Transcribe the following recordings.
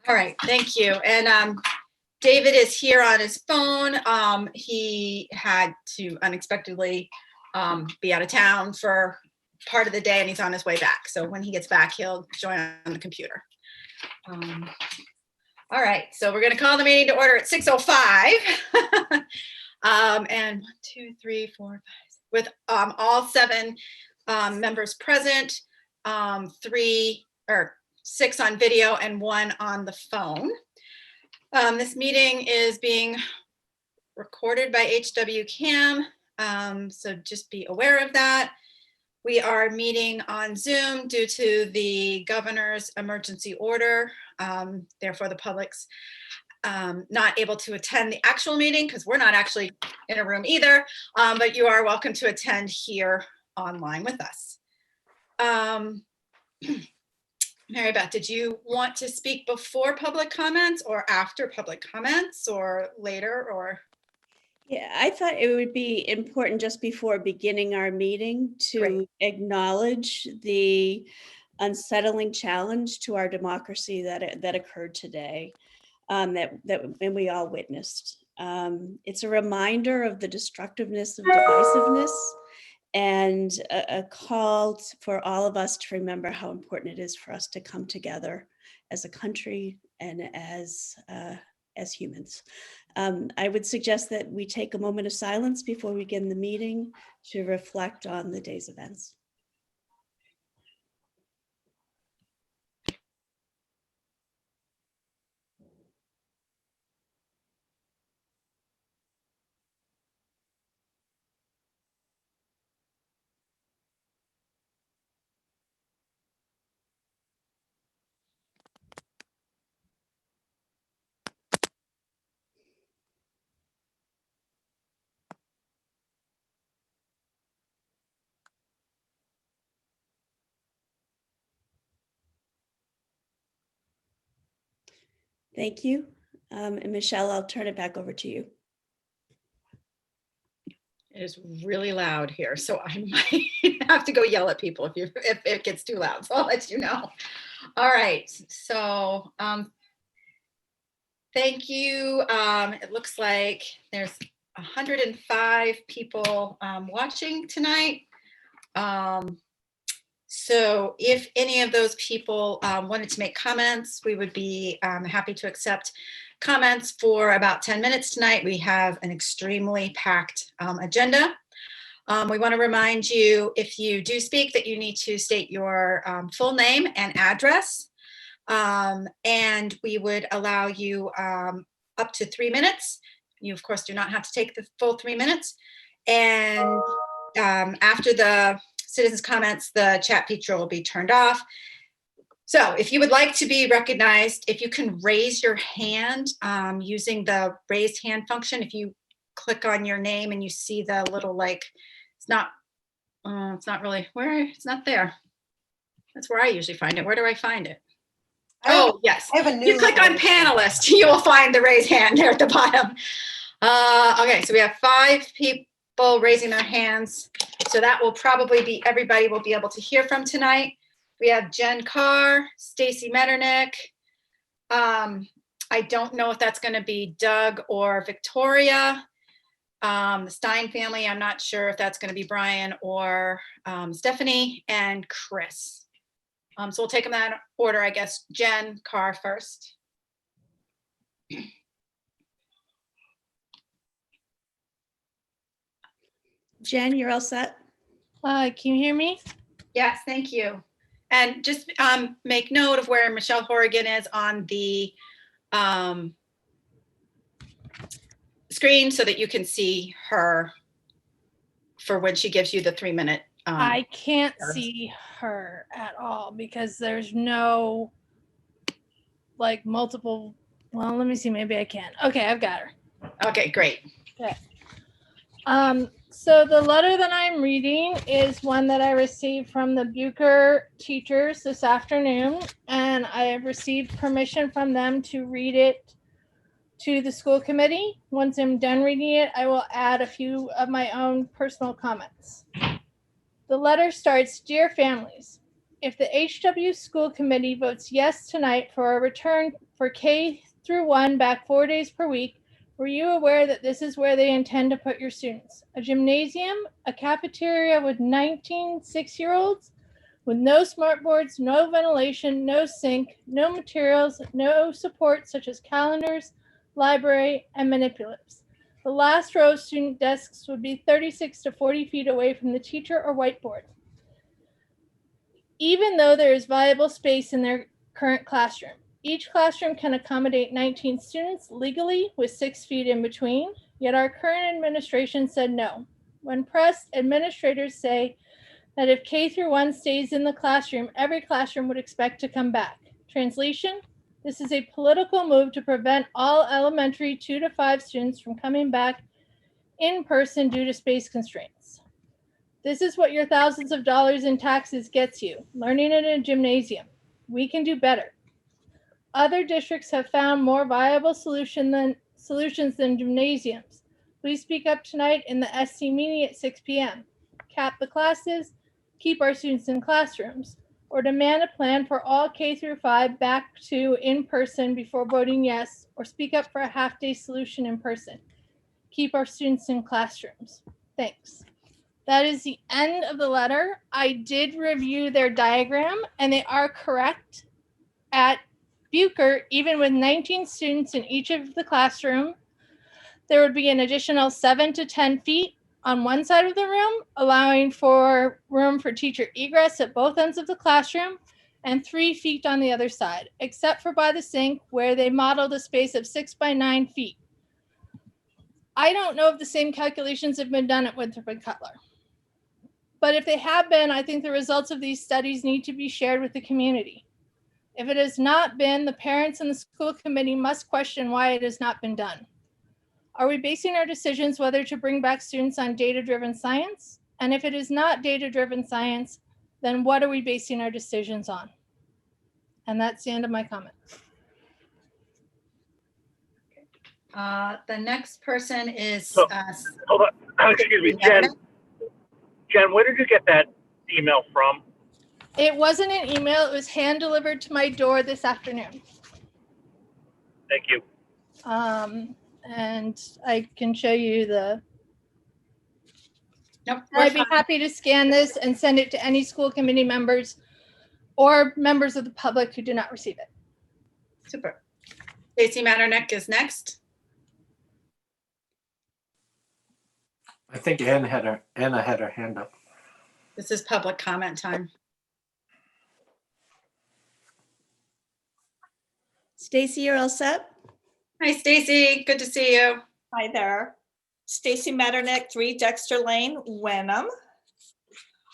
All right, thank you. And David is here on his phone. He had to unexpectedly be out of town for part of the day, and he's on his way back. So when he gets back, he'll join on the computer. All right, so we're going to call the meeting to order at 6:05. And 1, 2, 3, 4, 5, with all 7 members present, 6 on video and 1 on the phone. This meeting is being recorded by HW Cam, so just be aware of that. We are meeting on Zoom due to the governor's emergency order. Therefore, the public's not able to attend the actual meeting because we're not actually in a room either, but you are welcome to attend here online with us. Mary Beth, did you want to speak before public comments or after public comments or later or? Yeah, I thought it would be important just before beginning our meeting to acknowledge the unsettling challenge to our democracy that occurred today, and we all witnessed. It's a reminder of the destructiveness of divisiveness and a call for all of us to remember how important it is for us to come together as a country and as humans. I would suggest that we take a moment of silence before we begin the meeting to reflect on the day's events. Thank you. And Michelle, I'll turn it back over to you. It is really loud here, so I might have to go yell at people if it gets too loud, so I'll let you know. All right, so thank you. It looks like there's 105 people watching tonight. So if any of those people wanted to make comments, we would be happy to accept comments for about 10 minutes tonight. We have an extremely packed agenda. We want to remind you, if you do speak, that you need to state your full name and address. And we would allow you up to 3 minutes. You, of course, do not have to take the full 3 minutes. And after the citizens' comments, the chat feature will be turned off. So if you would like to be recognized, if you can raise your hand using the raised hand function, if you click on your name and you see the little, like, it's not really, where, it's not there. That's where I usually find it. Where do I find it? Oh, yes. You click on panelist, you will find the raised hand there at the bottom. Okay, so we have 5 people raising their hands. So that will probably be everybody we'll be able to hear from tonight. We have Jen Carr, Stacy Metternich. I don't know if that's going to be Doug or Victoria. The Stein family, I'm not sure if that's going to be Brian or Stephanie, and Chris. So we'll take them in that order, I guess. Jen Carr first. Jen, you're all set? Can you hear me? Yes, thank you. And just make note of where Michelle Horrigan is on the screen so that you can see her for when she gives you the 3-minute. I can't see her at all because there's no like multiple. Well, let me see. Maybe I can. Okay, I've got her. Okay, great. Okay. So the letter that I'm reading is one that I received from the Bucher teachers this afternoon, and I have received permission from them to read it to the school committee. Once I'm done reading it, I will add a few of my own personal comments. The letter starts, "Dear families, if the HW school committee votes yes tonight for a return for K through 1 back 4 days per week, were you aware that this is where they intend to put your students? A gymnasium, a cafeteria with 19 6-year-olds, with no smart boards, no ventilation, no sink, no materials, no support such as calendars, library, and manipulatives. The last row of student desks would be 36 to 40 feet away from the teacher or whiteboard. Even though there is viable space in their current classroom, each classroom can accommodate 19 students legally with 6 feet in between, yet our current administration said no. When pressed, administrators say that if K through 1 stays in the classroom, every classroom would expect to come back. Translation, this is a political move to prevent all elementary 2 to 5 students from coming back in person due to space constraints. This is what your thousands of dollars in taxes gets you, learning in a gymnasium. We can do better. Other districts have found more viable solutions than gymnasiums. Please speak up tonight in the SC meeting at 6 p.m. Cap the classes, keep our students in classrooms, or demand a plan for all K through 5 back to in person before voting yes, or speak up for a half-day solution in person. Keep our students in classrooms. Thanks. That is the end of the letter. I did review their diagram and they are correct. At Bucher, even with 19 students in each of the classroom, there would be an additional 7 to 10 feet on one side of the room, allowing for room for teacher egress at both ends of the classroom, and 3 feet on the other side, except for by the sink where they modeled a space of 6 by 9 feet. I don't know if the same calculations have been done at Winthrop and Cutler. But if they have been, I think the results of these studies need to be shared with the community. If it has not been, the parents and the school committee must question why it has not been done. Are we basing our decisions whether to bring back students on data-driven science? And if it is not data-driven science, then what are we basing our decisions on? And that's the end of my comment. The next person is. Hold on, excuse me, Jen, where did you get that email from? It wasn't an email, it was hand delivered to my door this afternoon. Thank you. And I can show you the. Nope, I'd be happy to scan this and send it to any school committee members or members of the public who do not receive it. Super. Stacy Matterneck is next. I think Anna had her hand up. This is public comment time. Stacy, you're all set? Hi, Stacy. Good to see you. Hi there. Stacy Matterneck, 3 Dexter Lane, Wenham.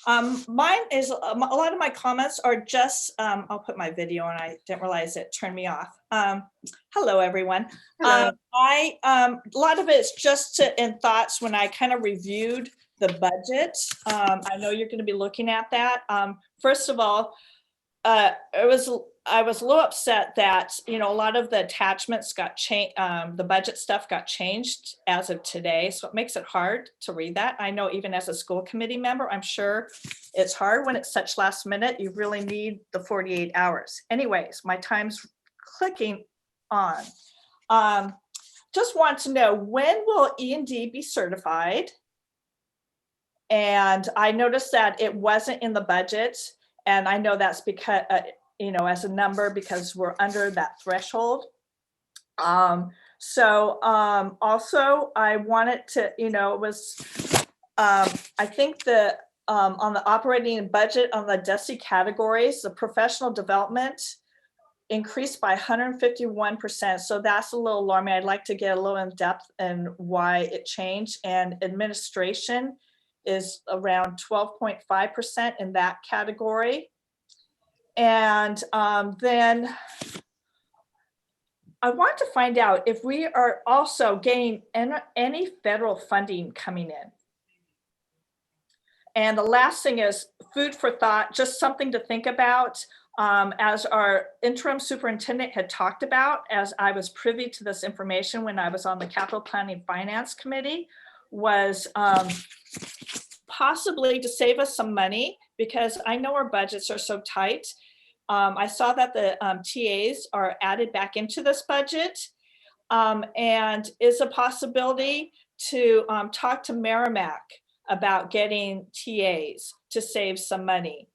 Mine is, a lot of my comments are just, I'll put my video on. I didn't realize it turned me off. Hello, everyone. Hello. A lot of it's just in thoughts when I kind of reviewed the budget. I know you're going to be looking at that. First of all, I was a little upset that, a lot of the attachments got changed, the budget stuff got changed as of today. So it makes it hard to read that. I know even as a school committee member, I'm sure it's hard when it's such last minute. You really need the 48 hours. Anyways, my time's clicking on. Just want to know, when will E&D be certified? And I noticed that it wasn't in the budget. And I know that's because, as a number, because we're under that threshold. Also, I wanted to, it was, I think on the operating budget on the DESE categories, the professional development increased by 151%. So that's a little alarming. I'd like to get a little in depth in why it changed. And administration is around 12.5% in that category. And then I want to find out if we are also getting any federal funding coming in. And the last thing is food for thought, just something to think about. As our interim superintendent had talked about, as I was privy to this information when I was on the Capital Planning Finance Committee, was possibly to save us some money, because I know our budgets are so tight. I saw that the TAs are added back into this budget. And is a possibility to talk to Merrimack about getting TAs to save some money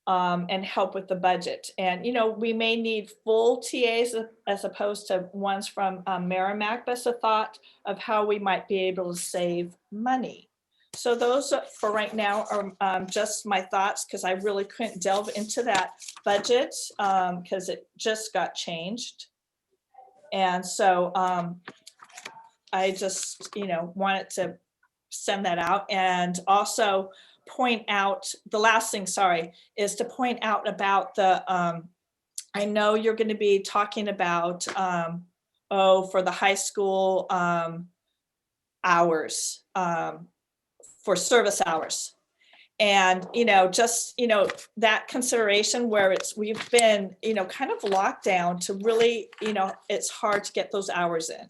and help with the budget. And, you know, we may need full TAs as opposed to ones from Merrimack, but it's a thought of how we might be able to save money. So those for right now are just my thoughts, because I really couldn't delve into that budget because it just got changed. And so I just, you know, wanted to send that out, and also point out the last thing, sorry, is to point out about the, I know you're going to be talking about, for the high school hours, for service hours. And, you know, just, you know, that consideration where we've been, you know, kind of locked down to really, you know, it's hard to get those hours in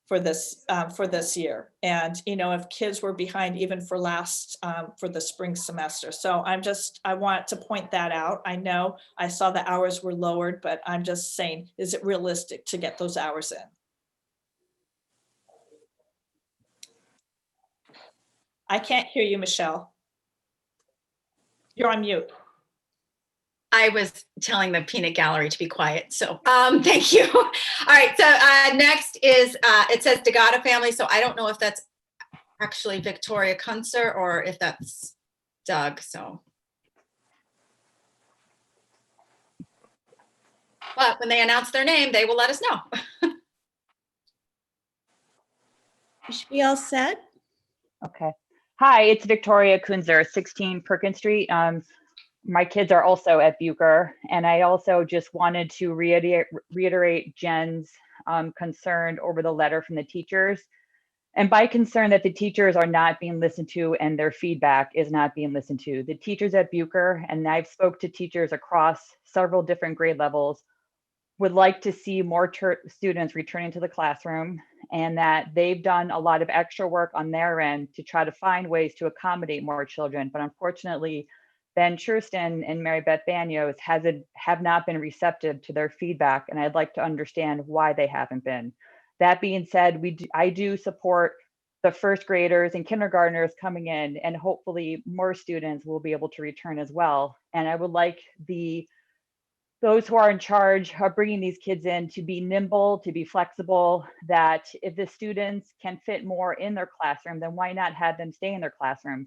for this year. And, you know, if kids were behind even for for the spring semester. So I want to point that out. I know I saw the hours were lowered, but I'm just saying, is it realistic to get those hours in? I can't hear you, Michelle. You're on mute. I was telling the peanut gallery to be quiet, so thank you. All right, so next is, it says Degata family, so I don't know if that's actually Victoria Kunzer or if that's Doug, so. But when they announce their name, they will let us know. You should be all set. Okay. Hi, it's Victoria Kunzer, 16 Perkins Street. My kids are also at Bucher, and I also just wanted to reiterate Jen's concern over the letter from the teachers. And by concern that the teachers are not being listened to and their feedback is not being listened to. The teachers at Bucher, and I've spoke to teachers across several different grade levels, would like to see more students returning to the classroom, and that they've done a lot of extra work on their end to try to find ways to accommodate more children. But unfortunately, Ben Churston and Mary Beth Banyos have not been receptive to their feedback, and I'd like to understand why they haven't been. That being said, I do support the first graders and kindergartners coming in, and hopefully more students will be able to return as well. And I would like those who are in charge of bringing these kids in to be nimble, to be flexible, that if the students can fit more in their classroom, then why not have them stay in their classroom?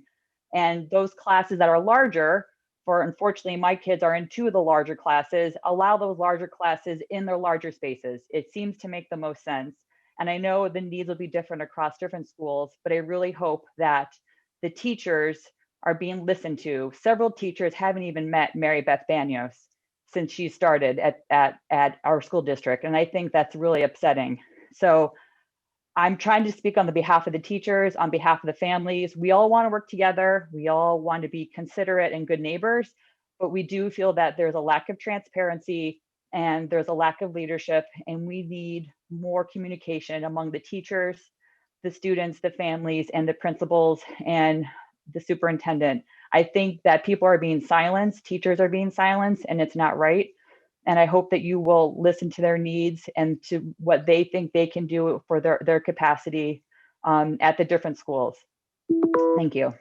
And those classes that are larger, unfortunately, my kids are in 2 of the larger classes, allow those larger classes in their larger spaces. It seems to make the most sense. And I know the needs will be different across different schools, but I really hope that the teachers are being listened to. Several teachers haven't even met Mary Beth Banyos since she started at our school district. And I think that's really upsetting. So I'm trying to speak on the behalf of the teachers, on behalf of the families. We all want to work together. We all want to be considerate and good neighbors, but we do feel that there's a lack of transparency and there's a lack of leadership, and we need more communication among the teachers, the students, the families, and the principals and the superintendent. I think that people are being silenced, teachers are being silenced, and it's not right. And I hope that you will listen to their needs and to what they think they can do for their capacity at the different schools. Thank you.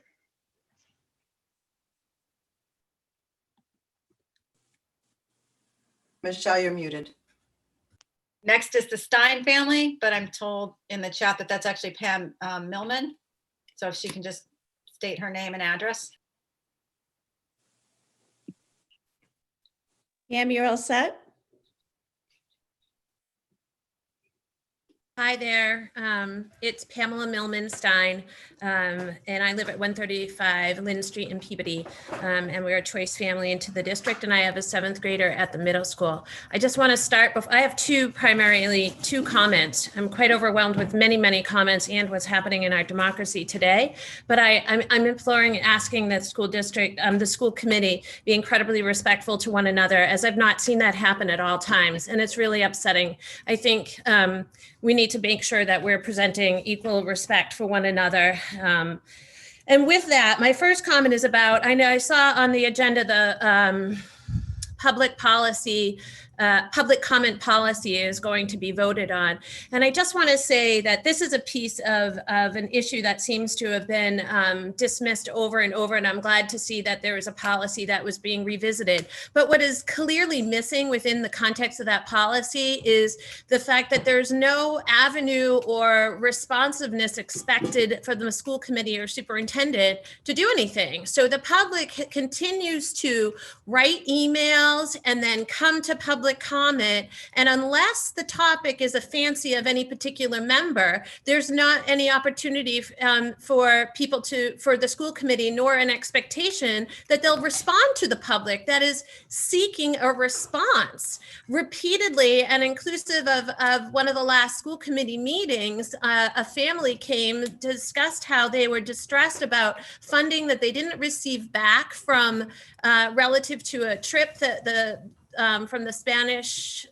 Michelle, you're muted. Next is the Stein family, but I'm told in the chat that that's actually Pam Millman. So if she can just state her name and address. Pam, you're all set? Hi there, it's Pamela Millman Stein, and I live at 135 Lynn Street in Peabody, and we're a choice family into the district, and I have a 7th grader at the middle school. I just want to start, I have primarily two comments. I'm quite overwhelmed with many comments and what's happening in our democracy today, but I'm imploring and asking the school district, the school committee, be incredibly respectful to one another, as I've not seen that happen at all times, and it's really upsetting. I think we need to make sure that we're presenting equal respect for one another. And with that, my first comment is about, I know I saw on the agenda the public policy, public comment policy is going to be voted on. And I just want to say that this is a piece of an issue that seems to have been dismissed over and over. And I'm glad to see that there is a policy that was being revisited. But what is clearly missing within the context of that policy is the fact that there's no avenue or responsiveness expected for the school committee or superintendent to do anything. So the public continues to write emails and then come to public comment. And unless the topic is a fancy of any particular member, there's not any opportunity for people for the school committee, nor an expectation that they'll respond to the public that is seeking a response. Repeatedly, and inclusive of one of the last school committee meetings, a family came, discussed how they were distressed about funding that they didn't receive back from relative to a trip that from the Spanish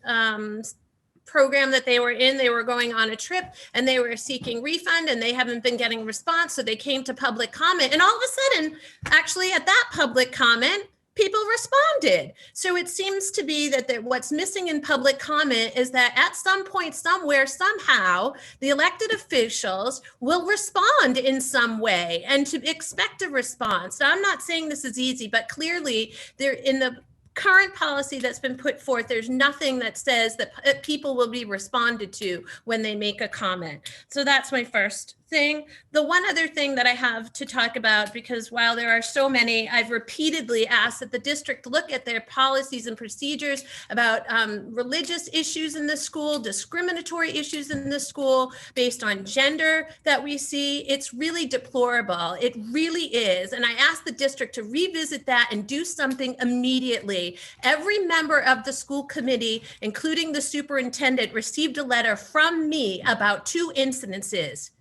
program that they were in. They were going on a trip and they were seeking refund and they haven't been getting response. So they came to public comment, and all of a sudden, actually at that public comment, people responded. So it seems to be that what's missing in public comment is that at some point, somewhere, somehow, the elected officials will respond in some way and to expect a response. Now, I'm not saying this is easy, but clearly there in the current policy that's been put forth, there's nothing that says that people will be responded to when they make a comment. So that's my first thing. The one other thing that I have to talk about, because while there are so many, I've repeatedly asked that the district look at their policies and procedures about religious issues in the school, discriminatory issues in the school based on gender that we see. It's really deplorable. It really is. And I asked the district to revisit that and do something immediately. Every member of the school committee, including the superintendent, received a letter from me about 2 incidences.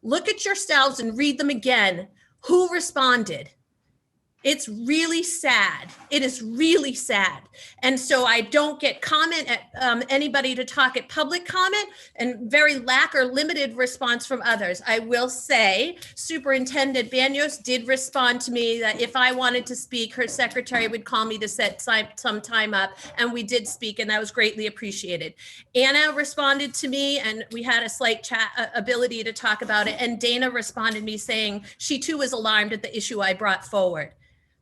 Look at yourselves and read them again. Who responded? It's really sad. It is really sad. And so I don't get comment at anybody to talk at public comment, and very lack or limited response from others. I will say Superintendent Banyos did respond to me that if I wanted to speak, her secretary would call me to set some time up, and we did speak, and that was greatly appreciated. Anna responded to me, and we had a slight chat ability to talk about it. And Dana responded me saying she too was alarmed at the issue I brought forward.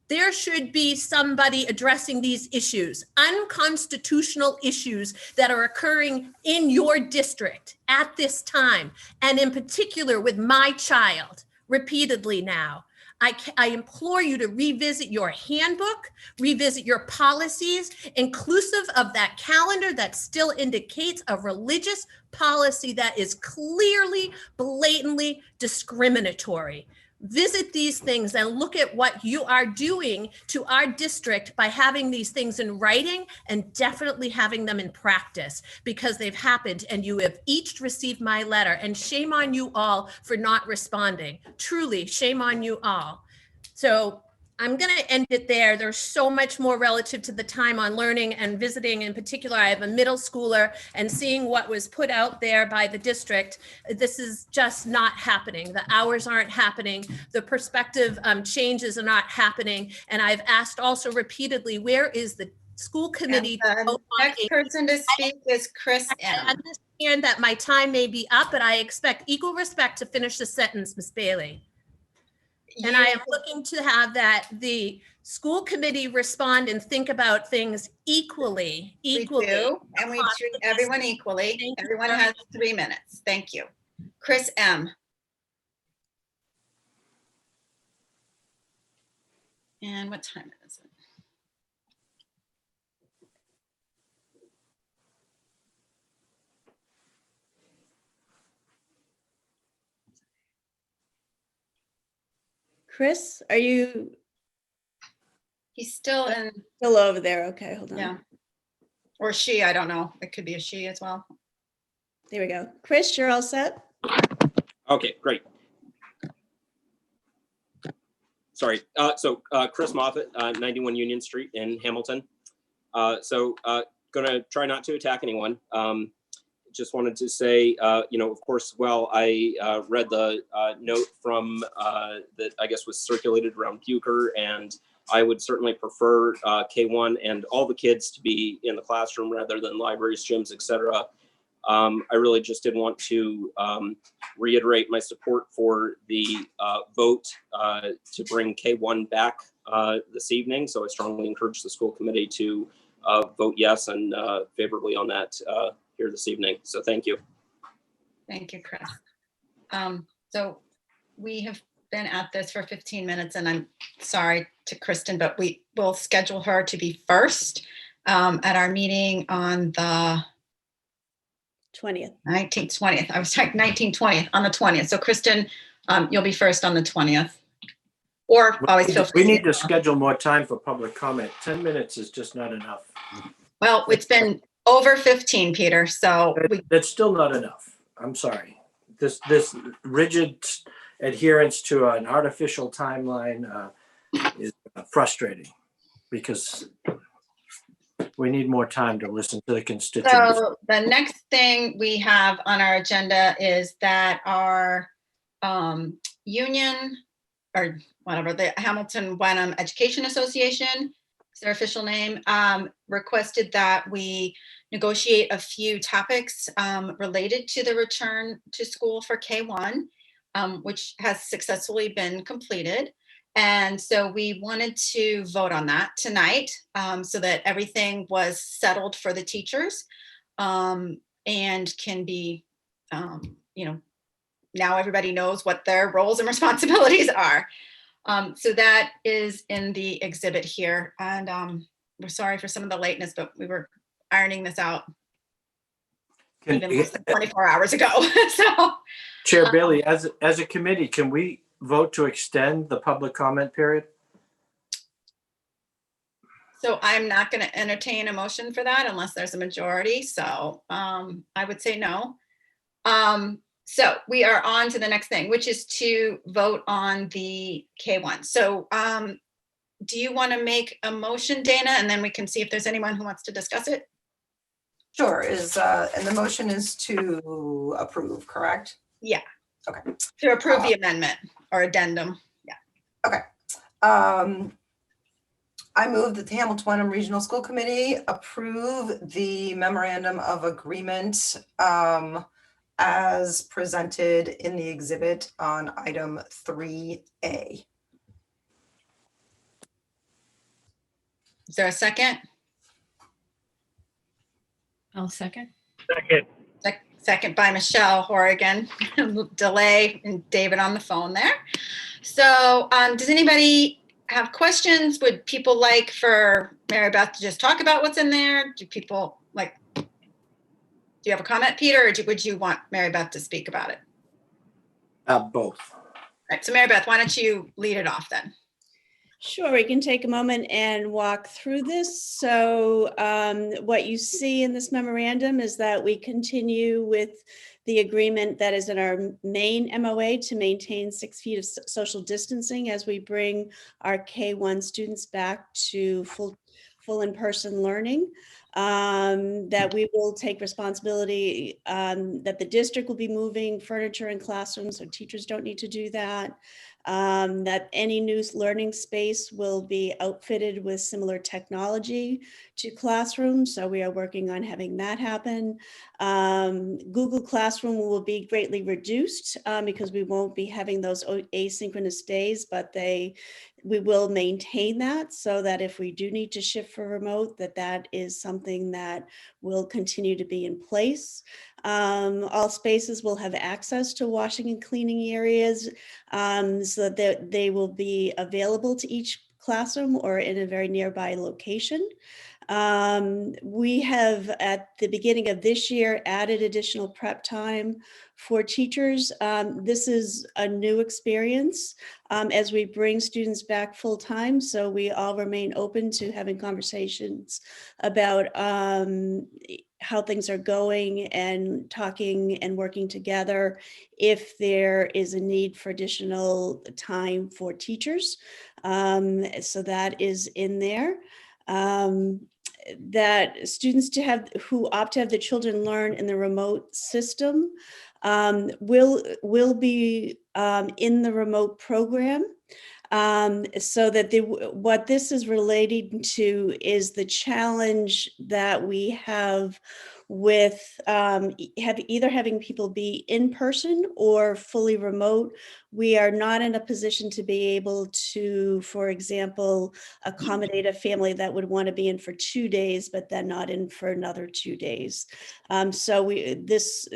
There should be somebody addressing these issues, unconstitutional issues that are occurring in your district at this time, and in particular with my child repeatedly now. I implore you to revisit your handbook, revisit your policies, inclusive of that calendar that still indicates a religious policy that is clearly, blatantly discriminatory. Visit these things and look at what you are doing to our district by having these things in writing and definitely having them in practice, because they've happened and you have each received my letter, and shame on you all for not responding. Truly, shame on you all. So I'm going to end it there. There's so much more relative to the time on learning and visiting. In particular, I have a middle schooler, and seeing what was put out there by the district, this is just not happening. The hours aren't happening. The perspective changes are not happening. And I've asked also repeatedly, where is the school committee? The next person to speak is Chris I M. understand that my time may be up, but I expect equal respect to finish the sentence, Ms. Bailey. And I am looking to have that the school committee respond and think about things equally. We do, and we treat everyone equally. Everyone has 3 minutes. Thank you. Chris M. And what time is it? Chris, are you He's still in, still over there? Okay, hold on. yeah. Or she, I don't know. It could be a she as well. There we go. Chris, you're all set? Okay, great. Sorry. Chris Moffett, 91 Union Street in Hamilton. Gonna try not to attack anyone. just wanted to say, of course, I read the note from that I guess was circulated around Bucher, and I would certainly prefer K1 and all the kids to be in the classroom rather than libraries, gyms, etc. I really just did want to reiterate my support for the vote to bring K1 back this evening. So I strongly encourage the school committee to vote yes and favorably on that here this evening. So thank you. Thank you, Chris. So we have been at this for 15 minutes, and I'm sorry to Kristen, but we will schedule her to be first at our meeting on the 20th. 19th, 20th. I was like 19th, 20th, on the 20th. So Kristen, you'll be first on the 20th. Or always feel free. We need to schedule more time for public comment. 10 minutes is just not enough. Well, it's been over 15, Peter, so That's still not enough. I'm sorry. This rigid adherence to an artificial timeline is frustrating because we need more time to listen to the constituents. So the next thing we have on our agenda is that our union, or whatever, the Hamilton Wenham Education Association, is their official name, requested that we negotiate a few topics related to the return to school for K1, which has successfully been completed. And so we wanted to vote on that tonight so that everything was settled for the teachers and can be, now everybody knows what their roles and responsibilities are. So that is in the exhibit here. And we're sorry for some of the lateness, but we were ironing this out even less than 24 hours ago. So, Chair Bailey, as a committee, can we vote to extend the public comment period? so I'm not going to entertain a motion for that unless there's a majority. So I would say no. So we are on to the next thing, which is to vote on the K1. So do you want to make a motion, Dana, and then we can see if there's anyone who wants to discuss it? Sure, and the motion is to approve, correct? Yeah. Okay. To approve the amendment or addendum. Yeah. Okay. I move that the Hamilton Wenham Regional School Committee approve the memorandum of agreement as presented in the exhibit on item 3A. Is there a second? I'll second. Second. Second by Michelle Horrigan. Delay and David on the phone there. So does anybody have questions? Would people like for Mary Beth to just talk about what's in there? Do people like, do you have a comment, Peter, or would you want Mary Beth to speak about it? Both. All right, so Mary Beth, why don't you lead it off then? Sure, we can take a moment and walk through this. So what you see in this memorandum is that we continue with the agreement that is in our main MOA to maintain 6 feet of social distancing as we bring our K1 students back to full in-person learning. That we will take responsibility, that the district will be moving furniture in classrooms, so teachers don't need to do that. That any new learning space will be outfitted with similar technology to classrooms. So we are working on having that happen. Google Classroom will be greatly reduced because we won't be having those asynchronous days, but we will maintain that so that if we do need to shift for remote, that is something that will continue to be in place. All spaces will have access to washing and cleaning areas so that they will be available to each classroom or in a very nearby location. We have at the beginning of this year added additional prep time for teachers. This is a new experience as we bring students back full time. So we all remain open to having conversations about how things are going and talking and working together if there is a need for additional time for teachers. So that is in there. that students who opt to have the children learn in the remote system will be in the remote program. So that what this is relating to is the challenge that we have with either having people be in person or fully remote. We are not in a position to be able to, for example, accommodate a family that would want to be in for 2 days, but then not in for another 2 days. So this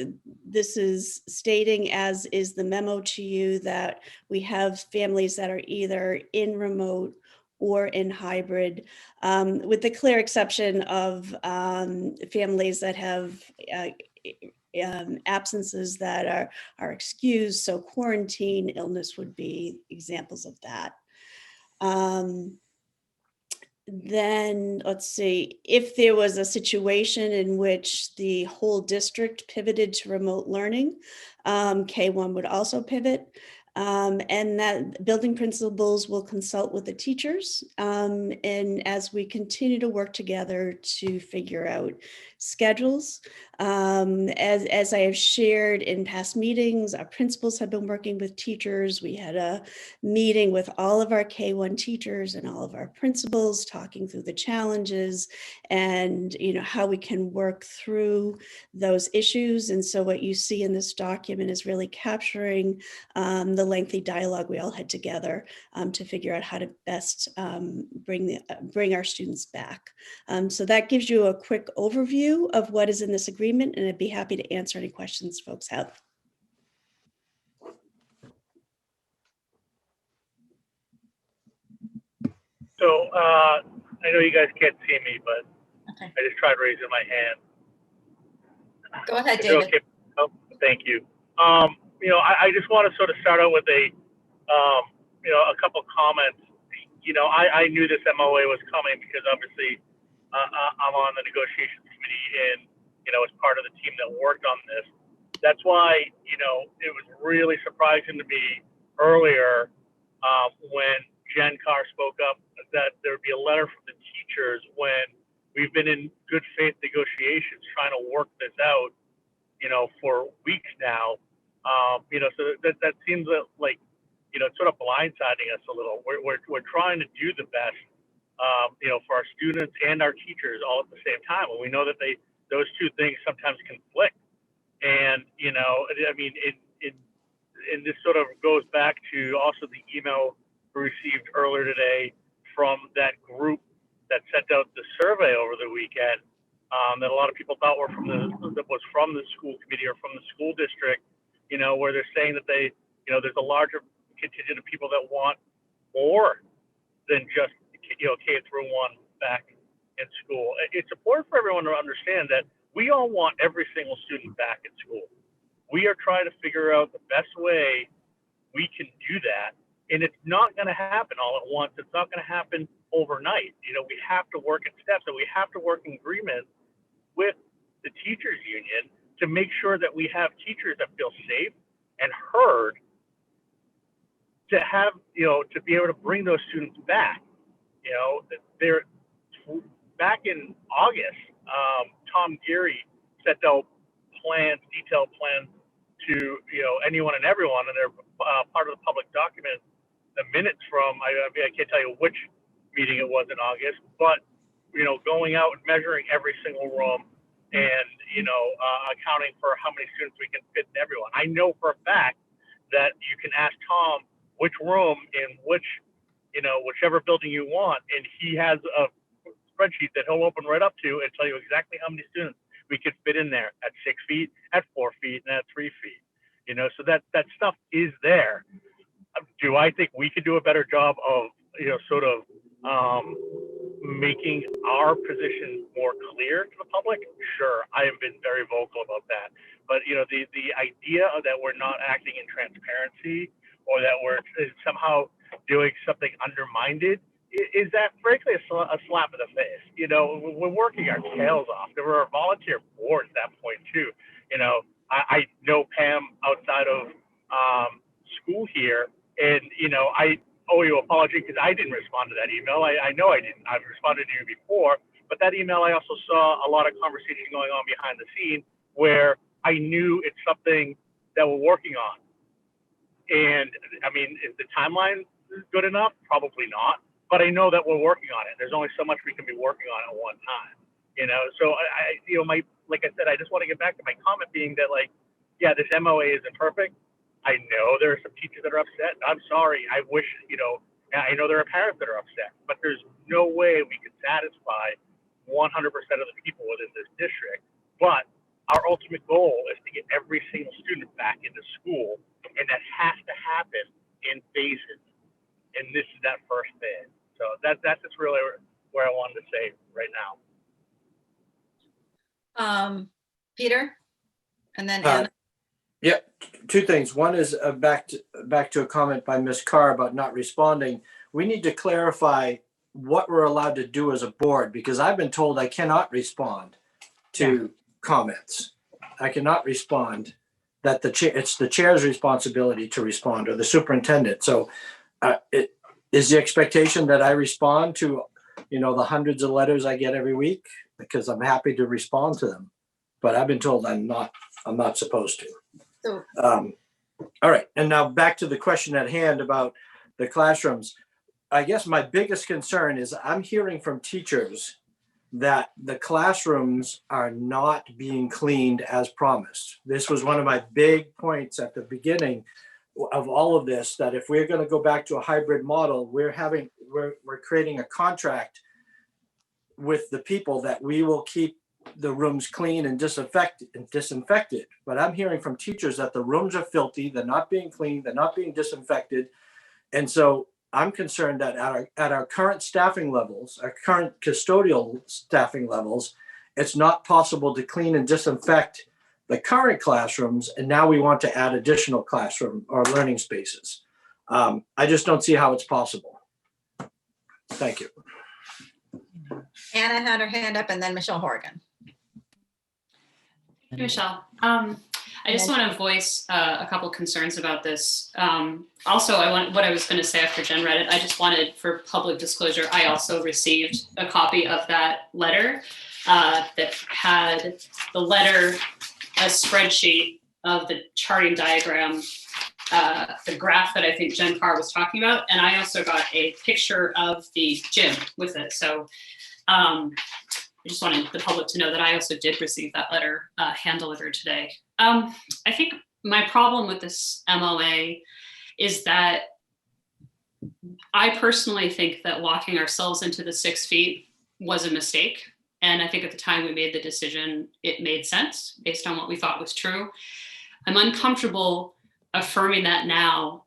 is stating, as is the memo to you, that we have families that are either in remote or in hybrid, with the clear exception of families that have absences that are excused. So quarantine, illness would be examples of that. Then let's see, if there was a situation in which the whole district pivoted to remote learning, K1 would also pivot. And that building principals will consult with the teachers. And as we continue to work together to figure out schedules, as I have shared in past meetings, our principals have been working with teachers. We had a meeting with all of our K1 teachers and all of our principals, talking through the challenges and how we can work through those issues. And so what you see in this document is really capturing the lengthy dialogue we all had together to figure out how to best bring our students back. So that gives you a quick overview of what is in this agreement, and I'd be happy to answer any questions folks have. So I know you guys can't see me, but Okay. I just tried raising my hand. Go ahead, Is it David. okay? Oh, thank you. I just want to sort of start out with a couple comments. I knew this MOA was coming because obviously I'm on the negotiations committee and, as part of the team that worked on this. That's why, it was really surprising to me earlier when Jen Carr spoke up that there would be a letter from the teachers when we've been in good faith negotiations trying to work this out, for weeks now. So that seems like, it's sort of blindsiding us a little. We're trying to do the best, for our students and our teachers all at the same time. And we know that those two things sometimes conflict. And, and this sort of goes back to also the email we received earlier today from that group that sent out the survey over the weekend, that a lot of people thought was from the school committee or from the school district, where they're saying that there's a larger contingent of people that want more than just, K through 1 back in school. It's important for everyone to understand that we all want every single student back in school. We are trying to figure out the best way we can do that. And it's not going to happen all at once. It's not going to happen overnight. We have to work in steps, and we have to work in agreement with the teachers union to make sure that we have teachers that feel safe and heard to have, to be able to bring those students back. They're back in August, Tom Geary sent out detailed plans to, anyone and everyone, and they're part of the public document. The minutes from, I can't tell you which meeting it was in August, but, going out and measuring every single room and, accounting for how many students we can fit in everyone. I know for a fact that you can ask Tom which room in whichever building you want, and he has a spreadsheet that he'll open right up to and tell you exactly how many students we could fit in there at 6 feet, at 4 feet, and at 3 feet. So that stuff is there. Do I think we could do a better job of, sort of making our position more clear to the public? Sure, I have been very vocal about that. But, the idea that we're not acting in transparency or that we're somehow doing something undermined is that frankly a slap in the face. We're working our tails off. There were a volunteer board at that point too. I know Pam outside of school here, and I owe you an apology because I didn't respond to that email. I know I didn't. I've responded to you before, But that email, I also saw a lot of conversation going on behind the scene where I knew it's something that we're working on. And I mean, is the timeline good enough? Probably not. But I know that we're working on it. There's only so much we can be working on at one time, you know? So like I said, I just want to get back to my comment being that, like, yeah, this MOA isn't perfect. I know there are some teachers that are upset. I'm sorry. I wish, I know there are parents that are upset, but there's no way we can satisfy 100% of the people within this district. But our ultimate goal is to get every single student back into school, and that has to happen in phases. And this is that first phase. So that's just really where I wanted to say right now. Peter, and then Uh, Anna. Yeah, two things. One is back to a comment by Ms. Carr about not responding. We need to clarify what we're allowed to do as a board, because I've been told I cannot respond to comments. I cannot respond, that it's the chair's responsibility to respond, or the superintendent. So it is the expectation that I respond to, the hundreds of letters I get every week, because I'm happy to respond to them. But I've been told I'm not supposed to. So, All right, and now back to the question at hand about the classrooms. I guess my biggest concern is I'm hearing from teachers that the classrooms are not being cleaned as promised. This was one of my big points at the beginning of all of this, that if we're going to go back to a hybrid model, we're creating a contract with the people that we will keep the rooms clean and disinfected. But I'm hearing from teachers that the rooms are filthy, they're not being cleaned, they're not being disinfected. And so I'm concerned that at our current staffing levels, our current custodial staffing levels, it's not possible to clean and disinfect the current classrooms. And now we want to add additional classroom or learning spaces. I just don't see how it's possible. Thank you. Anna had her hand up, and then Michelle Horgan. Hey, Michelle. I just want to voice a couple concerns about this. Also, what I was going to say after Jen read it, I just wanted, for public disclosure, I also received a copy of that letter that had the letter, a spreadsheet of the charting diagram, the graph that I think Jen Carr was talking about. And I also got a picture of the gym with it. So I just wanted the public to know that I also did receive that letter hand-delivered today. I think my problem with this MOA is that I personally think that locking ourselves into the 6 feet was a mistake. And I think at the time we made the decision, it made sense based on what we thought was true. I'm uncomfortable affirming that now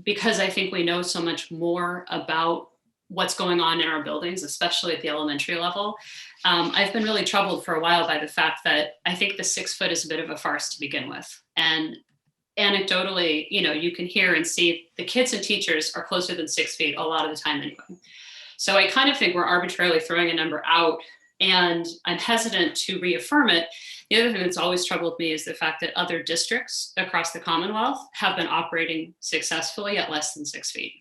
because I think we know so much more about what's going on in our buildings, especially at the elementary level. I've been really troubled for a while by the fact that I think the 6 foot is a bit of a farce to begin with. And anecdotally, you can hear and see the kids and teachers are closer than 6 feet a lot of the time anyway. So I kind of think we're arbitrarily throwing a number out, and I'm hesitant to reaffirm it. The other thing that's always troubled me is the fact that other districts across the Commonwealth have been operating successfully at less than 6 feet.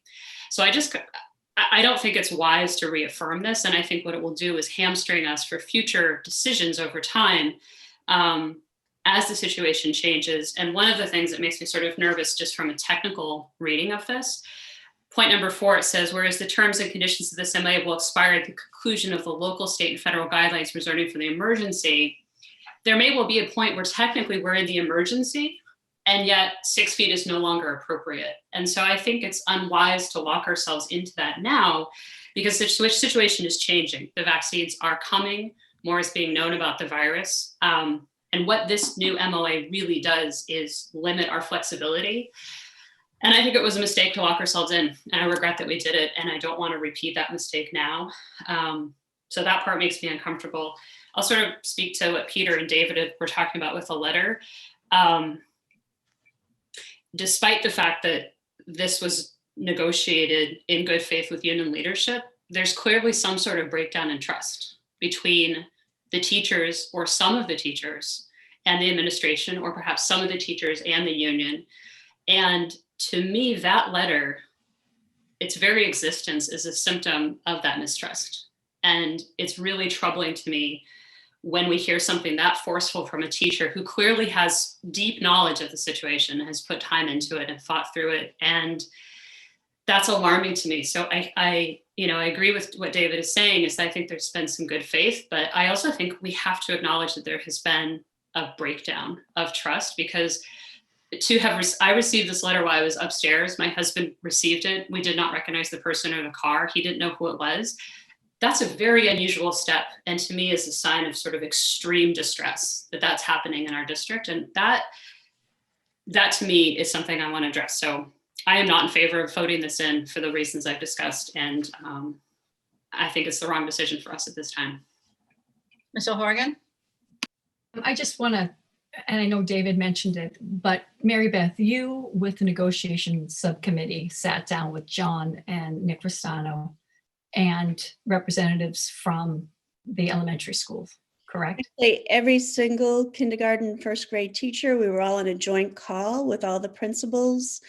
So I don't think it's wise to reaffirm this. And I think what it will do is hamstring us for future decisions over time as the situation changes. And one of the things that makes me sort of nervous just from a technical reading of this, point number 4, it says, whereas the terms and conditions of this MOA will expire at the conclusion of the local, state, and federal guidelines reserving for the emergency, there may well be a point where technically we're in the emergency, and yet 6 feet is no longer appropriate. And so I think it's unwise to lock ourselves into that now, because the situation is changing. The vaccines are coming, more is being known about the virus. And what this new MOA really does is limit our flexibility. And I think it was a mistake to lock ourselves in, and I regret that we did it, and I don't want to repeat that mistake now. So that part makes me uncomfortable. I'll sort of speak to what Peter and David were talking about with the letter. Despite the fact that this was negotiated in good faith with union leadership, there's clearly some sort of breakdown in trust between the teachers, or some of the teachers, and the administration, or perhaps some of the teachers and the union. And to me, that letter, its very existence is a symptom of that mistrust. And it's really troubling to me when we hear something that forceful from a teacher who clearly has deep knowledge of the situation, has put time into it and thought through it. And that's alarming to me. So I agree with what David is saying, is that I think there's been some good faith, but I also think we have to acknowledge that there has been a breakdown of trust, because I received this letter while I was upstairs. My husband received it. We did not recognize the person or the car. He didn't know who it was. That's a very unusual step. And to me is a sign of sort of extreme distress that that's happening in our district. And that to me is something I want to address. So I am not in favor of voting this in for the reasons I've discussed. And I think it's the wrong decision for us at this time. Ms. O'Horgan? I just want to, and I know David mentioned it, but Mary Beth, you with the negotiation subcommittee sat down with John and Nick Restano and representatives from the elementary schools, correct? Actually, every single kindergarten, first grade teacher, we were all on a joint call with all the principals,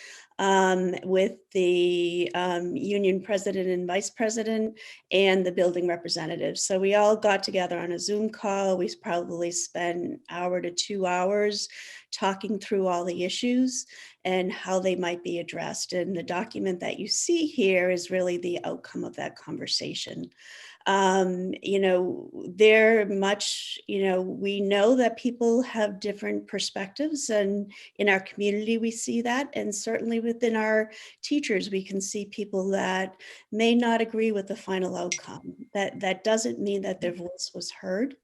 with the union president and vice president and the building representatives. So we all got together on a Zoom call. We probably spent an hour to 2 hours talking through all the issues and how they might be addressed. And the document that you see here is really the outcome of that conversation. They're much, we know that people have different perspectives, and in our community, we see that. And certainly within our teachers, we can see people that may not agree with the final outcome. That doesn't mean that their voice was heard.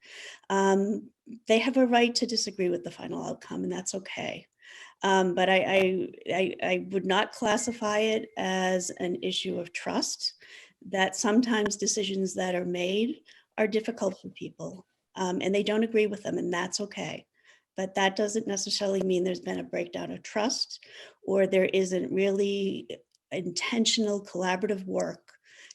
They have a right to disagree with the final outcome, and that's okay. But I would not classify it as an issue of trust. That sometimes decisions that are made are difficult for people, and they don't agree with them, and that's okay. But that doesn't necessarily mean there's been a breakdown of trust, or there isn't really intentional collaborative work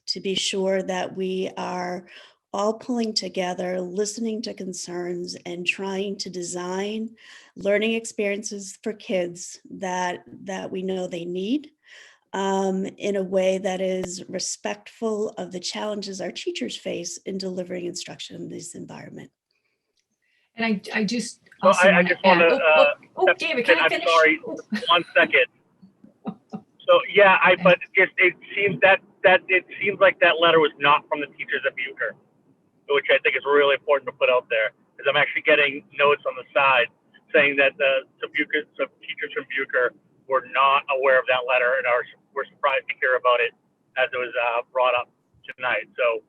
to be sure that we are all pulling together, listening to concerns, and trying to design learning experiences for kids that we know they need, in a way that is respectful of the challenges our teachers face in delivering instruction in this environment. And I just So also I just want to. David, can I finish? I'm sorry, 1 second. So yeah, but it seems like that letter was not from the teachers at Bucher, which I think is really important to put out there, because I'm actually getting notes on the side saying that some teachers from Bucher were not aware of that letter and were surprised to hear about it as it was brought up tonight. So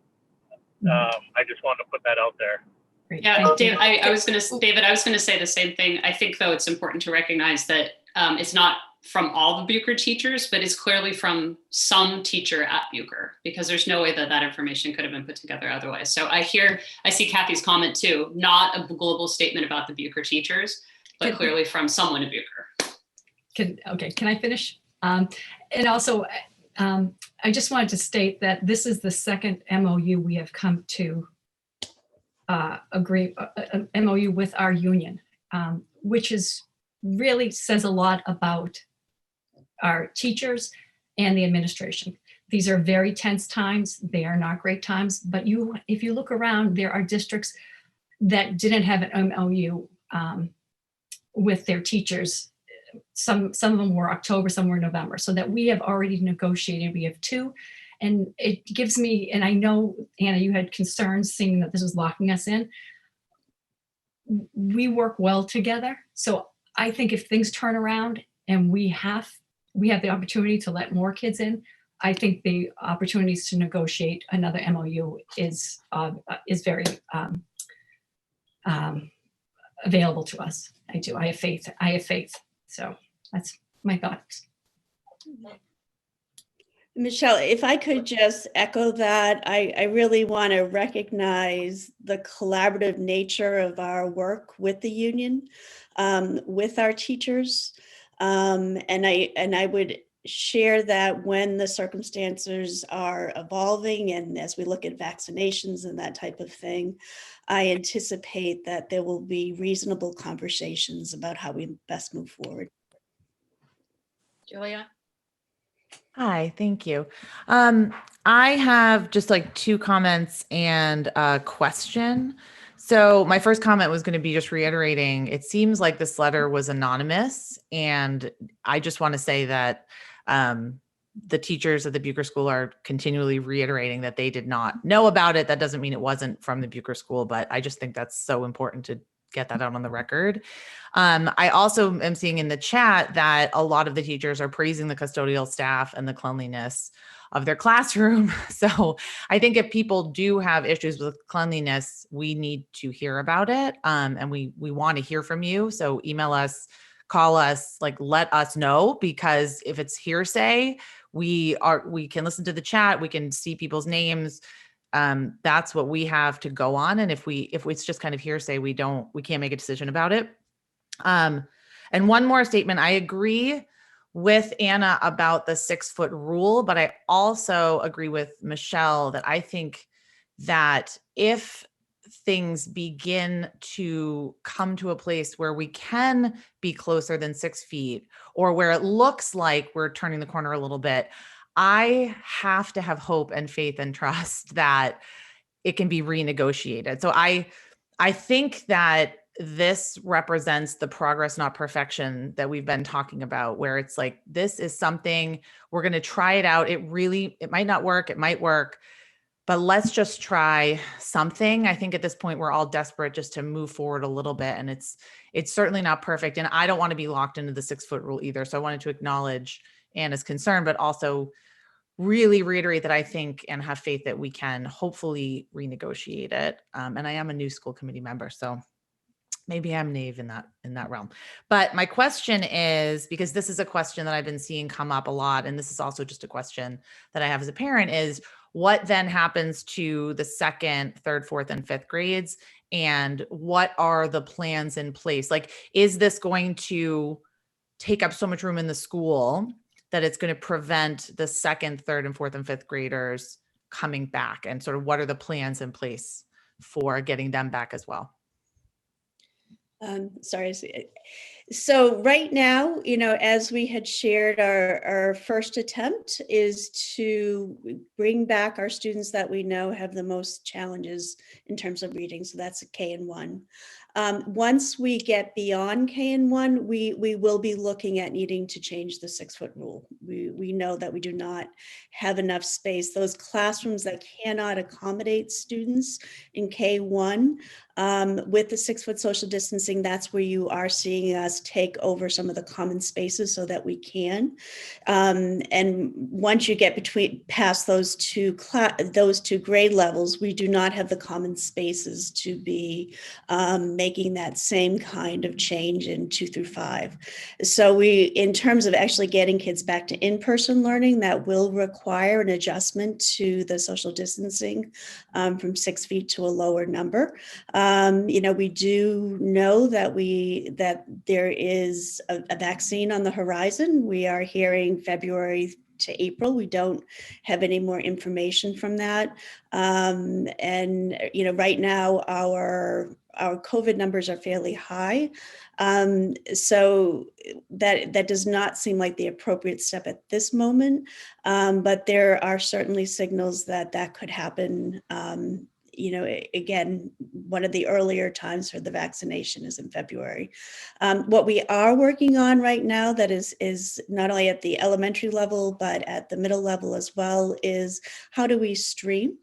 I just wanted to put that out there. Great, Yeah, David, I was going to say the same thing. I think, though, it's important to recognize that it's not from all the Bucher teachers, but it's clearly from some teacher at Bucher, because there's no way that information could have been put together otherwise. So I see Kathy's comment too, not a global statement about the Bucher teachers, but clearly from someone at Bucher. Can I finish? And also, I just wanted to state that this is the second MOU we have come to agree, MOU with our union, which really says a lot about our teachers and the administration. These are very tense times. They are not great times, but if you look around, there are districts that didn't have an MOU with their teachers. Some of them were October, some were November, so that we have already negotiated. We have 2, and it gives me, and I know, Anna, you had concerns seeing that this was locking us in. We work well together. So I think if things turn around and we have the opportunity to let more kids in, I think the opportunities to negotiate another MOU is very available to us. I do. I have faith. So that's my thoughts. Michelle, if I could just echo that, I really want to recognize the collaborative nature of our work with the union, with our teachers. And I would share that when the circumstances are evolving and as we look at vaccinations and that type of thing, I anticipate that there will be reasonable conversations about how we best move forward. Julia? Hi, thank you. I have just like two comments and a question. So my first comment was going to be just reiterating, it seems like this letter was anonymous, and I just want to say that the teachers at the Bucher School are continually reiterating that they did not know about it. That doesn't mean it wasn't from the Bucher School, but I just think that's so important to get that out on the record. I also am seeing in the chat that a lot of the teachers are praising the custodial staff and the cleanliness of their classroom. So I think if people do have issues with cleanliness, we need to hear about it. And we want to hear from you. So email us, call us, like let us know, because if it's hearsay, we can listen to the chat, we can see people's names. That's what we have to go on. And if it's just kind of hearsay, we can't make a decision about it. And one more statement, I agree with Anna about the 6-foot rule, but I also agree with Michelle that I think that if things begin to come to a place where we can be closer than 6 feet, or where it looks like we're turning the corner a little bit, I have to have hope and faith and trust that it can be renegotiated. So I think that this represents the progress, not perfection, that we've been talking about, where it's like, this is something, we're going to try it out. It might not work. It might work, but let's just try something. I think at this point, we're all desperate just to move forward a little bit. And it's certainly not perfect. And I don't want to be locked into the 6-foot rule either. So I wanted to acknowledge Anna's concern, but also really reiterate that I think and have faith that we can hopefully renegotiate it. And I am a new school committee member, so maybe I'm naive in that realm. But my question is, because this is a question that I've been seeing come up a lot, and this is also just a question that I have as a parent, is what then happens to the 2nd, 3rd, 4th, and 5th grades? And what are the plans in place? Like, is this going to take up so much room in the school that it's going to prevent the 2nd, 3rd, and 4th, and 5th graders coming back? And sort of what are the plans in place for getting them back as well? Sorry. So right now, as we had shared, our first attempt is to bring back our students that we know have the most challenges in terms of reading. So that's K and 1. Once we get beyond K and 1, we will be looking at needing to change the 6-foot rule. We know that we do not have enough space. Those classrooms that cannot accommodate students in K1, with the 6-foot social distancing, that's where you are seeing us take over some of the common spaces so that we can. And once you get past those two grade levels, we do not have the common spaces to be making that same kind of change in 2 through 5. So in terms of actually getting kids back to in-person learning, that will require an adjustment to the social distancing from 6 feet to a lower number. We do know that there is a vaccine on the horizon. We are hearing February to April. We don't have any more information from that. Right now our COVID numbers are fairly high. So that does not seem like the appropriate step at this moment. But there are certainly signals that could happen. Again, one of the earlier times for the vaccination is in February. What we are working on right now that is not only at the elementary level, but at the middle level as well, is how do we stream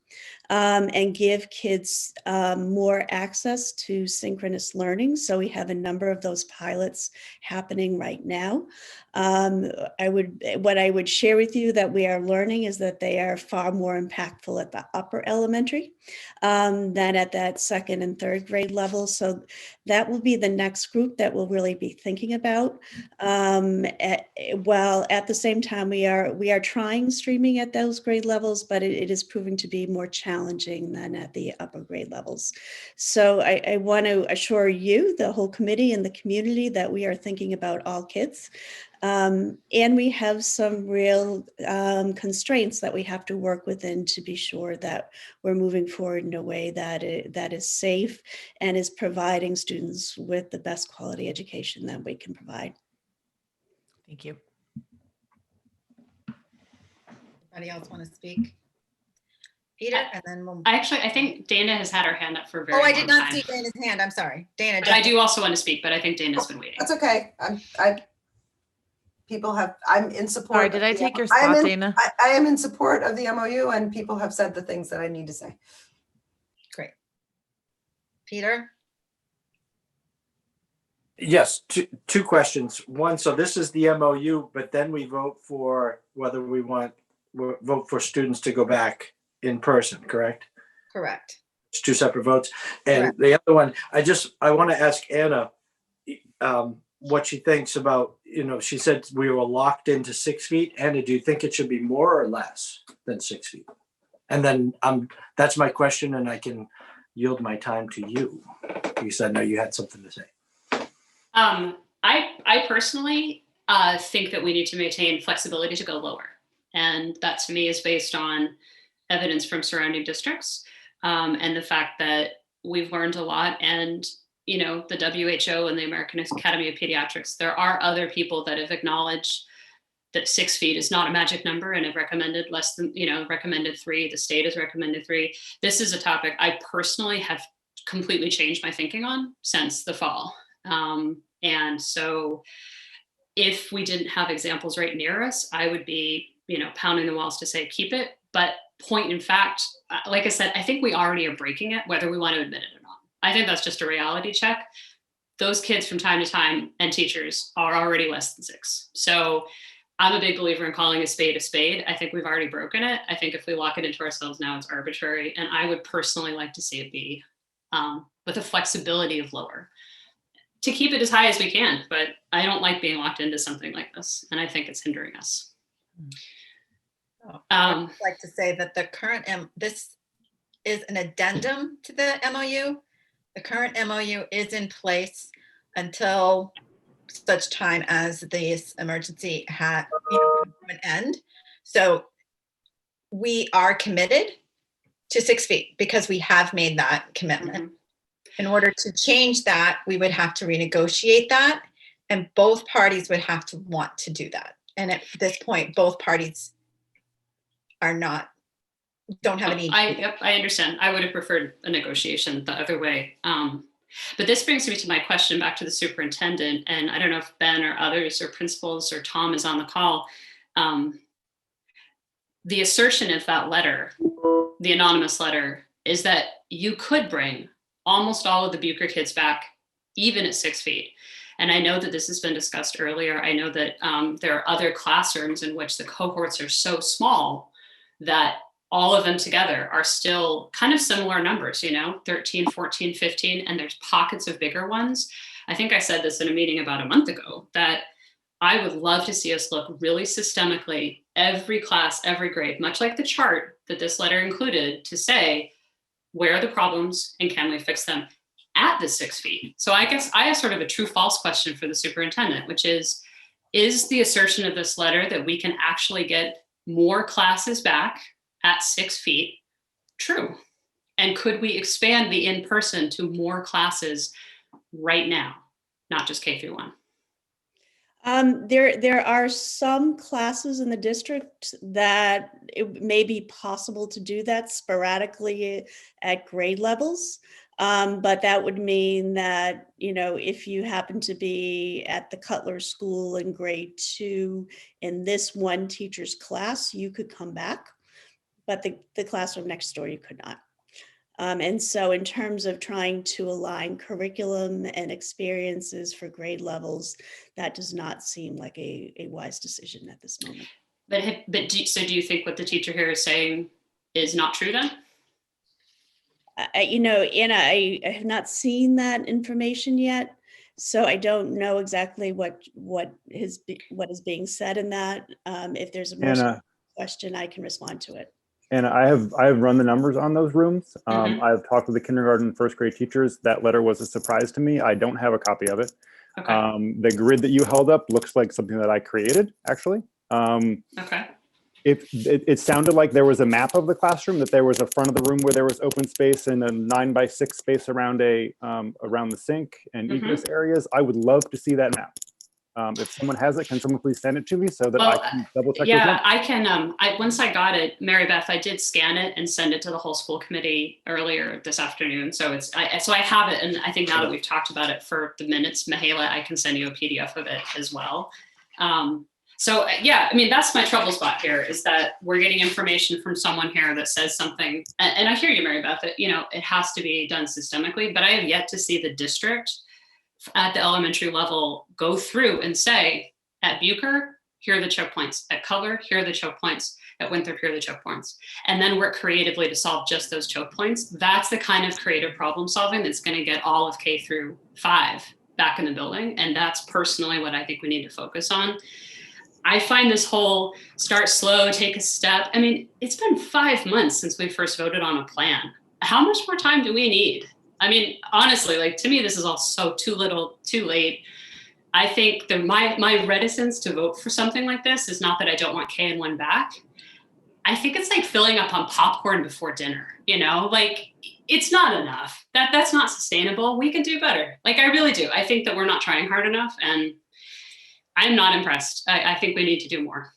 and give kids more access to synchronous learning. So we have a number of those pilots happening right now. What I would share with you that we are learning is that they are far more impactful at the upper elementary than at that 2nd and 3rd grade level. So that will be the next group that we'll really be thinking about. While at the same time, we are trying streaming at those grade levels, but it is proving to be more challenging than at the upper grade levels. So I want to assure you, the whole committee and the community, that we are thinking about all kids. And we have some real constraints that we have to work within to be sure that we're moving forward in a way that is safe and is providing students with the best quality education that we can provide. Thank you. Anybody else want to speak? Peter, and then we'll. I think Dana has had her hand up for a very Oh, I long did not time. see Dana's hand. I'm sorry. Dana. But I do also want to speak, but I think Dana's been waiting. That's okay. I'm in support. Sorry, did I of the take your I am spot, in- Dana? I am in support of the MOU, and people have said the things that I need to say. Great. Peter? Yes, two questions. One, so this is the MOU, but then we vote for whether we vote for students to go back in person, correct? Correct. It's two separate votes. And Correct. the other one, I want to ask Anna what she thinks about, she said we were locked into 6 feet. Anna, do you think it should be more or less than 6 feet? And then that's my question, and I can yield my time to you, because I know you had something to say. I personally think that we need to maintain flexibility to go lower. And that to me is based on evidence from surrounding districts and the fact that we've learned a lot. And, the WHO and the American Academy of Pediatrics, there are other people that have acknowledged that 6 feet is not a magic number and have recommended less than, recommended 3. The state has recommended 3. This is a topic I personally have completely changed my thinking on since the fall. And so if we didn't have examples right near us, I would be, pounding the walls to say, keep it. But point in fact, like I said, I think we already are breaking it, whether we want to admit it or not. I think that's just a reality check. Those kids from time to time and teachers are already less than 6. So I'm a big believer in calling a spade a spade. I think we've already broken it. I think if we lock it into ourselves now, it's arbitrary. And I would personally like to see it be with a flexibility of lower, to keep it as high as we can. But I don't like being locked into something like this. And I think it's hindering us. I'd like to say that the current, this is an addendum to the MOU. The current MOU is in place until such time as this emergency had an end. So we are committed to 6 feet because we have made that commitment. In order to change that, we would have to renegotiate that, and both parties would have to want to do that. And at this point, both parties don't have any. I understand. I would have preferred a negotiation the other way. But this brings me to my question back to the superintendent. And I don't know if Ben or others or principals or Tom is on the call. The assertion of that letter, the anonymous letter, is that you could bring almost all of the Bucher kids back, even at 6 feet. And I know that this has been discussed earlier. I know that there are other classrooms in which the cohorts are so small that all of them together are still kind of similar numbers, 13, 14, 15, and there's pockets of bigger ones. I think I said this in a meeting about a month ago, that I would love to see us look really systemically, every class, every grade, much like the chart that this letter included, to say, where are the problems and can we fix them at the 6 feet? So I guess I have sort of a true false question for the superintendent, which is the assertion of this letter that we can actually get more classes back at 6 feet true? And could we expand the in-person to more classes right now, not just K through 1? There are some classes in the district that it may be possible to do that sporadically at grade levels. But that would mean that, if you happen to be at the Cutler School in grade 2 in this one teacher's class, you could come back, but the classroom next door, you could not. And so in terms of trying to align curriculum and experiences for grade levels, that does not seem like a wise decision at this moment. So do you think what the teacher here is saying is not true then? Anna, I have not seen that information yet, so I don't know exactly what is being said in that. If there's a more question, I can respond to it. And I have run the numbers on those rooms. I've talked with the kindergarten and first grade teachers. That letter was a surprise to me. I don't have a copy of it. Okay. The grid that you held up looks like something that I created, actually. Okay. It sounded like there was a map of the classroom, that there was a front of the room where there was open space and a 9x6 space around around the sink and egress areas. I would love to see that map. If someone has it, can someone please send it to me so that I Well, can double check? Yeah, I can, once I got it, Mary Beth, I did scan it and send it to the whole school committee earlier this afternoon. So so I have it. And I think now that we've talked about it for the minutes, Mahela, I can send you a PDF of it as well. So yeah, I mean, that's my trouble spot here, is that we're getting information from someone here that says something, and I hear you, Mary Beth, that, it has to be done systemically, but I have yet to see the district at the elementary level go through and say, at Bucher, here are the choke points. At Cutler, here are the choke points. At Winthrop, here are the choke points. And then work creatively to solve just those choke points. That's the kind of creative problem solving that's going to get all of K through 5 back in the building. And that's personally what I think we need to focus on. I find this whole start slow, take a step. I mean, it's been 5 months since we first voted on a plan. How much more time do we need? I mean, honestly, like, to me, this is all so too little, too late. I think that my reticence to vote for something like this is not that I don't want KN1 back. I think it's like filling up on popcorn before dinner, like, it's not enough. That's not sustainable. We can do better. Like, I really do. I think that we're not trying hard enough, and I'm not impressed. I think we need to do more.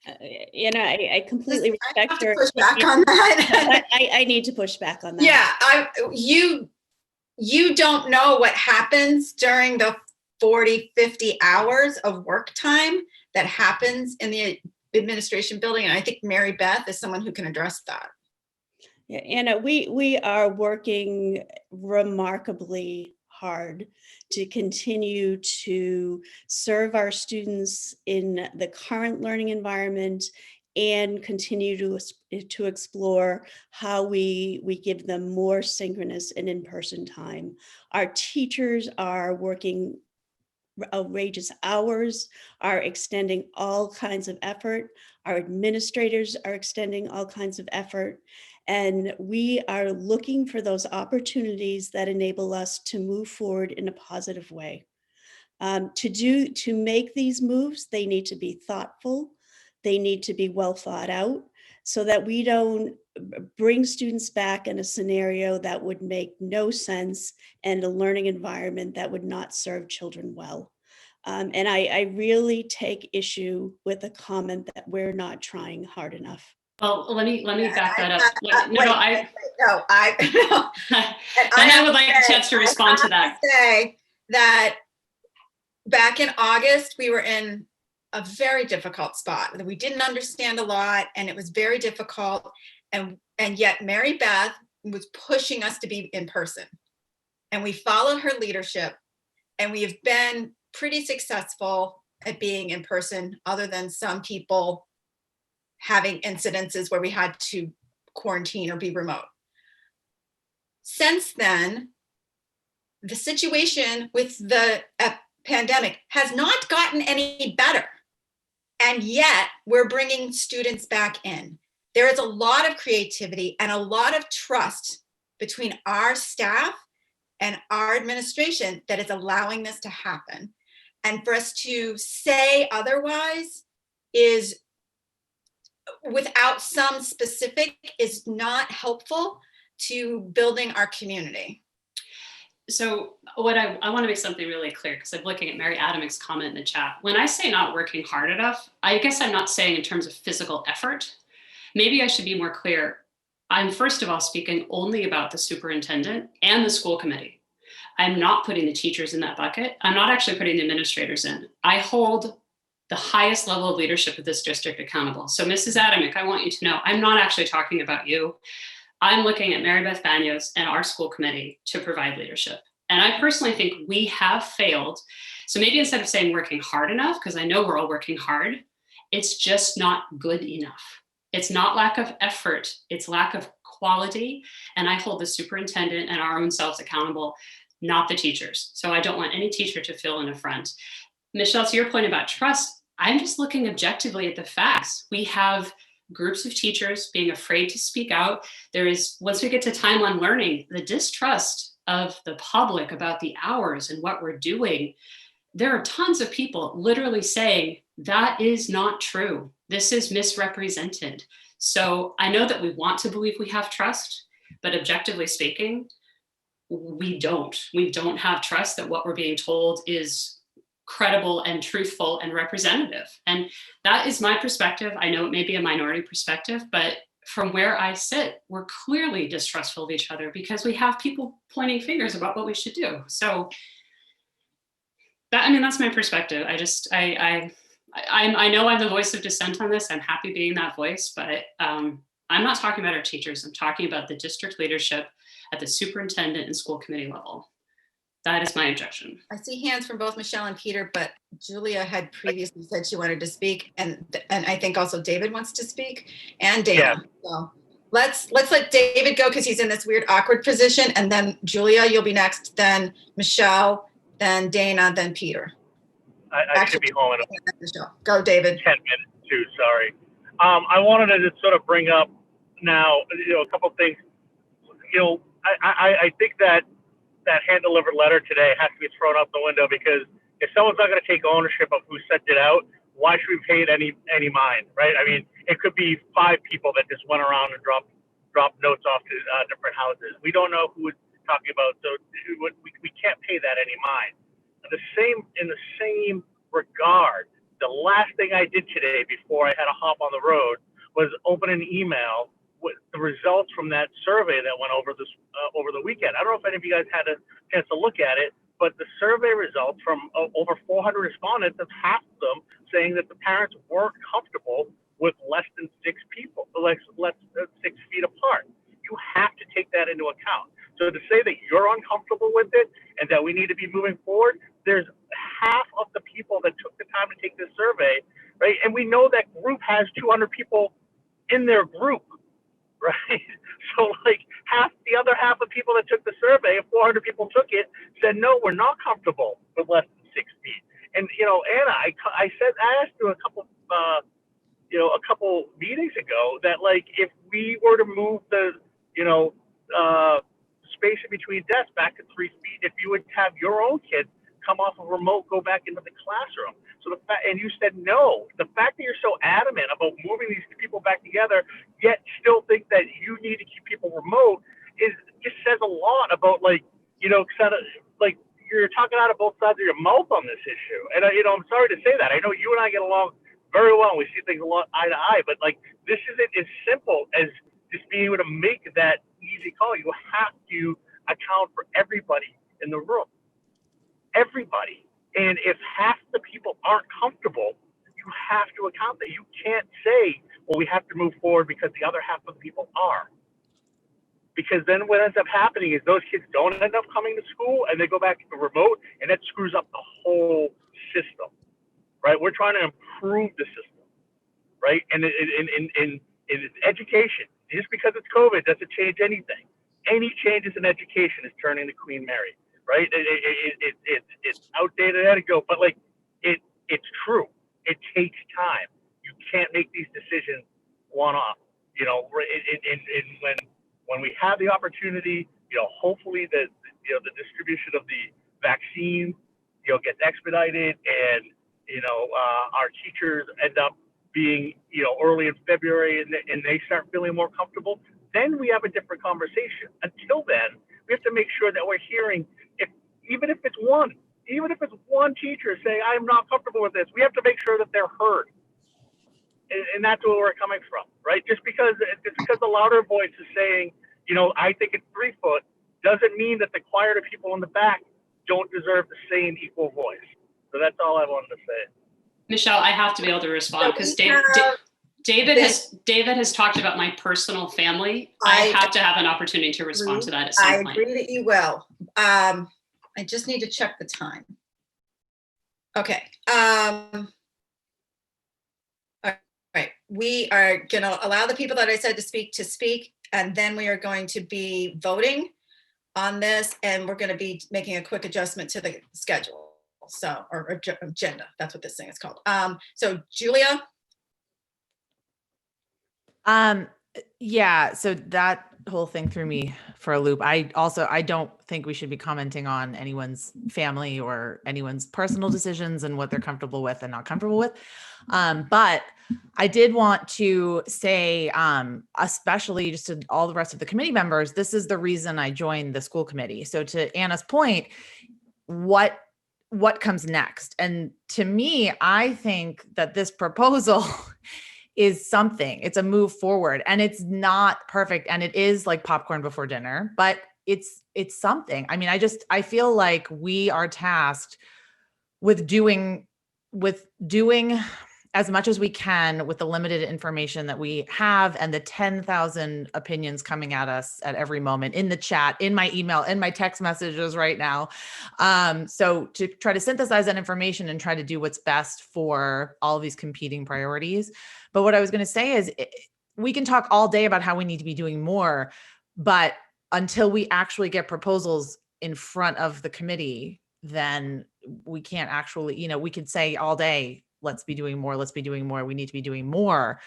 I completely respect I have to your. push back on that. I need to push back on that. Yeah, you don't know what happens during the 40, 50 hours of work time that happens in the administration building. And I think Mary Beth is someone who can address that. Yeah, Anna, we are working remarkably hard to continue to serve our students in the current learning environment and continue to explore how we give them more synchronous and in-person time. Our teachers are working outrageous hours, are extending all kinds of effort. Our administrators are extending all kinds of effort. And we are looking for those opportunities that enable us to move forward in a positive way. To make these moves, they need to be thoughtful. They need to be well thought out so that we don't bring students back in a scenario that would make no sense and a learning environment that would not serve children well. And I really take issue with the comment that we're not trying hard enough. Well, let me back that up. I would like a chance to respond to that. Say that back in August, we were in a very difficult spot. We didn't understand a lot, and it was very difficult. And yet Mary Beth was pushing us to be in person. And we followed her leadership, and we have been pretty successful at being in person, other than some people having incidences where we had to quarantine or be remote. Since then, the situation with the pandemic has not gotten any better. And yet we're bringing students back in. There is a lot of creativity and a lot of trust between our staff and our administration that is allowing this to happen. And for us to say otherwise is, without some specific, is not helpful to building our community. So what I want to make something really clear, because I'm looking at Mary Adamick's comment in the chat. When I say not working hard enough, I guess I'm not saying in terms of physical effort. Maybe I should be more clear. I'm first of all speaking only about the superintendent and the school committee. I'm not putting the teachers in that bucket. I'm not actually putting the administrators in. I hold the highest level of leadership of this district accountable. So Mrs. Adamick, I want you to know, I'm not actually talking about you. I'm looking at Mary Beth Banos and our school committee to provide leadership. And I personally think we have failed. So maybe instead of saying working hard enough, because I know we're all working hard, it's just not good enough. It's not lack of effort, it's lack of quality. And I hold the superintendent and our own selves accountable, not the teachers. So I don't want any teacher to feel an affront. Michelle, to your point about trust, I'm just looking objectively at the facts. We have groups of teachers being afraid to speak out. There is, once we get to time on learning, the distrust of the public about the hours and what we're doing. There are tons of people literally saying that is not true. This is misrepresented. So I know that we want to believe we have trust, but objectively speaking, we don't. We don't have trust that what we're being told is credible and truthful and representative. And that is my perspective. I know it may be a minority perspective, but from where I sit, we're clearly distrustful of each other because we have people pointing fingers about what we should do. So that, I mean, that's my perspective. I know I'm the voice of dissent on this. I'm happy being that voice, but I'm not talking about our teachers. I'm talking about the district leadership at the superintendent and school committee level. That is my objection. I see hands from both Michelle and Peter, but Julia had previously said she wanted to speak, and I think also David wants to speak, and Dana. Yeah. So let's let David go because he's in this weird awkward position, and then Julia, you'll be next, then Michelle, then Dana, then Peter. I should be home in Michelle. Go, David. 10 minutes too, sorry. I wanted to just sort of bring up now, a couple of things. I think that hand-delivered letter today has to be thrown out the window, because if someone's not going to take ownership of who sent it out, why should we pay it any mind, right? I mean, it could be 5 people that just went around and dropped notes off to different houses. We don't know who it's talking about, so we can't pay that any mind. In the same regard, the last thing I did today before I had to hop on the road was open an email with the results from that survey that went over the weekend. I don't know if any of you guys had a chance to look at it, but the survey results from over 400 respondents, of half of them saying that the parents weren't comfortable with less than 6 people, less than 6 feet apart. You have to take that into account. So to say that you're uncomfortable with it and that we need to be moving forward, there's half of the people that took the time to take this survey, right? And we know that group has 200 people in their group, right? So like the other half of people that took the survey, if 400 people took it, said, no, we're not comfortable with less than 6 feet. And, Anna, I asked you a couple meetings ago that, like, if we were to move the, space in between desks back to 3 feet, if you would have your own kids come off a remote, go back into the classroom. So and you said no. The fact that you're so adamant about moving these people back together, yet still think that you need to keep people remote, just says a lot about, like, kind of like you're talking out of both sides of your mouth on this issue. And I'm sorry to say that. I know you and I get along very well, and we see things a lot eye to eye. But like, this isn't as simple as just being able to make that easy call. You have to account for everybody in the room. Everybody. And if half the people aren't comfortable, you have to account that. You can't say, well, we have to move forward because the other half of the people are. Because then what ends up happening is those kids don't end up coming to school, and they go back to the remote, and that screws up the whole system, right? We're trying to improve the system, right? And in education, just because it's COVID doesn't change anything. Any changes in education is turning to Queen Mary, right? It's outdated etiquette, but like it's true. It takes time. You can't make these decisions one-off. When we have the opportunity, hopefully the distribution of the vaccine, gets expedited, and our teachers end up being early in February, and they start feeling more comfortable. Then we have a different conversation. Until then, we have to make sure that we're hearing, even if it's one teacher saying, I'm not comfortable with this, we have to make sure that they're heard. And that's where we're coming from, right? Just because the louder voice is saying, I think it's 3 foot, doesn't mean that the quieter people in the back don't deserve the same equal voice. So that's all I wanted to say. Michelle, I have to be able to respond because David has talked about my personal family. I have to have an opportunity to respond to that at some point. I agree that you will. I just need to check the time. Okay. All right. We are going to allow the people that I said to speak, and then we are going to be voting on this, and we're going to be making a quick adjustment to the schedule. So, or agenda, that's what this thing is called. So Julia. Yeah, so that whole thing threw me for a loop. I don't think we should be commenting on anyone's family or anyone's personal decisions and what they're comfortable with and not comfortable with. But I did want to say, especially just to all the rest of the committee members, this is the reason I joined the school committee. So to Anna's point, what what comes next. And to me, I think that this proposal is something. It's a move forward, and it's not perfect, and it is like popcorn before dinner, but it's something. I mean, I feel like we are tasked with doing as much as we can with the limited information that we have and the 10,000 opinions coming at us at every moment in the chat, in my email, in my text messages right now. So to try to synthesize that information and try to do what's best for all of these competing priorities. But what I was going to say is we can talk all day about how we need to be doing more, but until we actually get proposals in front of the committee, then we can't actually, we could say all day, let's be doing more, we need to be doing more,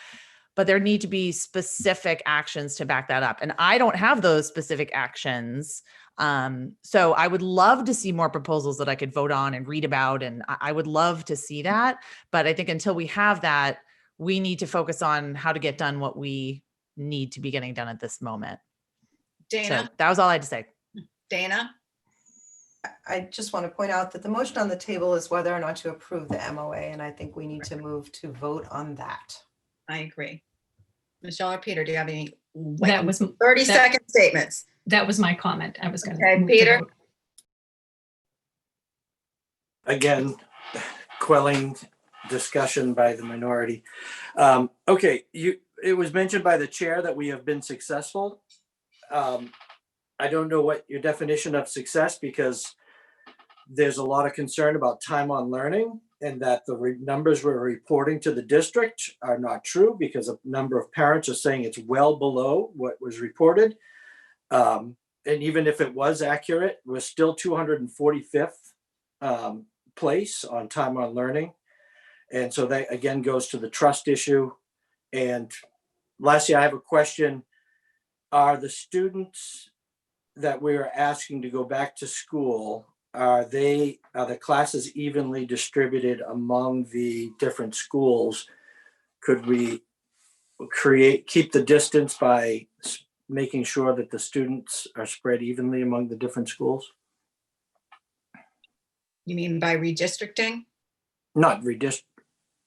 but there need to be specific actions to back that up. And I don't have those specific actions. So I would love to see more proposals that I could vote on and read about. And I would love to see that. But I think until we have that, we need to focus on how to get done what we need to be getting done at this moment. Dana? So that was all I had to say. Dana? I just want to point out that the motion on the table is whether or not to approve the MOA, and I think we need to move to vote on that. I agree. Michelle or Peter, do you have any That was 30-second statements? That was my comment. I was going Okay, Peter? Again, quelling discussion by the minority. Okay, it was mentioned by the chair that we have been successful. I don't know what your definition of success, because there's a lot of concern about time on learning, and that the numbers we're reporting to the district are not true, because a number of parents are saying it's well below what was reported. And even if it was accurate, we're still 245th place on time on learning. And so that again goes to the trust issue. And lastly, I have a question. Are the students that we are asking to go back to school, are the classes evenly distributed among the different schools? Could we keep the distance by making sure that the students are spread evenly among the different schools? You mean by redistricting? Not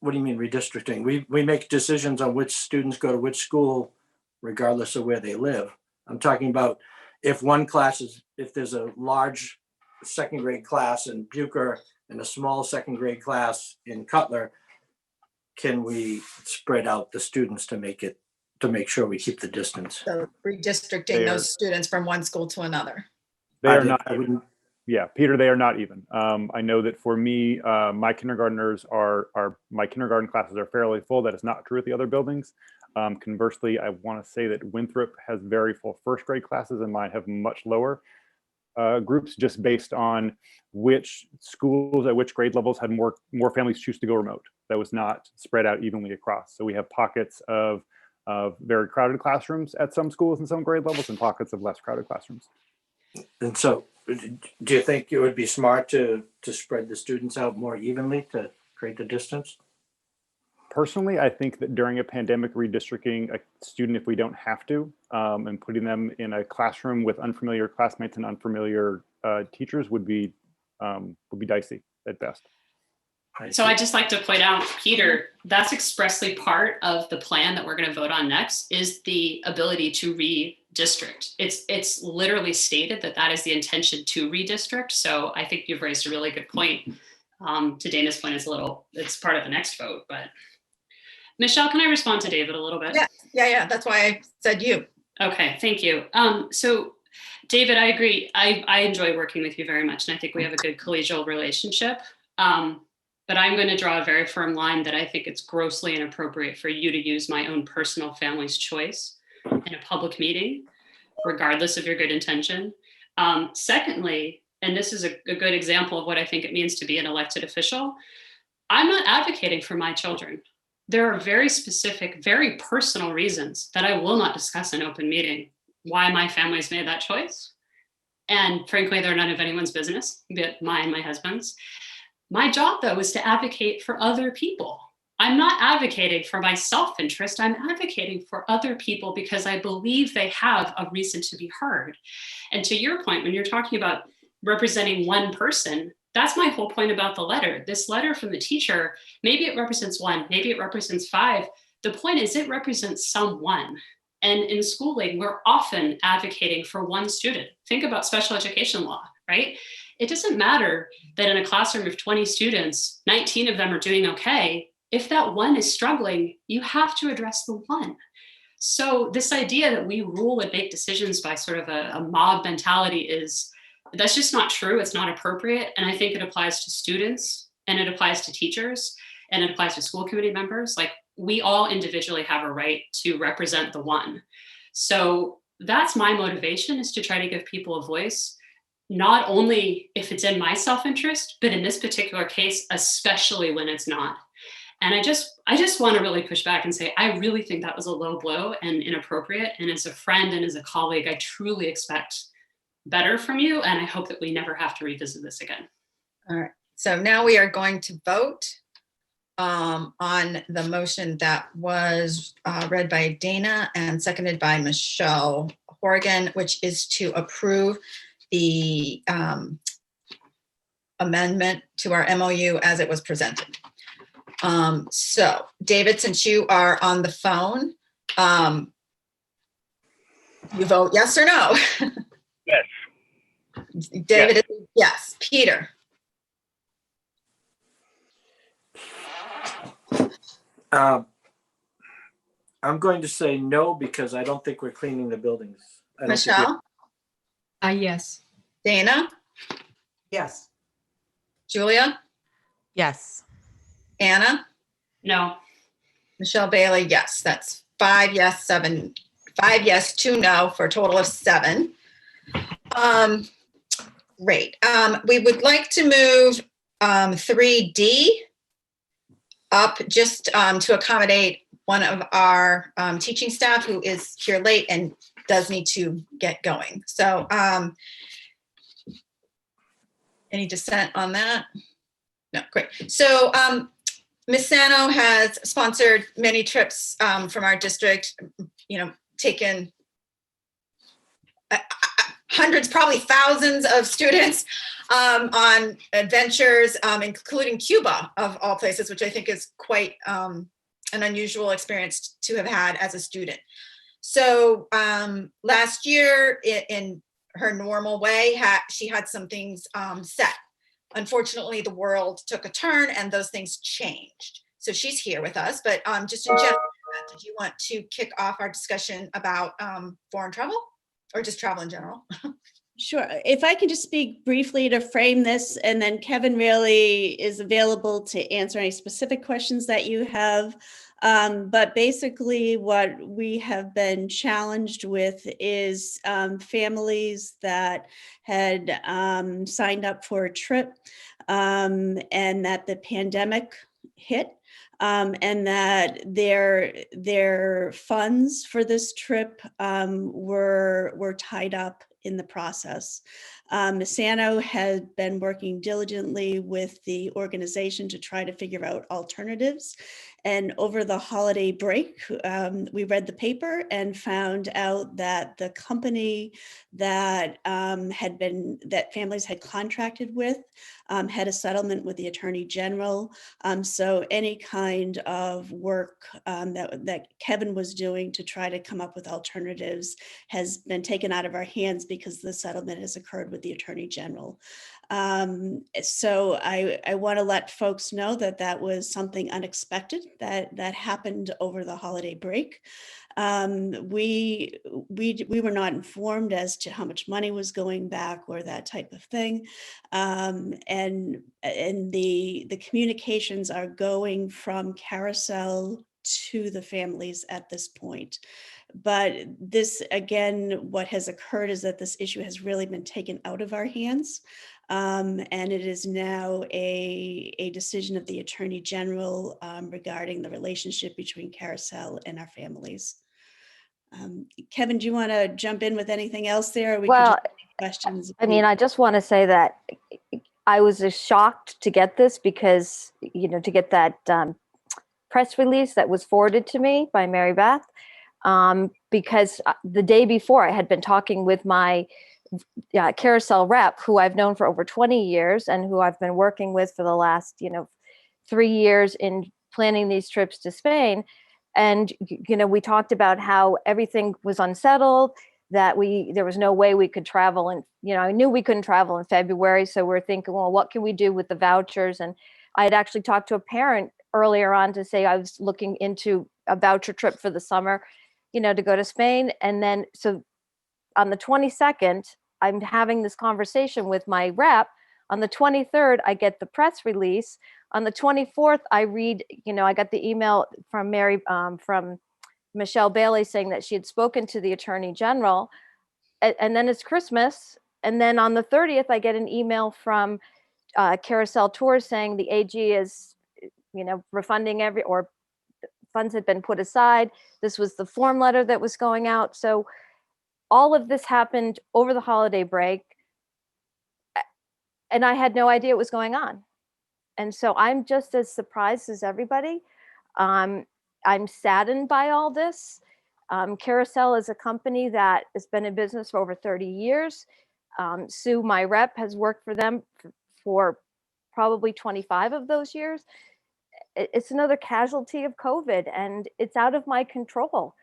what do you mean redistricting? We make decisions on which students go to which school regardless of where they live. I'm talking about if there's a large second grade class in Bucher and a small second grade class in Cutler, can we spread out the students to make sure we keep the distance? So redistricting those students from one school to another. They are not even. Yeah, Peter, they are not even. I know that for me, my kindergartners my kindergarten classes are fairly full. That is not true at the other buildings. Conversely, I want to say that Winthrop has very full first grade classes, and mine have much lower groups, just based on which schools at which grade levels had more families choose to go remote. That was not spread out evenly across. So we have pockets of very crowded classrooms at some schools and some grade levels, and pockets of less crowded classrooms. And so do you think it would be smart to spread the students out more evenly to create the distance? Personally, I think that during a pandemic, redistricting a student, if we don't have to, and putting them in a classroom with unfamiliar classmates and unfamiliar teachers would be dicey at best. So I'd just like to point out, Peter, that's expressly part of the plan that we're going to vote on next, is the ability to redistrict. It's literally stated that is the intention, to redistrict. So I think you've raised a really good point. To Dana's point, it's part of the next vote, but Michelle, can I respond to David a little bit? Yeah. That's why I said you. Okay, thank you. So David, I agree. I enjoy working with you very much, and I think we have a good collegial relationship. But I'm going to draw a very firm line that I think it's grossly inappropriate for you to use my own personal family's choice in a public meeting, regardless of your good intention. Secondly, and this is a good example of what I think it means to be an elected official, I'm not advocating for my children. There are very specific, very personal reasons that I will not discuss in open meeting why my family's made that choice. And frankly, they're none of anyone's business, be it mine, my husband's. My job, though, is to advocate for other people. I'm not advocating for my self-interest. I'm advocating for other people because I believe they have a reason to be heard. And to your point, when you're talking about representing one person, that's my whole point about the letter. This letter from the teacher, maybe it represents 1, maybe it represents 5. The point is it represents someone. And in schooling, we're often advocating for one student. Think about special education law, right? It doesn't matter that in a classroom of 20 students, 19 of them are doing okay. If that one is struggling, you have to address the one. So this idea that we rule and make decisions by sort of a mob mentality that's just not true. It's not appropriate. And I think it applies to students, and it applies to teachers, and it applies to school committee members. Like, we all individually have a right to represent the one. So that's my motivation, is to try to give people a voice, not only if it's in my self-interest, but in this particular case, especially when it's not. And I just want to really push back and say, I really think that was a low blow and inappropriate. And as a friend and as a colleague, I truly expect better from you. And I hope that we never have to revisit this again. All right. So now we are going to vote on the motion that was read by Dana and seconded by Michelle Horgan, which is to approve the amendment to our MOU as it was presented. So David, since you are on the phone, you vote yes or no? Yes. David, yes. Peter? I'm going to say no, because I don't think we're cleaning the buildings. I don't think we- Michelle? Yes. Dana? Yes. Julia? Yes. Anna? No. Michelle Bailey, yes. That's 5 yes, 2 no, for a total of 7. Great. We would like to move 3D up just to accommodate one of our teaching staff who is here late and does need to get going. So any dissent on that? No, great. So Ms. Sano has sponsored many trips from our district, taken hundreds, probably thousands of students on adventures, including Cuba, of all places, which I think is quite an unusual experience to have had as a student. So last year, in her normal way, she had some things set. Unfortunately, the world took a turn and those things changed. So she's here with us, but just in general, did you want to kick off our discussion about foreign travel, or just travel in general? Sure. If I can just speak briefly to frame this, and then Kevin really is available to answer any specific questions that you have. But basically what we have been challenged with is families that had signed up for a trip and that the pandemic hit. And that their funds for this trip were tied up in the process. Ms. Sano had been working diligently with the organization to try to figure out alternatives. And over the holiday break, we read the paper and found out that the company that that families had contracted with had a settlement with the Attorney General. So any kind of work that Kevin was doing to try to come up with alternatives has been taken out of our hands because the settlement has occurred with the Attorney General. So I want to let folks know that that was something unexpected that happened over the holiday break. We were not informed as to how much money was going back or that type of thing. And the communications are going from Carousel to the families at this point. But this, again, what has occurred is that this issue has really been taken out of our hands. And it is now a decision of the Attorney General regarding the relationship between Carousel and our families. Kevin, do you want to jump in with anything else there? Or we Well, could just take questions. I mean, I just want to say that I was just shocked to get this because, to get that press release that was forwarded to me by Mary Beth, because the day before I had been talking with my Carousel rep, who I've known for over 20 years and who I've been working with for the last, 3 years in planning these trips to Spain. And, we talked about how everything was unsettled, that there was no way we could travel. And, I knew we couldn't travel in February. So we're thinking, well, what can we do with the vouchers? And I had actually talked to a parent earlier on to say I was looking into a voucher trip for the summer, to go to Spain. And then, so on the 22nd, I'm having this conversation with my rep. On the 23rd, I get the press release. On the 24th, I read, I got the email from from Michelle Bailey saying that she had spoken to the Attorney General. And then it's Christmas. And then on the 30th, I get an email from Carousel Tours saying the AG is, refunding or funds had been put aside. This was the form letter that was going out. So all of this happened over the holiday break. And I had no idea what was going on. And so I'm just as surprised as everybody. I'm saddened by all this. Carousel is a company that has been in business for over 30 years. Sue, my rep, has worked for them for probably 25 of those years. It's another casualty of COVID, and it's out of my control.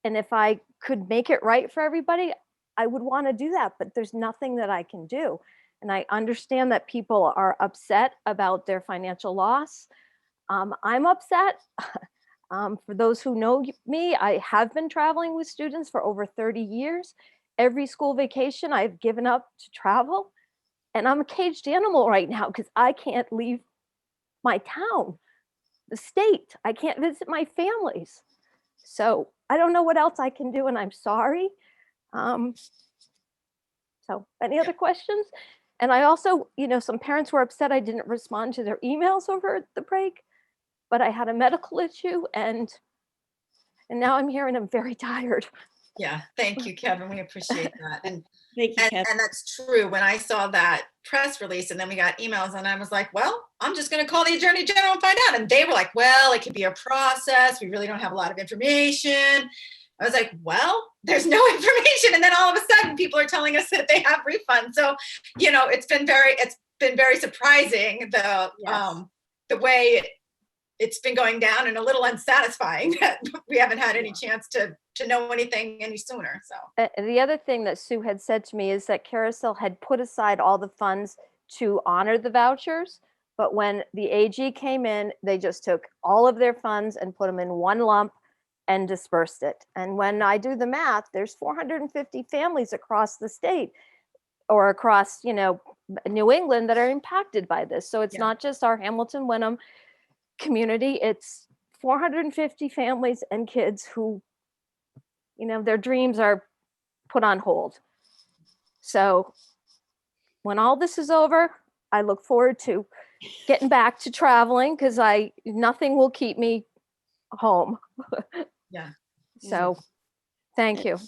And if I could make it right for everybody, I would want to do that, but there's nothing that I can do. And I understand that people are upset about their financial loss. I'm upset. For those who know me, I have been traveling with students for over 30 years. Every school vacation, I've given up to travel. And I'm a caged animal right now because I can't leave my town, the state. I can't visit my families. So I don't know what else I can do, and I'm sorry. So any other questions? And I also, some parents were upset I didn't respond to their emails over the break, but I had a medical issue, and now I'm here and I'm very tired. Yeah, thank you, Kevin. We appreciate that. And Thank you, and, Kevin. and that's true. When I saw that press release and then we got emails, and I was like, well, I'm just going to call the Attorney General and find out. And they were like, well, it could be a process. We really don't have a lot of information. I was like, well, there's no information. And then all of a sudden people are telling us that they have refunds. So, it's been very surprising the way it's been going down, and a little unsatisfying that we haven't had any chance to know anything any sooner. So the other thing that Sue had said to me is that Carousel had put aside all the funds to honor the vouchers. But when the AG came in, they just took all of their funds and put them in one lump and dispersed it. And when I do the math, there's 450 families across the state or across, New England that are impacted by this. So it's not just our Hamilton Wenham community, it's 450 families and kids who, their dreams are put on hold. So when all this is over, I look forward to getting back to traveling because nothing will keep me home. Yeah. So thank you.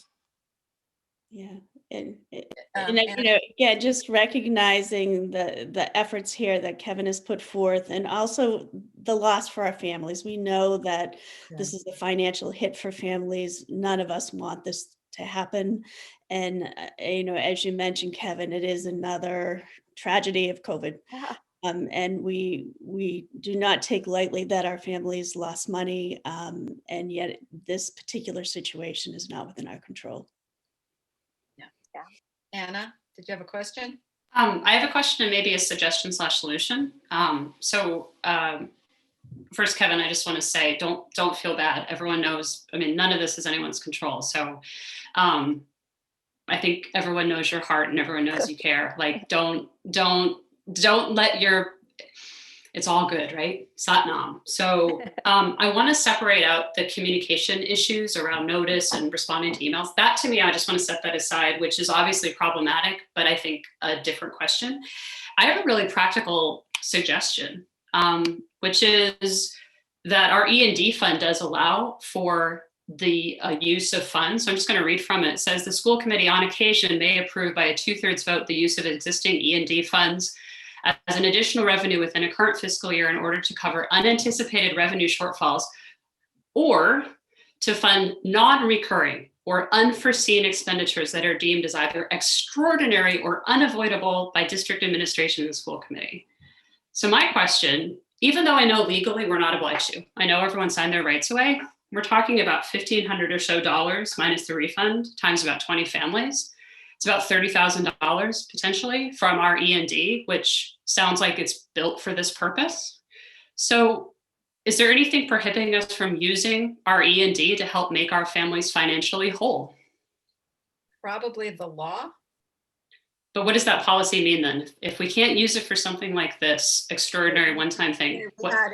Yeah. And just recognizing the efforts here that Kevin has put forth, and also the loss for our families. We know that this is a financial hit for families. None of us want this to happen. And, as you mentioned, Kevin, it is another tragedy of COVID. Yeah. And we do not take lightly that our families lost money. And yet this particular situation is not within our control. Anna, did you have a question? I have a question and maybe a suggestion / solution. First, Kevin, I just want to say, don't feel bad. Everyone knows, none of this is anyone's control. So I think everyone knows your heart and everyone knows you care. Like, don't let it's all good, right? Satnam. So I want to separate out the communication issues around notice and responding to emails. That, to me, I just want to set that aside, which is obviously problematic, but I think a different question. I have a really practical suggestion, which is that our E&D fund does allow for the use of funds. So I'm just going to read from it. It says the school committee on occasion may approve by a 2/3 vote the use of existing E&D funds as an additional revenue within a current fiscal year in order to cover unanticipated revenue shortfalls or to fund non-recurring or unforeseen expenditures that are deemed as either extraordinary or unavoidable by district administration and the school committee. So my question, even though I know legally we're not obliged to, I know everyone signed their rights away, we're talking about $1,500 or so minus the refund times about 20 families. It's about $30,000 potentially from our E&D, which sounds like it's built for this purpose. So is there anything prohibiting us from using our E&D to help make our families financially whole? Probably the law. But what does that policy mean then? If we can't use it for something like this extraordinary one-time thing, We had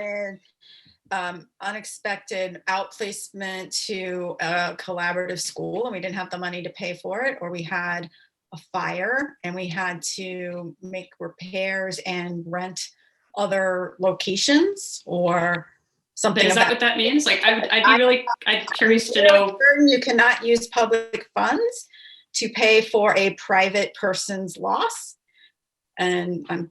an unexpected outplacement to a collaborative school and we didn't have the money to pay for it, or we had a fire and we had to make repairs and rent other locations or something. Is that what that means? Like, I'd curious to know. You cannot use public funds to pay for a private person's loss. And I'm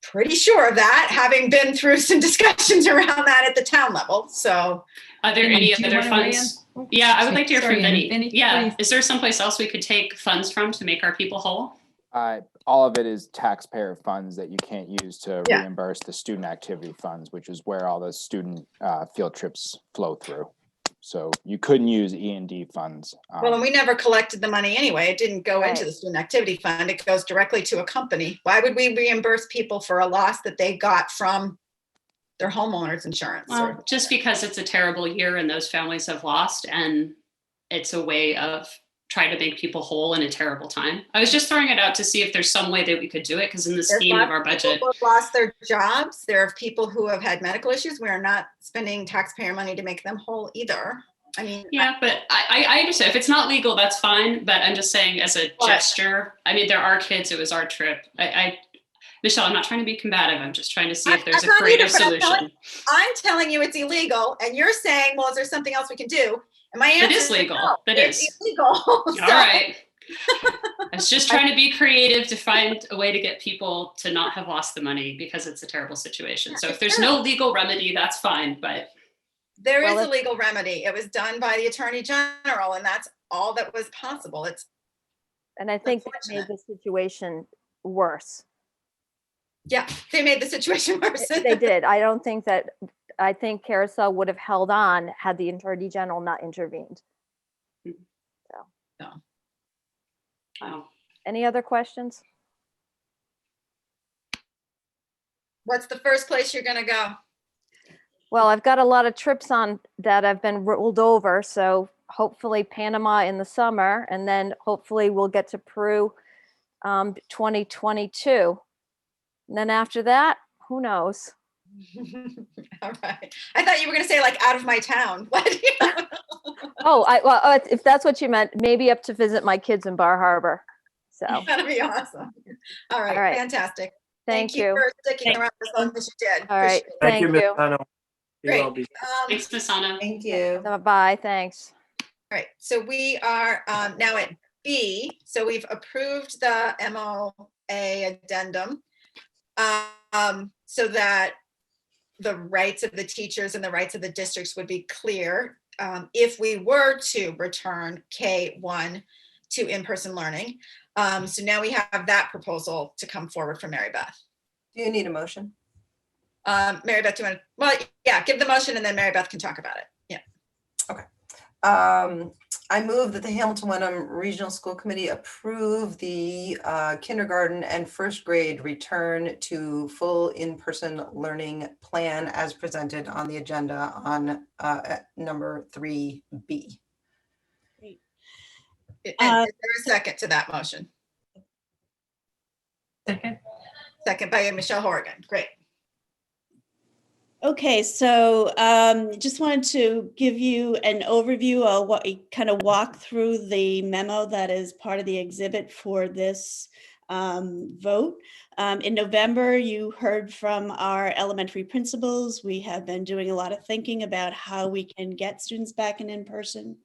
pretty sure of that, having been through some discussions around that at the town level. So are there any do you other wanna weigh funds? Yeah, I would like to hear from Sorry, Vinny. Vinny, Yeah, please. is there someplace else we could take funds from to make our people whole? All of it is taxpayer funds that you can't use to Yeah. reimburse the student activity funds, which is where all the student field trips flow through. So you couldn't use E&D funds. well, and we never collected the money anyway. It didn't go into Right. the student activity fund. It goes directly to a company. Why would we reimburse people for a loss that they got from their homeowner's insurance? Well, just because it's a terrible year and those families have lost, and it's a way of trying to make people whole in a terrible time. I was just throwing it out to see if there's some way that we could do it, because in the There's scheme of lots our budget. People who have lost their jobs. There are people who have had medical issues. We are not spending taxpayer money to make them whole either. I mean, Yeah, but I understand. If it's not legal, that's fine. But I'm just saying as a gesture, I mean, there are kids, it was our trip. Michelle, I'm not trying to be combative. I'm just trying to see if there's a I'm not creative either, but solution. I'm telling you it's illegal, and you're saying, well, is there something else we can do? And my answer It is legal. no, It it's is. illegal. All right. I was just trying to be creative to find a way to get people to not have lost the money because it's a terrible situation. So if there's no legal remedy, that's fine. But There is a legal remedy. It was done by the Attorney General, and that's all that was possible. And I think that made the situation worse. Yeah, they made the situation worse. They did. I think Carousel would have held on had the Attorney General not intervened. So, No. Wow. Any other questions? What's the first place you're gonna go? Well, I've got a lot of trips on that have been rolled over, so hopefully Panama in the summer, and then hopefully we'll get to Peru 2022. And then after that, who knows? All right. I thought you were gonna say like out of my town. What? Well, if that's what you meant, maybe up to visit my kids in Bar Harbor. So That'd be awesome. All right, All right. fantastic. thank you. for sticking around as long as you did. All right, Appreciate it. thank Ms. you. Sano. You Great. all be- Thanks, Masana. Thank you. Bye, thanks. All right, so we are now at B. So we've approved the MOA addendum so that the rights of the teachers and the rights of the districts would be clear if we were to return K1 to in-person learning. So now we have that proposal to come forward from Mary Beth. Do you need a motion? Mary Beth, do you want to, well, yeah, give the motion and then Mary Beth can talk about it. Yeah. I move that the Hamilton Wenham Regional School Committee approve the kindergarten and first grade return to full in-person learning plan as presented on the agenda on number 3B. And is there a second to that motion? Second. Second by Michelle Horrigan. Great. Okay, so just wanted to give you an overview of what we kind of walk through the memo that is part of the exhibit for this vote. In November, you heard from our elementary principals. We have been doing a lot of thinking about how we can get students back in person.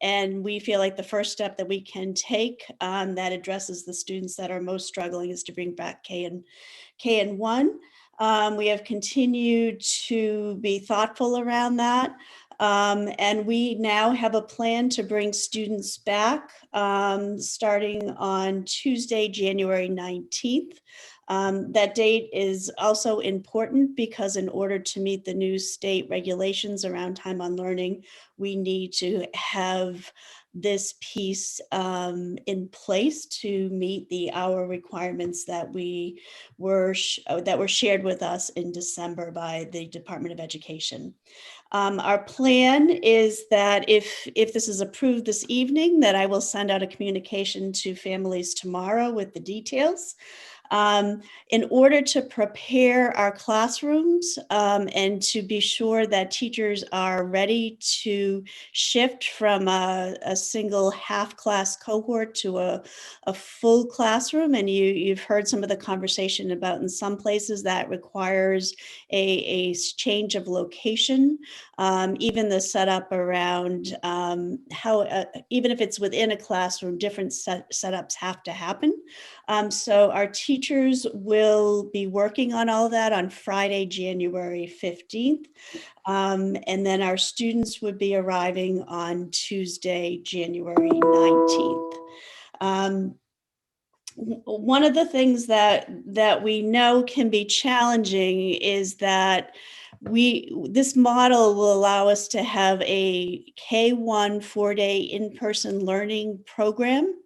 And we feel like the first step that we can take that addresses the students that are most struggling is to bring back K and 1. We have continued to be thoughtful around that. And we now have a plan to bring students back starting on Tuesday, January 19th. That date is also important because in order to meet the new state regulations around time on learning, we need to have this piece in place to meet the hour requirements that were shared with us in December by the Department of Education. Our plan is that if this is approved this evening, that I will send out a communication to families tomorrow with the details. In order to prepare our classrooms and to be sure that teachers are ready to shift from a single half class cohort to a full classroom, and you've heard some of the conversation about in some places that requires a change of location, even the setup around how, even if it's within a classroom, different setups have to happen. So our teachers will be working on all that on Friday, January 15th. And then our students would be arriving on Tuesday, January 19th. One of the things that we know can be challenging is that this model will allow us to have a K-1 4-day in-person learning program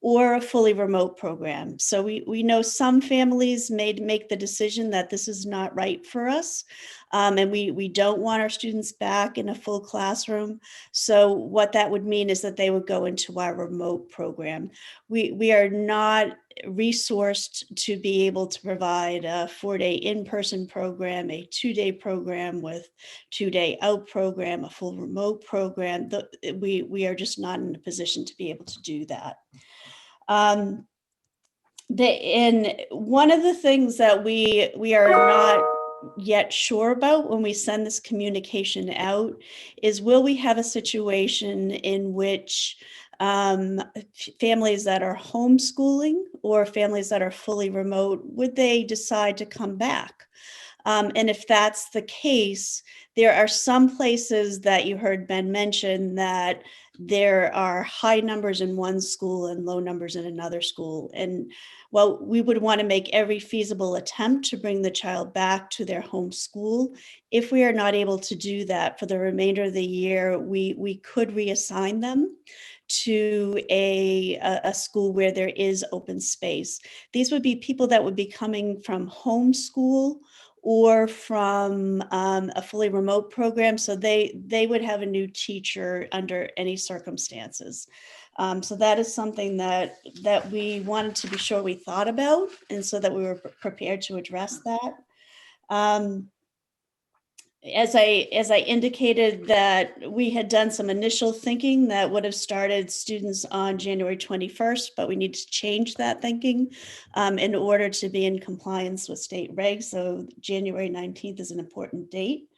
or a fully remote program. So we know some families may make the decision that this is not right for us. And we don't want our students back in a full classroom. So what that would mean is that they would go into our remote program. We are not resourced to be able to provide a 4-day in-person program, a 2-day program with 2-day out program, a full remote program. We are just not in a position to be able to do that. And one of the things that we are not yet sure about when we send this communication out is, will we have a situation in which families that are homeschooling or families that are fully remote, would they decide to come back? And if that's the case, there are some places that you heard Ben mention that there are high numbers in one school and low numbers in another school. And while we would want to make every feasible attempt to bring the child back to their home school, if we are not able to do that for the remainder of the year, we could reassign them to a school where there is open space. These would be people that would be coming from homeschool or from a fully remote program. So they would have a new teacher under any circumstances. So that is something that we wanted to be sure we thought about, and so that we were prepared to address that. As I indicated, that we had done some initial thinking that would have started students on January 21st, but we need to change that thinking in order to be in compliance with state regs. So January 19th is an important date.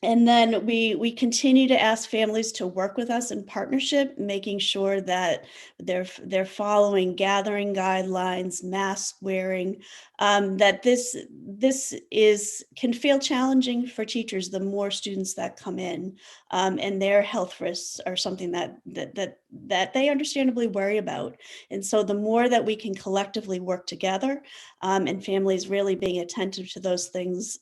And then we continue to ask families to work with us in partnership, making sure that they're following gathering guidelines, mask wearing, that this can feel challenging for teachers the more students that come in, and their health risks are something that they understandably worry about. And so the more that we can collectively work together, and families really being attentive to those things,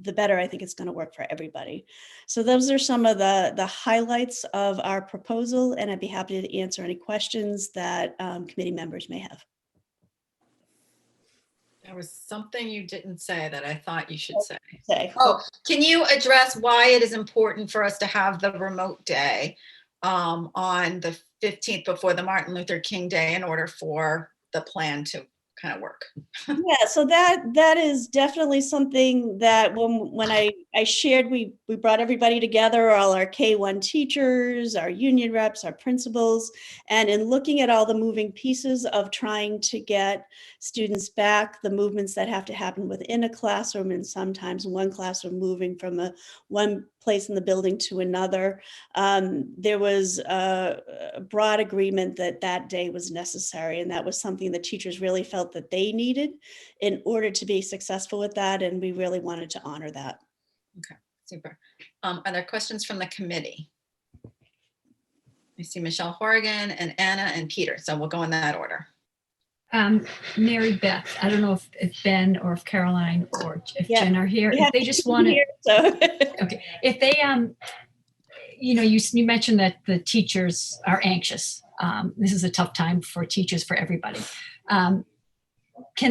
the better I think it's going to work for everybody. So those are some of the highlights of our proposal, and I'd be happy to answer any questions that committee members may have. There was something you didn't say that I thought you should say. Oh, can you address why it is important for us to have the remote day on the 15th before the Martin Luther King Day in order for the plan to kind of work? Yeah, so that is definitely something that when I shared, we brought everybody together, all our K-1 teachers, our union reps, our principals, and in looking at all the moving pieces of trying to get students back, the movements that have to happen within a classroom, and sometimes one classroom moving from one place in the building to another, there was a broad agreement that day was necessary, and that was something that teachers really felt that they needed in order to be successful with that, and we really wanted to honor that. Okay, super. Are there questions from the committee? I see Michelle Horrigan and Anna and Peter, so we'll go in that order. Mary Beth, I don't know if Ben or if Caroline or if Yeah. Jen are here. Yeah, If they just she's want to, here, so. okay. If they, you mentioned that the teachers are anxious. This is a tough time for teachers, for everybody. Can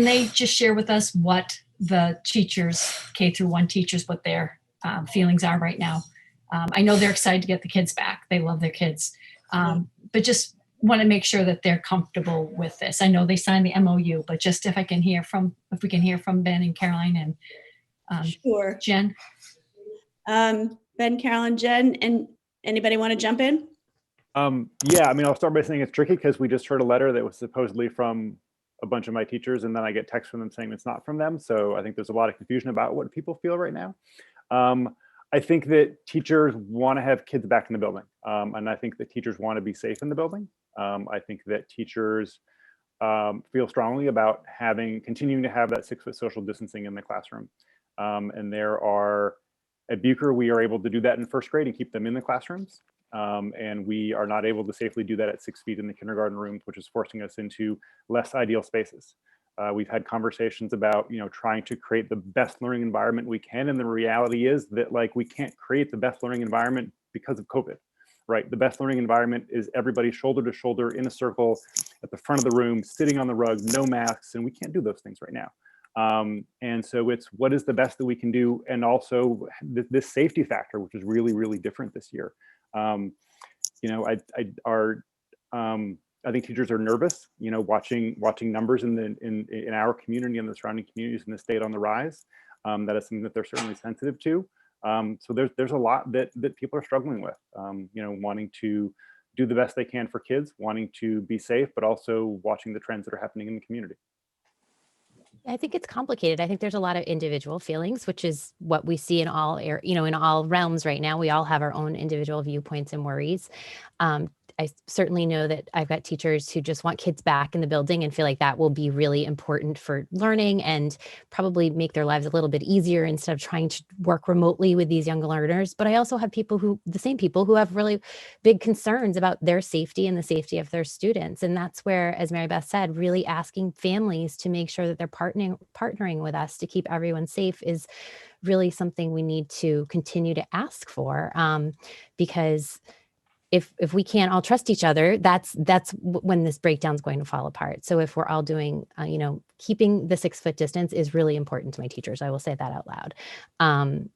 they just share with us what the teachers, K-1 teachers, what their feelings are right now? I know they're excited to get the kids back. They love their kids. But just want to make sure that they're comfortable with this. I know they signed the MOU, but just if we can hear from Ben and Caroline and Sure. Jen. Ben, Carolyn, Jen, and anybody want to jump in? Yeah, I mean, I'll start by saying it's tricky because we just heard a letter that was supposedly from a bunch of my teachers, and then I get texts from them saying it's not from them. So I think there's a lot of confusion about what people feel right now. I think that teachers want to have kids back in the building. And I think that teachers want to be safe in the building. I think that teachers feel strongly about continuing to have that 6-foot social distancing in the classroom. And at Bucher, we are able to do that in first grade and keep them in the classrooms. And we are not able to safely do that at 6 feet in the kindergarten rooms, which is forcing us into less ideal spaces. We've had conversations about, trying to create the best learning environment we can. And the reality is that we can't create the best learning environment because of COVID, right? The best learning environment is everybody shoulder to shoulder in a circle at the front of the room, sitting on the rug, no masks, and we can't do those things right now. And so it's what is the best that we can do. And also this safety factor, which is really, really different this year. I think teachers are nervous, watching numbers in our community and the surrounding communities in the state on the rise. That is something that they're certainly sensitive to. So there's a lot that people are struggling with, wanting to do the best they can for kids, wanting to be safe, but also watching the trends that are happening in the community. I think it's complicated. I think there's a lot of individual feelings, which is what we see in all in all realms right now. We all have our own individual viewpoints and worries. I certainly know that I've got teachers who just want kids back in the building and feel like that will be really important for learning and probably make their lives a little bit easier instead of trying to work remotely with these young learners. But I also have the same people who have really big concerns about their safety and the safety of their students. And that's where, as Mary Beth said, really asking families to make sure that they're partnering with us to keep everyone safe is really something we need to continue to ask for, because if we can't all trust each other, that's when this breakdown is going to fall apart. So if we're all doing, keeping the 6-foot distance is really important to my teachers. I will say that out loud.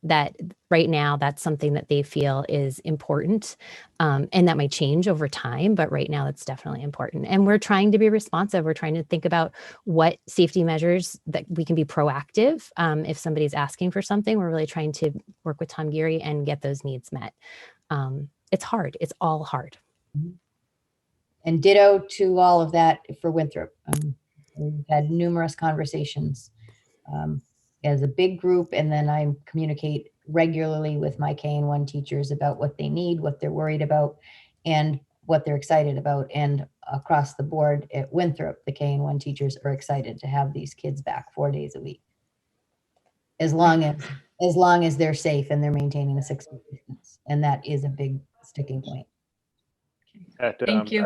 That right now, that's something that they feel is important, and that might change over time. But right now, that's definitely important. And we're trying to be responsive. We're trying to think about what safety measures that we can be proactive. If somebody's asking for something, we're really trying to work with Tom Geary and get those needs met. It's hard. It's all hard. And ditto to all of that for Winthrop. We've had numerous conversations as a big group, and then I communicate regularly with my K-1 teachers about what they need, what they're worried about, and what they're excited about. And across the board at Winthrop, the K-1 teachers are excited to have these kids back 4 days a week, as long as they're safe and they're maintaining a 6-foot distance. And that is a big sticking point. Thank you.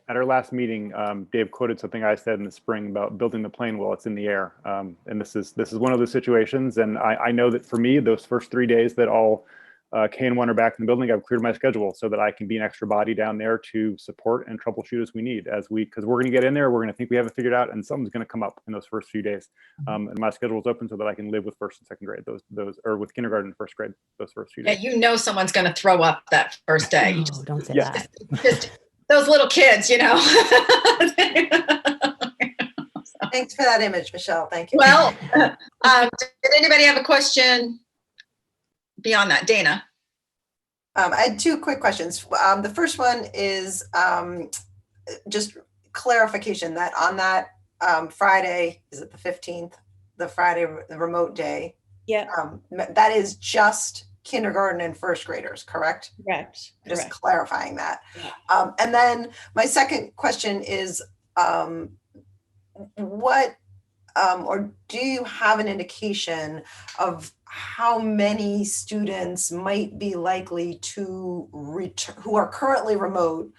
At our last meeting, Dave quoted something I said in the spring about building the plane while it's in the air. And this is one of those situations. And I know that for me, those first 3 days that all K-1 are back in the building, I've cleared my schedule so that I can be an extra body down there to support and troubleshoot as we need, because we're going to get in there, we're going to think we have it figured out, and something's going to come up in those first few days. And my schedule is open so that I can live with first and second grade, or with kindergarten and first grade, those first few days. Yeah, someone's going to throw up that first day. You just don't say that. Just those little kids, Thanks for that image, Michelle. Thank you. Well, did anybody have a question beyond that? Dana? I had 2 quick questions. The first one is just clarification that on that Friday, is it the 15th, the Friday, the remote day? Yeah. That is just kindergarten and first graders, correct? Correct. Just clarifying that. And then my second question is what or do you have an indication of how many students might be likely to return, who are currently remote,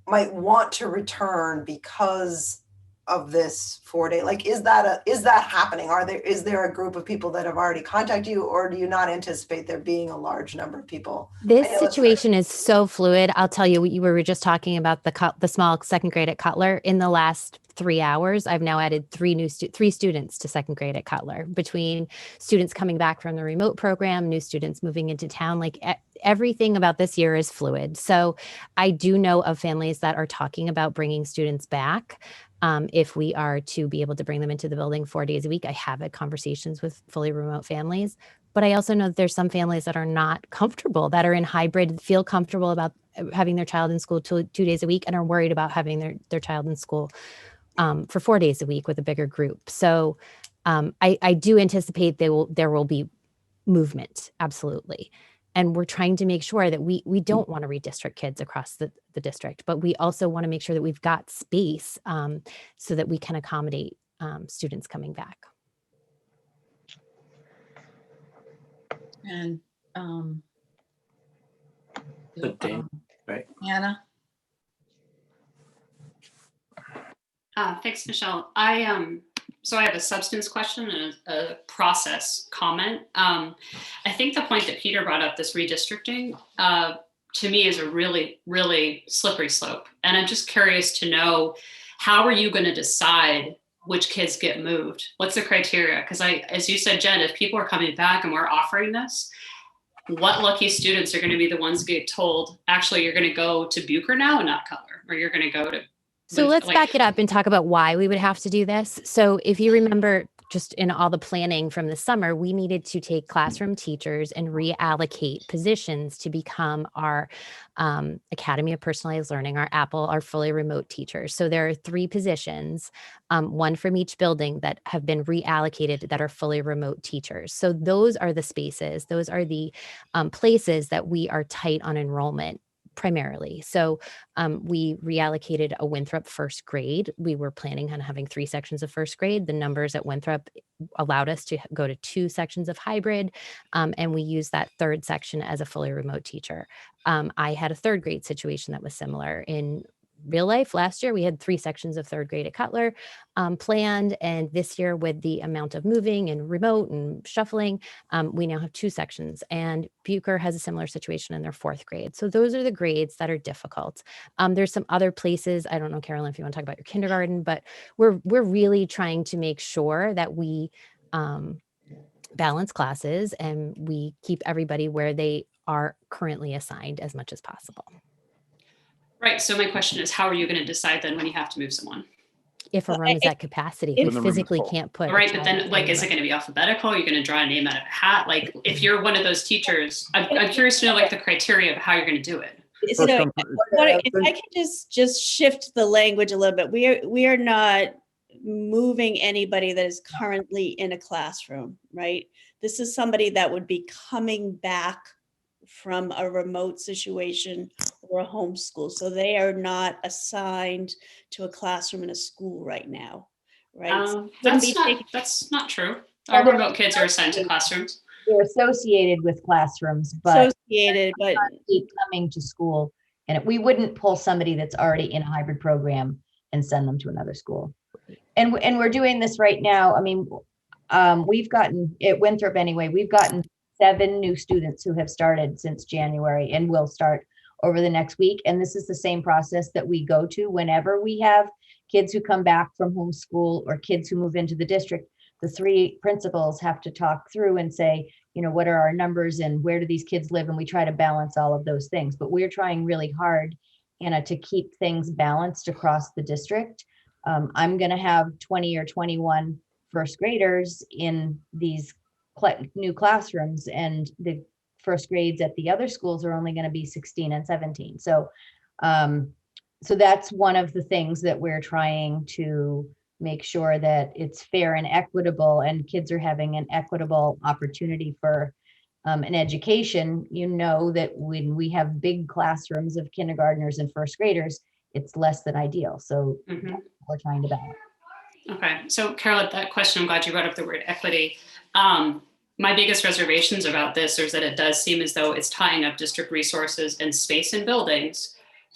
might want to return because of this 4-day? Like, is that happening? Is there a group of people that have already contacted you, or do you not anticipate there being a large number of people? This I know it's situation is so fluid. I'll tell you, we were just talking about the small second grade at Cutler. In the last 3 hours, I've now added three students to second grade at Cutler, between students coming back from the remote program, new students moving into town. Like everything about this year is fluid. So I do know of families that are talking about bringing students back. If we are to be able to bring them into the building 4 days a week. I have had conversations with fully remote families, but I also know that there's some families that are not comfortable, that are in hybrid, feel comfortable about having their child in school 2 days a week, and are worried about having their child in school for 4 days a week with a bigger group. So I do anticipate there will be movement, absolutely. And we're trying to make sure that we don't want to redistrict kids across the district, but we also want to make sure that we've got space so that we can accommodate students coming back. And right? Anna? Thanks, Michelle. So I have a substance question and a process comment. I think the point that Peter brought up, this redistricting, to me is a really, really slippery slope. And I'm just curious to know, how are you going to decide which kids get moved? What's the criteria? Because as you said, Jen, if people are coming back and we're offering this, what lucky students are going to be the ones get told, actually, you're going to go to Bucher now and not Cutler, or you're going to go to... So let's back it up and talk about why we would have to do this. So if you remember, just in all the planning from the summer, we needed to take classroom teachers and reallocate positions to become our Academy of Personalized Learning, our Apple, our fully remote teachers. So there are 3 positions, one from each building, that have been reallocated that are fully remote teachers. So those are the spaces, those are the places that we are tight on enrollment primarily. So we reallocated a Winthrop first grade. We were planning on having 3 sections of first grade. The numbers at Winthrop allowed us to go to 2 sections of hybrid, and we used that 3rd section as a fully remote teacher. I had a 3rd grade situation that was similar. In real life, last year we had 3 sections of 3rd grade at Cutler planned, and this year, with the amount of moving and remote and shuffling, we now have 2 sections, and Bucher has a similar situation in their 4th grade. So those are the grades that are difficult. There's some other places, I don't know, Carolyn, if you want to talk about your kindergarten, but we're really trying to make sure that we balance classes and we keep everybody where they are currently assigned as much as possible. Right. So my question is, how are you going to decide then when you have to move someone? If a room is at capacity, we physically can't put. Right, but then, like, is it going to be alphabetical? You're going to draw a name out of a hat? Like, if you're one of those teachers, I'm curious to know, like, the criteria of how you're going to do it. So if I can just shift the language a little bit, we are not moving anybody that is currently in a classroom, right? This is somebody that would be coming back from a remote situation or a homeschool. So they are not assigned to a classroom in a school right now, right? That's not true. Our remote kids are assigned to classrooms. They're associated with classrooms, but coming to school. And we wouldn't pull somebody that's already in a hybrid program and send them to another school. And we're doing this right now. I mean, we've gotten, at Winthrop anyway, we've gotten 7 new students who have started since January and will start over the next week. And this is the same process that we go to whenever we have kids who come back from homeschool or kids who move into the district. The 3 principals have to talk through and say, you know, what are our numbers and where do these kids live? And we try to balance all of those things. But we're trying really hard, Anna, to keep things balanced across the district. I'm going to have 20 or 21 first graders in these new classrooms, and the first grades at the other schools are only going to be 16 and 17. So that's one of the things that we're trying to make sure that it's fair and equitable, and kids are having an equitable opportunity for an education. You know that when we have big classrooms of kindergartners and first graders, it's less than ideal. So we're trying to balance. Okay, so Carol, that question, I'm glad you brought up the word equity. My biggest reservations about this is that it does seem as though it's tying up district resources and space in buildings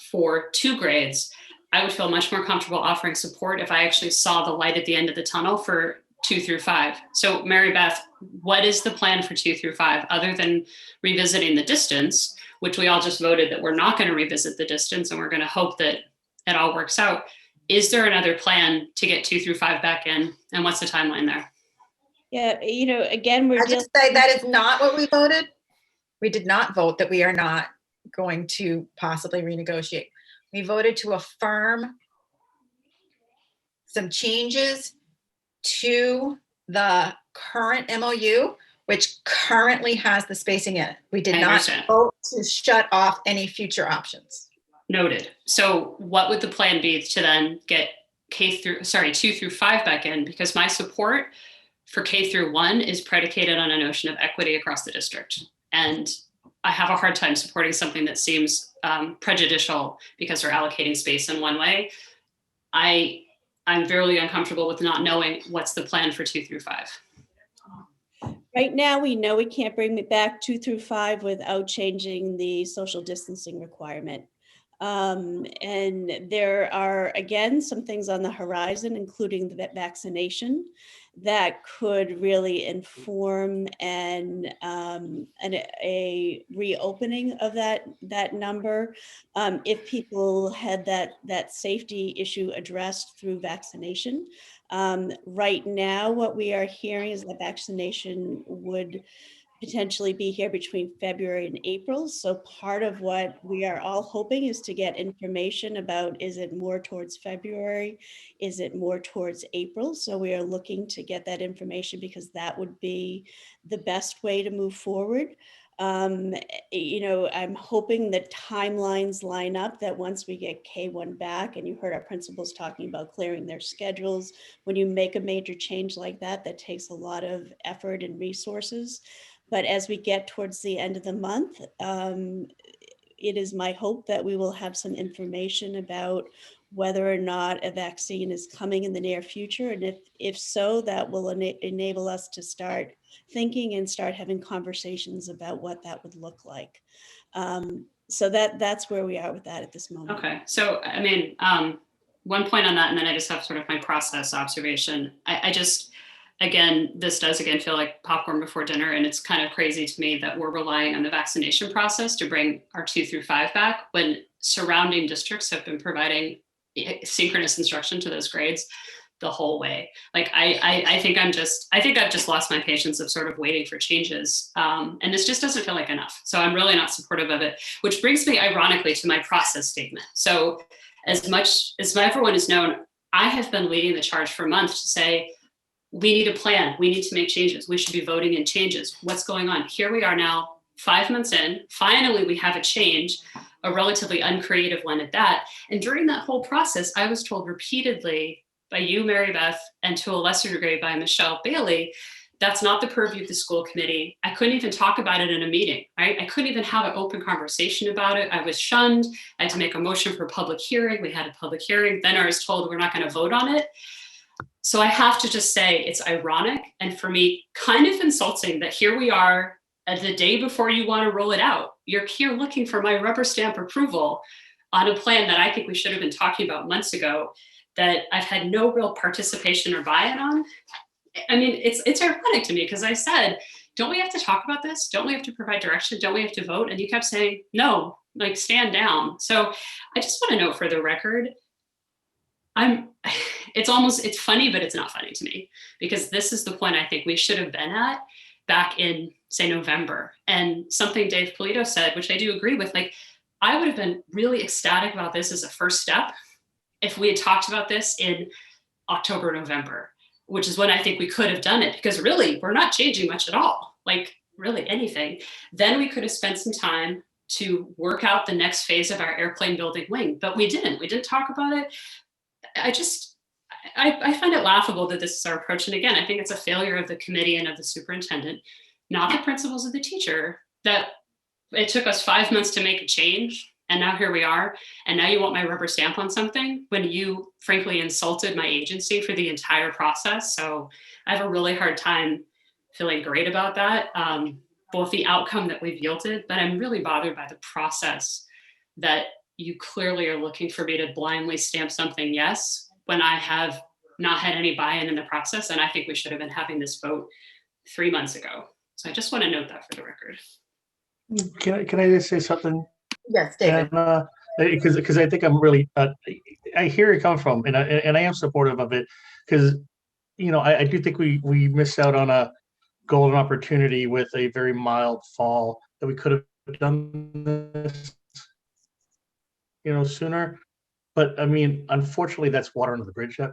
for 2 grades. I would feel much more comfortable offering support if I actually saw the light at the end of the tunnel for 2 through 5. So Mary Beth, what is the plan for 2 through 5 other than revisiting the distance, which we all just voted that we're not going to revisit the distance and we're going to hope that it all works out. Is there another plan to get 2 through 5 back in? And what's the timeline there? Yeah, you know, again, we're I just say that is not what we voted. We did not vote that we are not going to possibly renegotiate. We voted to affirm some changes to the current MOU, which currently has the spacing in it. We did I not understand. vote to shut off any future options. Noted. So what would the plan be to then get 2 through 5 back in? Because my support for K through 1 is predicated on a notion of equity across the district. And I have a hard time supporting something that seems prejudicial because we're allocating space in one way. I'm very uncomfortable with not knowing what's the plan for 2 through 5. Right now, we know we can't bring it back 2 through 5 without changing the social distancing requirement. And there are, again, some things on the horizon, including the vaccination, that could really inform a reopening of that number if people had that safety issue addressed through vaccination. Right now, what we are hearing is that vaccination would potentially be here between February and April. So part of what we are all hoping is to get information about, is it more towards February? Is it more towards April? So we are looking to get that information because that would be the best way to move forward. You know, I'm hoping that timelines line up, that once we get K1 back, and you heard our principals talking about clearing their schedules, when you make a major change like that, that takes a lot of effort and resources. But as we get towards the end of the month, it is my hope that we will have some information about whether or not a vaccine is coming in the near future. And if so, that will enable us to start thinking and start having conversations about what that would look like. So that's where we are with that at this moment. Okay, so I mean, one point on that, and then I just have sort of my process observation. I just, again, this does again feel like popcorn before dinner, and it's kind of crazy to me that we're relying on the vaccination process to bring our 2 through 5 back when surrounding districts have been providing synchronous instruction to those grades the whole way. Like I think I've just lost my patience of sort of waiting for changes, and this just doesn't feel like enough. So I'm really not supportive of it, which brings me ironically to my process statement. So as much as everyone has known, I have been leading the charge for months to say, we need a plan. We need to make changes. We should be voting in changes. What's going on? Here we are now, 5 months in. Finally, we have a change, a relatively uncreative one at that. And during that whole process, I was told repeatedly by you, Mary Beth, and to a lesser degree by Michelle Bailey, that's not the purview of the school committee. I couldn't even talk about it in a meeting, right? I couldn't even have an open conversation about it. I was shunned. I had to make a motion for public hearing. We had a public hearing. Then I was told we're not going to vote on it. So I have to just say it's ironic, and for me, kind of insulting that here we are at the day before you want to roll it out. You're here looking for my rubber stamp approval on a plan that I think we should have been talking about months ago, that I've had no real participation or buy-in on. I mean, it's ironic to me because I said, don't we have to talk about this? Don't we have to provide direction? Don't we have to vote? And you kept saying, no, like stand down. So I just want to note for the record, it's funny, but it's not funny to me, because this is the point I think we should have been at back in, say, November. And something Dave Polito said, which I do agree with, like, I would have been really ecstatic about this as a first step if we had talked about this in October, November, which is when I think we could have done it, because really we're not changing much at all, like really anything. Then we could have spent some time to work out the next phase of our airplane building wing, but we didn't talk about it. I find it laughable that this is our approach. And again, I think it's a failure of the committee and of the superintendent, not the principals of the teacher, that it took us 5 months to make a change. And now here we are. And now you want my rubber stamp on something when you frankly insulted my agency for the entire process. So I have a really hard time feeling great about that, both the outcome that we've yielded, but I'm really bothered by the process that you clearly are looking for me to blindly stamp something yes, when I have not had any buy-in in the process. And I think we should have been having this vote 3 months ago. So I just want to note that for the record. Can I just say something? Yes, David. Because I think I'm really I hear it come from, and I am supportive of it, because I do think we missed out on a golden opportunity with a very mild fall, that we could have done this sooner. But I mean, unfortunately, that's water under the bridge. And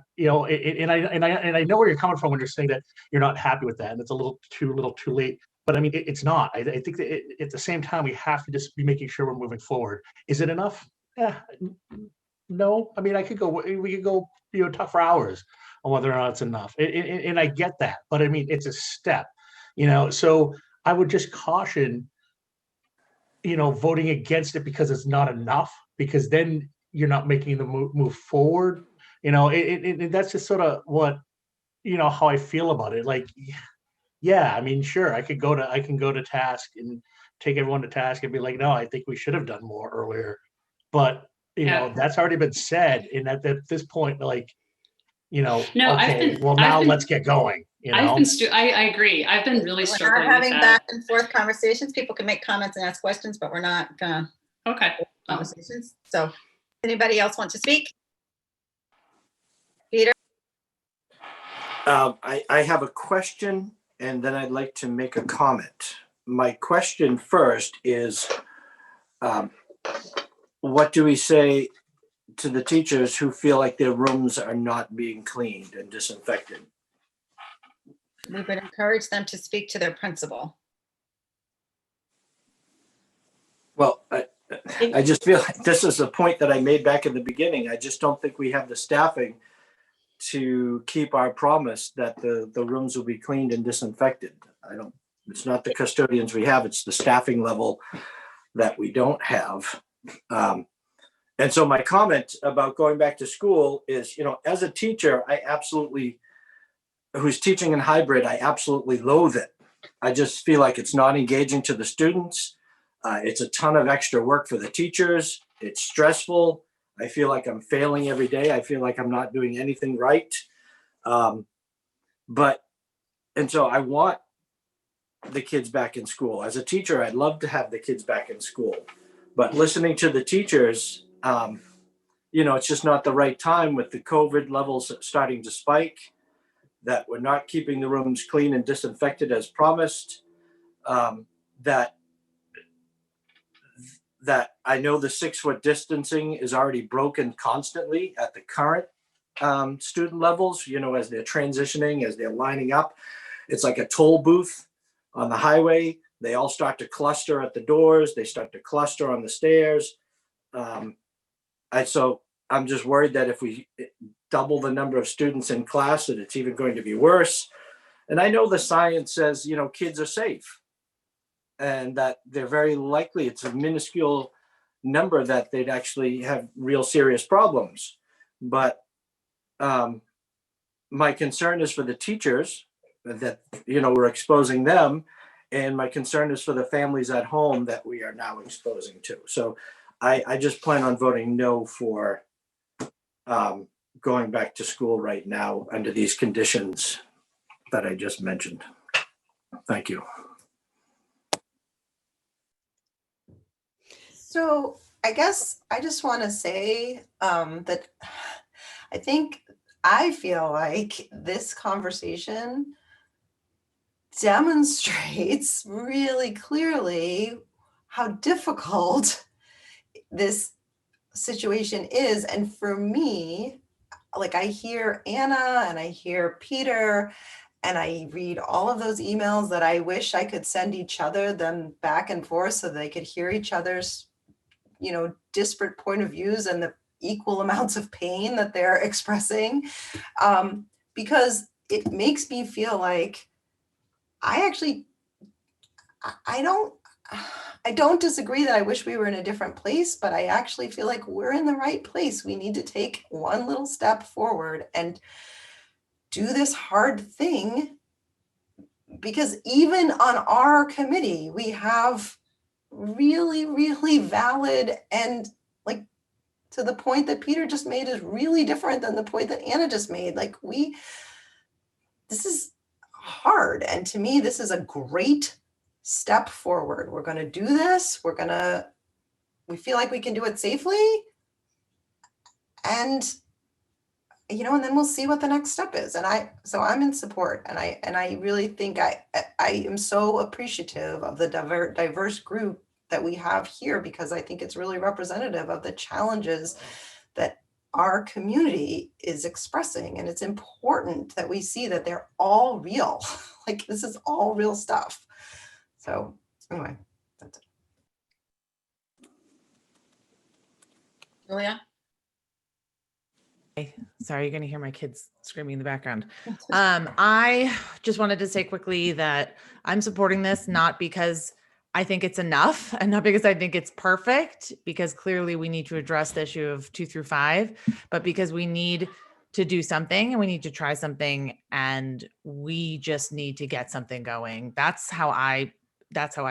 I know where you're coming from when you're saying that you're not happy with that, and it's a little too late. But I mean, it's not. I think that at the same time, we have to just be making sure we're moving forward. Is it enough? No. I mean, we could go talk for hours on whether or not it's enough. And I get that, but I mean, it's a step. So I would just caution, voting against it because it's not enough, because then you're not making the move forward. That's just sort of what, how I feel about it. Like, yeah, I mean, sure, I can go to task and take everyone to task and be like, no, I think we should have done more earlier. But, that's already been said. And at this point, like, No, okay, now let's get going. I agree. I've been really struggling We're not having with that. back and forth conversations. People can make comments and ask questions, but we're not gonna. Okay. Conversations. So, anybody else want to speak? Peter? I have a question, and then I'd like to make a comment. My question first is, what do we say to the teachers who feel like their rooms are not being cleaned and disinfected? We would encourage them to speak to their principal. Well, I just feel like this is a point that I made back in the beginning. I just don't think we have the staffing to keep our promise that the rooms will be cleaned and disinfected. It's not the custodians we have, it's the staffing level that we don't have. And so my comment about going back to school is, as a teacher, who's teaching in hybrid, I absolutely loathe it. I just feel like it's not engaging to the students. It's a ton of extra work for the teachers. It's stressful. I feel like I'm failing every day. I feel like I'm not doing anything right. And so I want the kids back in school. As a teacher, I'd love to have the kids back in school. But listening to the teachers, it's just not the right time with the COVID levels starting to spike, that we're not keeping the rooms clean and disinfected as promised, that I know the 6-foot distancing is already broken constantly at the current student levels, as they're transitioning, as they're lining up. It's like a toll booth on the highway. They all start to cluster at the doors. They start to cluster on the stairs. So I'm just worried that if we double the number of students in class, that it's even going to be worse. And I know the science says, kids are safe, and that they're very likely, it's a minuscule number that they'd actually have real serious problems. But my concern is for the teachers, that, we're exposing them. And my concern is for the families at home that we are now exposing to. So I just plan on voting no for going back to school right now under these conditions that I just mentioned. Thank you. So I guess I just want to say that I feel like this conversation demonstrates really clearly how difficult this situation is. And for me, like, I hear Anna and I hear Peter, and I read all of those emails that I wish I could send each other them back and forth so they could hear each other's, disparate point of views and the equal amounts of pain that they're expressing, because it makes me feel like I I don't disagree that I wish we were in a different place, but I actually feel like we're in the right place. We need to take one little step forward and do this hard thing, because even on our committee, we have really, really valid and, like, to the point that Peter just made is really different than the point that Anna just made. Like, this is hard. And to me, this is a great step forward. We're going to do this. We feel like we can do it safely. And, and then we'll see what the next step is. So I'm in support. And I really think I am so appreciative of the diverse group that we have here, because I think it's really representative of the challenges that our community is expressing. And it's important that we see that they're all real. Like, this is all real stuff. So anyway, that's it. Julia? Sorry, you're going to hear my kids screaming in the background. I just wanted to say quickly that I'm supporting this, not because I think it's enough and not because I think it's perfect, because clearly we need to address the issue of 2 through 5, but because we need to do something and we need to try something, and we just need to get something going. That's how I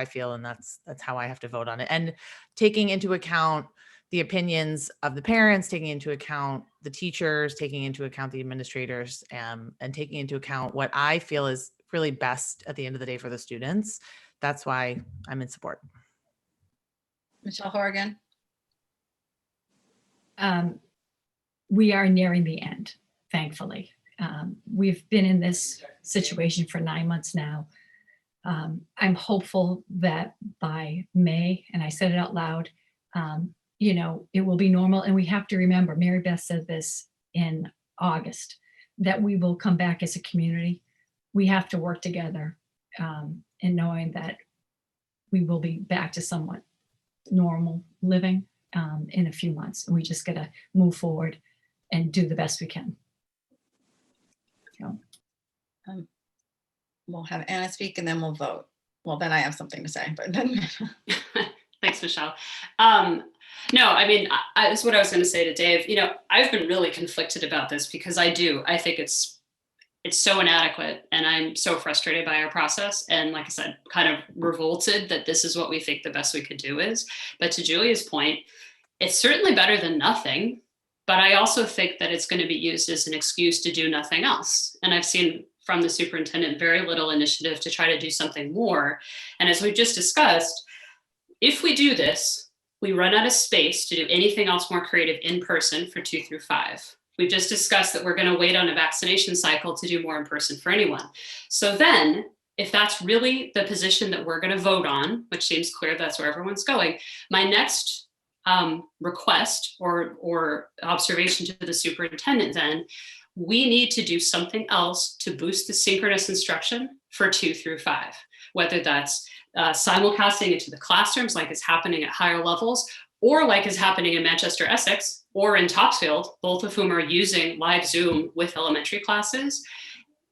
feel. And that's how I have to vote on it. And taking into account the opinions of the parents, taking into account the teachers, taking into account the administrators, and taking into account what I feel is really best at the end of the day for the students. That's why I'm in support. Michelle Horgan? We are nearing the end, thankfully. We've been in this situation for 9 months now. I'm hopeful that by May, and I said it out loud, it will be normal. And we have to remember, Mary Beth said this in August, that we will come back as a community. We have to work together, in knowing that we will be back to somewhat normal living in a few months. And we just got to move forward and do the best we can. We'll have Anna speak and then we'll vote. Well, then I have something to say, but then. Thanks, Michelle. No, I mean, that's what I was going to say to Dave. I've been really conflicted about this because I think it's so inadequate, and I'm so frustrated by our process. And like I said, kind of revolted that this is what we think the best we could do is. But to Julia's point, it's certainly better than nothing. But I also think that it's going to be used as an excuse to do nothing else. And I've seen from the superintendent very little initiative to try to do something more. And as we've just discussed, if we do this, we run out of space to do anything else more creative in person for 2 through 5. We've just discussed that we're going to wait on a vaccination cycle to do more in person for anyone. So then, if that's really the position that we're going to vote on, which seems clear that's where everyone's going, my next request or observation to the superintendent, then, we need to do something else to boost the synchronous instruction for 2 through 5, whether that's simulcasting into the classrooms like it's happening at higher levels, or like is happening in Manchester, Essex, or in Topsfield, both of whom are using live Zoom with elementary classes.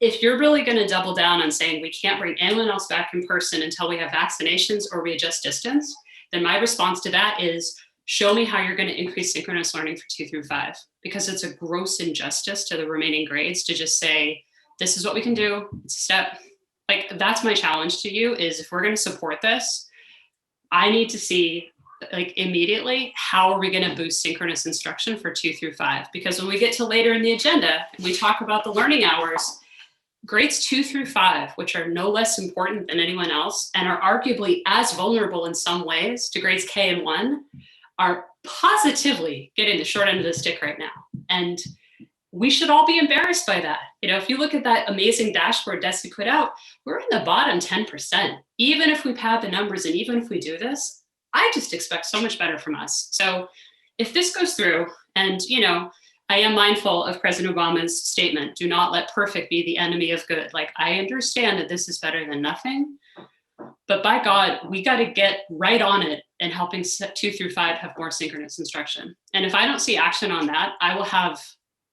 If you're really going to double down on saying we can't bring anyone else back in person until we have vaccinations or we adjust distance, then my response to that is show me how you're going to increase synchronous learning for 2 through 5, because it's a gross injustice to the remaining grades to just say, this is what we can do, it's a step. Like, that's my challenge to you, is if we're going to support this, I need to see, like, immediately, how are we going to boost synchronous instruction for 2 through 5? Because when we get to later in the agenda and we talk about the learning hours, grades 2 through 5, which are no less important than anyone else and are arguably as vulnerable in some ways to grades K and 1, are positively getting the short end of the stick right now. And we should all be embarrassed by that. If you look at that amazing dashboard Desi put out, we're in the bottom 10%. Even if we pad the numbers and even if we do this, I just expect so much better from us. So if this goes through, and I am mindful of President Obama's statement, do not let perfect be the enemy of good. Like, I understand that this is better than nothing, but by God, we got to get right on it and helping 2 through 5 have more synchronous instruction. And if I don't see action on that, I will have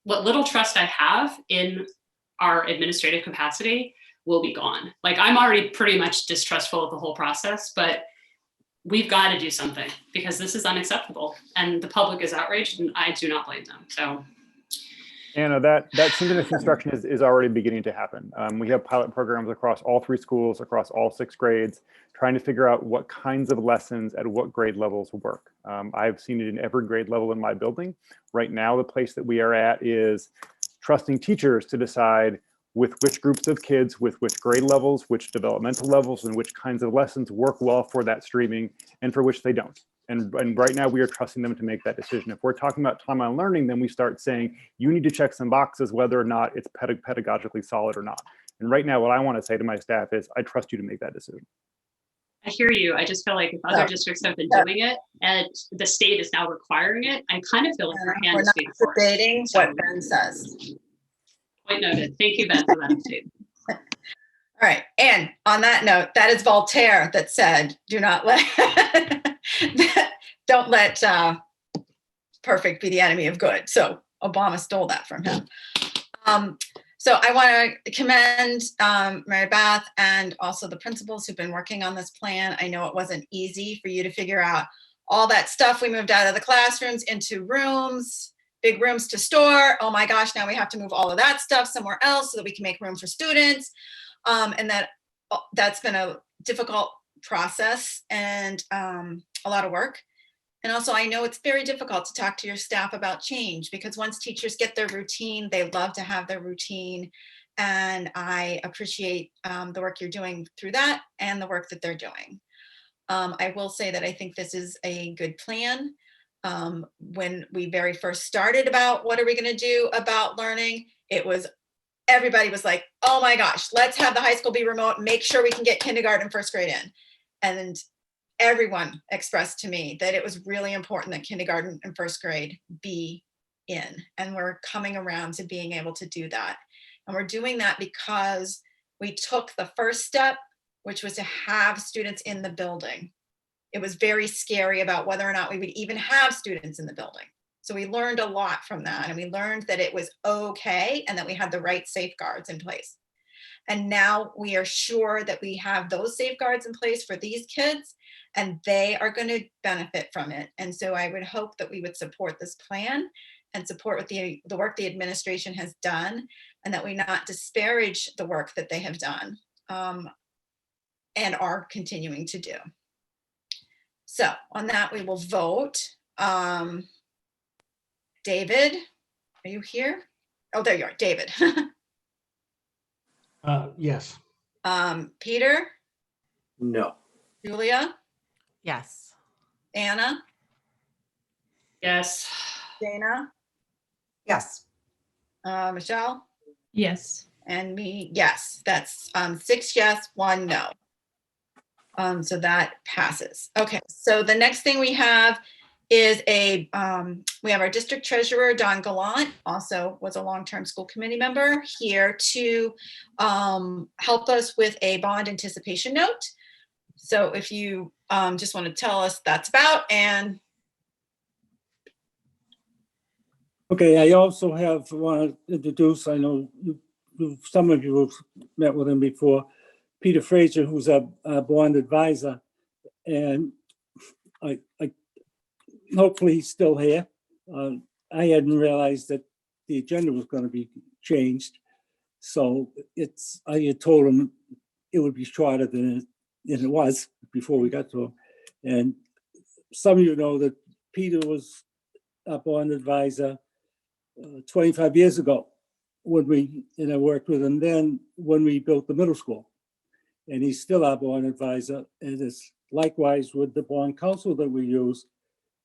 what little trust I have in our administrative capacity will be gone. Like, I'm already pretty much distrustful of the whole process, but we've got to do something because this is unacceptable and the public is outraged and I do not blame them. So Anna, that synchronous instruction is already beginning to happen. We have pilot programs across all 3 schools, across all 6 grades, trying to figure out what kinds of lessons at what grade levels work. I've seen it in every grade level in my building. Right now, the place that we are at is trusting teachers to decide with which groups of kids, with which grade levels, which developmental levels, and which kinds of lessons work well for that streaming and for which they don't. And right now we are trusting them to make that decision. If we're talking about time on learning, then we start saying, you need to check some boxes whether or not it's pedagogically solid or not. And right now, what I want to say to my staff is, I trust you to make that decision. I hear you. I just feel like if other districts have been doing it and the state is now requiring it, I kind of feel like our hand We're is not being forced. debating what Ben says. Point noted. Thank you, Ben, for that update. All right. And on that note, that is Voltaire that said, do not let, don't let perfect be the enemy of good. So Obama stole that from him. So I want to commend Mary Beth and also the principals who've been working on this plan. I know it wasn't easy for you to figure out all that stuff. We moved out of the classrooms into rooms, big rooms to store. Oh my gosh, now we have to move all of that stuff somewhere else so that we can make room for students. And that's been a difficult process and a lot of work. And also I know it's very difficult to talk to your staff about change because once teachers get their routine, they love to have their routine. And I appreciate the work you're doing through that and the work that they're doing. I will say that I think this is a good plan. When we very first started about what are we going to do about learning, everybody was like, oh my gosh, let's have the high school be remote, make sure we can get kindergarten and first grade in. And everyone expressed to me that it was really important that kindergarten and first grade be in. And we're coming around to being able to do that. And we're doing that because we took the first step, which was to have students in the building. It was very scary about whether or not we would even have students in the building. So we learned a lot from that. And we learned that it was okay and that we had the right safeguards in place. And now we are sure that we have those safeguards in place for these kids and they are going to benefit from it. And so I would hope that we would support this plan and support what the work the administration has done and that we not disparage the work that they have done and are continuing to do. So on that, we will vote. David, are you here? Oh, there you are, David. Yes. Peter? No. Julia? Yes. Anna? Yes. Dana? Yes. Michelle? Yes. And me, yes. That's 6 yes, 1 no. So that passes. Okay, so the next thing we have is we have our district treasurer, Don Gallant, also was a long-term school committee member, here to help us with a bond anticipation note. So if you just want to tell us that's about and. Okay, I also want to introduce, I know some of you have met with him before, Peter Fraser, who's a bond advisor. And I hopefully he's still here. I hadn't realized that the agenda was going to be changed. So I had told him it would be shorter than it was before we got to him. And some of you know that Peter was a bond advisor 25 years ago when I worked with him then when we built the middle school. And he's still our bond advisor. And it's likewise with the bond council that we use.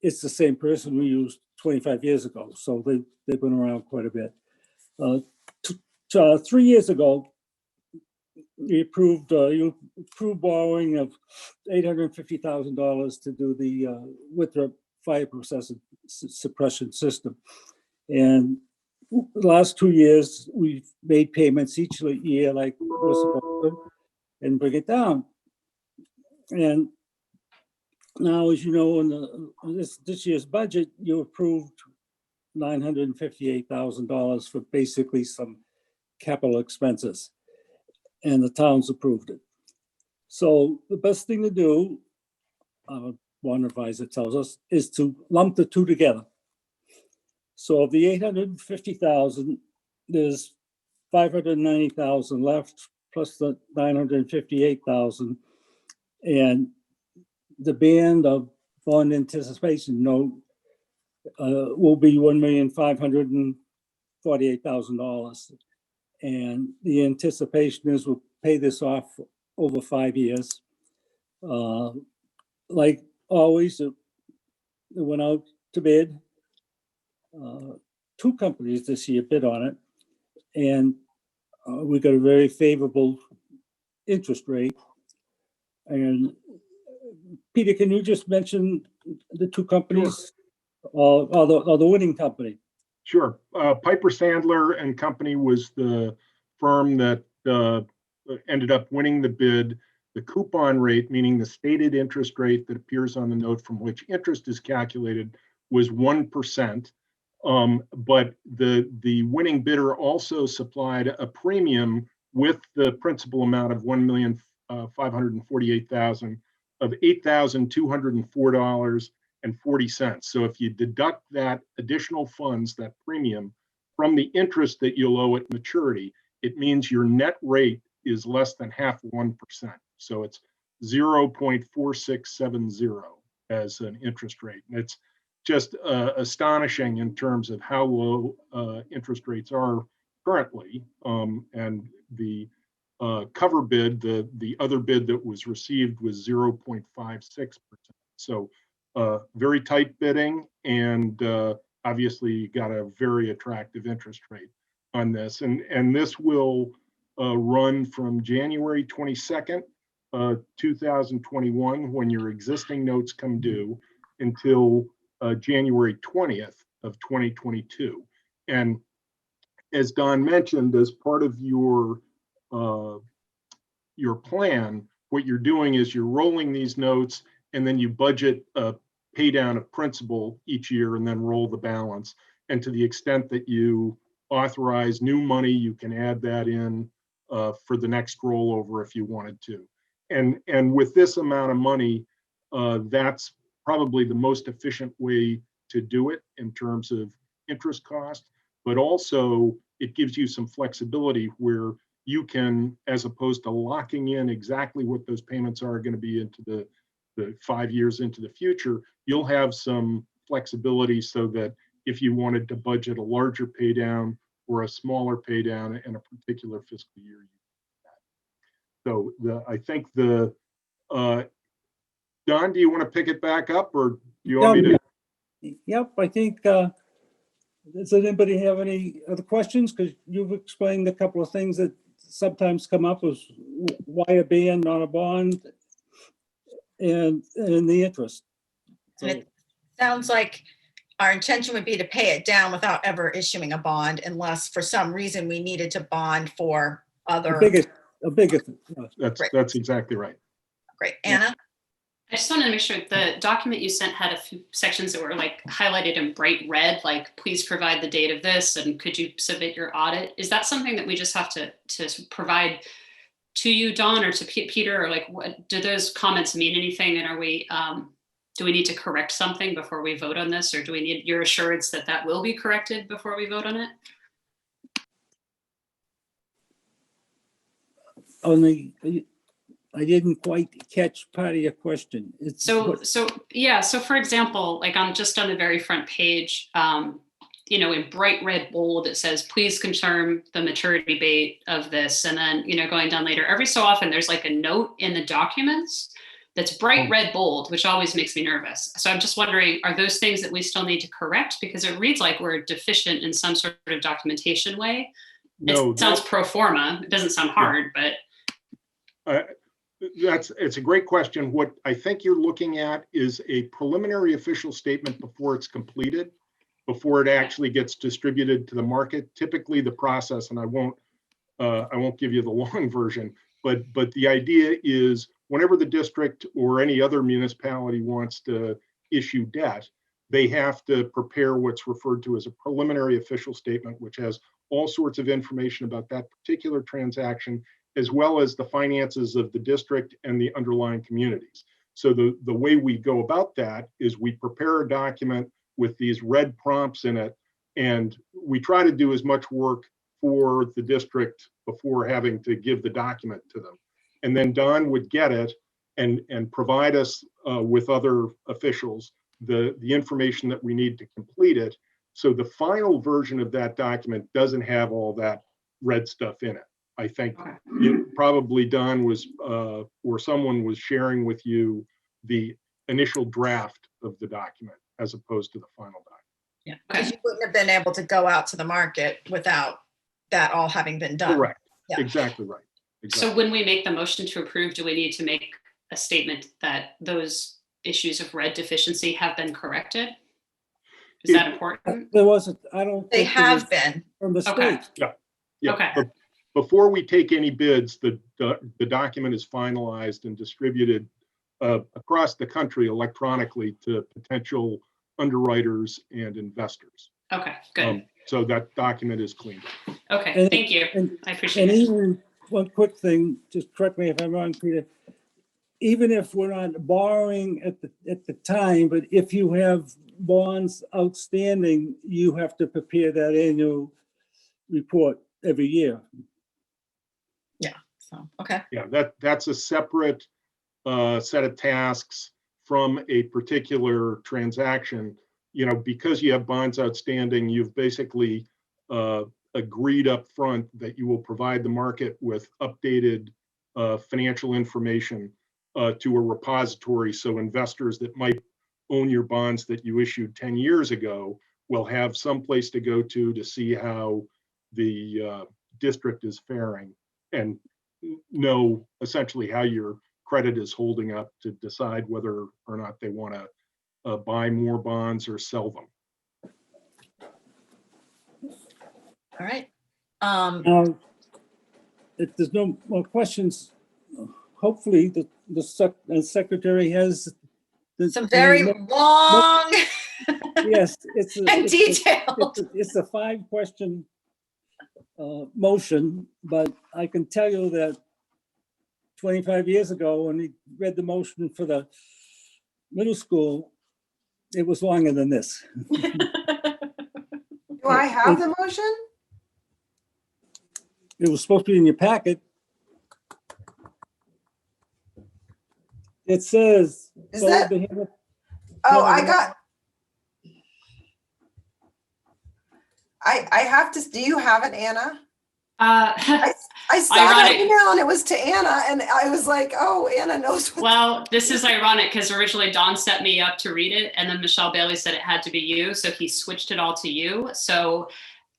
It's the same person we used 25 years ago. So they've been around quite a bit. 3 years ago, you approved borrowing of $850,000 to do the Winthrop fire suppression system. And the last 2 years, we've made payments each year like we're supposed to and bring it down. And now, as you know, in this year's budget, you approved $958,000 for basically some capital expenses, and the towns approved it. So the best thing to do bond advisor tells us, is to lump the two together. So of the 850,000, there's 590,000 left, plus the 958,000. And the band of bond anticipation note will be $1,548,000. And the anticipation is we'll pay this off over 5 years. Like always, it went out to bid. 2 companies this year bid on it, and we got a very favorable interest rate. And Peter, can you just mention the 2 companies, or the winning company? Sure. Piper Sandler and Company was the firm that ended up winning the bid. The coupon rate, meaning the stated interest rate that appears on the note from which interest is calculated, was 1%. But the winning bidder also supplied a premium with the principal amount of $1,548,000 of $8,204.40. So if you deduct that additional funds, that premium, from the interest that you'll owe at maturity, it means your net rate is less than half 1%. So it's 0.4670 as an interest rate. And it's just astonishing in terms of how low interest rates are currently. And the cover bid, the other bid that was received, was 0.56%. So very tight bidding, and obviously you got a very attractive interest rate on this. And this will run from January 22nd, 2021, when your existing notes come due, until January 20th of 2022. And as Don mentioned, as part of your plan, what you're doing is you're rolling these notes, and then you budget a pay down of principal each year and then roll the balance. And to the extent that you authorize new money, you can add that in for the next rollover if you wanted to. And with this amount of money, that's probably the most efficient way to do it in terms of interest cost, but also it gives you some flexibility where you can, as opposed to locking in exactly what those payments are going to be into the 5 years into the future, you'll have some flexibility so that if you wanted to budget a larger pay down or a smaller pay down in a particular fiscal year, you can do that. So I think Don, do you want to pick it back up, or do you want me to? Yep, I think, does anybody have any other questions? Because you've explained a couple of things that sometimes come up, as why a ban, not a bond, and the interest. And it sounds like our intention would be to pay it down without ever issuing a bond, unless for some reason we needed to bond for other. A bigger. That's exactly right. Great. Anna? I just wanted to make sure the document you sent had a few sections that were like highlighted in bright red, like please provide the date of this and could you submit your audit? Is that something that we just have to provide to you, Dawn, or to Peter, or like what do those comments mean anything? And are we do we need to correct something before we vote on this, or do we need your assurance that that will be corrected before we vote on it? Only I didn't quite catch part of your question. So for example, like on the very front page, in bright red bold, it says, please confirm the maturity date of this. And then, going down later, every so often there's like a note in the documents that's bright red bold, which always makes me nervous. So I'm just wondering, are those things that we still need to correct? Because it reads like we're deficient in some sort of documentation way. No, it sounds pro forma. It doesn't sound hard, but. It's a great question. What I think you're looking at is a preliminary official statement before it's completed, before it actually gets distributed to the market. Typically the process, and I won't give you the long version, but the idea is whenever the district or any other municipality wants to issue debt, they have to prepare what's referred to as a preliminary official statement, which has all sorts of information about that particular transaction, as well as the finances of the district and the underlying communities. So the way we go about that is we prepare a document with these red prompts in it, and we try to do as much work for the district before having to give the document to them. And then Don would get it and provide us with other officials the information that we need to complete it. So the final version of that document doesn't have all that red stuff in it. I think probably Don was, or someone was sharing with you the initial draft of the document as opposed to the final document. Yeah, because you wouldn't have been able to go out to the market without that all having been done. Correct. Yeah. Exactly right. Exactly. So when we make the motion to approve, do we need to make a statement that those issues of red deficiency have been corrected? Is that important? There wasn't, I don't. They think there have was been. a mistake. Yeah. Yeah. Okay. Before we take any bids, the document is finalized and distributed across the country electronically to potential underwriters and investors. Okay, good. So that document is cleaned up. Okay, And- thank you. and- I appreciate And it. even, one quick thing, just correct me if I'm wrong, Peter. Even if we're not borrowing at the time, but if you have bonds outstanding, you have to prepare that annual report every year. Yeah, so, okay. Yeah, that's a separate set of tasks from a particular transaction. You know, because you have bonds outstanding, you've basically agreed up front that you will provide the market with updated financial information to a repository. So investors that might own your bonds that you issued 10 years ago will have some place to go to see how the district is faring and know essentially how your credit is holding up to decide whether or not they want to buy more bonds or sell them. All right. Now, if there's no more questions, hopefully the secretary has Some very long Yes, it's a, and it's a- detailed. it's a 5-question motion, but I can tell you that 25 years ago, when he read the motion for the middle school, it was longer than this. Do I have the motion? It was supposed to be in your packet. It says. Is that- Hamilton- Oh, No, I no. got. I have to, do you have it, Anna? I saw that Ironic. email and it was to Anna and I was like, oh, Anna knows. what-" Well, this is ironic because originally Don set me up to read it and then Michelle Bailey said it had to be you. So he switched it all to you. So,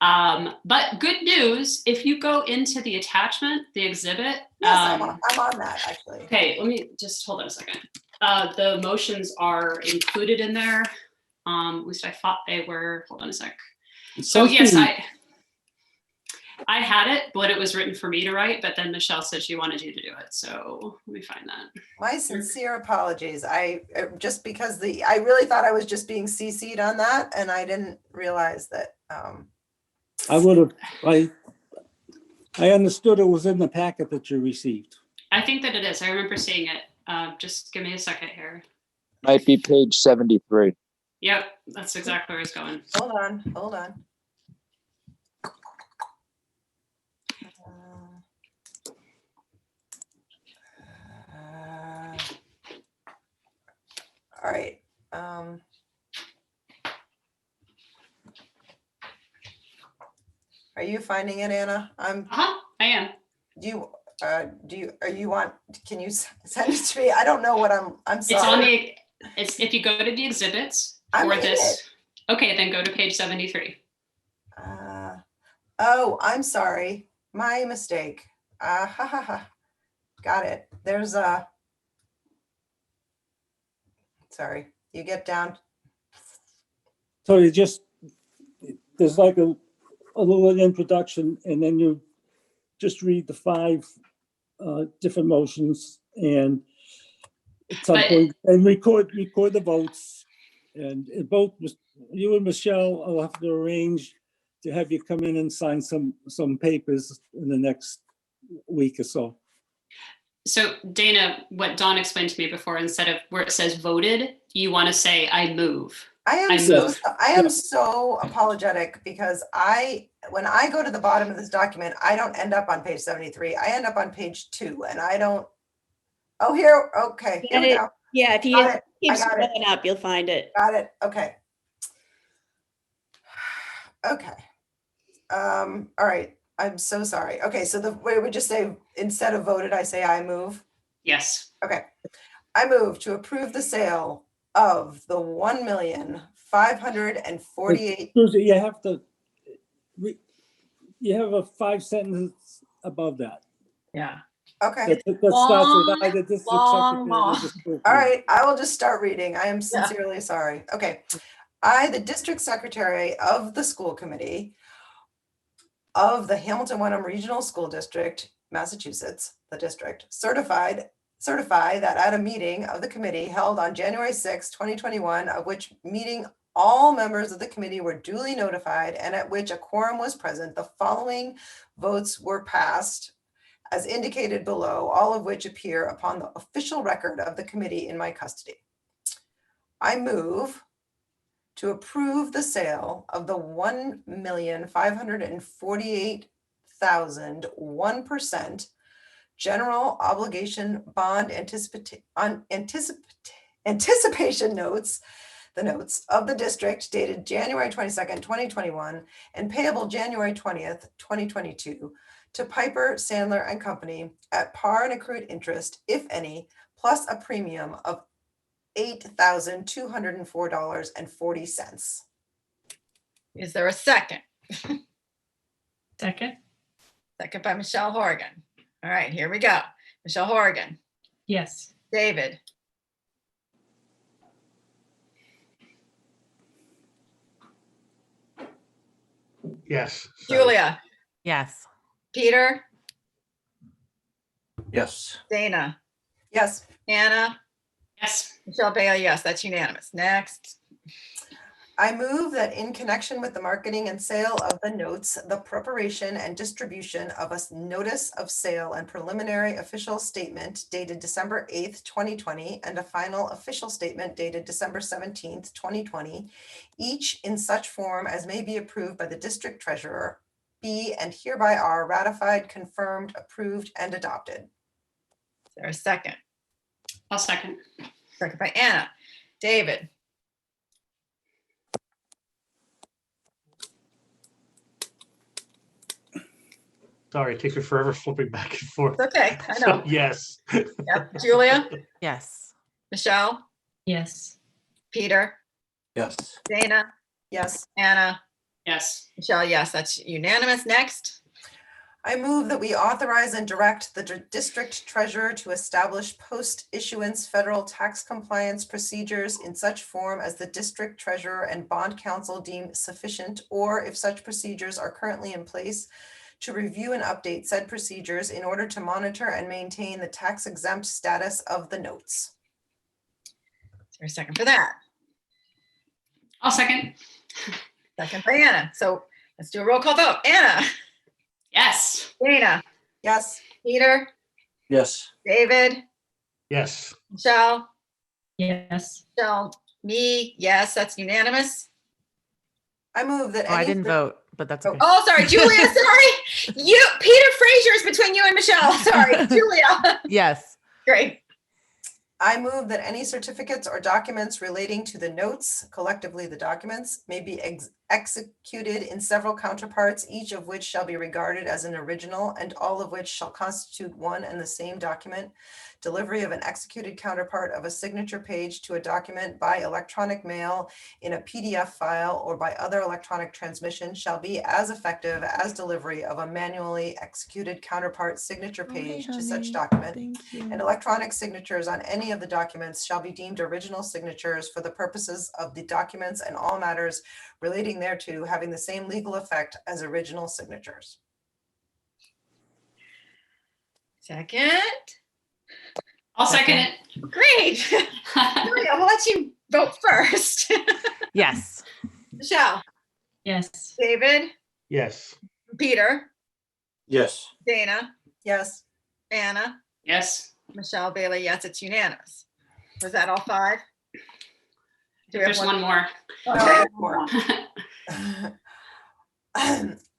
but good news, if you go into the attachment, the exhibit. Yes, I'm on that actually. Okay, let me just hold on a second. The motions are included in there. At least I thought they were, hold on a sec. So yes, I had it, but it was written for me to write, but then Michelle said she wanted you to do it. So let me find that. My sincere apologies. Just because I really thought I was just being CC'd on that and I didn't realize that. I would have, I understood it was in the packet that you received. I think that it is. I remember seeing it. Just give me a second here. Might be page 73. Yep, that's exactly where it's going. Hold on. All right. Are you finding it, Anna? I am. Can you send it to me? I don't know what I'm sorry. It's on the, if you go to the exhibits I'm for in this. Okay, then go to page 73. Oh, I'm sorry. My mistake. Got it. There's sorry, you get down. So you just, there's like a little introduction and then you just read the 5 different motions and at some point, and record the votes. And both you and Michelle will have to arrange to have you come in and sign some papers in the next week or so. So Dana, what Dawn explained to me before, instead of where it says voted, you want to say I move. I am I so move. I am so apologetic because when I go to the bottom of this document, I don't end up on page 73. I end up on page 2 and I don't. Oh, here. Okay. Here we go. Yeah, if you Got it. keep I got it. scrolling up, you'll find it. Got it. Okay. Okay. All right. I'm so sorry. Okay. So the way we just say, instead of voted, I say I move. Yes. Okay. I move to approve the sale of the 1,548,000. Susie, you have to, you have a 5 sentence above that. Yeah. Okay. That starts with Long, either district long, secretary or long. the school All committee. right, I will just start reading. I am sincerely sorry. Okay. I, the district secretary of the school committee of the Hamilton Wenham Regional School District, Massachusetts, the district, certify that at a meeting of the committee held on January 6, 2021, of which meeting all members of the committee were duly notified and at which a quorum was present, the following votes were passed as indicated below, all of which appear upon the official record of the committee in my custody. I move to approve the sale of the 1,548,000 1% general obligation bond anticipation notes, the notes of the district dated January 22nd, 2021, and payable January 20th, 2022, to Piper Sandler and Company at par and accrued interest, if any, plus a premium of $8,204.40. Is there a second? Second? Second by Michelle Horgan. All right, here we go. Michelle Horgan, Yes. David, Yes. Julia, Yes. Peter, Yes. Dana, Yes. Anna, Yes. Michelle Bailey, yes, that's unanimous. Next. I move that in connection with the marketing and sale of the notes, the preparation and distribution of a notice of sale and preliminary official statement dated December 8th, 2020, and a final official statement dated December 17th, 2020, each in such form as may be approved by the district treasurer, be and hereby are ratified, confirmed, approved, and adopted. Is there a second? I'll second. Second by Anna. David, Sorry, it takes me forever flipping back and forth. it's okay, I So, know. yes. Yep. Julia, Yes. Michelle, Yes. Peter, Yes. Dana, Yes. Anna, Yes. Michelle, yes, that's unanimous. Next. I move that we authorize and direct the district treasurer to establish post-issuance federal tax compliance procedures in such form as the district treasurer and bond counsel deem sufficient, or if such procedures are currently in place, to review and update said procedures in order to monitor and maintain the tax exempt status of the notes. Is there a second for that? I'll second. Second by Anna. So let's do a roll call vote. Anna, Yes. Dana, Yes. Peter, Yes. David, Yes. Michelle, Yes. Michelle, me, yes, that's unanimous. I move that Oh, I any didn't vote, but that's okay. Oh, sorry, Julia, sorry. Peter Fraser is between you and Michelle. Sorry, Julia. Yes. Great. I move that any certificates or documents relating to the notes, collectively the documents, may be executed in several counterparts, each of which shall be regarded as an original and all of which shall constitute one and the same document. Delivery of an executed counterpart of a signature page to a document by electronic mail in a PDF file or by other electronic transmission shall be as effective as delivery of a manually executed counterpart signature page to such document. And electronic signatures on any of the documents shall be deemed original signatures for the purposes of the documents and all matters relating thereto having the same legal effect as original signatures. Second. I'll second it. Great. Julia, we'll let you vote first. Yes. Michelle, Yes. David, Yes. Peter, Yes. Dana, Yes. Anna, Yes. Michelle Bailey, yes, it's unanimous. Was that all 5? Do we have There's one more. Okay. More.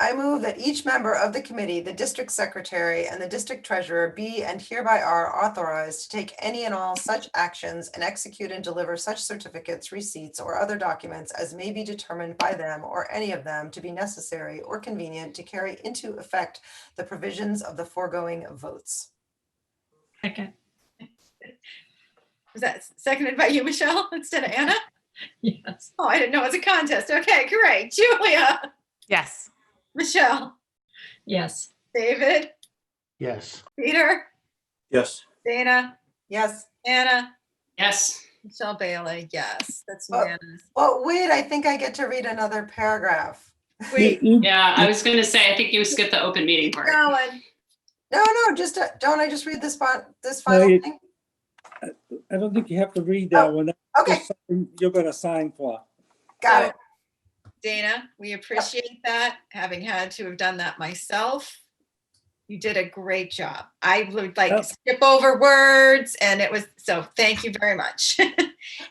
I move that each member of the committee, the district secretary, and the district treasurer be and hereby are authorized to take any and all such actions and execute and deliver such certificates, receipts, or other documents as may be determined by them or any of them to be necessary or convenient to carry into effect the provisions of the foregoing votes. Second. Was that seconded by you, Michelle, instead of Anna? Yes. Oh, I didn't know it was a contest. Okay, great. Julia, Yes. Michelle, Yes. David, Yes. Peter, Yes. Dana, Yes. Anna, Yes. Michelle Bailey, yes, that's Oh. unanimous. Well, wait, I think I get to read another paragraph. Wait, Yeah, I was gonna say, I think you skipped the open meeting part. going. No, just, don't I just read this final you- thing? I don't think you have to read that one. That's Okay, just something you're gonna sign for. got it. Dana, we appreciate that, having had to have done that myself. You did a great job. I would like Yep. skip over words and it was, so thank you very much.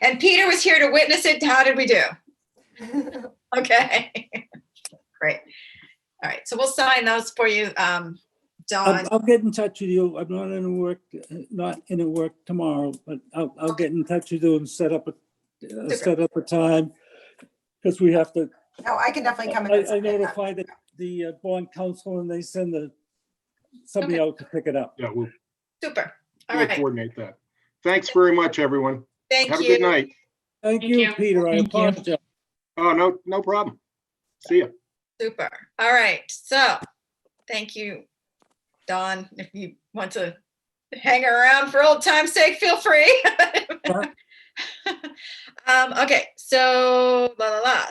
And Peter was here to witness it. How did we do? Okay, great. All right, so we'll sign those for you, Dawn. I'll get in touch with you. I'm not in a work tomorrow, but I'll get in touch with you and set up a time. Because we have to, No, I can definitely come in. and I sign it. notify the bond council and they send somebody Okay. out to pick it up. Yeah, we'll Super. All we'll right, coordinate that. Thanks very much, everyone. thank Have a you. good night. Thank Thank you, you. Peter. I Thank you. apologize. Oh, no problem. See ya. Super. All right. So thank you, Dawn. If you want to hang around for old time's sake, feel free. Okay. So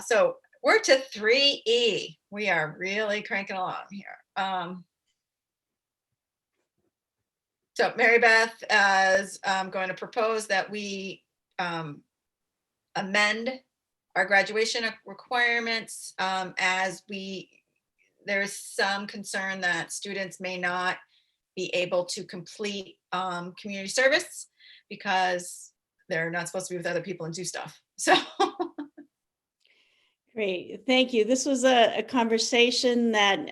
So we're to 3E. We are really cranking along here. So Mary Beth is going to propose that we amend our graduation requirements as there's some concern that students may not be able to complete community service because they're not supposed to be with other people and do stuff. So Great, thank you. This was a conversation that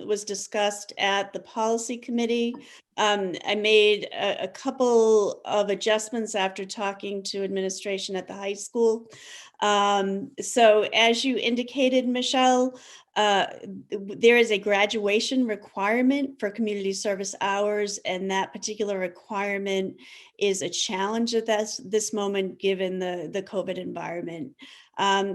was discussed at the policy committee. I made a couple of adjustments after talking to administration at the high school. So as you indicated, Michelle, there is a graduation requirement for community service hours, and that particular requirement is a challenge at this moment, given the COVID environment.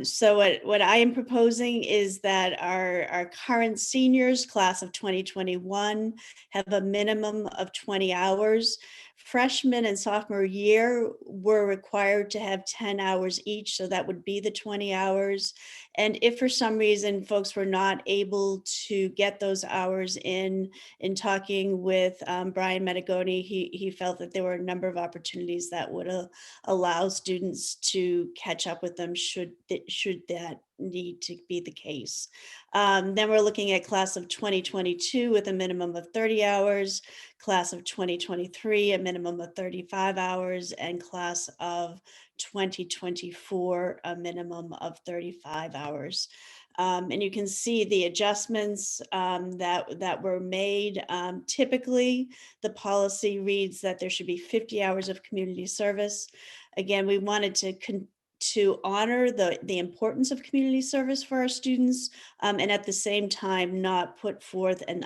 So what I am proposing is that our current seniors, class of 2021, have a minimum of 20 hours. Freshman and sophomore year were required to have 10 hours each, so that would be the 20 hours. And if for some reason folks were not able to get those hours in talking with Brian Metagoni, he felt that there were a number of opportunities that would allow students to catch up with them should that need to be the case. Then we're looking at class of 2022 with a minimum of 30 hours, class of 2023, a minimum of 35 hours, and class of 2024, a minimum of 35 hours. And you can see the adjustments that were made. Typically, the policy reads that there should be 50 hours of community service. Again, we wanted to honor the importance of community service for our students, and at the same time not put forth an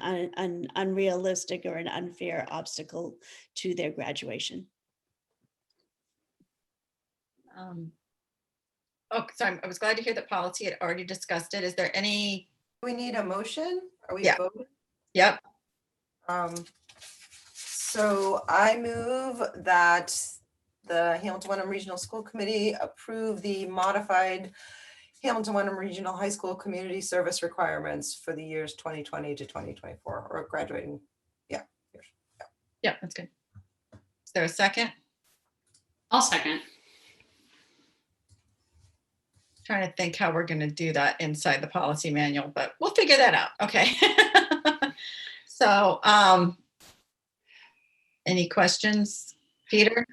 unrealistic or an unfair obstacle to their graduation. oh, sorry, I was glad to hear that policy had already discussed it. Is there any? We need a motion? Are we Yeah. voting? Yep. So I move that the Hamilton Wenham Regional School Committee approve the modified Hamilton Wenham Regional High School community service requirements for the years 2020 to 2024, or graduating. Yeah. years. Yeah, that's good. Is there a second? I'll second. Trying to think how we're going to do that inside the policy manual, but we'll figure that out. Okay. So, Any questions, Peter?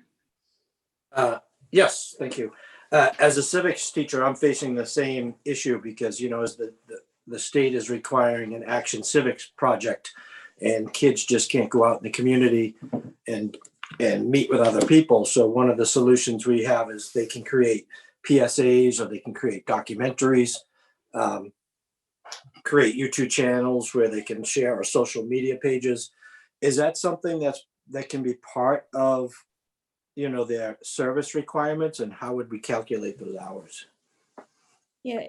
Yes, thank you. As a civics teacher, I'm facing the same issue because, you know, as the state is requiring an action civics project and kids just can't go out in the community and meet with other people. So one of the solutions we have is they can create PSAs or they can create documentaries, create YouTube channels where they can share our social media pages. Is that something that can be part of, you know, their service requirements, and how would we calculate those hours? Yeah,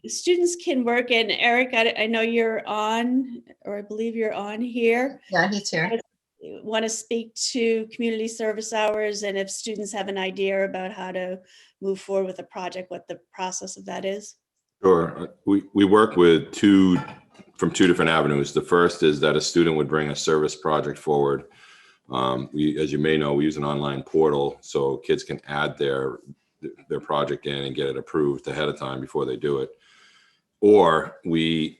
students can work, and Eric, I know you're on, or I believe you're on here. Yeah, he's here. Want to speak to community service hours, and if students have an idea about how to move forward with a project, what the process of that is? Sure. We work with from two different avenues. The first is that a student would bring a service project forward. As you may know, we use an online portal so kids can add their project in and get it approved ahead of time before they do it. Or we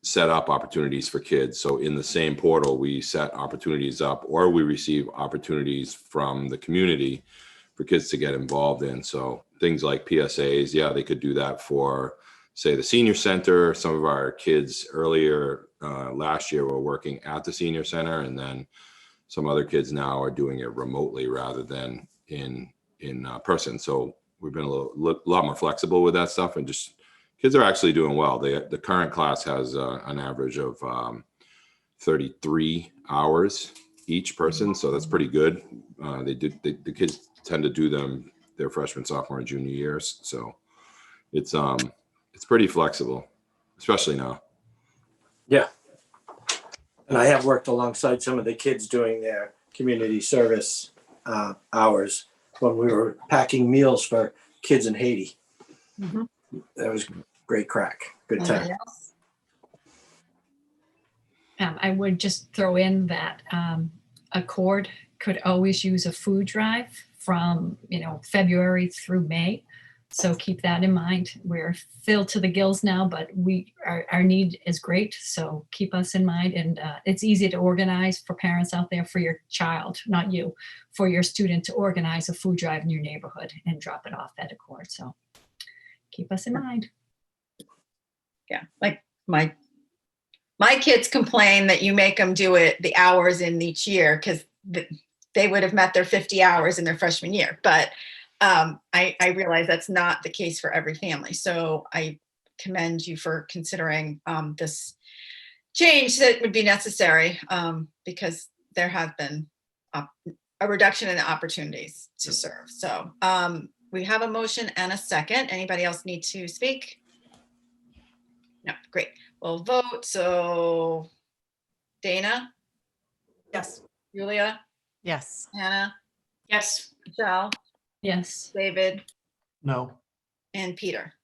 set up opportunities for kids. So in the same portal, we set opportunities up, or we receive opportunities from the community for kids to get involved in. So things like PSAs, yeah, they could do that for, say, the senior center. Some of our kids earlier last year were working at the senior center, and then some other kids now are doing it remotely rather than in person. So we've been a lot more flexible with that stuff, and just kids are actually doing well. The current class has an average of 33 hours each person, so that's pretty good. The kids tend to do them their freshman, sophomore, and junior years, so it's pretty flexible, especially now. Yeah. And I have worked alongside some of the kids doing their community service hours when we were packing meals for kids in Haiti. Mhm. That was great crack. Good time. Anybody else? I would just throw in that Accord could always use a food drive from, February through May. So keep that in mind. We're filled to the gills now, but our need is great. So keep us in mind. And it's easy to organize for parents out there, for your child, not you, for your student to organize a food drive in your neighborhood and drop it off at Accord. So keep us in mind. Yeah, like my kids complain that you make them do it the hours in each year because they would have met their 50 hours in their freshman year. But I realize that's not the case for every family. So I commend you for considering this change that would be necessary because there has been a reduction in the opportunities to serve. So we have a motion and a second. Anybody else need to speak? No, great. We'll vote. So Dana? Yes. Julia? Yes. Hannah? Yes. Michelle? Yes. David? No. And Peter?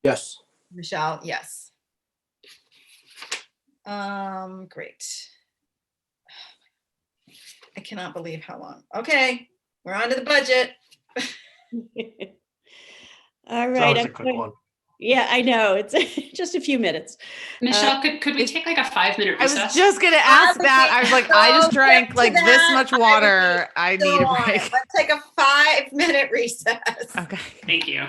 Yes. Michelle, yes. Great. I cannot believe how long. Okay, we're on to the budget. All It's right. always a I'm quick going- one. Yeah, I know. It's just a few minutes. Michelle, could we take like a 5-minute I recess? was just gonna ask that. I was like, I just drank like this much water. I need a Go on. break. Let's take a 5-minute recess. Okay. Thank you.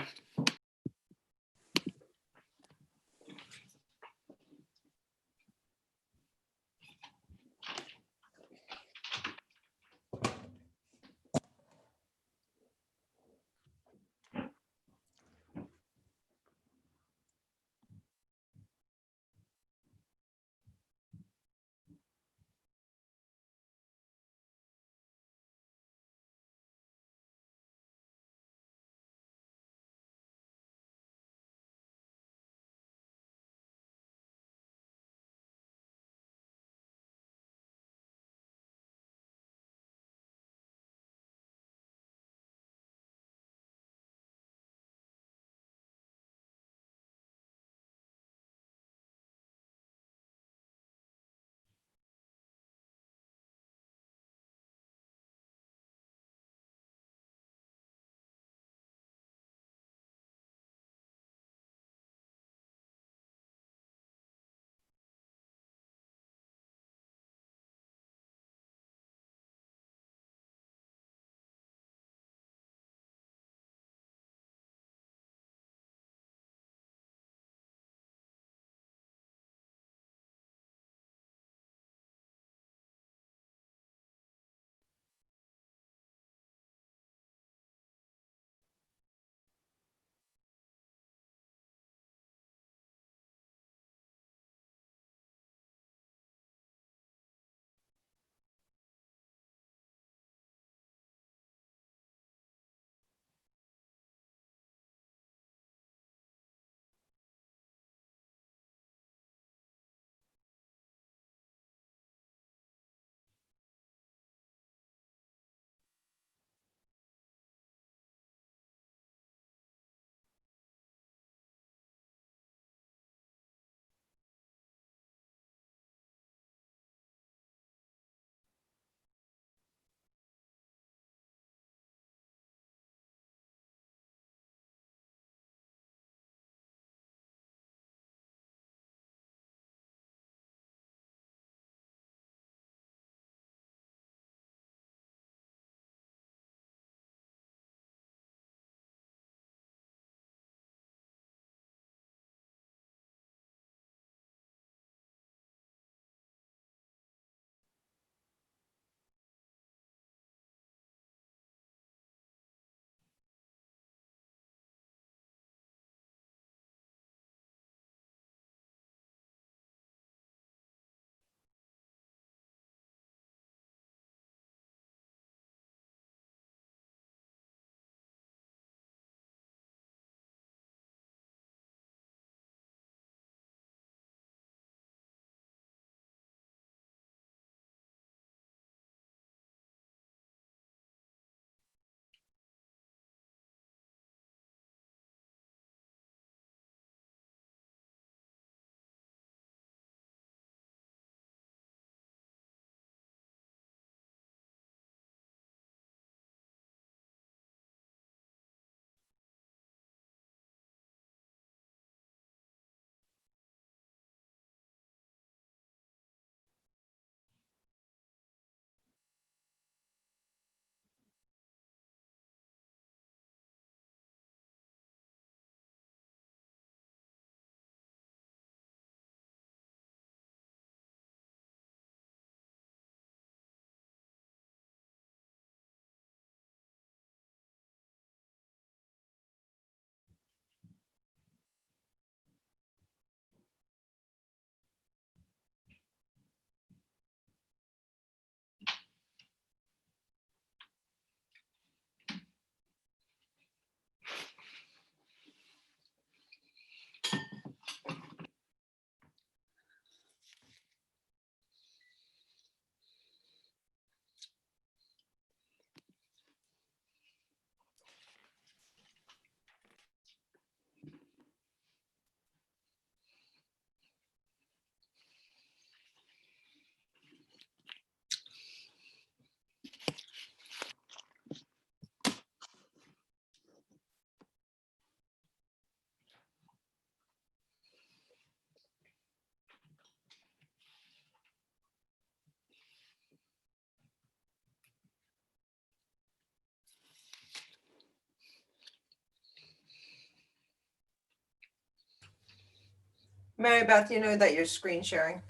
Mary Beth, you know that you're screen sharing.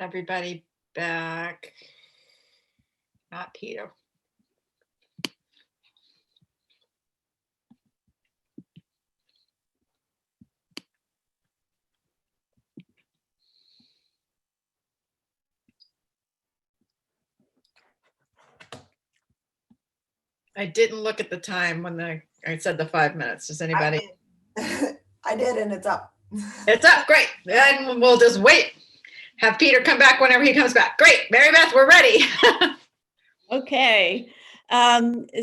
Everybody back. Not Peter. I didn't look at the time when I said the 5 minutes. Does anybody? I did, and it's up. It's up. Great. Then we'll just wait. Have Peter come back whenever he comes back. Great. Mary Beth, we're ready. Okay.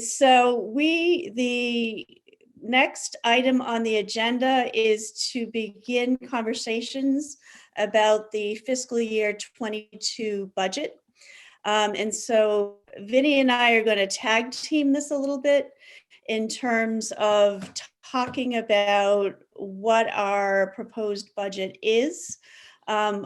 So the next item on the agenda is to begin conversations about the fiscal year 22 budget. And so Vinny and I are going to tag team this a little bit in terms of talking about what our proposed budget is and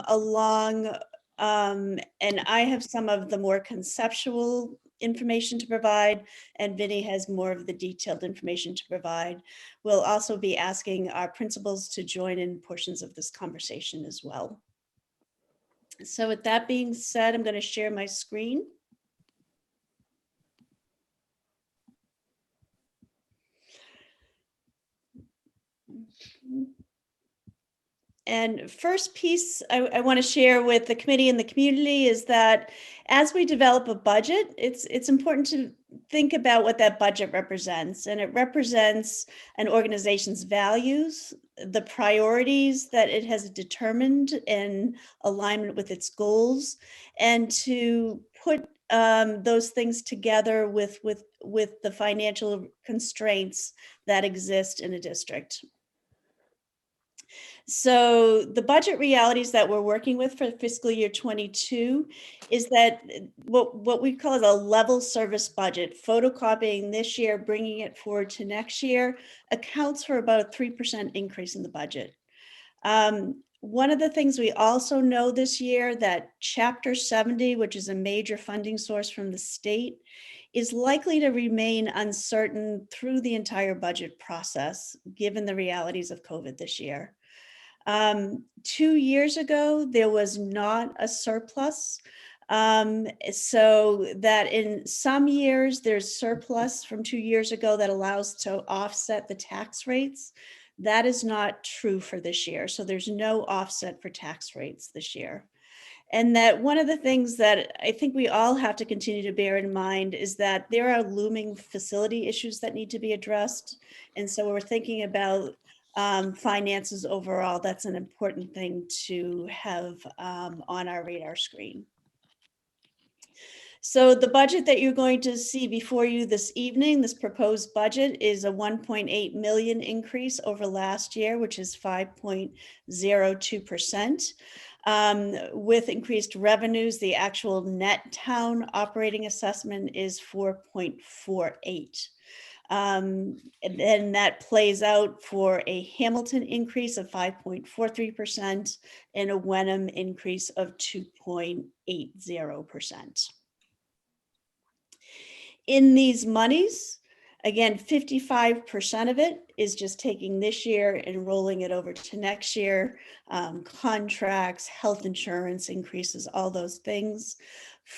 I have some of the more conceptual information to provide, and Vinny has more of the detailed information to provide. We'll also be asking our principals to join in portions of this conversation as well. So with that being said, I'm going to share my screen. And first piece I want to share with the committee and the community is that as we develop a budget, it's important to think about what that budget represents. And it represents an organization's values, the priorities that it has determined in alignment with its goals, and to put those things together with the financial constraints that exist in a district. So the budget realities that we're working with for fiscal year 22 is that what we call a level service budget, photocopying this year, bringing it forward to next year, accounts for about a 3% increase in the budget. One of the things we also know this year that Chapter 70, which is a major funding source from the state, is likely to remain uncertain through the entire budget process, given the realities of COVID this year. 2 years ago, there was not a surplus. So that in some years, there's surplus from 2 years ago that allows to offset the tax rates. That is not true for this year. So there's no offset for tax rates this year. And that one of the things that I think we all have to continue to bear in mind is that there are looming facility issues that need to be addressed. And so we're thinking about finances overall. That's an important thing to have on our radar screen. So the budget that you're going to see before you this evening, this proposed budget, is a 1.8 million increase over last year, which is 5.02%. With increased revenues, the actual net town operating assessment is 4.48. And then that plays out for a Hamilton increase of 5.43% and a Wenham increase of 2.80%. In these monies, again, 55% of it is just taking this year and rolling it over to next year. Contracts, health insurance increases, all those things.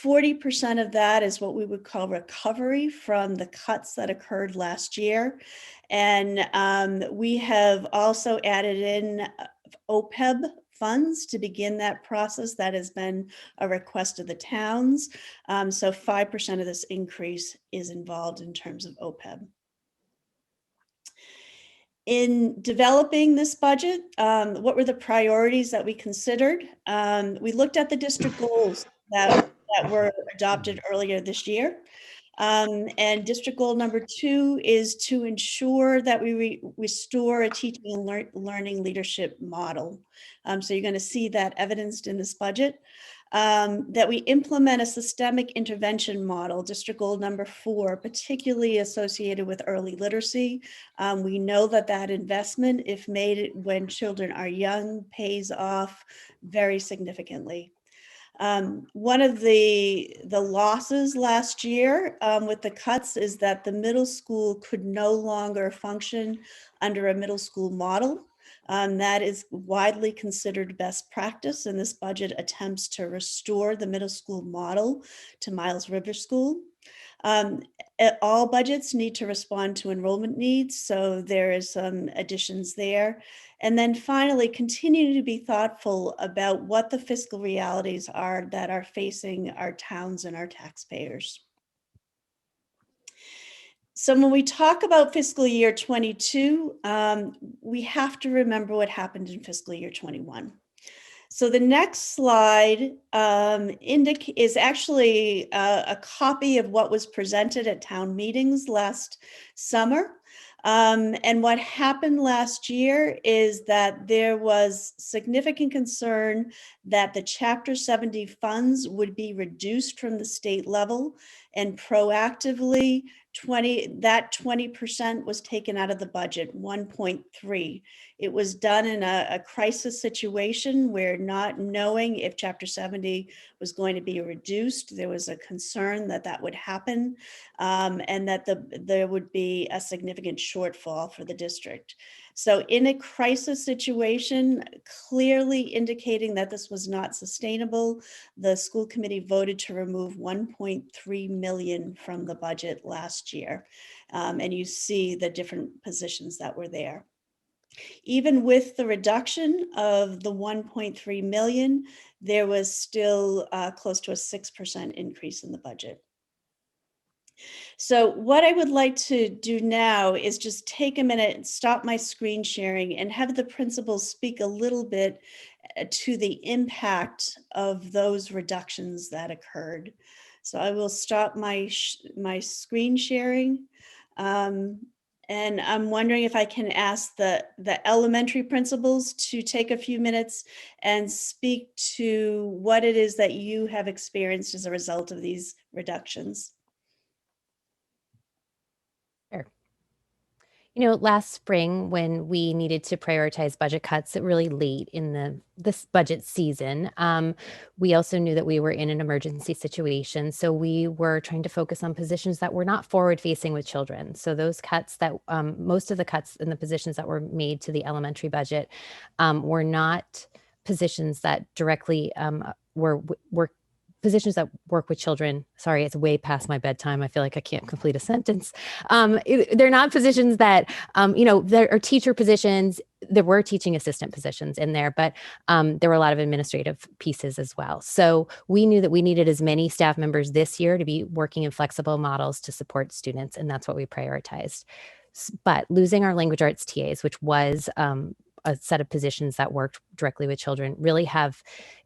40% of that is what we would call recovery from the cuts that occurred last year. And we have also added in OPEB funds to begin that process. That has been a request of the towns. So 5% of this increase is involved in terms of OPEB. In developing this budget, what were the priorities that we considered? We looked at the district goals that were adopted earlier this year. And district goal number 2 is to ensure that we restore a teaching and learning leadership model. So you're going to see that evidenced in this budget. That we implement a systemic intervention model, district goal number 4, particularly associated with early literacy. We know that that investment, if made when children are young, pays off very significantly. One of the losses last year with the cuts is that the middle school could no longer function under a middle school model. That is widely considered best practice, and this budget attempts to restore the middle school model to Miles River School. All budgets need to respond to enrollment needs, so there is some additions there. And then finally, continue to be thoughtful about what the fiscal realities are that are facing our towns and our taxpayers. So when we talk about fiscal year 22, we have to remember what happened in fiscal year 21. So the next slide is actually a copy of what was presented at town meetings last summer. And what happened last year is that there was significant concern that the Chapter 70 funds would be reduced from the state level, and proactively 20% was taken out of the budget, 1.3. It was done in a crisis situation where, not knowing if Chapter 70 was going to be reduced, there was a concern that that would happen, and that there would be a significant shortfall for the district. So in a crisis situation, clearly indicating that this was not sustainable, the school committee voted to remove 1.3 million from the budget last year. And you see the different positions that were there. Even with the reduction of the 1.3 million, there was still close to a 6% increase in the budget. So what I would like to do now is just take a minute and stop my screen sharing and have the principals speak a little bit to the impact of those reductions that occurred. So I will stop my screen sharing. And I'm wondering if I can ask the elementary principals to take a few minutes and speak to what it is that you have experienced as a result of these reductions. You know, last spring when we needed to prioritize budget cuts really late in this budget season, we also knew that we were in an emergency situation. So we were trying to focus on positions that were not forward facing with children. So those cuts that most of the cuts in the positions that were made to the elementary budget were not positions that directly were positions that work with children. Sorry, it's way past my bedtime. I feel like I can't complete a sentence. They're not positions that, there are teacher positions. There were teaching assistant positions in there, but there were a lot of administrative pieces as well. So we knew that we needed as many staff members this year to be working in flexible models to support students, and that's what we prioritized. But losing our language arts TAs, which was a set of positions that worked directly with children, really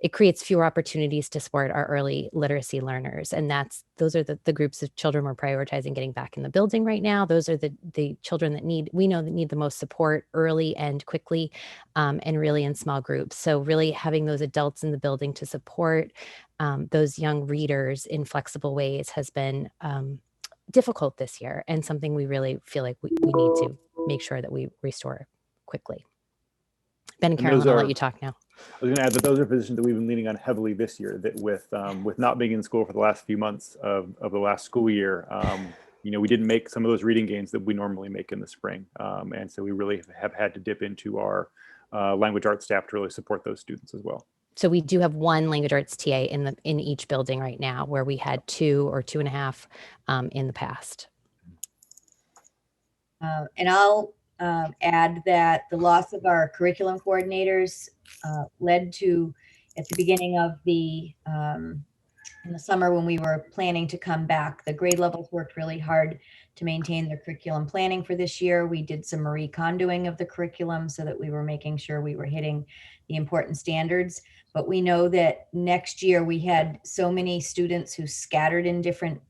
it creates fewer opportunities to support our early literacy learners. And those are the groups of children we're prioritizing getting back in the building right now. Those are the children that need the most support early and quickly, and really in small groups. So really having those adults in the building to support those young readers in flexible ways has been difficult this year, and something we really feel like we need to make sure that we restore quickly. Ben and Carolyn, I'll let you talk now. I was going to add that those are positions that we've been leaning on heavily this year, that with not being in school for the last few months of the last school year, we didn't make some of those reading gains that we normally make in the spring. And so we really have had to dip into our language arts staff to really support those students as well. So we do have one language arts TA in each building right now, where we had 2 or 2.5 in the past. And I'll add that the loss of our curriculum coordinators led to, at the beginning of in the summer when we were planning to come back, the grade levels worked really hard to maintain their curriculum planning for this year. We did some Marie Kondoing of the curriculum so that we were making sure we were hitting the important standards. But we know that next year we had so many students who scattered in different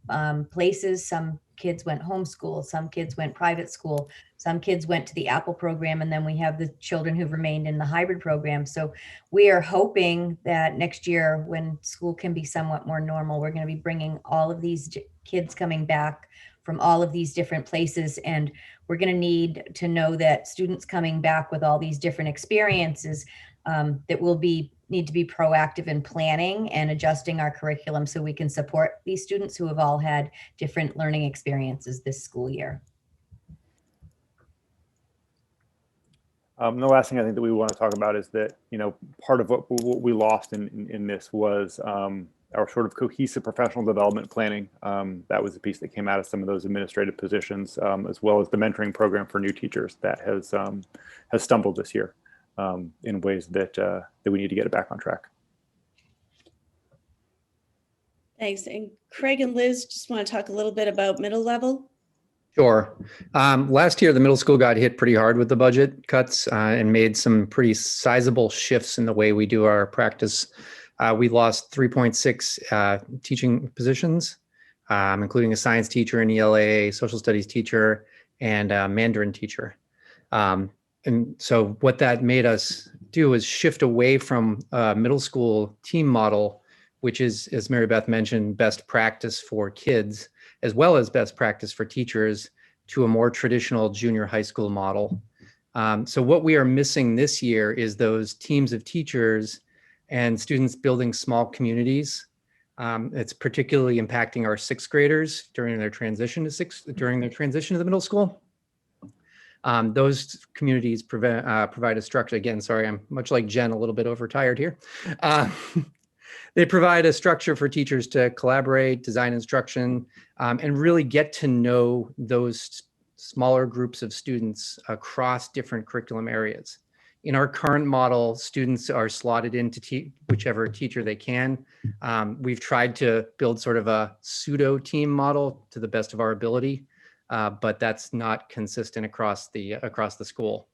places. Some kids went homeschool, some kids went private school, some kids went to the Apple program, and then we have the children who've remained in the hybrid program. So we are hoping that next year, when school can be somewhat more normal, we're going to be bringing all of these kids coming back from all of these different places. And we're going to need to know that students coming back with all these different experiences, that we'll need to be proactive in planning and adjusting our curriculum so we can support these students who have all had different learning experiences this school year. The last thing I think that we want to talk about is that, part of what we lost in this was our sort of cohesive professional development planning. That was a piece that came out of some of those administrative positions, as well as the mentoring program for new teachers that has stumbled this year in ways that we need to get it back on track. Thanks. And Craig and Liz just want to talk a little bit about middle level. Sure. Last year, the middle school got hit pretty hard with the budget cuts and made some pretty sizable shifts in the way we do our practice. We lost 3.6 teaching positions, including a science teacher, an ELA, social studies teacher, and a Mandarin teacher. And so what that made us do is shift away from a middle school team model, which is, as Mary Beth mentioned, best practice for kids, as well as best practice for teachers, to a more traditional junior high school model. So what we are missing this year is those teams of teachers and students building small communities. It's particularly impacting our sixth graders during their transition to the middle school. Those communities provide a structure. Again, sorry, I'm much like Jen, a little bit overtired here. They provide a structure for teachers to collaborate, design instruction, and really get to know those smaller groups of students across different curriculum areas. In our current model, students are slotted into whichever teacher they can. We've tried to build sort of a pseudo team model to the best of our ability, but that's not consistent across the school.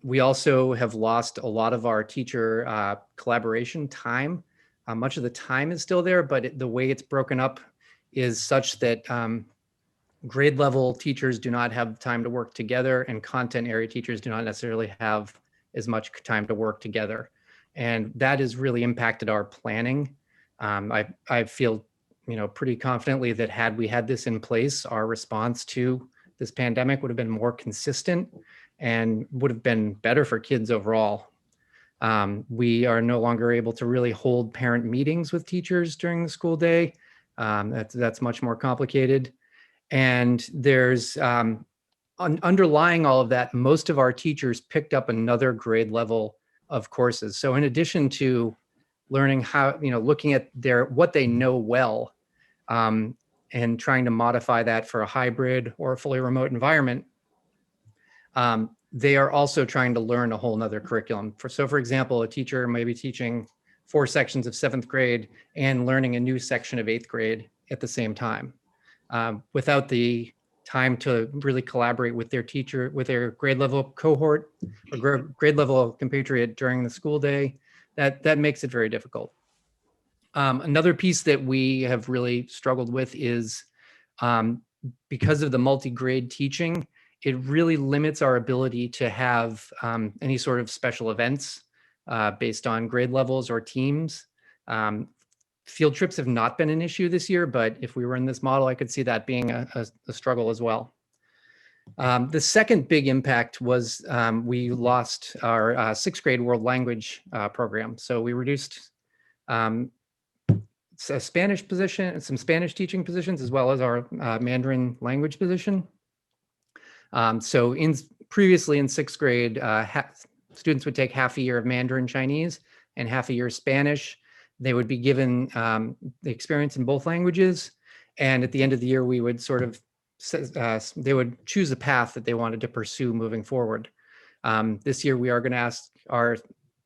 We also have lost a lot of our teacher collaboration time. Much of the time is still there, but the way it's broken up is such that grade level teachers do not have time to work together, and content area teachers do not necessarily have as much time to work together. And that has really impacted our planning. I feel, pretty confidently that had we had this in place, our response to this pandemic would have been more consistent and would have been better for kids overall. We are no longer able to really hold parent meetings with teachers during the school day. That's much more complicated. And there's underlying all of that, most of our teachers picked up another grade level of courses. So in addition to learning how, looking at what they know well, and trying to modify that for a hybrid or a fully remote environment, they are also trying to learn a whole nother curriculum. For example, a teacher may be teaching 4 sections of 7th grade and learning a new section of 8th grade at the same time, without the time to really collaborate with their teacher, with their grade level cohort or grade level compatriot during the school day. That makes it very difficult. Another piece that we have really struggled with is because of the multi-grade teaching, it really limits our ability to have any sort of special events based on grade levels or teams. Field trips have not been an issue this year, but if we were in this model, I could see that being a struggle as well. The second big impact was we lost our 6th grade world language program. So we reduced a Spanish position, some Spanish teaching positions, as well as our Mandarin language position. So previously in 6th grade, students would take half a year of Mandarin Chinese and half a year of Spanish. They would be given the experience in both languages. And at the end of the year, we would sort of, they would choose a path that they wanted to pursue moving forward. This year, we are going to ask our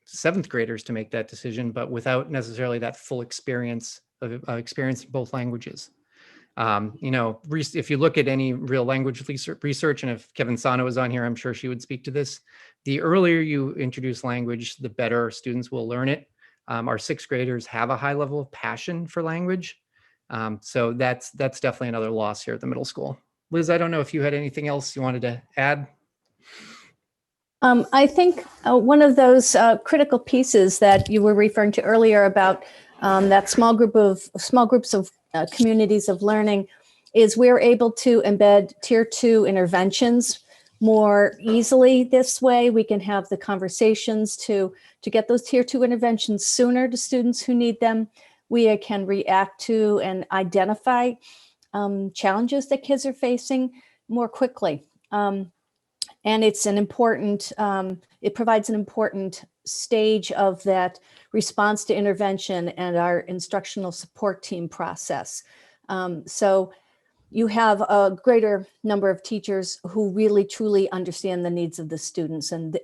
7th graders to make that decision, but without necessarily that full experience of experience in both languages. If you look at any real language research, and if Kevin Sano was on here, I'm sure she would speak to this. The earlier you introduce language, the better students will learn it. Our sixth graders have a high level of passion for language. So that's definitely another loss here at the middle school. Liz, I don't know if you had anything else you wanted to add. I think one of those critical pieces that you were referring to earlier about that small groups of communities of learning is we're able to embed tier 2 interventions more easily this way. We can have the conversations to get those tier 2 interventions sooner to students who need them. We can react to and identify challenges that kids are facing more quickly. And it's an important, it provides an important stage of that response to intervention and our instructional support team process. So you have a greater number of teachers who really truly understand the needs of the students, and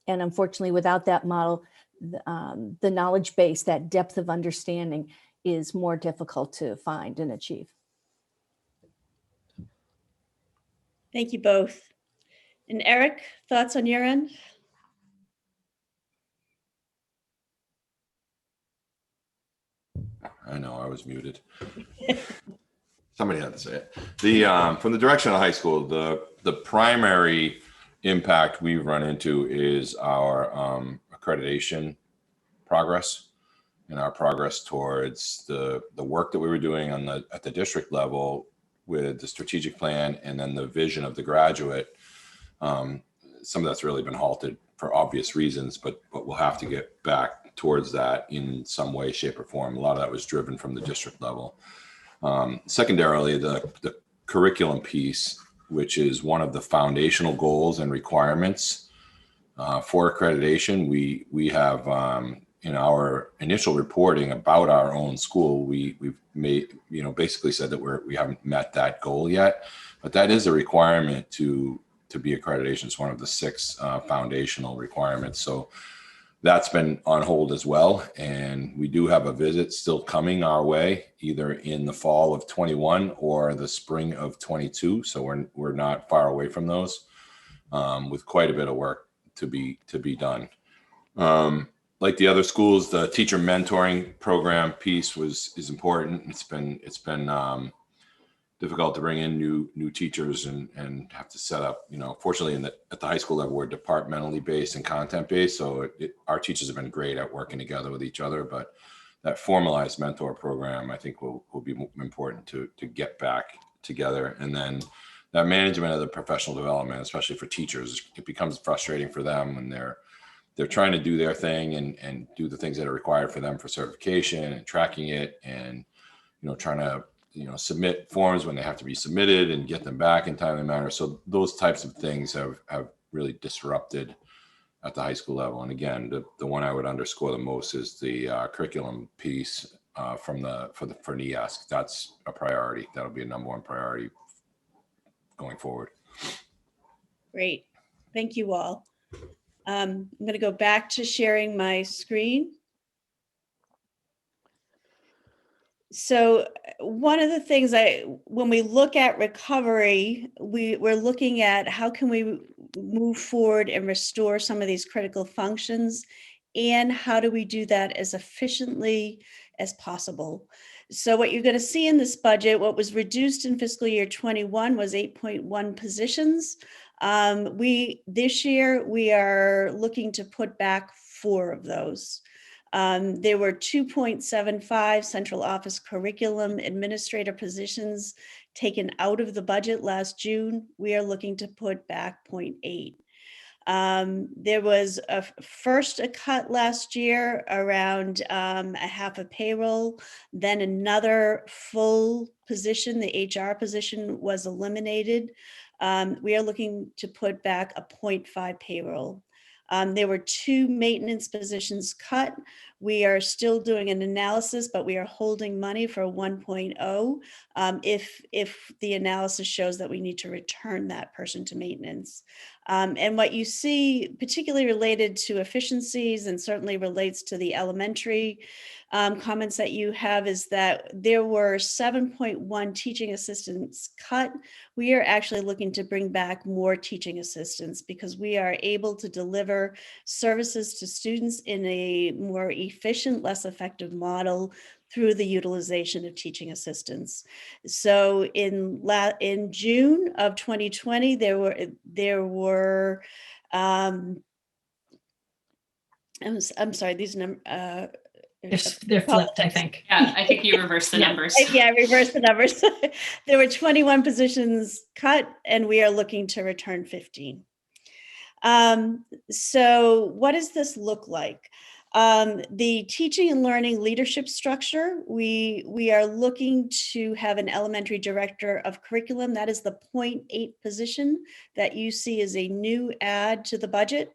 unfortunately without that model, the knowledge base, that depth of understanding is more difficult to find and achieve. Thank you both. And Eric, thoughts on your end? I know, I was muted. Somebody had to say it. From the direction of high school, the primary impact we've run into is our accreditation progress and our progress towards the work that we were doing at the district level with the strategic plan and then the vision of the graduate. Some of that's really been halted for obvious reasons, but we'll have to get back towards that in some way, shape, or form. A lot of that was driven from the district level. Secondarily, the curriculum piece, which is one of the foundational goals and requirements for accreditation. We have in our initial reporting about our own school, we've made, basically said that we haven't met that goal yet, but that is a requirement to be accreditation. It's one of the 6 foundational requirements. So that's been on hold as well. And we do have a visit still coming our way, either in the fall of 21 or the spring of 22. So we're not far away from those, with quite a bit of work to be done. Like the other schools, the teacher mentoring program piece is important. It's been difficult to bring in new teachers and have to set up, fortunately at the high school level, we're departmentally based and content based. So our teachers have been great at working together with each other, but that formalized mentor program, I think will be important to get back together. And then that management of the professional development, especially for teachers, it becomes frustrating for them when they're trying to do their thing and do the things that are required for them for certification and tracking it and, trying to, submit forms when they have to be submitted and get them back in timely manner. So those types of things have really disrupted at the high school level. And again, the one I would underscore the most is the curriculum piece for NEASC. That's a priority. That'll be a #1 priority going forward. Great. Thank you all. I'm going to go back to sharing my screen. So one of the things when we look at recovery, we're looking at how can we move forward and restore some of these critical functions, and how do we do that as efficiently as possible. So what you're going to see in this budget, what was reduced in fiscal year 21 was 8.1 positions. This year, we are looking to put back 4 of those. There were 2.75 central office curriculum administrator positions taken out of the budget last June. We are looking to put back 0.8. There was a cut last year around a half a payroll, then another full position, the HR position, was eliminated. We are looking to put back a 0.5 payroll. There were 2 maintenance positions cut. We are still doing an analysis, but we are holding money for 1.0 if the analysis shows that we need to return that person to maintenance. And what you see, particularly related to efficiencies and certainly relates to the elementary comments that you have, is that there were 7.1 teaching assistants cut. We are actually looking to bring back more teaching assistants because we are able to deliver services to students in a more efficient, less effective model through the utilization of teaching assistants. So in June of 2020, there were I'm sorry, these numbers. They're flipped, I think. Yeah, I think you reversed the numbers. Yeah, reverse the numbers. There were 21 positions cut, and we are looking to return 15. So what does this look like? The teaching and learning leadership structure, we are looking to have an elementary director of curriculum. That is the 0.8 position that you see as a new add to the budget.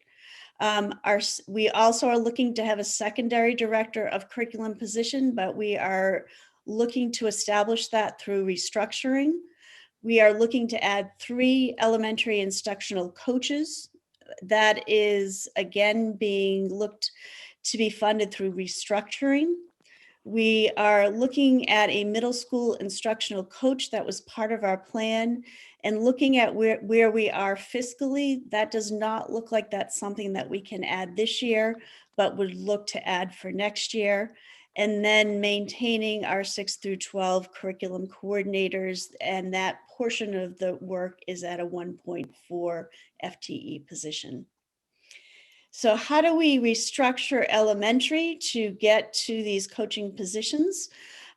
We also are looking to have a secondary director of curriculum position, but we are looking to establish that through restructuring. We are looking to add 3 elementary instructional coaches. That is, again, being looked to be funded through restructuring. We are looking at a middle school instructional coach that was part of our plan, and looking at where we are fiscally. That does not look like that's something that we can add this year, but would look to add for next year. And then maintaining our 6 through 12 curriculum coordinators, and that portion of the work is at a 1.4 FTE position. So how do we restructure elementary to get to these coaching positions?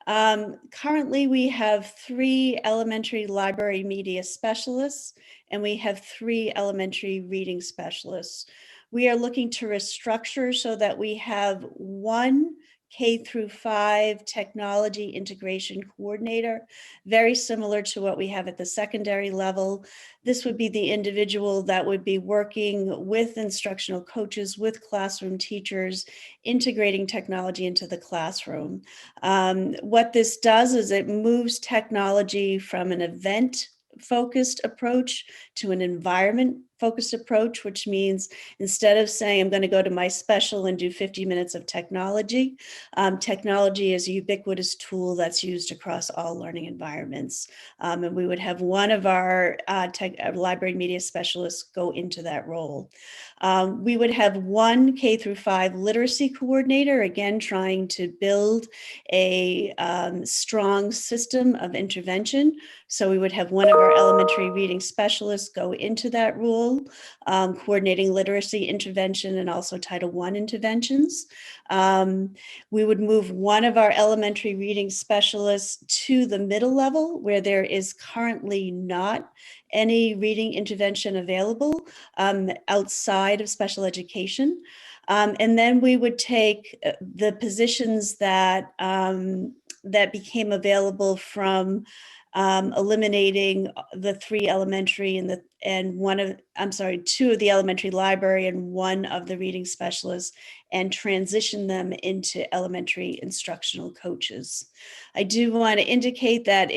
Currently, we have 3 elementary library media specialists, and we have 3 elementary reading specialists. We are looking to restructure so that we have 1 K through 5 technology integration coordinator, very similar to what we have at the secondary level. This would be the individual that would be working with instructional coaches, with classroom teachers, integrating technology into the classroom. What this does is it moves technology from an event-focused approach to an environment-focused approach, which means instead of saying, I'm going to go to my special and do 50 minutes of technology, technology is a ubiquitous tool that's used across all learning environments. And we would have one of our library media specialists go into that role. We would have 1 K through 5 literacy coordinator, again, trying to build a strong system of intervention. So we would have one of our elementary reading specialists go into that role, coordinating literacy intervention and also Title I interventions. We would move one of our elementary reading specialists to the middle level, where there is currently not any reading intervention available outside of special education. And then we would take the positions that that became available from eliminating the 3 elementary and 2 of the elementary library and 1 of the reading specialists, and transition them into elementary instructional coaches. I do want to indicate that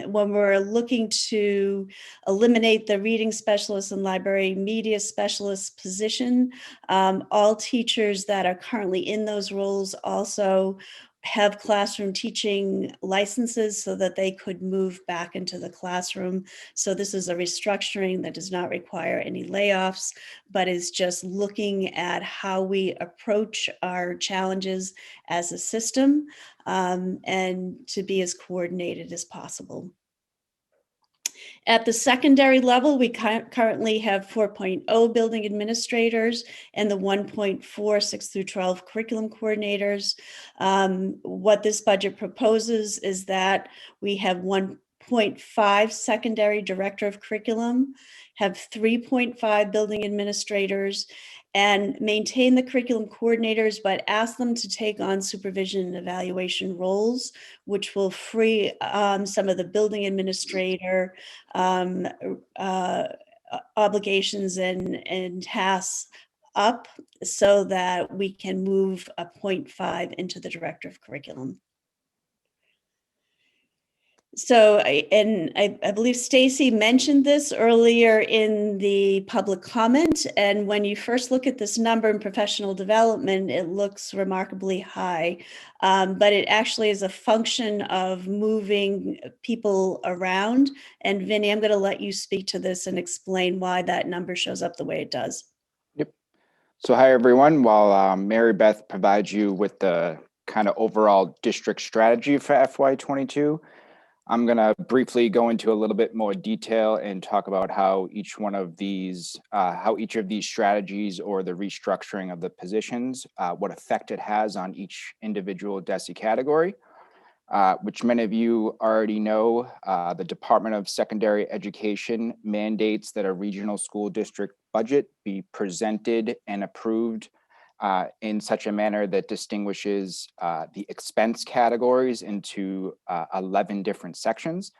when we're looking to eliminate the reading specialist and library media specialist position, all teachers that are currently in those roles also have classroom teaching licenses so that they could move back into the classroom. So this is a restructuring that does not require any layoffs, but is just looking at how we approach our challenges as a system, and to be as coordinated as possible. At the secondary level, we currently have 4.0 building administrators and the 1.4 6 through 12 curriculum coordinators. What this budget proposes is that we have 1.5 secondary director of curriculum, have 3.5 building administrators, and maintain the curriculum coordinators, but ask them to take on supervision and evaluation roles, which will free some of the building administrator obligations and tasks up, so that we can move a 0.5 into the director of curriculum. So, I believe Stacy mentioned this earlier in the public comment. And when you first look at this number in professional development, it looks remarkably high. But it actually is a function of moving people around. And Vinny, I'm going to let you speak to this and explain why that number shows up the way it does. Yep. So hi, everyone. While Mary Beth provides you with the kind of overall district strategy for FY22, I'm going to briefly go into a little bit more detail and talk about how each of these strategies or the restructuring of the positions, what effect it has on each individual DESE category, which many of you already know. The Department of Secondary Education mandates that a regional school district budget be presented and approved in such a manner that distinguishes the expense categories into 11 different sections.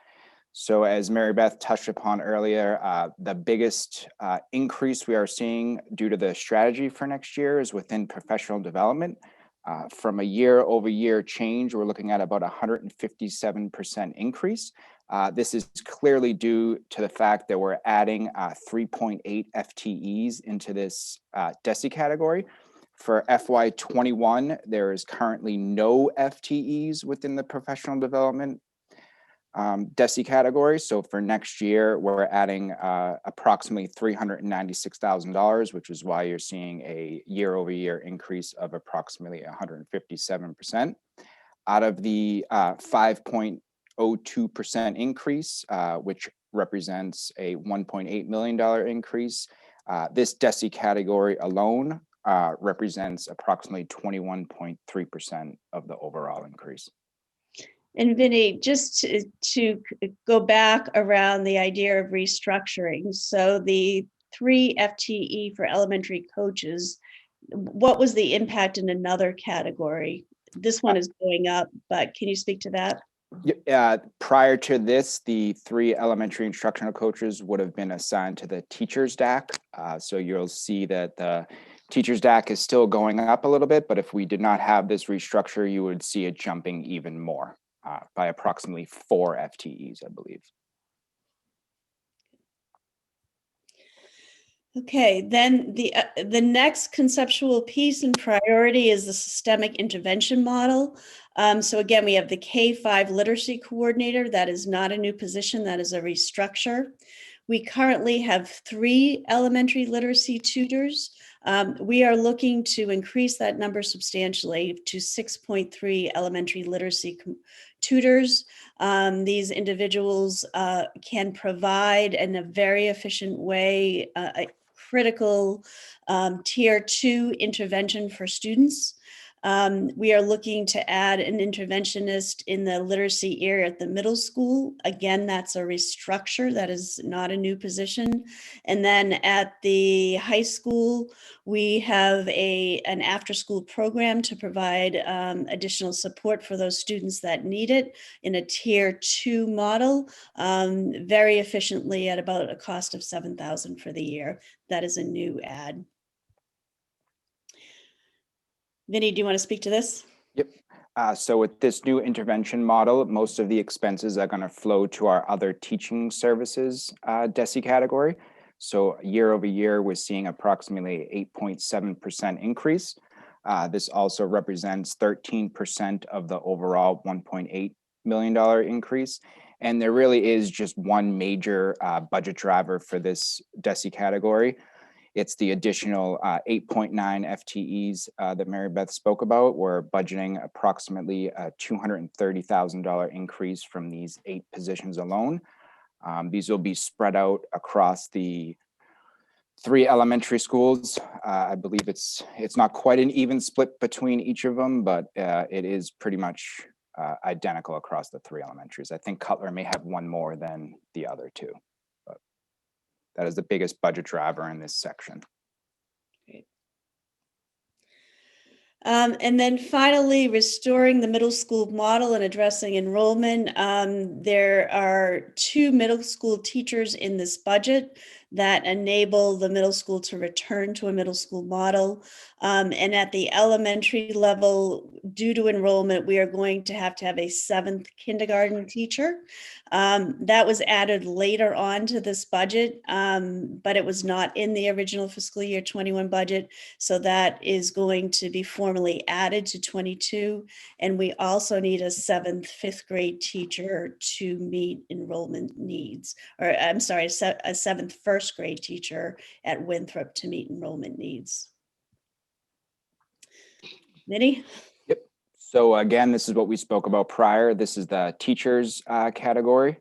So as Mary Beth touched upon earlier, the biggest increase we are seeing due to the strategy for next year is within professional development. From a year-over-year change, we're looking at about 157% increase. This is clearly due to the fact that we're adding 3.8 FTEs into this DESE category. For FY21, there is currently no FTEs within the professional development DESE category. So for next year, we're adding approximately $396,000, which is why you're seeing a year-over-year increase of approximately 157%. Out of the 5.02% increase, which represents a $1.8 million increase, this DESE category alone represents approximately 21.3% of the overall increase. And Vinny, just to go back around the idea of restructuring. So the 3 FTE for elementary coaches, what was the impact in another category? This one is going up, but can you speak to that? Prior to this, the 3 elementary instructional coaches would have been assigned to the teachers DAC. So you'll see that the teachers DAC is still going up a little bit, but if we did not have this restructure, you would see it jumping even more by approximately 4 FTEs, I believe. Okay, then the next conceptual piece and priority is the systemic intervention model. So again, we have the K-5 literacy coordinator. That is not a new position, that is a restructure. We currently have 3 elementary literacy tutors. We are looking to increase that number substantially to 6.3 elementary literacy tutors. These individuals can provide in a very efficient way a critical tier 2 intervention for students. We are looking to add an interventionist in the literacy area at the middle school. Again, that's a restructure, that is not a new position. And then at the high school, we have an after-school program to provide additional support for those students that need it in a tier 2 model, very efficiently at about a cost of $7,000 for the year. That is a new add. Vinny, do you want to speak to this? Yep. So with this new intervention model, most of the expenses are going to flow to our other teaching services DESE category. So year over year, we're seeing approximately 8.7% increase. This also represents 13% of the overall $1.8 million increase. And there really is just one major budget driver for this DESE category. It's the additional 8.9 FTEs that Mary Beth spoke about. We're budgeting approximately a $230,000 increase from these 8 positions alone. These will be spread out across the 3 elementary schools. I believe it's not quite an even split between each of them, but it is pretty much identical across the 3 elementaries. I think Cutler may have one more than the other 2. That is the biggest budget driver in this section. Great. And then finally, restoring the middle school model and addressing enrollment. There are 2 middle school teachers in this budget that enable the middle school to return to a middle school model. And at the elementary level, due to enrollment, we are going to have a 7th kindergarten teacher. That was added later on to this budget, but it was not in the original fiscal year 21 budget. So that is going to be formally added to 22. And we also need a 7th, 5th grade teacher to meet enrollment needs, or I'm sorry, a 7th, 1st grade teacher at Winthrop to meet enrollment needs. Mitty? So again, this is what we spoke about prior. This is the teachers category.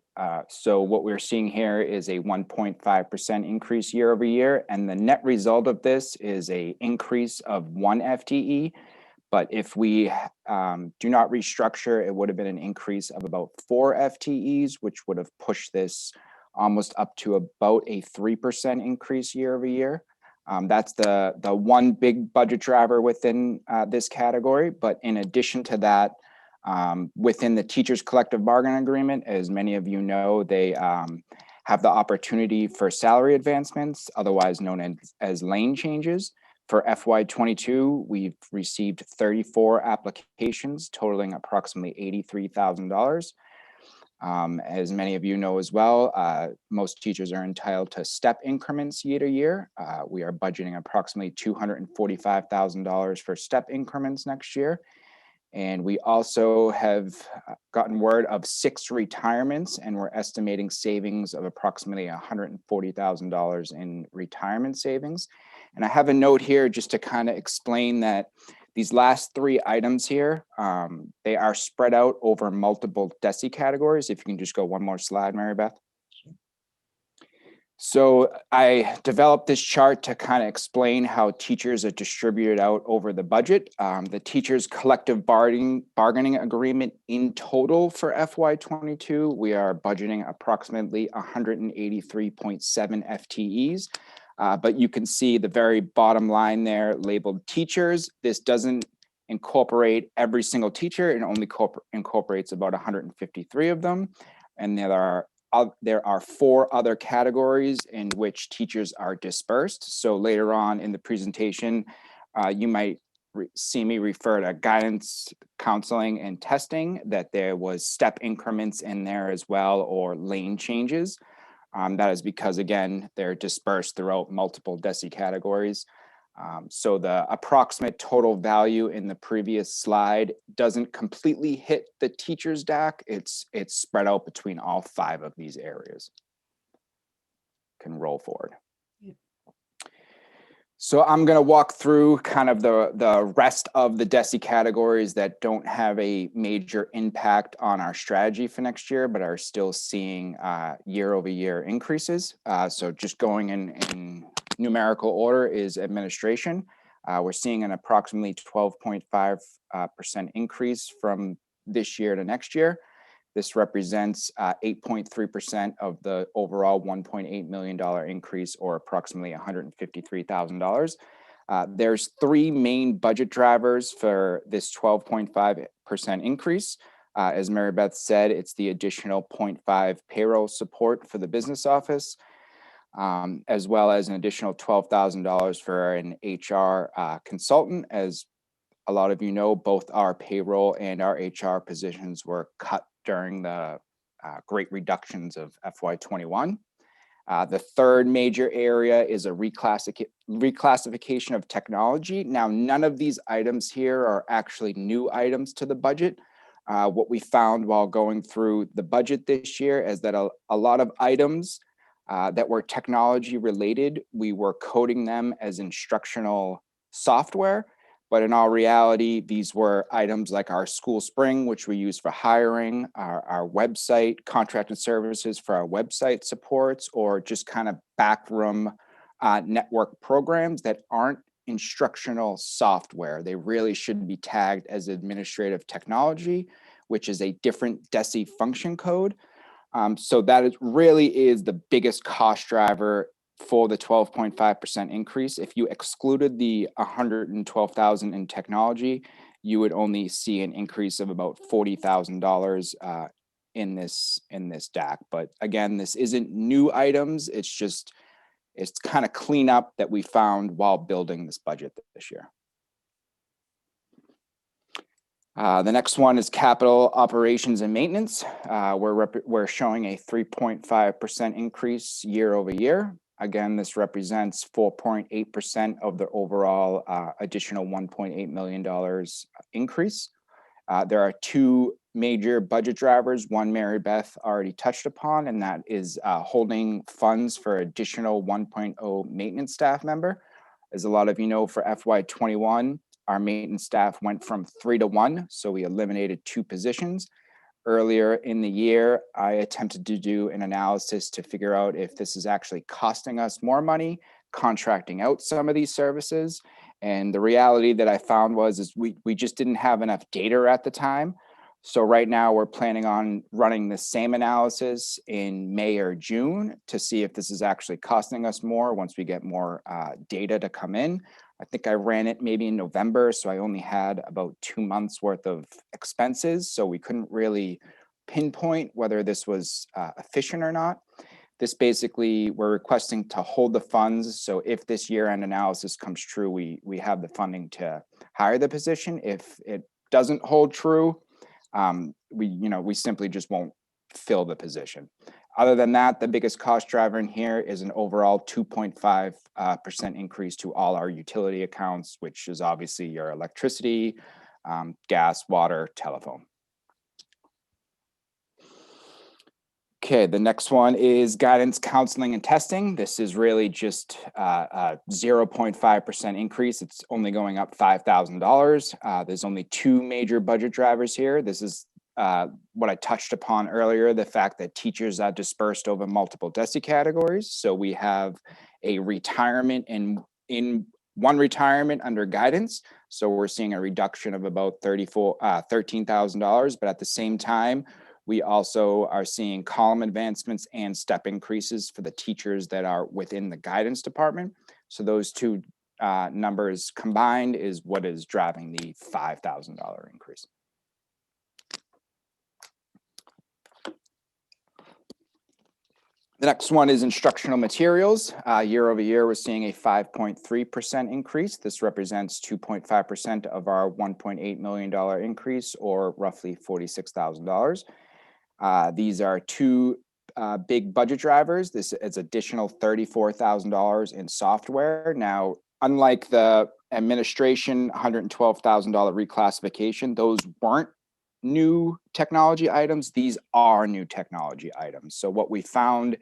So what we're seeing here is a 1.5% increase year over year. And the net result of this is a increase of 1 FTE. But if we do not restructure, it would have been an increase of about 4 FTEs, which would have pushed this almost up to about a 3% increase year over year. That's the one big budget driver within this category. But in addition to that, within the teachers collective bargaining agreement, as many of you know, they have the opportunity for salary advancements, otherwise known as lane changes. For FY22, we've received 34 applications totaling approximately $83,000. As many of you know as well, most teachers are entitled to step increments year to year. We are budgeting approximately $245,000 for step increments next year. And we also have gotten word of 6 retirements, and we're estimating savings of approximately $140,000 in retirement savings. And I have a note here just to kind of explain that these last 3 items here, they are spread out over multiple DESE categories. If you can just go one more slide, Mary Beth. So I developed this chart to kind of explain how teachers are distributed out over the budget. The teachers collective bargaining agreement in total for FY22, we are budgeting approximately 183.7 FTEs. But you can see the very bottom line there labeled teachers. This doesn't incorporate every single teacher. It only incorporates about 153 of them. And there are 4 other categories in which teachers are dispersed. So later on in the presentation, you might see me refer to guidance, counseling, and testing, that there was step increments in there as well, or lane changes. That is because, again, they're dispersed throughout multiple DESE categories. So the approximate total value in the previous slide doesn't completely hit the teacher's DAC. It's spread out between all 5 of these areas. Can roll forward. So I'm going to walk through kind of the rest of the DESE categories that don't have a major impact on our strategy for next year, but are still seeing year over year increases. So just going in numerical order is administration. We're seeing an approximately 12.5% increase from this year to next year. This represents 8.3% of the overall $1.8 million increase, or approximately $153,000. There's 3 main budget drivers for this 12.5% increase. As Mary Beth said, it's the additional 0.5 payroll support for the business office, as well as an additional $12,000 for an HR consultant. As a lot of you know, both our payroll and our HR positions were cut during the great reductions of FY21. The third major area is a reclassification of technology. Now, none of these items here are actually new items to the budget. What we found while going through the budget this year is that a lot of items that were technology related, we were coding them as instructional software. But in all reality, these were items like our School Spring, which we use for hiring, our website, contracted services for our website supports, or just kind of backroom network programs that aren't instructional software. They really should be tagged as administrative technology, which is a different DESE function code. So that really is the biggest cost driver for the 12.5% increase. If you excluded the $112,000 in technology, you would only see an increase of about $40,000 in this DAC. But again, this isn't new items. It's kind of cleanup that we found while building this budget this year. The next one is capital operations and maintenance. We're showing a 3.5% increase year over year. Again, this represents 4.8% of the overall additional $1.8 million increase. There are two major budget drivers. One Mary Beth already touched upon, and that is holding funds for additional 1.0 maintenance staff member. As a lot of you know, for FY21, our maintenance staff went from 3 to 1, so we eliminated 2 positions. Earlier in the year, I attempted to do an analysis to figure out if this is actually costing us more money, contracting out some of these services. And the reality that I found is we just didn't have enough data at the time. So right now we're planning on running the same analysis in May or June to see if this is actually costing us more once we get more data to come in. I think I ran it maybe in November, so I only had about 2 months worth of expenses. So we couldn't really pinpoint whether this was efficient or not. This basically, we're requesting to hold the funds. So if this year-end analysis comes true, we have the funding to hire the position. If it doesn't hold true, we simply just won't fill the position. Other than that, the biggest cost driver in here is an overall 2.5% increase to all our utility accounts, which is obviously your electricity, gas, water, telephone. Okay, the next one is guidance, counseling, and testing. This is really just a 0.5% increase. It's only going up $5,000. There's only 2 major budget drivers here. This is what I touched upon earlier, the fact that teachers are dispersed over multiple DESE categories. So we have a retirement in one retirement under guidance. So we're seeing a reduction of about $13,000, but at the same time, we also are seeing column advancements and step increases for the teachers that are within the guidance department. So those 2 numbers combined is what is driving the $5,000 increase. The next one is instructional materials. Year over year, we're seeing a 5.3% increase. This represents 2.5% of our $1.8 million increase, or roughly $46,000. These are 2 big budget drivers. This is additional $34,000 in software. Now, unlike the administration $112,000 reclassification, those weren't new technology items. These are new technology items. So what we found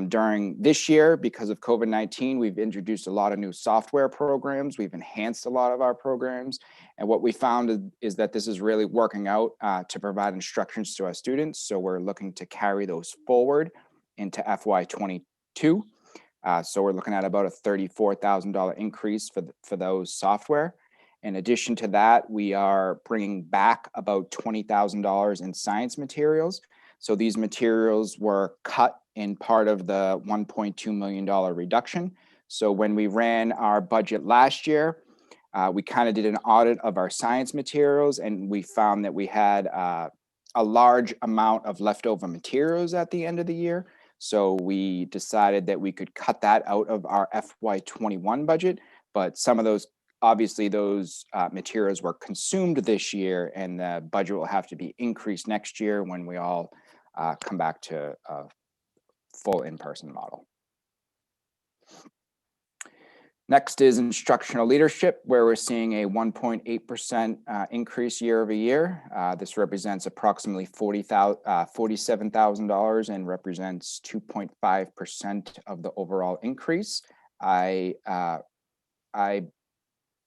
during this year, because of COVID-19, we've introduced a lot of new software programs. We've enhanced a lot of our programs. And what we found is that this is really working out to provide instructions to our students. So we're looking to carry those forward into FY22. So we're looking at about a $34,000 increase for those software. In addition to that, we are bringing back about $20,000 in science materials. So these materials were cut in part of the $1.2 million reduction. So when we ran our budget last year, we kind of did an audit of our science materials, and we found that we had a large amount of leftover materials at the end of the year. So we decided that we could cut that out of our FY21 budget, but some of those, obviously those materials were consumed this year, and the budget will have to be increased next year when we all come back to a full in-person model. Next is instructional leadership, where we're seeing a 1.8% increase year over year. This represents approximately $47,000 and represents 2.5% of the overall increase. I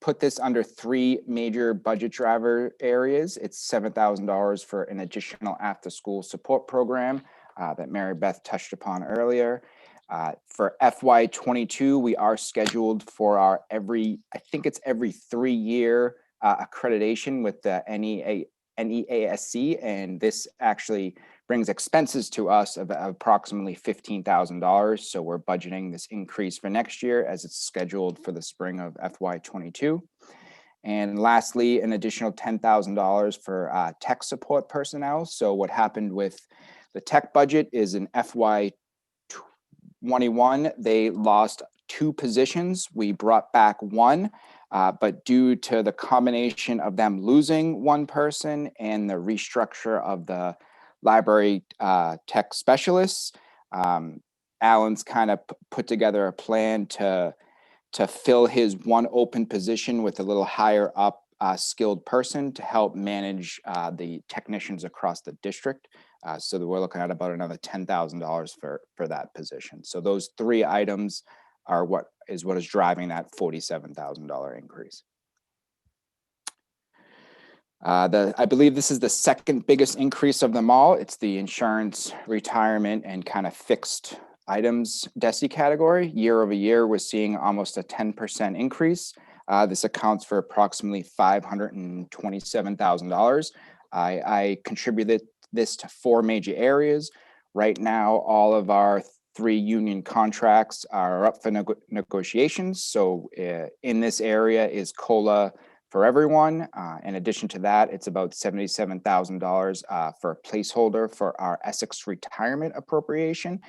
put this under 3 major budget driver areas. It's $7,000 for an additional after-school support program that Mary Beth touched upon earlier. For FY22, we are scheduled for our every 3-year accreditation with the NEASC, and this actually brings expenses to us of approximately $15,000. So we're budgeting this increase for next year as it's scheduled for the spring of FY22. And lastly, an additional $10,000 for tech support personnel. So what happened with the tech budget is in FY21, they lost 2 positions. We brought back 1. But due to the combination of them losing one person and the restructure of the library tech specialists, Alan's kind of put together a plan to fill his one open position with a little higher up skilled person to help manage the technicians across the district. So that we're looking at about another $10,000 for that position. So those three items are what is driving that $47,000 increase. I believe this is the second biggest increase of them all. It's the insurance, retirement, and kind of fixed items DESI category. Year over year, we're seeing almost a 10% increase. This accounts for approximately $527,000. I contributed this to four major areas. Right now, all of our 3 union contracts are up for negotiations. So in this area is COLA for everyone. In addition to that, it's about $77,000 for a placeholder for our Essex retirement appropriation.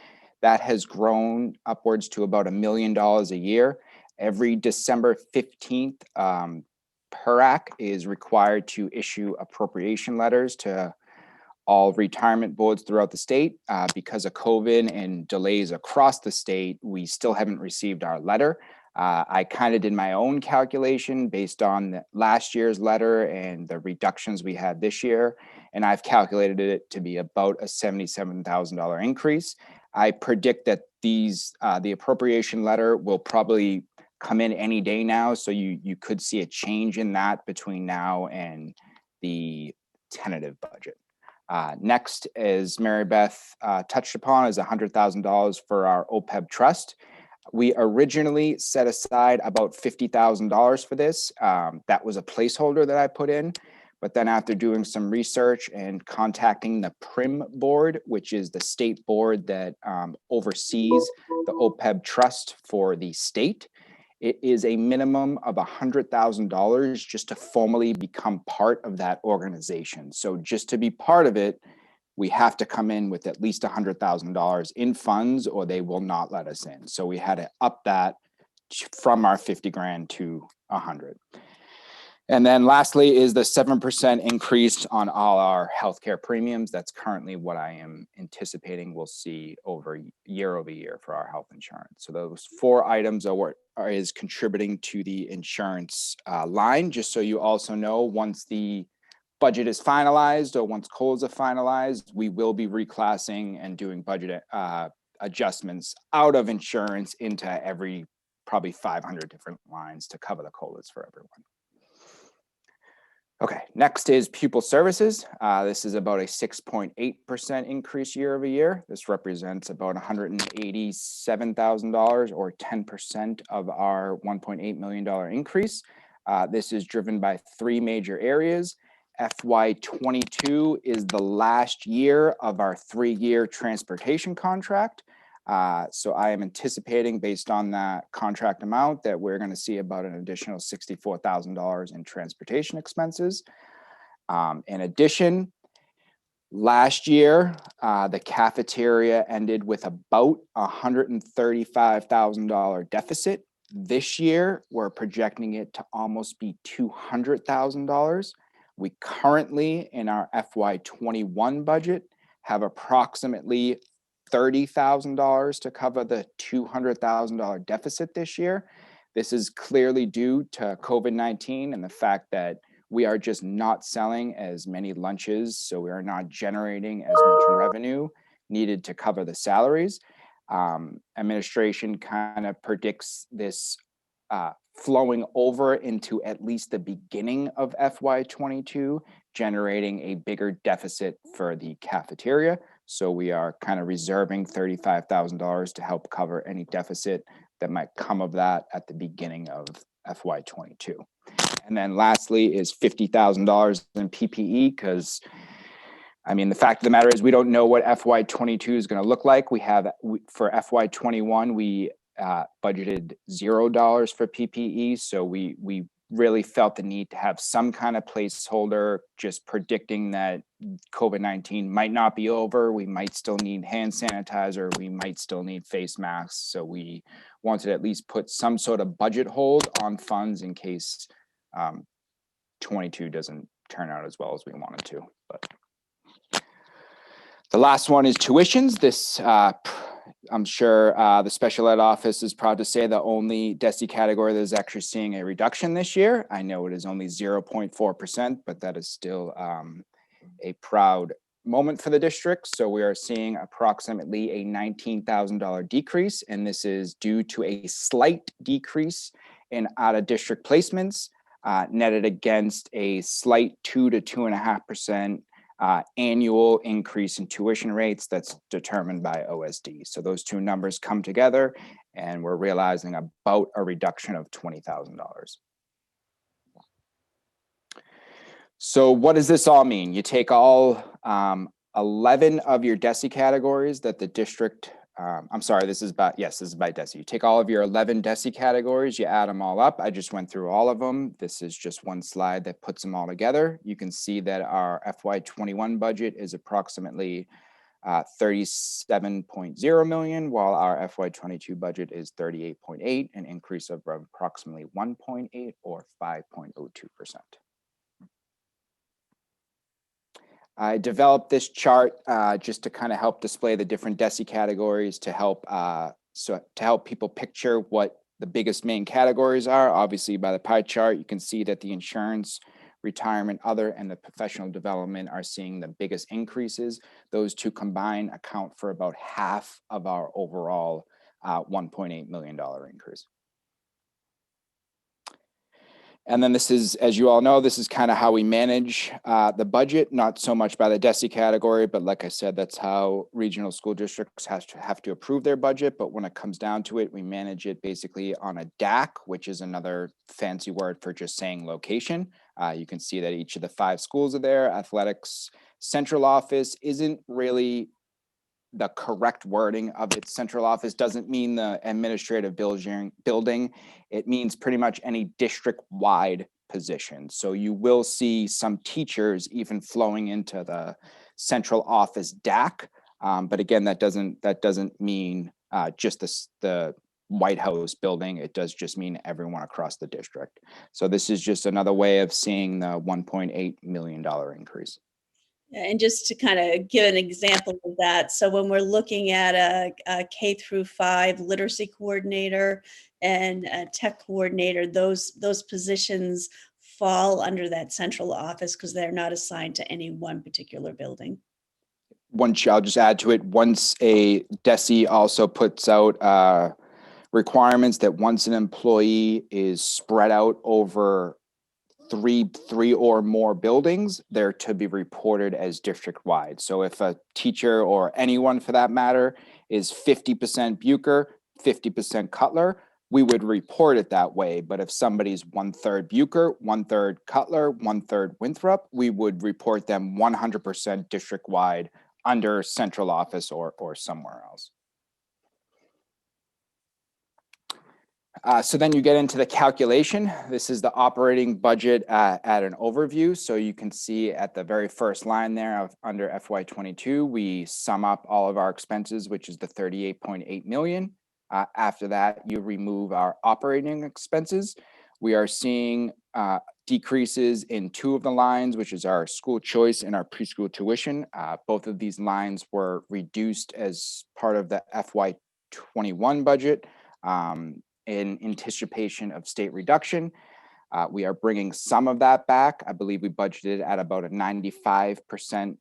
That has grown upwards to about $1 million a year. Every December 15th, PERAC is required to issue appropriation letters to all retirement boards throughout the state. Because of COVID and delays across the state, we still haven't received our letter. I kind of did my own calculation based on last year's letter and the reductions we had this year, and I've calculated it to be about a $77,000 increase. I predict that the appropriation letter will probably come in any day now, so you could see a change in that between now and the tentative budget. Next, as Mary Beth touched upon, is $100,000 for our OPEB trust. We originally set aside about $50,000 for this. That was a placeholder that I put in, but then after doing some research and contacting the PRIM board, which is the state board that oversees the OPEB trust for the state, it is a minimum of $100,000 just to formally become part of that organization. So just to be part of it, we have to come in with at least $100,000 in funds or they will not let us in. So we had to up that from our 50 grand to 100. And then lastly is the 7% increase on all our healthcare premiums. That's currently what I am anticipating we'll see over year for our health insurance. So those four items are what is contributing to the insurance line. Just so you also know, once the budget is finalized or once COLAs are finalized, we will be reclassing and doing budget adjustments out of insurance into every probably 500 different lines to cover the COLAs for everyone. Okay, next is pupil services. This is about a 6.8% increase year over year. This represents about $187,000 or 10% of our $1.8 million increase. This is driven by three major areas. FY22 is the last year of our 3-year transportation contract. So I am anticipating, based on that contract amount, that we're going to see about an additional $64,000 in transportation expenses. In addition, last year, the cafeteria ended with about $135,000 deficit. This year, we're projecting it to almost be $200,000. We currently, in our FY21 budget, have approximately $30,000 to cover the $200,000 deficit this year. This is clearly due to COVID-19 and the fact that we are just not selling as many lunches, so we are not generating as much revenue needed to cover the salaries. Administration kind of predicts this flowing over into at least the beginning of FY22, generating a bigger deficit for the cafeteria. So we are kind of reserving $35,000 to help cover any deficit that might come of that at the beginning of FY22. And then lastly is $50,000 in PPE, because I mean, the fact of the matter is we don't know what FY22 is going to look like. For FY21, we budgeted $0 for PPE. So we really felt the need to have some kind of placeholder, just predicting that COVID-19 might not be over. We might still need hand sanitizer. We might still need face masks. So we wanted to at least put some sort of budget hold on funds in case 22 doesn't turn out as well as we wanted to. But the last one is tuitions. This, I'm sure the special ed office is proud to say the only DESE category that is actually seeing a reduction this year. I know it is only 0.4%, but that is still a proud moment for the district. So we are seeing approximately a $19,000 decrease, and this is due to a slight decrease in out-of-district placements, netted against a slight 2 to 2.5% annual increase in tuition rates that's determined by OSD. So those two numbers come together and we're realizing about a reduction of $20,000. So what does this all mean? You take all 11 of your DESE categories that the district, I'm sorry, this is by DESE. You take all of your 11 DESE categories, you add them all up. I just went through all of them. This is just one slide that puts them all together. You can see that our FY21 budget is approximately 37.0 million, while our FY22 budget is 38.8, an increase of approximately 1.8 or 5.02%. I developed this chart just to kind of help display the different DESE categories to help people picture what the biggest main categories are. Obviously, by the pie chart, you can see that the insurance, retirement, other, and the professional development are seeing the biggest increases. Those two combined account for about half of our overall $1.8 million increase. And then this is, as you all know, this is kind of how we manage the budget, not so much by the DESE category, but like I said, that's how regional school districts have to approve their budget. But when it comes down to it, we manage it basically on a DAC, which is another fancy word for just saying location. You can see that each of the 5 schools are there. Athletics central office isn't really the correct wording of its central office. Doesn't mean the administrative building. It means pretty much any district-wide position. So you will see some teachers even flowing into the central office DAC. But again, that doesn't mean just the White House building. It does just mean everyone across the district. So this is just another way of seeing the $1.8 million increase. And just to kind of give an example of that, so when we're looking at a K through 5 literacy coordinator and a tech coordinator, those positions fall under that central office because they're not assigned to any one particular building. I'll just add to it, once a DESE also puts out requirements that once an employee is spread out over three or more buildings, they're to be reported as district-wide. So if a teacher or anyone for that matter is 50% Bucher, 50% Cutler, we would report it that way. But if somebody's 1/3 Bucher, 1/3 Cutler, 1/3 Winthrop, we would report them 100% district-wide under central office or somewhere else. So then you get into the calculation. This is the operating budget at an overview. So you can see at the very first line there under FY22, we sum up all of our expenses, which is the 38.8 million. After that, you remove our operating expenses. We are seeing decreases in 2 of the lines, which is our school choice and our preschool tuition. Both of these lines were reduced as part of the FY21 budget. In anticipation of state reduction. We are bringing some of that back. I believe we budgeted at about a 95%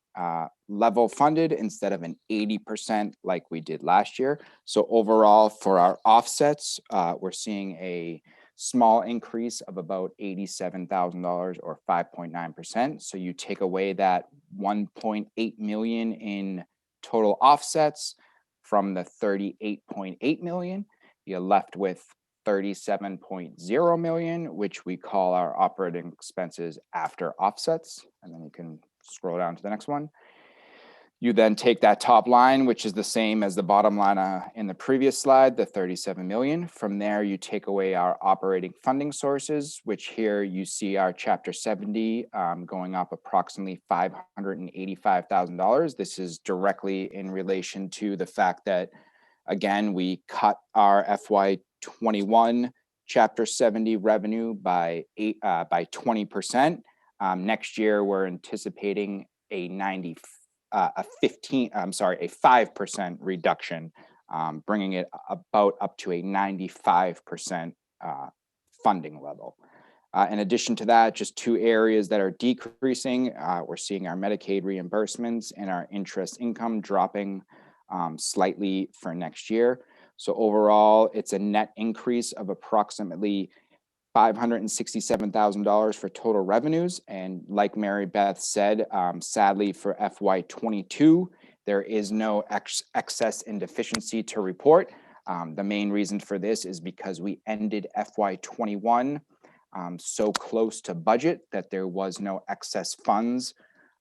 level funded instead of an 80% like we did last year. So overall for our offsets, we're seeing a small increase of about $87,000 or 5.9%. So you take away that 1.8 million in total offsets from the 38.8 million, you're left with 37.0 million, which we call our operating expenses after offsets. And then you can scroll down to the next one. You then take that top line, which is the same as the bottom line in the previous slide, the 37 million. From there, you take away our operating funding sources, which here you see our Chapter 70 going up approximately $585,000. This is directly in relation to the fact that, again, we cut our FY21 Chapter 70 revenue by 20%. Next year, we're anticipating a 5% reduction, bringing it about up to a 95% funding level. In addition to that, just two areas that are decreasing. We're seeing our Medicaid reimbursements and our interest income dropping slightly for next year. So overall, it's a net increase of approximately $567,000 for total revenues. And like Mary Beth said, sadly for FY22, there is no excess and deficiency to report. The main reason for this is because we ended FY21 so close to budget that there was no excess funds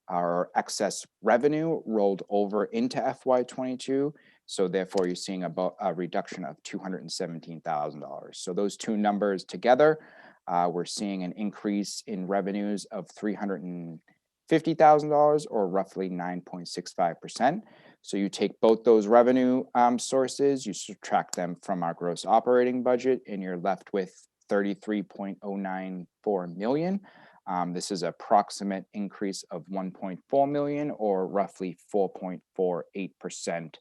or excess revenue rolled over into FY22. So therefore, you're seeing about a reduction of $217,000. So those two numbers together, we're seeing an increase in revenues of $350,000 or roughly 9.65%. So you take both those revenue sources, you subtract them from our gross operating budget, and you're left with $33.094 million. This is an approximate increase of $1.4 million or roughly 4.48%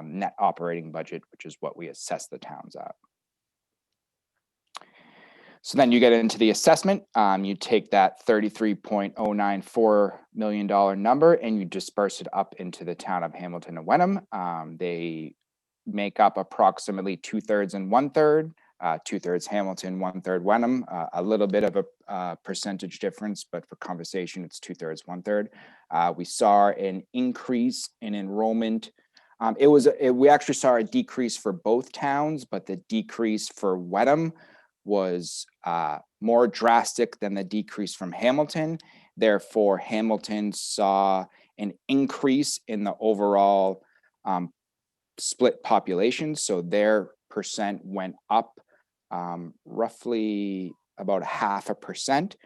net operating budget, which is what we assess the towns at. So then you get into the assessment. You take that $33.094 million number and you disperse it up into the town of Hamilton and Wenham. They make up approximately 2/3 and 1/3, 2/3 Hamilton, 1/3 Wenham. A little bit of a percentage difference, but for conversation, it's 2/3, 1/3. We saw an increase in enrollment. We actually saw a decrease for both towns, but the decrease for Wenham was more drastic than the decrease from Hamilton. Therefore, Hamilton saw an increase in the overall split population. So their percent went up roughly about 0.5%,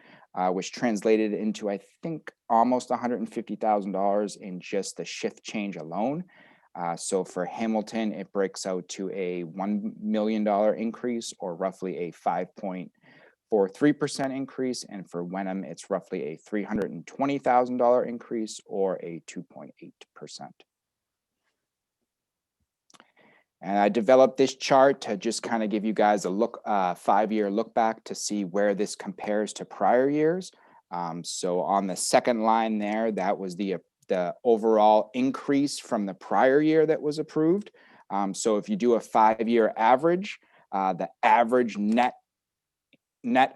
which translated into, I think, almost $150,000 in just the shift change alone. So for Hamilton, it breaks out to a $1 million increase or roughly a 5.43% increase. And for Wenham, it's roughly a $320,000 increase or a 2.8%. And I developed this chart to just kind of give you guys a look, 5-year look back to see where this compares to prior years. So on the second line there, that was the overall increase from the prior year that was approved. So if you do a 5-year average, the average net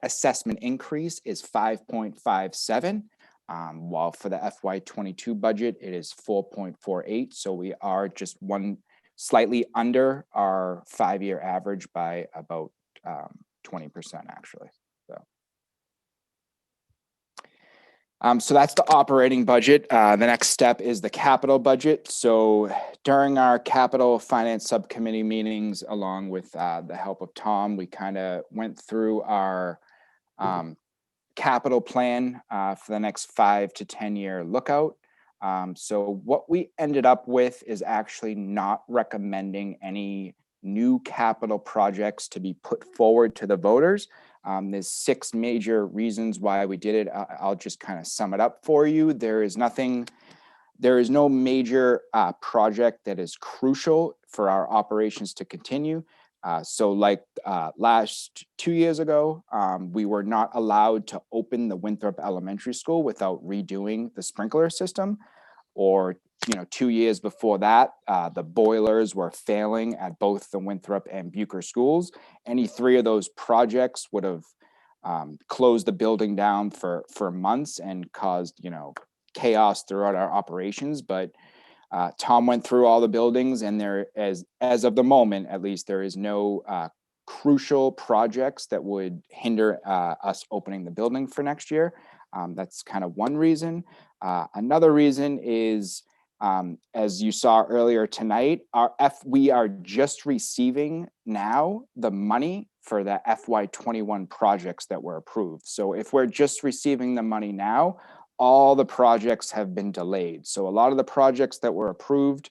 assessment increase is 5.57, while for the FY22 budget, it is 4.48. So we are just slightly under our 5-year average by about 20% actually. So that's the operating budget. The next step is the capital budget. So during our capital finance subcommittee meetings, along with the help of Tom, we kind of went through our capital plan for the next 5 to 10 year lookout. So what we ended up with is actually not recommending any new capital projects to be put forward to the voters. There's 6 major reasons why we did it. I'll just kind of sum it up for you. There is no major project that is crucial for our operations to continue. So like last 2 years ago, we were not allowed to open the Winthrop Elementary School without redoing the sprinkler system. Or 2 years before that, the boilers were failing at both the Winthrop and Bucher schools. Any 3 of those projects would have closed the building down for months and caused, chaos throughout our operations. But Tom went through all the buildings, and there, as of the moment, at least, there is no crucial projects that would hinder us opening the building for next year. That's kind of one reason. Another reason is As you saw earlier tonight, we are just receiving now the money for the FY21 projects that were approved. So if we're just receiving the money now, all the projects have been delayed. So a lot of the projects that were approved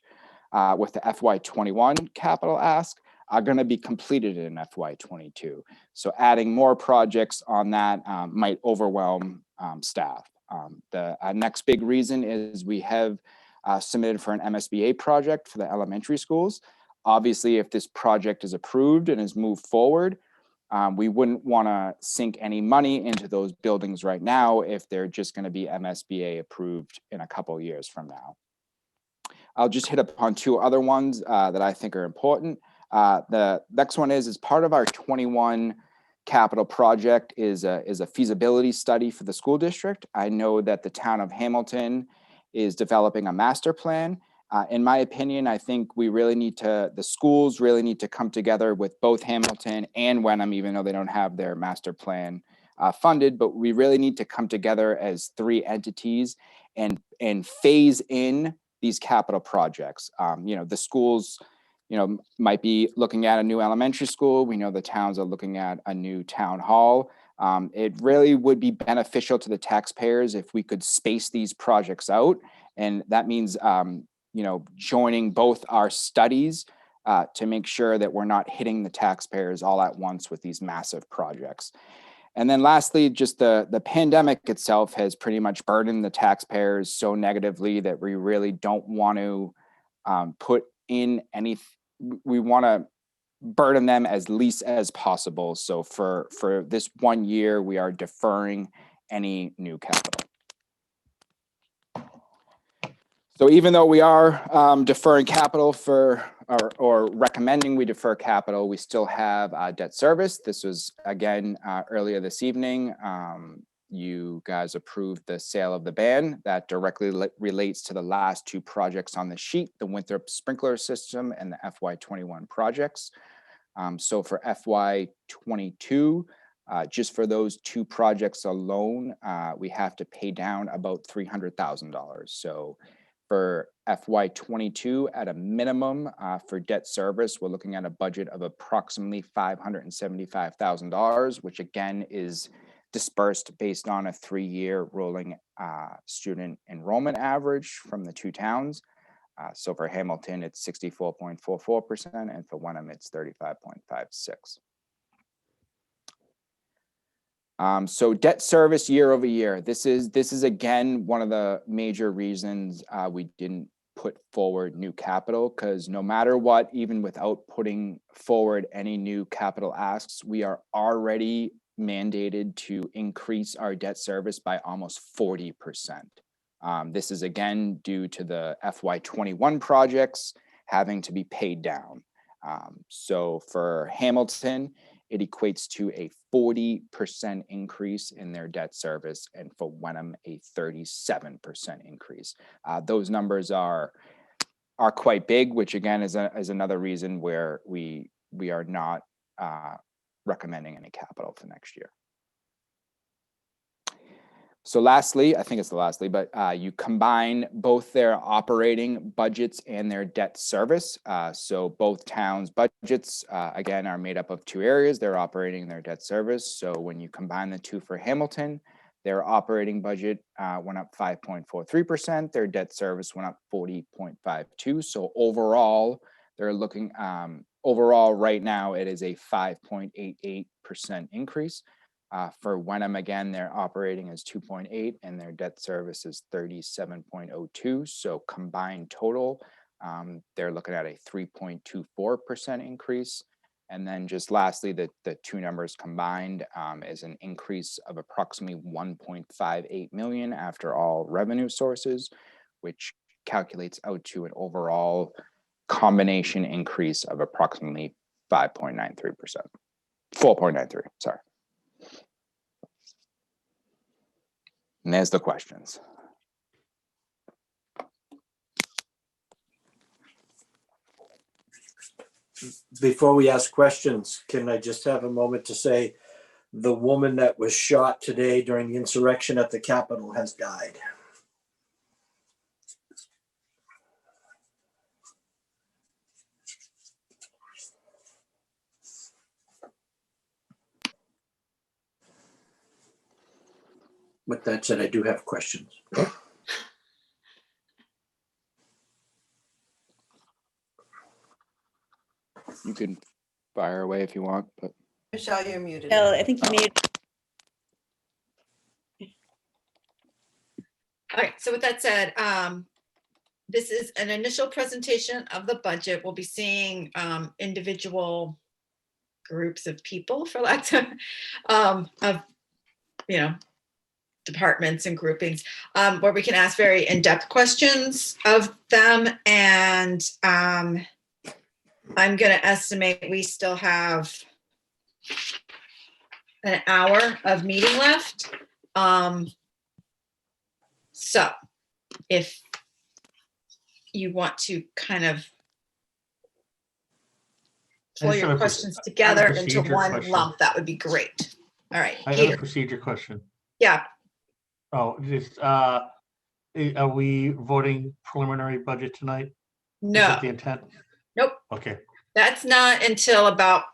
with the FY21 capital ask are going to be completed in FY22. So adding more projects on that might overwhelm staff. The next big reason is we have submitted for an MSBA project for the elementary schools. Obviously, if this project is approved and is moved forward, we wouldn't want to sink any money into those buildings right now if they're just going to be MSBA approved in a couple of years from now. I'll just hit upon two other ones that I think are important. The next one is part of our 21 capital project is a feasibility study for the school district. I know that the town of Hamilton is developing a master plan. In my opinion, I think the schools really need to come together with both Hamilton and Wenham, even though they don't have their master plan funded, but we really need to come together as three entities and phase in these capital projects. The schools, might be looking at a new elementary school. We know the towns are looking at a new town hall. It really would be beneficial to the taxpayers if we could space these projects out. And that means, joining both our studies to make sure that we're not hitting the taxpayers all at once with these massive projects. And then lastly, just the pandemic itself has pretty much burdened the taxpayers so negatively that we really don't want to put in any, we want to burden them as least as possible. So for this 1 year, we are deferring any new capital. So even though we are deferring capital or recommending we defer capital, we still have debt service. This was again earlier this evening. You guys approved the sale of the band that directly relates to the last two projects on the sheet, the Winthrop sprinkler system and the FY21 projects. So for FY22, just for those two projects alone, we have to pay down about $300,000. So for FY22, at a minimum for debt service, we're looking at a budget of approximately $575,000, which again is dispersed based on a 3-year rolling student enrollment average from the two towns. So for Hamilton, it's 64.44%, and for Wenham, it's 35.56%. So debt service year over year. This is again one of the major reasons we didn't put forward new capital, because no matter what, even without putting forward any new capital asks, we are already mandated to increase our debt service by almost 40%. This is again due to the FY21 projects having to be paid down. So for Hamilton, it equates to a 40% increase in their debt service, and for Wenham, a 37% increase. Those numbers are quite big, which again is another reason where we are not recommending any capital for next year. So lastly, I think it's the lastly, but you combine both their operating budgets and their debt service. So both towns' budgets, again, are made up of two areas, their operating and their debt service. So when you combine the two for Hamilton, their operating budget went up 5.43%, their debt service went up 40.52%. So overall, they're looking, overall right now, it is a 5.88% increase. For Wenham, again, their operating is 2.8 and their debt service is 37.02. So combined total, they're looking at a 3.24% increase. And then just lastly, the two numbers combined is an increase of approximately 1.58 million after all revenue sources, which calculates out to an overall combination increase of approximately 5.93%, 4.93, sorry. And there's the questions. Before we ask questions, can I just have a moment to say the woman that was shot today during the insurrection at the Capitol has died. With that said, I do have questions. You can fire away if you want, but Michelle, you're muted. Bill, I think you made. All right, so with that said, this is an initial presentation of the budget. We'll be seeing individual groups of people, for lack of, departments and groupings, where we can ask very in-depth questions of them. And I'm gonna estimate we still have an hour of meeting left. So if you want to kind of pull just have your a proce- questions I have a together into procedure one question. lump, that would be great. All right, I have a Peter. procedure question. Yeah, Oh, just, are we voting preliminary budget tonight? Is no, that the intent? nope. Okay. That's not until about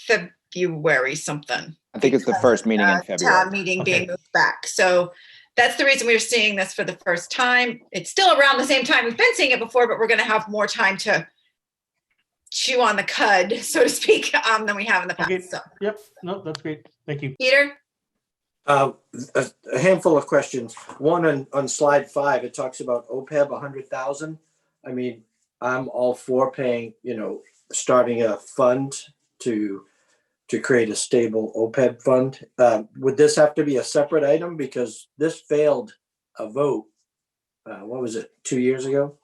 February something. I think it's the first meeting in February. Town meeting being moved back. So that's the reason we're seeing this for the first time. It's still around the same time we've been seeing it before, but we're going to have more time to chew on the cud, so to speak, than we have in the past. Okay. So, Yep. No, that's great. Thank you. Peter? A handful of questions. One on slide 5, it talks about OPEB 100,000. I mean, I'm all for paying, starting a fund to create a stable OPEB fund. Would this have to be a separate item because this failed a vote? What was it, 2 years ago?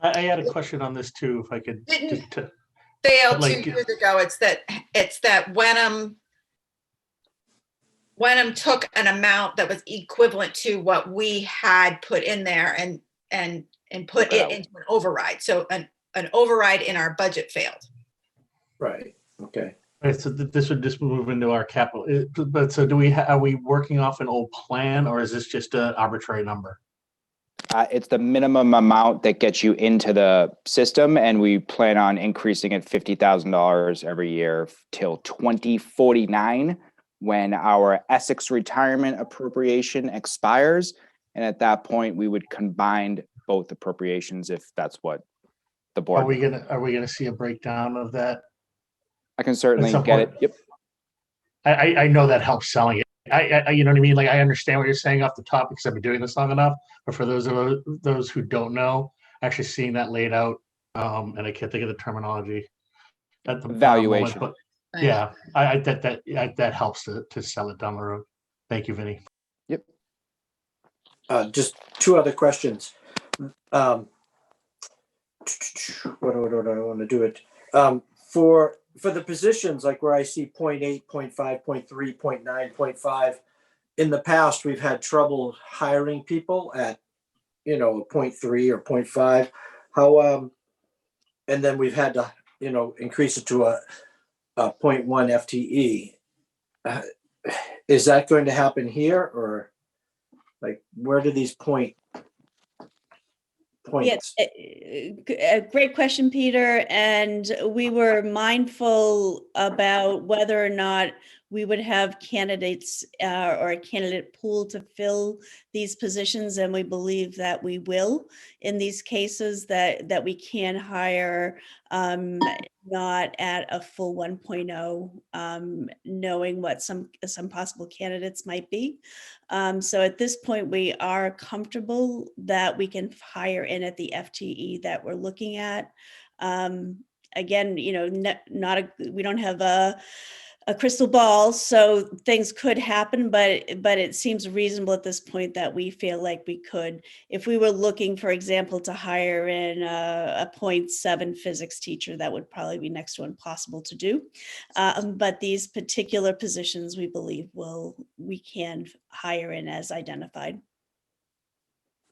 I had a question on this too, if I could. Didn't to- fail like- 2 years ago. It's that Wenham took an amount that was equivalent to what we had put in there and put it into an override. So an override in our budget failed. Right. Okay. Right, so this would just move into our capital. But so are we working off an old plan or is this just an arbitrary number? it's the minimum amount that gets you into the system, and we plan on increasing it $50,000 every year till 2049, when our Essex retirement appropriation expires. And at that point, we would combine both appropriations if that's what the board. Are we gonna see a breakdown of that? I can certainly some get point? it. Yep. I know that helps selling it. I you know what I mean? Like, I understand what you're saying off the top because I've been doing this long enough. But for those who don't know, actually seeing that laid out, and I can't think of the terminology at the Valuation. moment, but yeah, that helps to sell it down the road. Thank you, Vinny. Yep. Just two other questions. What do I want to do it? For the positions, like where I see 0.8, 0.5, 0.3, 0.9, 0.5, in the past, we've had trouble hiring people at, 0.3 or 0.5. How, and then we've had to, increase it to a 0.1 FTE. Is that going to happen here, or like, where do these points? Yes, a great question, Peter. And we were mindful about whether or not we would have candidates or a candidate pool to fill these positions. And we believe that we will in these cases, that we can hire not at a full 1.0, knowing what some possible candidates might be. So at this point, we are comfortable that we can hire in at the FTE that we're looking at. Again, we don't have a crystal ball, so things could happen, but it seems reasonable at this point that we feel like we could. If we were looking, for example, to hire in a 0.7 physics teacher, that would probably be next to impossible to do. But these particular positions, we believe we can hire in as identified.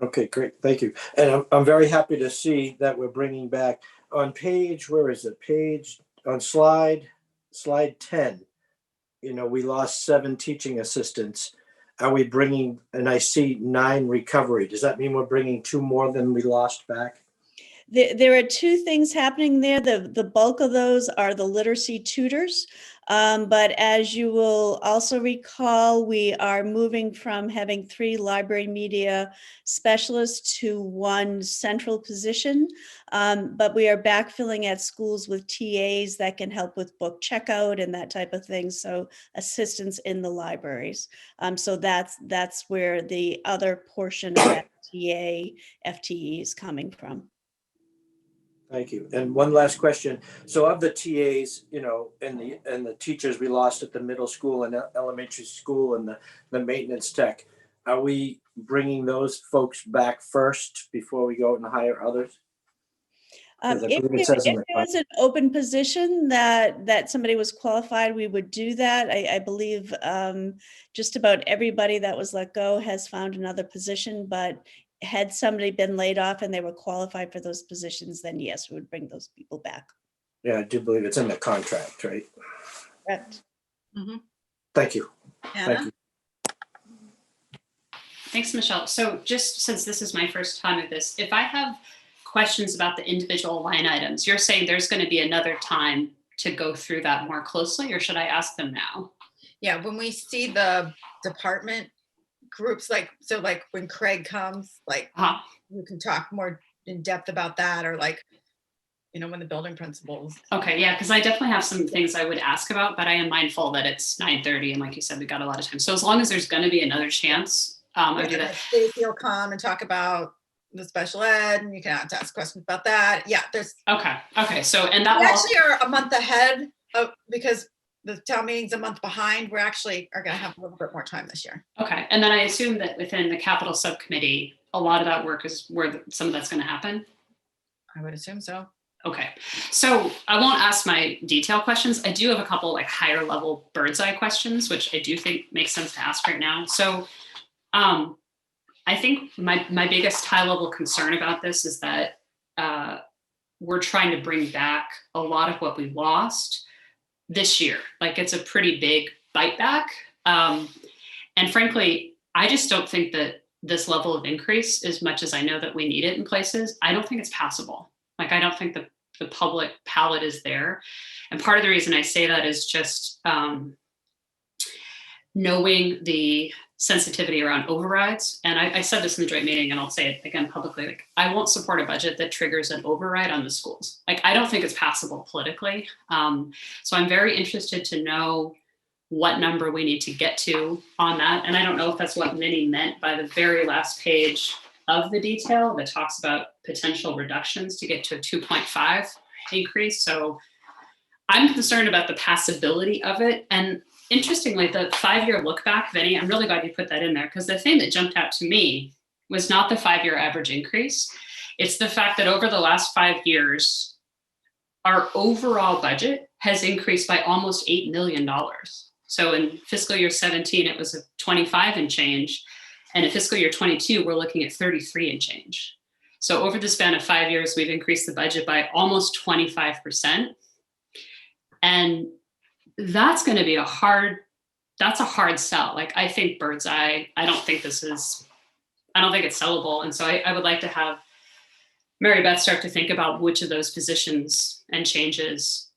Okay, great. Thank you. And I'm very happy to see that we're bringing back on page, where is it? Page on slide 10. We lost 7 teaching assistants. Are we bringing, and I see 9 recovery. Does that mean we're bringing 2 more than we lost back? There are 2 things happening there. The bulk of those are the literacy tutors. But as you will also recall, we are moving from having 3 library media specialists to 1 central position. But we are backfilling at schools with TAs that can help with book checkout and that type of thing. So assistance in the libraries. So that's where the other portion of that TA FTE is coming from. Thank you. And one last question. So of the TAs, you know, and the teachers we lost at the middle school and elementary school and the maintenance tech, are we bringing those folks back first before we go and hire others? Because I If believe it says in the there was an open position that somebody was qualified, we would do that. I believe just about everybody that was let go has found another position, but had somebody been laid off and they were qualified for those positions, then yes, we would bring those people back. Yeah, I do believe it's in the contract, right? Correct. Thank you. Thank Anna? you. Thanks, Michelle. So just since this is my first time at this, if I have questions about the individual line items, you're saying there's going to be another time to go through that more closely, or should I ask them now? Yeah, when we see the department groups, like, so like when Craig comes, like, you can talk more in depth about that, or like, you know, when the building principals. Okay, yeah, because I definitely have some things I would ask about, but I am mindful that it's 9:30, and like you said, we got a lot of time. So as long as there's going to be another chance, I do that. Stacy will come and talk about the special ed, and you can ask questions about that. Yeah, there's. Okay. So, and that We will actually are a month ahead of, because the town meeting's a month behind. We actually are going to have a little bit more time this year. Okay, and then I assume that within the capital subcommittee, a lot of that work is where some of that's going to happen. I would assume so. Okay, so I won't ask my detailed questions. I do have a couple like higher level bird's eye questions, which I do think makes sense to ask right now. So I think my biggest high level concern about this is that we're trying to bring back a lot of what we lost this year. Like, it's a pretty big bite back. And frankly, I just don't think that this level of increase, as much as I know that we need it in places, I don't think it's passable. Like, I don't think the public palate is there. And part of the reason I say that is just knowing the sensitivity around overrides. And I said this in the joint meeting, and I'll say it again publicly, like, I won't support a budget that triggers an override on the schools. Like, I don't think it's passable politically. So I'm very interested to know what number we need to get to on that. And I don't know if that's what Minnie meant by the very last page of the detail that talks about potential reductions to get to a 2.5 increase. So I'm concerned about the passability of it. And interestingly, the 5-year look back, Vinny, I'm really glad you put that in there, because the thing that jumped out to me was not the 5-year average increase. It's the fact that over the last 5 years, our overall budget has increased by almost $8 million. So in fiscal year 17, it was a 25 and change. And in fiscal year 22, we're looking at 33 and change. So over the span of 5 years, we've increased the budget by almost 25%. And that's going to be a hard sell. Like, I think bird's eye, I don't think it's sellable. And so I would like to have Mary Beth start to think about which of those positions and changes,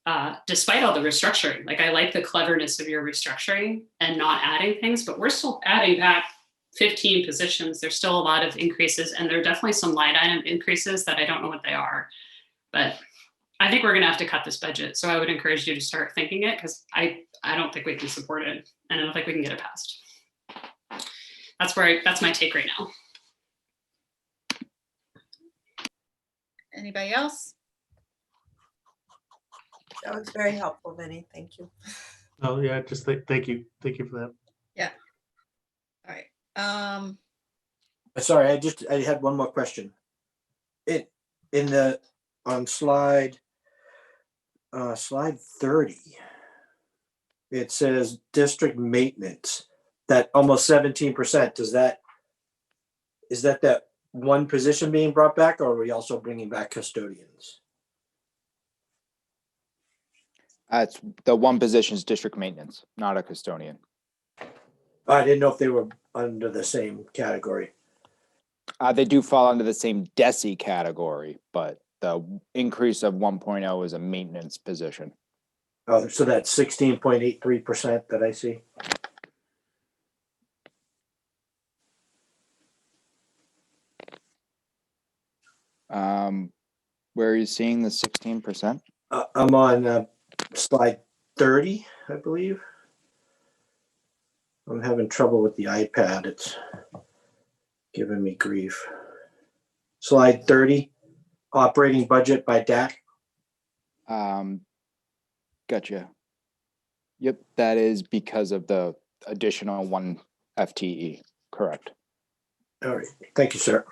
despite all the restructuring. Like, I like the cleverness of your restructuring and not adding things, but we're still adding back 15 positions. There's still a lot of increases, and there are definitely some line item increases that I don't know what they are, but I think we're going to have to cut this budget. So I would encourage you to start thinking it, because I don't think we can support it, and I don't think we can get it passed. That's my take right now. Anybody else? That was very helpful, Vinny. Thank you. Oh, yeah, just thank you. Thank you for that. Yeah. All right. Sorry, I had one more question. On slide 30, it says district maintenance, that almost 17%. Is that one position being brought back, or are we also bringing back custodians? It's the one position is district maintenance, not a custodian. I didn't know if they were under the same category. They do fall under the same DESI category, but the increase of 1.0 is a maintenance position. Oh, so that's 16.83% that I see. Where are you seeing the 16%? I'm on slide 30, I believe. I'm having trouble with the iPad. It's giving me grief. Slide 30, operating budget by DAC. Gotcha. Yep, that is because of the additional 1 FTE. Correct. All right. Thank you, sir.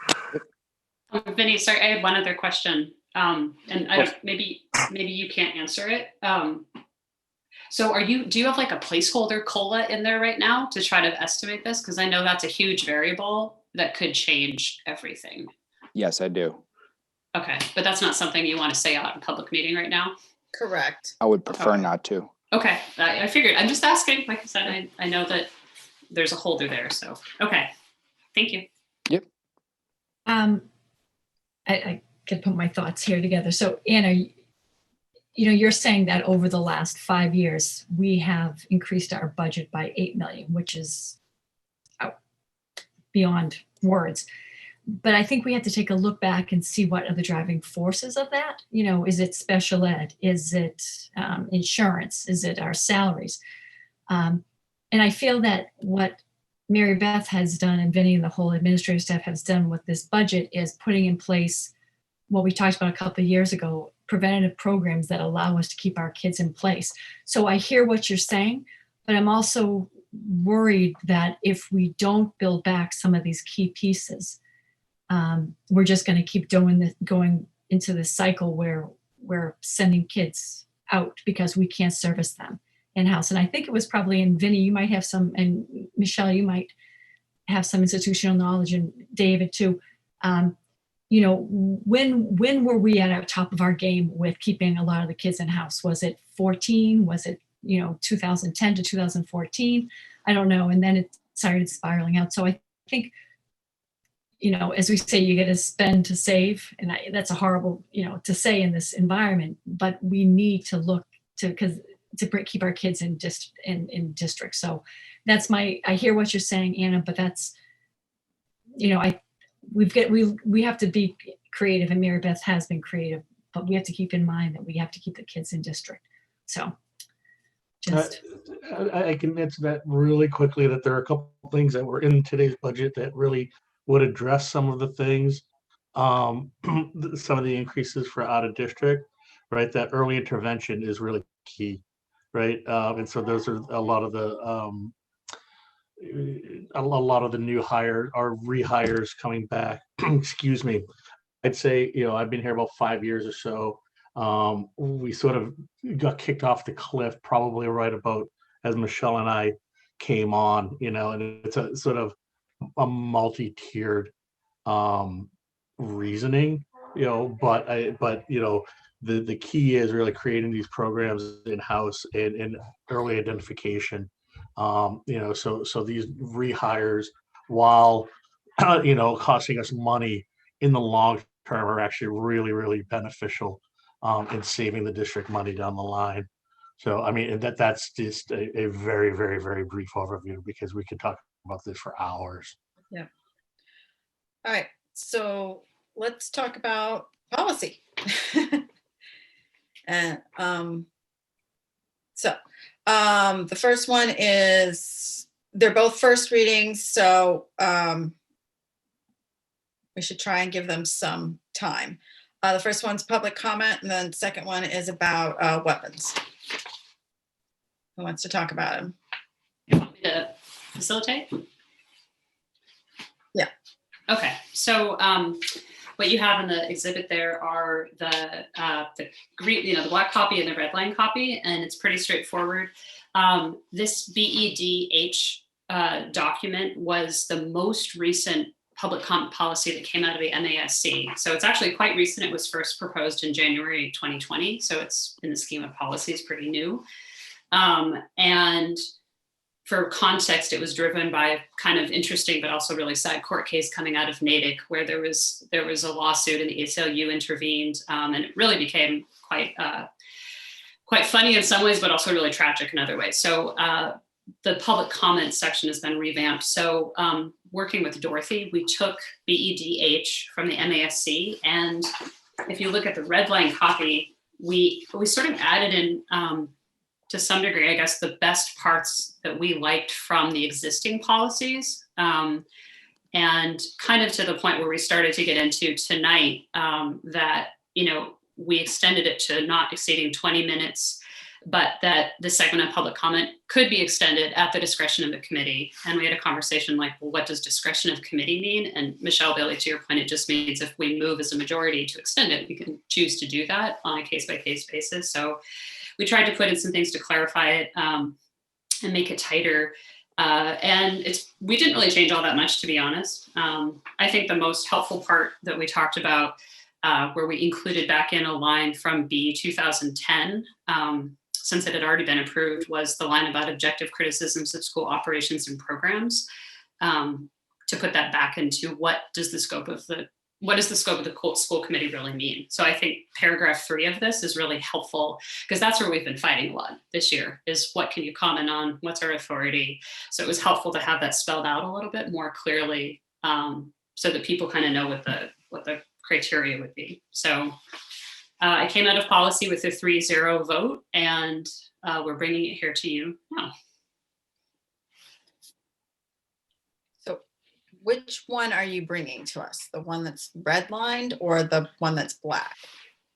Vinny, sorry, I had one other question. And I don't, maybe you can't answer it. So do you have like a placeholder COLA in there right now to try to estimate this? Because I know that's a huge variable that could change everything. Yes, I do. Okay, but that's not something you want to say out in public meeting right now? Correct. I would prefer not to. Okay, I figured. I'm just asking. Like I said, I know that there's a holder there. So, okay. Thank you. Yep. I could put my thoughts here together. So Anna, you're saying that over the last 5 years, we have increased our budget by 8 million, which is beyond words. But I think we have to take a look back and see what are the driving forces of that. Is it special ed? Is it insurance? Is it our salaries? And I feel that what Mary Beth has done and Vinny and the whole administrative staff has done with this budget is putting in place what we talked about a couple of years ago, preventative programs that allow us to keep our kids in place. So I hear what you're saying, but I'm also worried that if we don't build back some of these key pieces, we're just going to keep going into this cycle where we're sending kids out because we can't service them in-house. And I think it was probably, and Vinny, you might have some, and Michelle, you might have some institutional knowledge, and David too. When were we at our top of our game with keeping a lot of the kids in-house? Was it 14? Was it 2010 to 2014? I don't know. And then it started spiraling out. So I think, as we say, you get to spend to save, and that's a horrible, to say in this environment. But we need to look to keep our kids in district. So that's I hear what you're saying, Anna, but that's, we have to be creative, and Mary Beth has been creative, but we have to keep in mind that we have to keep the kids in district. So just I can answer that really quickly, that there are a couple of things that were in today's budget that really would address some of the things, some of the increases for out of district, right? That early intervention is really key, right? And so those are a lot of the new hire or rehires coming back. Excuse me. I'd say, I've been here about 5 years or so. We sort of got kicked off the cliff probably right about as Michelle and I came on, and it's a sort of a multi-tiered reasoning, but the key is really creating these programs in-house and early identification. So these rehires, while costing us money in the long term, are actually really, really beneficial in saving the district money down the line. So I mean, that's just a very, very, very brief overview, because we could talk about this for hours. Yeah. All right. So let's talk about policy. And the first one is, they're both first readings, so we should try and give them some time. The first one's public comment, and then the second one is about weapons. Who wants to talk about them? You want me to facilitate? Yeah. Okay. So what you have in the exhibit there are the green, the black copy and the red line copy, and it's pretty straightforward. This BEDH document was the most recent public comment policy that came out of the MASC. So it's actually quite recent. It was first proposed in January 2020. So it's, in the scheme of policies, pretty new. And for context, it was driven by a kind of interesting but also really sad court case coming out of Natick, where there was a lawsuit and the ACLU intervened, and it really became quite quite funny in some ways, but also really tragic in other ways. So the public comment section has been revamped. So working with Dorothy, we took BEDH from the MASC, and if you look at the red line copy, we sort of added in, to some degree, I guess, the best parts that we liked from the existing policies. And kind of to the point where we started to get into tonight, that, we extended it to not exceeding 20 minutes, but that the segment of public comment could be extended at the discretion of the committee. And we had a conversation like, well, what does discretion of committee mean? And Michelle Bailey, to your point, it just means if we move as a majority to extend it, we can choose to do that on a case-by-case basis. So we tried to put in some things to clarify it and make it tighter. And we didn't really change all that much, to be honest. I think the most helpful part that we talked about, where we included back in a line from B 2010, since it had already been approved, was the line about objective criticisms of school operations and programs, to put that back into what does the scope of the school committee really mean? So I think paragraph 3 of this is really helpful, because that's where we've been fighting a lot this year, is what can you comment on? What's our authority? So it was helpful to have that spelled out a little bit more clearly, so that people kind of know what the criteria would be. So I came out of policy with a 3-0 vote, and we're bringing it here to you now. Which one are you bringing to us? The one that's redlined or the one that's black?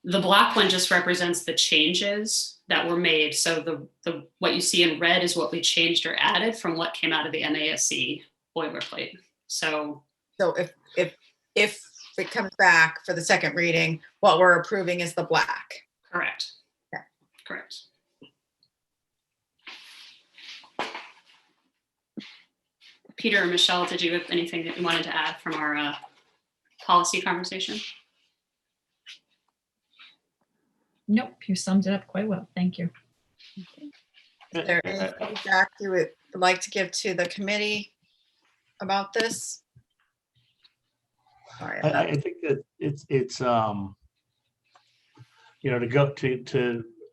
The black one just represents the changes that were made. So the what you see in red is what we changed or added from what came out of the MASC boilerplate. So if it comes back for the second reading, what we're approving is the black. Correct. Okay. Correct. Peter or Michelle, did you have anything that you wanted to add from our policy conversation? Nope, you summed it up quite well. Thank you. Is there any feedback you would like to give to the committee about this? Sorry, I think that it's to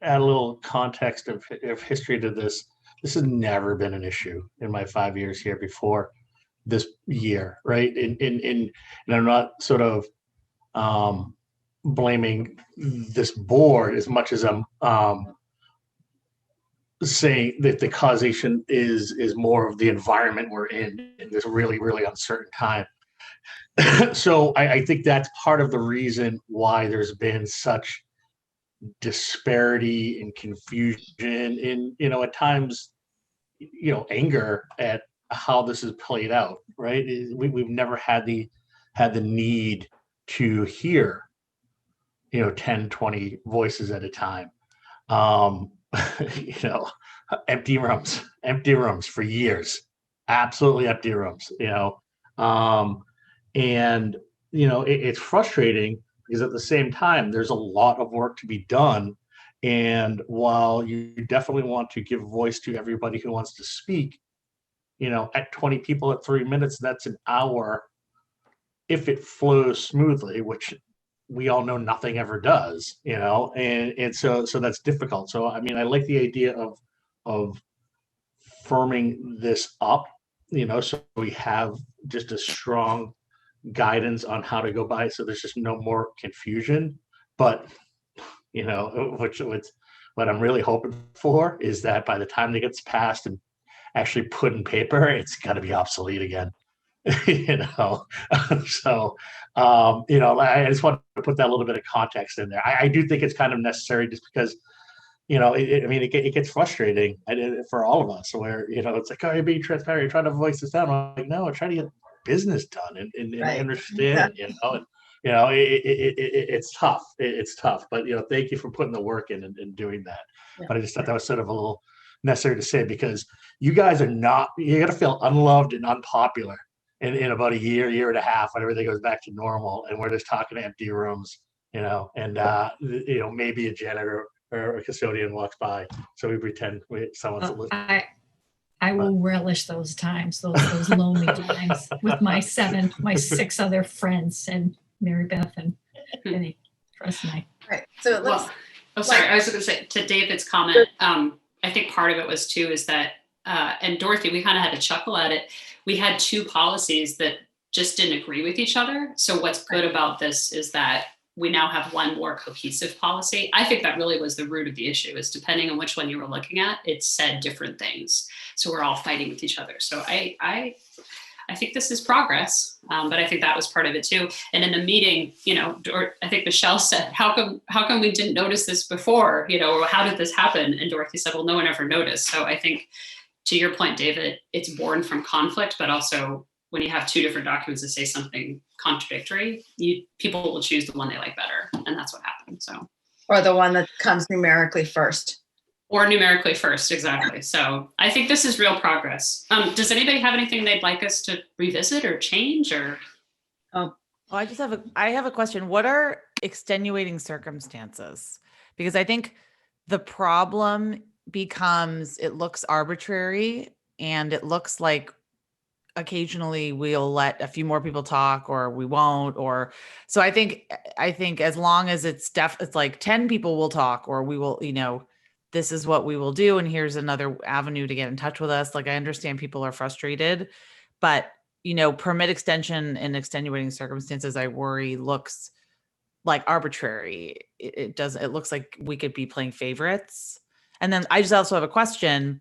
add a little context of history to this. This has never been an issue in my 5 years here before this year, right? And I'm not sort of blaming this board as much as I'm saying that the causation is more of the environment we're in this really, really uncertain time. So I think that's part of the reason why there's been such disparity and confusion in, at times, anger at how this is played out, right? We've never had the need to hear, 10, 20 voices at a time. Empty rooms for years, absolutely empty rooms, and, it's frustrating because at the same time, there's a lot of work to be done. And while you definitely want to give voice to everybody who wants to speak, at 20 people at 3 minutes, that's an hour. If it flows smoothly, which we all know nothing ever does, and so that's difficult. So, I mean, I like the idea of firming this up, so we have just a strong guidance on how to go by it, so there's just no more confusion. But what I'm really hoping for is that by the time it gets passed and actually put in paper, it's got to be obsolete again. So I just want to put that little bit of context in there. I do think it's kind of necessary, just because it gets frustrating for all of us, where it's like, oh, you're being transparent, you're trying to voice this down. I'm like, no, I'm trying to get business done and right. Understand, it's tough. It's tough, but thank you for putting the work in and doing that. Yeah. But I just thought that was sort of a little necessary to say, because you guys you're going to feel unloved and unpopular in about a year and a half, when everything goes back to normal, and we're just talking to empty rooms, and maybe a janitor or a custodian walks by, so we pretend someone's listening. I will relish those times, those lonely times with my 6 other friends and Mary Beth and Vinny. Trust me. Right. So Oh, sorry. I was going to say to David's comment. I think part of it was too is that, and Dorothy, we kind of had to chuckle at it. We had two policies that just didn't agree with each other. So what's good about this is that we now have one more cohesive policy. I think that really was the root of the issue, is depending on which one you were looking at, it said different things. So we're all fighting with each other. So I think this is progress, but I think that was part of it too. And in the meeting, you know, I think Michelle said, how come we didn't notice this before? You know, or how did this happen? And Dorothy said, well, no one ever noticed. So I think, to your point, David, it's born from conflict, but also when you have two different documents that say something contradictory, people will choose the one they like better. And that's what happened. So, Or the one that comes numerically first. Or numerically first, exactly. So I think this is real progress. Does anybody have anything they'd like us to revisit or change or? Oh, I have a question. What are extenuating circumstances? Because I think the problem becomes it looks arbitrary and it looks like occasionally we'll let a few more people talk or we won't, or so I think as long as it's like 10 people will talk or we will, you know, this is what we will do. And here's another avenue to get in touch with us. Like, I understand people are frustrated, but, you know, permit extension in extenuating circumstances, I worry looks like arbitrary. It looks like we could be playing favorites. And then I just also have a question.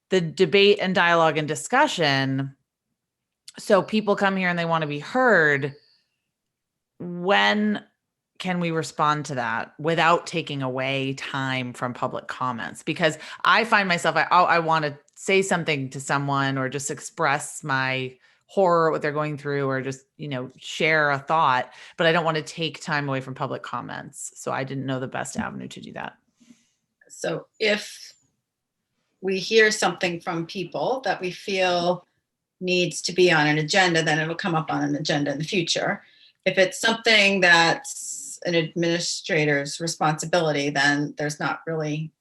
The debate and dialogue and discussion. So people come here and they want to be heard. When can we respond to that without taking away time from public comments? Because I find myself, I want to say something to someone or just express my horror at what they're going through or just, you know, share a thought, but I don't want to take time away from public comments. So I didn't know the best avenue to do that. So if we hear something from people that we feel needs to be on an agenda, then it'll come up on an agenda in the future. If it's something that's an administrator's responsibility, then there's not really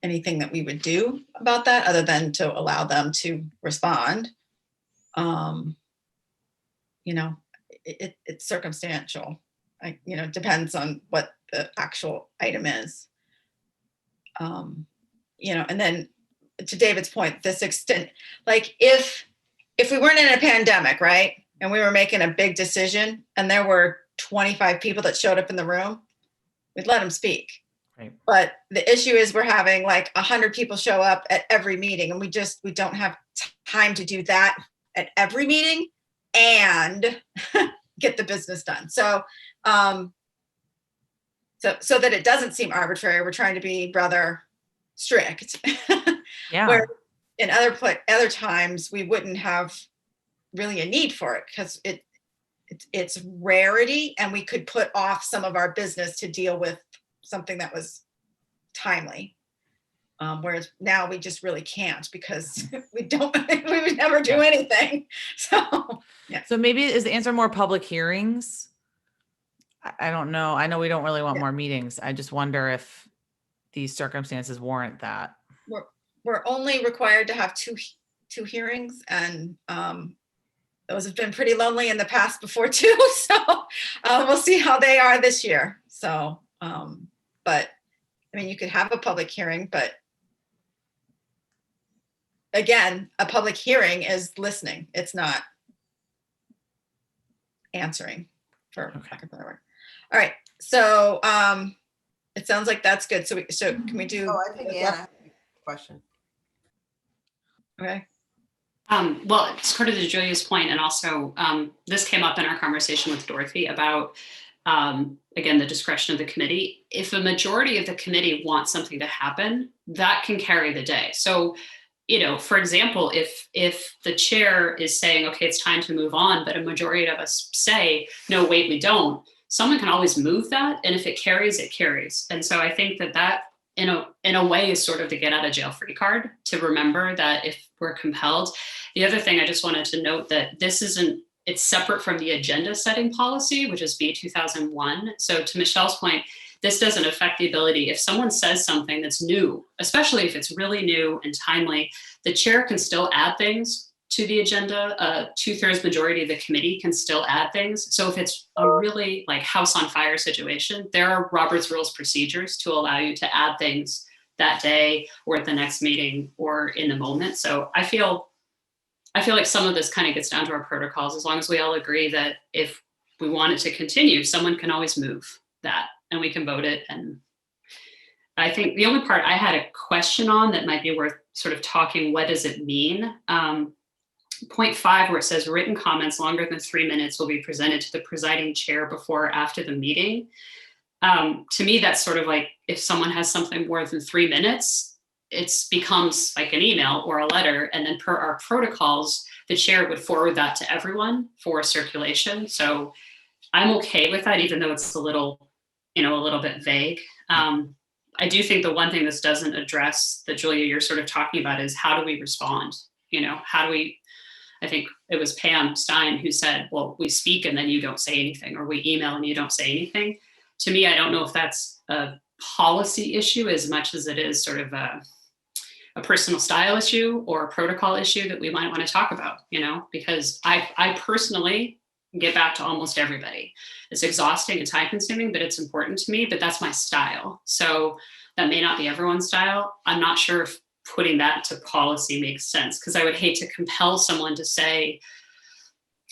anything that we would do about that other than to allow them to respond. You know, it's circumstantial. You know, depends on what the actual item is. You know, and then to David's point, this extent, like if we weren't in a pandemic, right? And we were making a big decision and there were 25 people that showed up in the room, we'd let them speak. Right. But the issue is we're having like 100 people show up at every meeting and we don't have time to do that at every meeting and get the business done. So, so that it doesn't seem arbitrary, we're trying to be rather strict. Yeah. Where in other times we wouldn't have really a need for it because it's rarity and we could put off some of our business to deal with something that was timely. Whereas now we just really can't because we would never do anything. So, yeah. So maybe is the answer more public hearings? I don't know. I know we don't really want more meetings. I just wonder if these circumstances warrant that. We're only required to have two hearings, and those have been pretty lonely in the past before too. So we'll see how they are this year. So, but I mean, you could have a public hearing, but again, a public hearing is listening. It's not answering, for lack of a better word. All right. So it sounds like that's good. So can we do? Oh, I think Anna has a question. Okay. Well, it's sort of to Julia's point, and also this came up in our conversation with Dorothy about, again, the discretion of the committee. If a majority of the committee wants something to happen, that can carry the day. So, you know, for example, if the chair is saying, okay, it's time to move on, but a majority of us say, no, wait, we don't, someone can always move that. And if it carries, it carries. And so I think that in a way is sort of the get out of jail free card, to remember that if we're compelled. The other thing I just wanted to note that it's separate from the agenda setting policy, which is B 2001. So to Michelle's point, this doesn't affect the ability, if someone says something that's new, especially if it's really new and timely, the chair can still add things to the agenda, a 2/3 majority of the committee can still add things. So if it's a really like house on fire situation, there are Robert's Rules procedures to allow you to add things that day or at the next meeting or in the moment. So I feel like some of this kind of gets down to our protocols, as long as we all agree that if we want it to continue, someone can always move that and we can vote it. And I think the only part I had a question on that might be worth sort of talking, what does it mean? Point 5, where it says written comments longer than 3 minutes will be presented to the presiding chair before or after the meeting. To me, that's sort of like if someone has something more than 3 minutes, it becomes like an email or a letter. And then per our protocols, the chair would forward that to everyone for circulation. So I'm okay with that, even though it's a little bit vague. I do think the one thing this doesn't address that, Julia, you're sort of talking about is how do we respond? I think it was Pam Stein who said, well, we speak and then you don't say anything, or we email and you don't say anything. To me, I don't know if that's a policy issue as much as it is sort of a personal style issue or a protocol issue that we might want to talk about, because I personally get back to almost everybody. It's exhausting and time consuming, but it's important to me, but that's my style. So that may not be everyone's style. I'm not sure if putting that to policy makes sense, because I would hate to compel someone to say,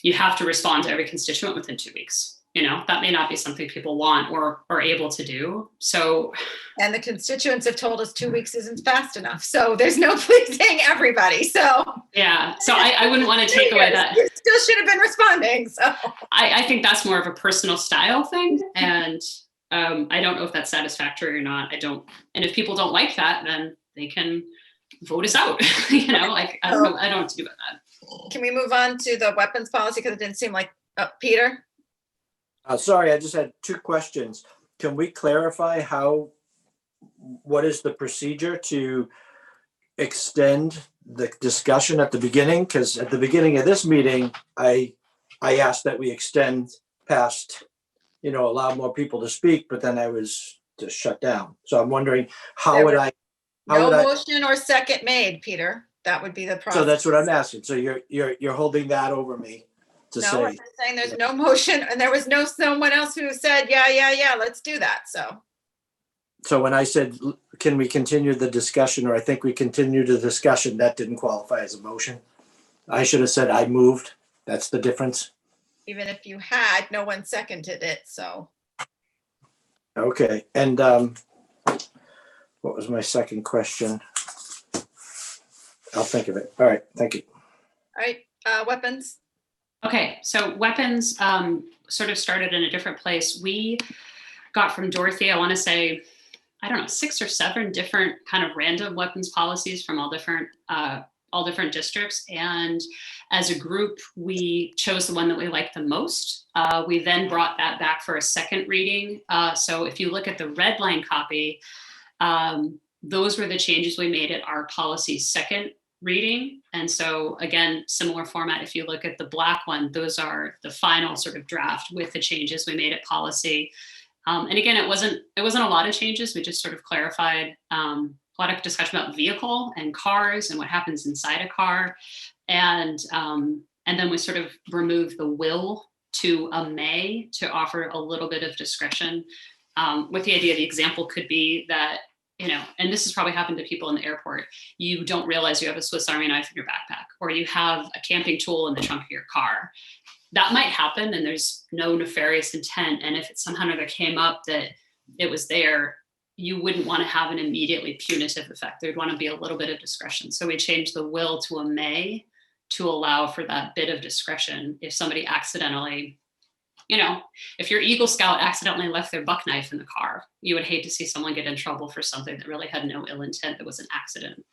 you have to respond to every constituent within 2 weeks. That may not be something people want or are able to do. So, and the constituents have told us 2 weeks isn't fast enough. So there's no pleasing everybody. So yeah, so I wouldn't want to take away that. You still should have been responding. So I think that's more of a personal style thing. And I don't know if that's satisfactory or not. And if people don't like that, then they can vote us out. I don't know what to do about that. Can we move on to the weapons policy? Because it didn't seem like, Peter? Sorry, I just had 2 questions. Can we clarify what is the procedure to extend the discussion at the beginning? Because at the beginning of this meeting, I asked that we extend past, allow more people to speak, but then I was just shut down. So I'm wondering No motion or second made, Peter. That would be the process. So that's what I'm asking. So you're holding that over me to say. No, I'm saying there's no motion, and there was no someone else who said, yeah, let's do that. So when I said, can we continue the discussion, or I think we continue the discussion, that didn't qualify as a motion. I should have said I moved. That's the difference. Even if you had, no one seconded it, so. Okay, and what was my second question? I'll think of it. All right, thank you. All right, weapons. Okay, so weapons sort of started in a different place. We got from Dorothy, I want to say, 6 or 7 different kind of random weapons policies from all different districts. And as a group, we chose the one that we liked the most. We then brought that back for a second reading. So if you look at the red line copy, those were the changes we made at our policy second reading. And so again, similar format. If you look at the black one, those are the final sort of draft with the changes we made at policy. And again, it wasn't a lot of changes. We just sort of clarified a lot of discussion about vehicle and cars and what happens inside a car. And then we sort of removed the will to a may to offer a little bit of discretion, with the idea the example could be that, and this has probably happened to people in the airport, you don't realize you have a Swiss Army knife in your backpack, or you have a camping tool in the trunk of your car. That might happen and there's no nefarious intent. And if it somehow or other came up that it was there, you wouldn't want to have an immediately punitive effect. There'd want to be a little bit of discretion. So we changed the will to a may to allow for that bit of discretion if somebody accidentally, if your Eagle Scout accidentally left their buck knife in the car, you would hate to see someone get in trouble for something that really had no ill intent, that was an accident.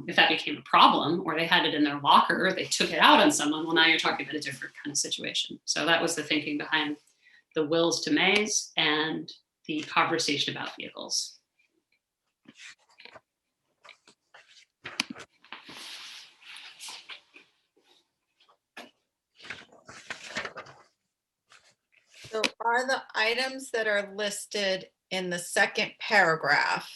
If that became a problem, or they had it in their locker, or they took it out on someone, well, now you're talking about a different kind of situation. So that was the thinking behind the wills to mays and the conversation about vehicles. So are the items that are listed in the second paragraph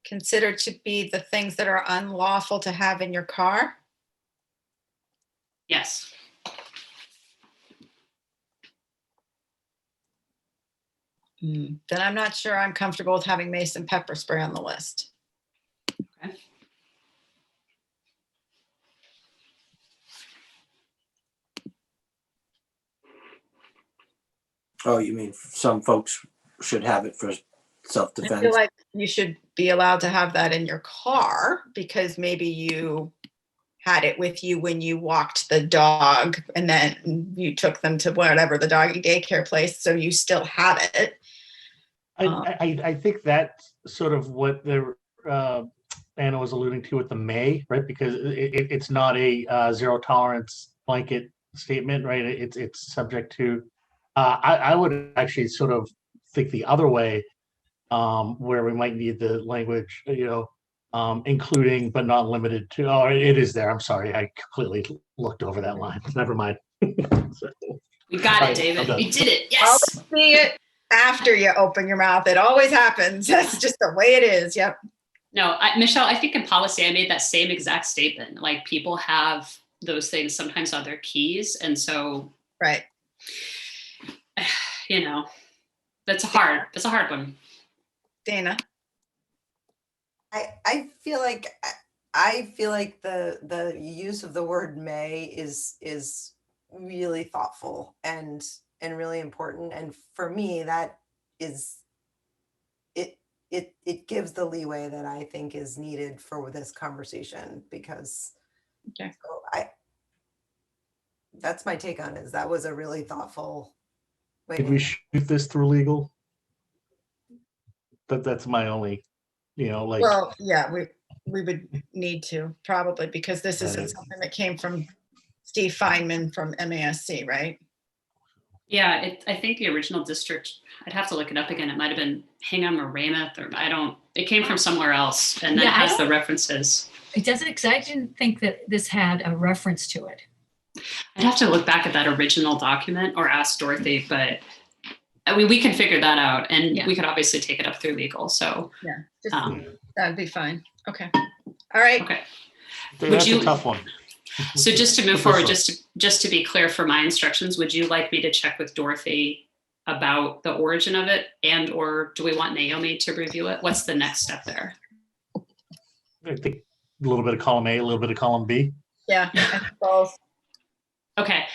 considered to be the things that are unlawful to have in your car? Yes. Then I'm not sure I'm comfortable with having mace and pepper spray on the list. Okay. Oh, you mean some folks should have it for I feel self-defense? like you should be allowed to have that in your car because maybe you had it with you when you walked the dog and then you took them to whatever the doggy daycare place, so you still have it. I think that's sort of what the Anna was alluding to with the may, right? Because it's not a zero tolerance blanket statement, right? It's subject to. I would actually sort of think the other way, where we might need the language, including but not limited to. Oh, it is there. I'm sorry, I completely looked over that line. Never mind. We got Right, it, David. I'm done. We did it. Always Yes. see it after you open your mouth. It always happens. That's just the way it is. Yep. No, Michelle, I think in policy, I made that same exact statement. Like people have those things sometimes on their keys. And so, Right. that's a hard one. Dana. I feel like the use of the word may is really thoughtful and really important. And for me, that is it gives the leeway that I think is needed for this conversation because Okay. so that's my take on it. That was a really thoughtful way. Did we shoot this through legal? That's my only, like. Well, yeah, we would need to probably because this isn't Right. something that came from Steve Feynman from MASC, right? Yeah, I think the original district, I'd have to look it up again. It might have been Hingham or Weymouth, or it came from somewhere else and then Yeah, it has the references. It doesn't, because I didn't think that this had a reference to it. I'd have to look back at that original document or ask Dorothy, but I mean, we can figure that out and Yeah. we could obviously take it up through legal. So, Yeah, that'd be fine. Okay. All right. okay. That's you- a tough one. So just to move forward, just to be clear for my instructions, would you like me to check with Dorothy about the origin of it and or do we want Naomi to review it? What's the next step there? I think a little bit of column A, a little bit of column B. Yeah. I think both. Okay.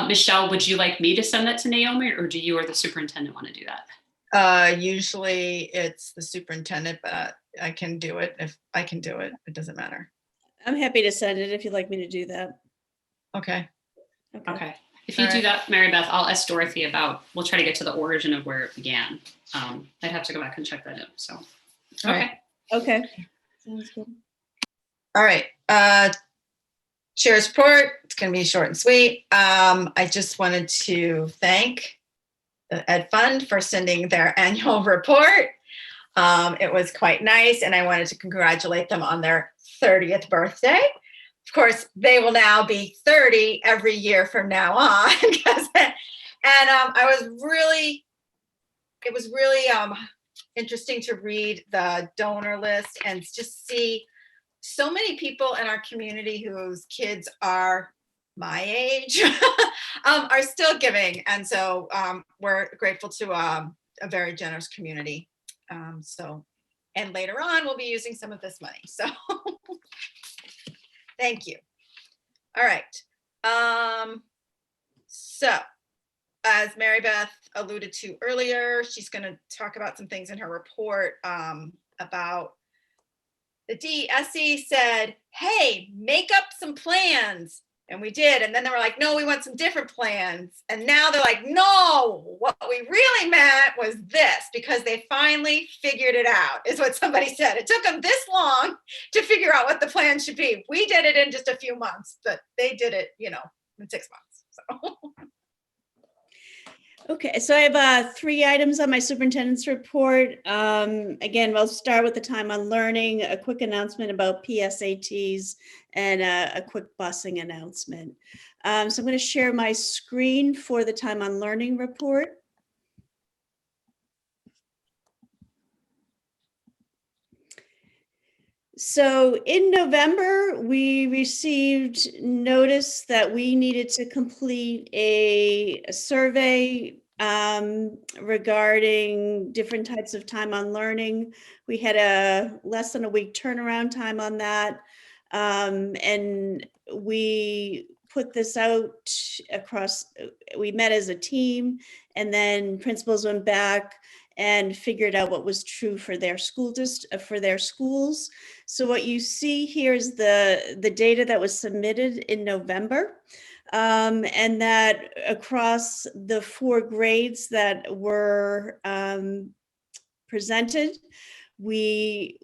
Michelle, would you like me to send that to Naomi or do you or the superintendent want to do that? Usually it's the superintendent, but I can do it if I can do it. It doesn't matter. I'm happy to send it if you'd like me to do that. Okay. Okay. If you All do right. that, Mary Beth, I'll ask Dorothy we'll try to get to the origin of where it began. I'd have to go back and check that out. So, All okay. right. Okay. Sounds good. All right. Chair's report. It's going to be short and sweet. I just wanted to thank the Ed Fund for sending their annual report. It was quite nice, and I wanted to congratulate them on their 30th birthday. Of course, they will now be 30 every year from now on. It was really interesting to read the donor list and just see so many people in our community whose kids are my age are still giving. And so we're grateful to a very generous community. And later on, we'll be using some of this money. So thank you. All right. So as Mary Beth alluded to earlier, she's going to talk about some things in her report about the DSE said, hey, make up some plans. And we did. And then they were like, no, we want some different plans. And now they're like, no, what we really meant was this, because they finally figured it out, is what somebody said. It took them this long to figure out what the plan should be. We did it in just a few months, but they did it, in 6 months. So. Okay, so I have 3 items on my superintendent's report. Again, we'll start with the time on learning, a quick announcement about PSATs, and a quick busing announcement. So I'm going to share my screen for the time on learning report. So in November, we received notice that we needed to complete a survey regarding different types of time on learning. We had a less than a week turnaround time on that. And we put this out across, we met as a team, and then principals went back and figured out what was true for their for their schools. So what you see here is the data that was submitted in November. And that across the 4 grades that were presented, we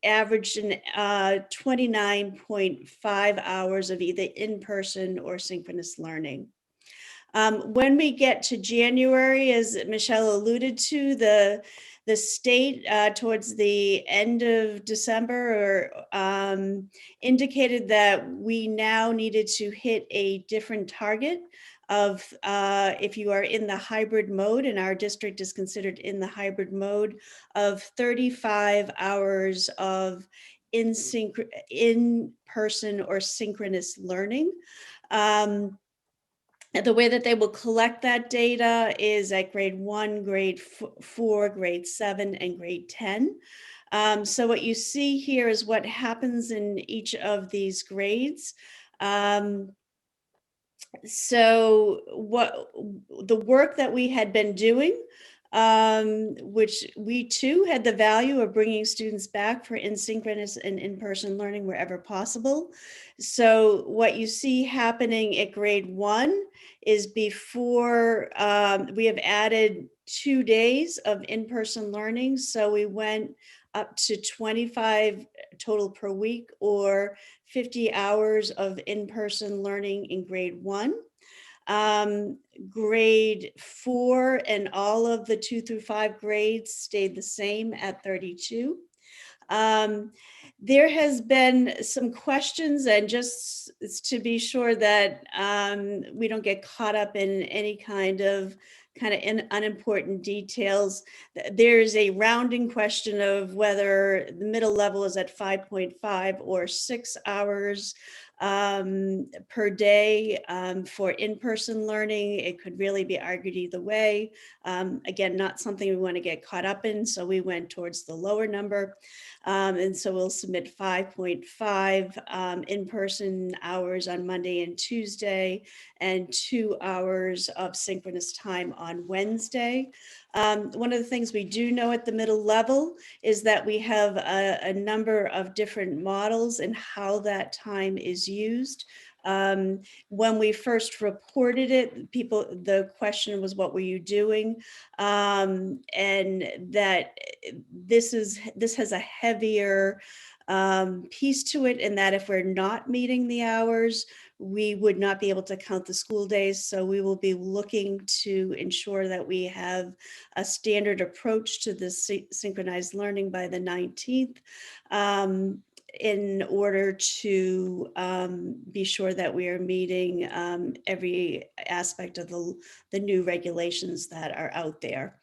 averaged 29.5 hours of either in-person or synchronous learning. When we get to January, as Michelle alluded to, the state towards the end of December indicated that we now needed to hit a different target of if you are in the hybrid mode, and our district is considered in the hybrid mode, of 35 hours of in-person or synchronous learning. The way that they will collect that data is at grade 1, grade 4, grade 7, and grade 10. So what you see here is what happens in each of these grades. So what the work that we had been doing, which we too had the value of bringing students back for asynchronous and in-person learning wherever possible. So what you see happening at grade 1 is before we have added 2 days of in-person learning. So we went up to 25 total per week, or 50 hours of in-person learning in grade 1. Grade 4 and all of the 2 through 5 grades stayed the same at 32. There has been some questions, and just to be sure that we don't get caught up in any kind of unimportant details, there's a rounding question of whether the middle level is at 5.5 or 6 hours per day for in-person learning. It could really be argued either way. Again, not something we want to get caught up in, so we went towards the lower number. And so we'll submit 5.5 in-person hours on Monday and Tuesday, and 2 hours of synchronous time on Wednesday. One of the things we do know at the middle level is that we have a number of different models and how that time is used. When we first reported it, the question was, what were you doing? And that this has a heavier piece to it, in that if we're not meeting the hours, we would not be able to count the school days. So we will be looking to ensure that we have a standard approach to this synchronized learning by the 19th. In order to be sure that we are meeting every aspect of the new regulations that are out there.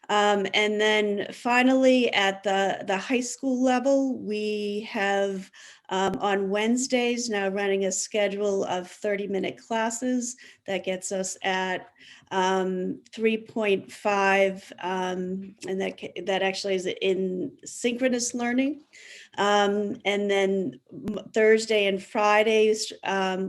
And then finally, at the high school level, we have on Wednesdays now running a schedule of 30-minute classes. That gets us at 3.5, and that actually is in synchronous learning. And then Thursday and Fridays,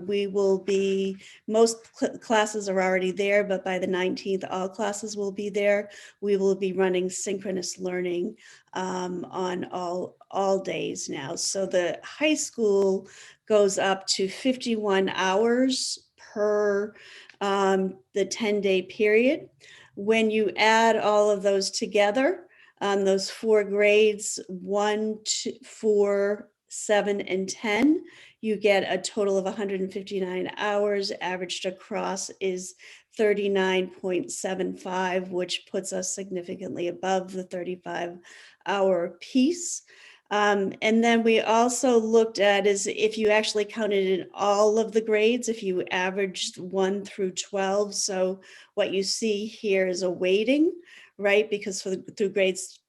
we will be, most classes are already there, but by the 19th, all classes will be there. We will be running synchronous learning on all days now. So the high school goes up to 51 hours per the 10-day period. When you add all of those together, those 4 grades, 1, 2, 4, 7, and 10, you get a total of 159 hours. Averaged across is 39.75, which puts us significantly above the 35-hour piece. And then we also looked at is if you actually counted in all of the grades, if you averaged 1 through 12. So what you see here is a weighting, right? Because through grades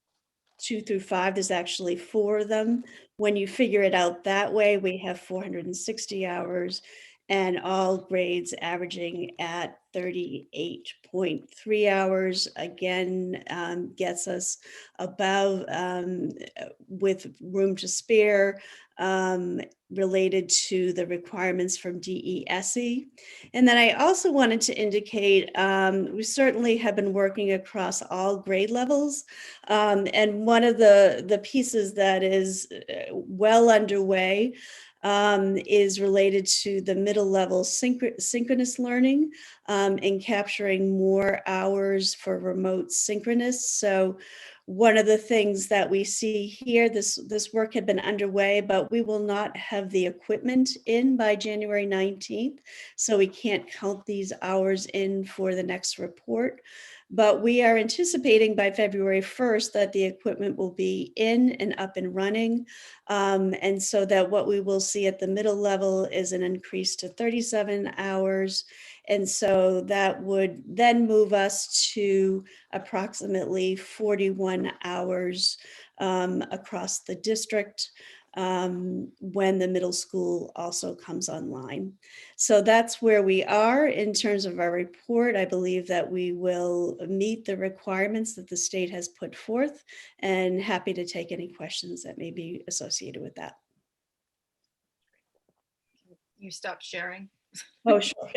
2 through 5, there's actually 4 of them. When you figure it out that way, we have 460 hours and all grades averaging at 38.3 hours. Again, gets us above with room to spare related to the requirements from DESE. And then I also wanted to indicate, we certainly have been working across all grade levels. And one of the pieces that is well underway is related to the middle level synchronous learning and capturing more hours for remote synchronous. So one of the things that we see here, this work had been underway, but we will not have the equipment in by January 19th. So we can't count these hours in for the next report. But we are anticipating by February 1st that the equipment will be in and up and running. And so that what we will see at the middle level is an increase to 37 hours. And so that would then move us to approximately 41 hours across the district when the middle school also comes online. So that's where we are in terms of our report. I believe that we will meet the requirements that the state has put forth, and happy to take any questions that may be associated with that. You stopped sharing. Oh, sure.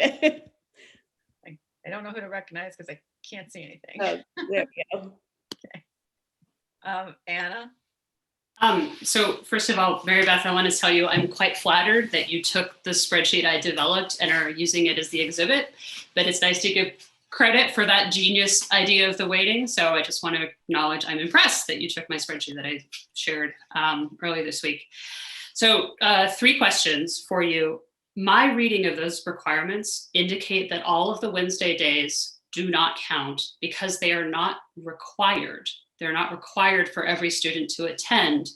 I don't know who to recognize because I can't see anything. Oh, there we go. Anna? So first of all, Mary Beth, I want to tell you, I'm quite flattered that you took the spreadsheet I developed and are using it as the exhibit, but it's nice to give credit for that genius idea of the weighting. So I just want to acknowledge I'm impressed that you took my spreadsheet that I shared earlier this week. So 3 questions for you. My reading of those requirements indicate that all of the Wednesday days do not count because they are not required. They're not required for every student to attend.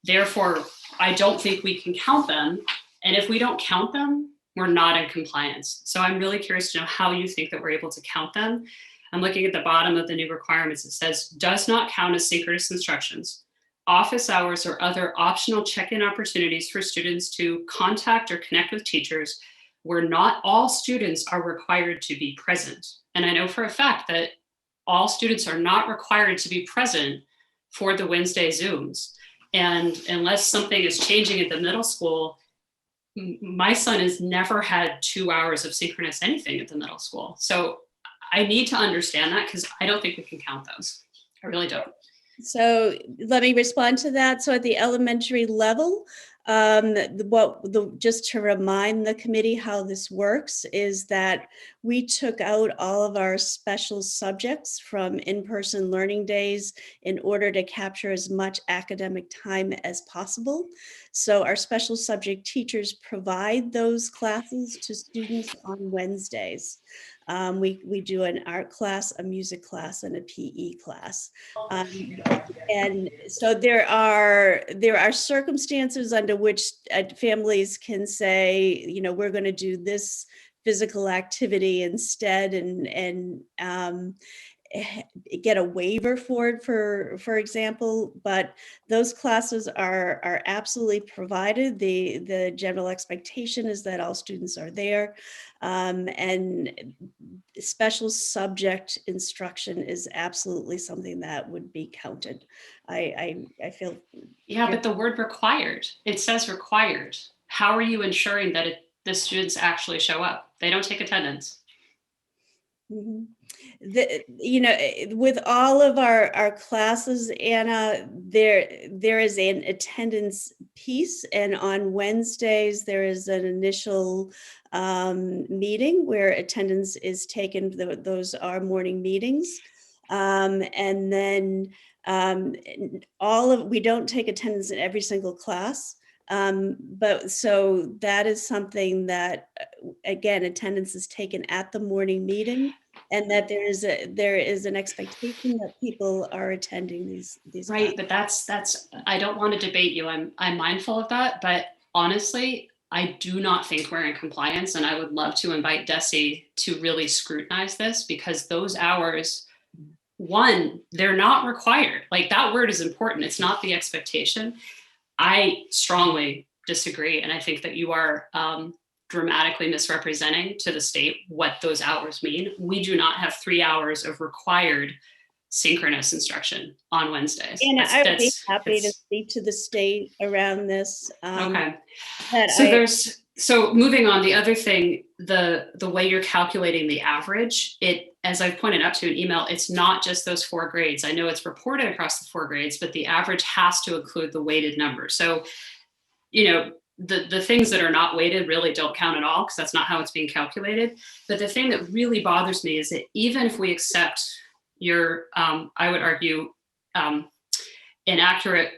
Therefore, I don't think we can count them. And if we don't count them, we're not in compliance. So I'm really curious to know how you think that we're able to count them. I'm looking at the bottom of the new requirements. It says, does not count as synchronous instructions, office hours, or other optional check-in opportunities for students to contact or connect with teachers where not all students are required to be present. And I know for a fact that all students are not required to be present for the Wednesday Zooms. And unless something is changing at the middle school, my son has never had 2 hours of synchronous anything at the middle school. So I need to understand that because I don't think we can count those. I really don't. So let me respond to that. So at the elementary level, just to remind the committee how this works is that we took out all of our special subjects from in-person learning days in order to capture as much academic time as possible. So our special subject teachers provide those classes to students on Wednesdays. We do an art class, a music class, and a PE class. And so there are circumstances under which families can say, you know, we're going to do this physical activity instead and get a waiver for it, for example, but those classes are absolutely provided. The general expectation is that all students are there, and special subject instruction is absolutely something that would be counted. I feel. Yeah, but the word required, it says required. How are you ensuring that the students actually show up? They don't take attendance. Mm-hmm. With all of our classes, Anna, there is an attendance piece, and on Wednesdays there is an initial meeting where attendance is taken. Those are morning meetings, and then we don't take attendance in every single class. But so that is something that, again, attendance is taken at the morning meeting, and that there is an expectation that people are attending these right. But that's I don't want to debate you. I'm mindful of that, but honestly, I do not think we're in compliance, and I would love to invite DESE to really scrutinize this, because those hours one, they're not required. Like, that word is important. It's not the expectation. I strongly disagree. And I think that you are dramatically misrepresenting to the state what those hours mean. We do not have 3 hours of required synchronous instruction on Wednesdays. And I would be happy to it's- speak to the state around this. Okay. But So moving on, the other thing, the way you're calculating the average, as I've pointed out to you in email, it's not just those 4 grades. I know it's reported across the 4 grades, but the average has to include the weighted number. So, the things that are not weighted really don't count at all, because that's not how it's being calculated. But the thing that really bothers me is that even if we accept your, I would argue, inaccurate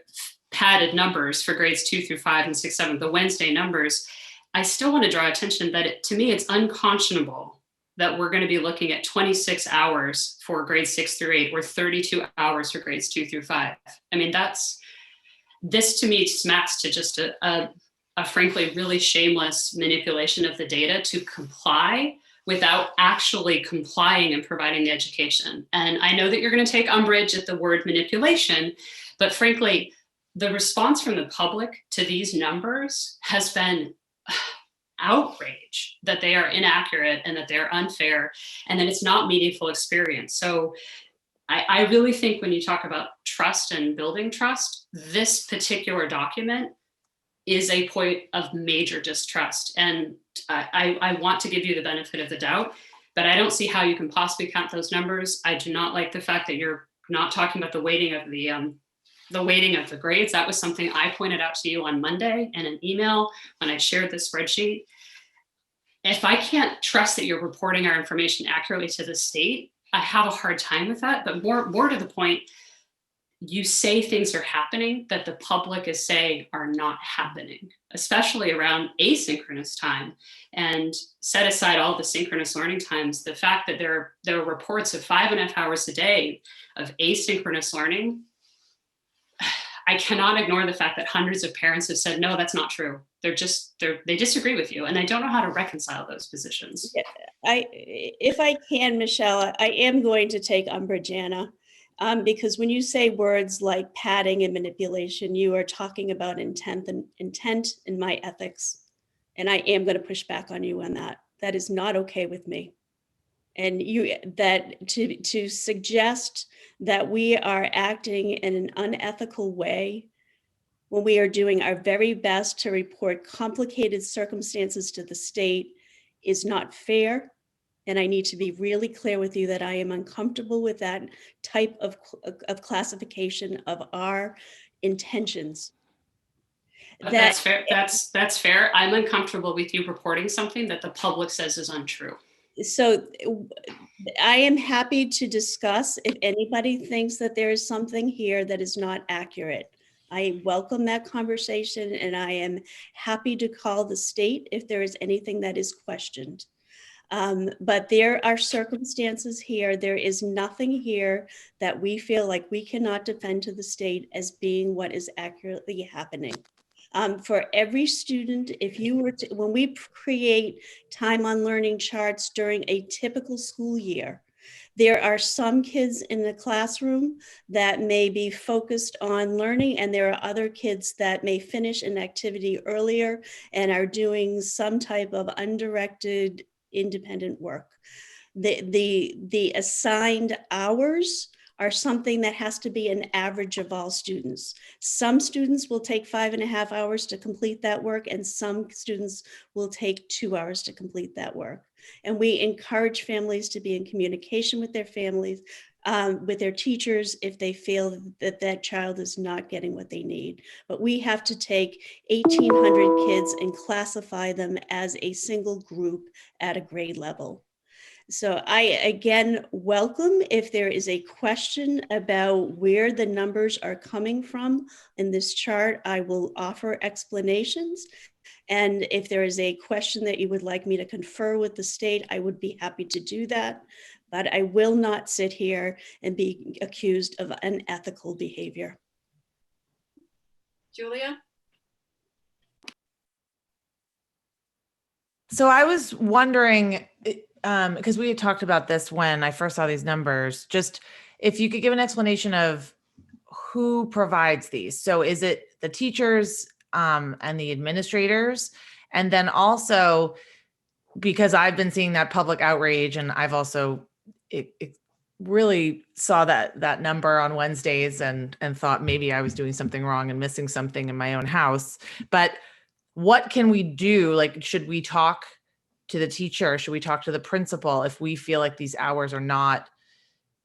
padded numbers for grades 2 through 5 and 6, 7, the Wednesday numbers, I still want to draw attention that to me, it's unconscionable that we're going to be looking at 26 hours for grades 6 through 8 or 32 hours for grades 2 through 5. I mean, this to me smacks to just a frankly really shameless manipulation of the data to comply without actually complying and providing the education. And I know that you're going to take umbrage at the word manipulation, but frankly, the response from the public to these numbers has been outrage that they are inaccurate and that they're unfair and that it's not meaningful experience. So I really think when you talk about trust and building trust, this particular document is a point of major distrust. And I want to give you the benefit of the doubt, but I don't see how you can possibly count those numbers. I do not like the fact that you're not talking about the weighting of the grades. That was something I pointed out to you on Monday in an email when I shared the spreadsheet. If I can't trust that you're reporting our information accurately to the state, I have a hard time with that. But more to the point, you say things are happening that the public is saying are not happening, especially around asynchronous time. And set aside all the synchronous learning times, the fact that there are reports of 5.5 hours a day of asynchronous learning, I cannot ignore the fact that hundreds of parents have said, no, that's not true. They disagree with you. And I don't know how to reconcile those positions. if I can, Michelle, I am going to take umbrage, Anna, because when you say words like padding and manipulation, you are talking about intent in my ethics. And I am going to push back on you on that. That is not okay with me. And to suggest that we are acting in an unethical way when we are doing our very best to report complicated circumstances to the state is not fair. And I need to be really clear with you that I am uncomfortable with that type of classification of our intentions. That's fair. That's fair. I'm uncomfortable with you reporting something that the public says is untrue. So I am happy to discuss if anybody thinks that there is something here that is not accurate. I welcome that conversation, and I am happy to call the state if there is anything that is questioned. But there are circumstances here. There is nothing here that we feel like we cannot defend to the state as being what is accurately happening. For every student, if you were to, when we create time on learning charts during a typical school year, there are some kids in the classroom that may be focused on learning, and there are other kids that may finish an activity earlier and are doing some type of undirected independent work. The assigned hours are something that has to be an average of all students. Some students will take 5.5 hours to complete that work, and some students will take 2 hours to complete that work. And we encourage families to be in communication with their families, with their teachers, if they feel that that child is not getting what they need. But we have to take 1,800 kids and classify them as a single group at a grade level. So I, again, welcome if there is a question about where the numbers are coming from in this chart, I will offer explanations. And if there is a question that you would like me to confer with the state, I would be happy to do that. But I will not sit here and be accused of unethical behavior. Julia? So I was wondering, because we had talked about this when I first saw these numbers, just if you could give an explanation of who provides these. So is it the teachers and the administrators? And then also, because I've been seeing that public outrage, and I've also it really saw that number on Wednesdays and thought maybe I was doing something wrong and missing something in my own house. But what can we do? Like, should we talk to the teacher? Should we talk to the principal if we feel like these hours are not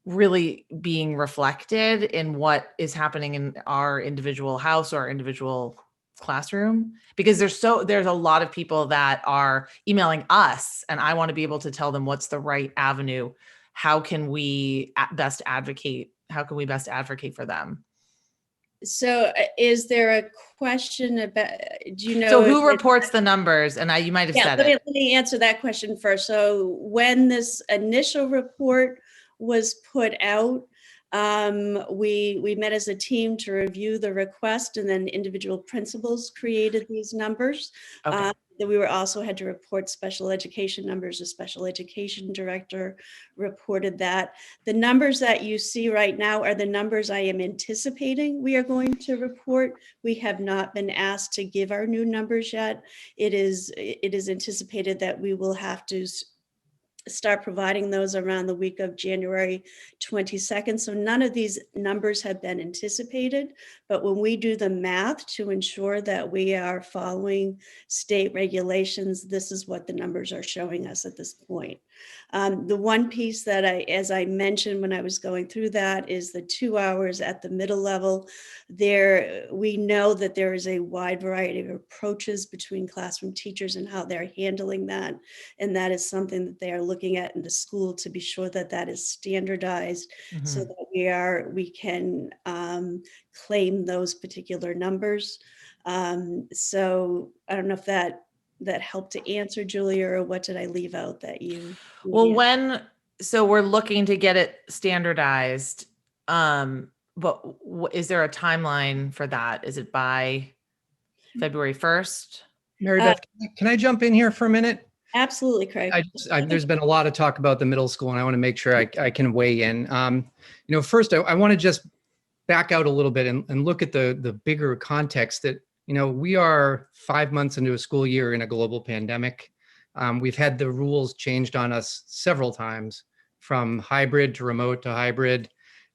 really being reflected in what is happening in our individual house or our individual classroom? Because there's a lot of people that are emailing us, and I want to be able to tell them what's the right avenue. How can we best advocate? How can we best advocate for them? So is there a question about, do you know? So who reports the numbers? And you might have said let it. me answer that question first. So when this initial report was put out, we met as a team to review the request, and then individual principals created these numbers. Okay. Then we also had to report special education numbers. The special education director reported that. The numbers that you see right now are the numbers I am anticipating we are going to report. We have not been asked to give our new numbers yet. It is anticipated that we will have to start providing those around the week of January 22nd. So none of these numbers have been anticipated, but when we do the math to ensure that we are following state regulations, this is what the numbers are showing us at this point. The one piece that as I mentioned when I was going through that, is the 2 hours at the middle level. There, we know that there is a wide variety of approaches between classroom teachers and how they're handling that. And that is something that they are looking at in the school to be sure that that is standardized, so that we can claim those particular numbers. So I don't know if that helped to answer, Julia, or what did I leave out that you? Well, so we're looking to get it standardized, but is there a timeline for that? Is it by February 1st? Mary Beth, can I jump in here for a minute? Absolutely, Craig. There's been a lot of talk about the middle school, and I want to make sure I can weigh in. First, I want to just back out a little bit and look at the bigger context that, we are 5 months into a school year in a global pandemic. We've had the rules changed on us several times, from hybrid to remote to hybrid.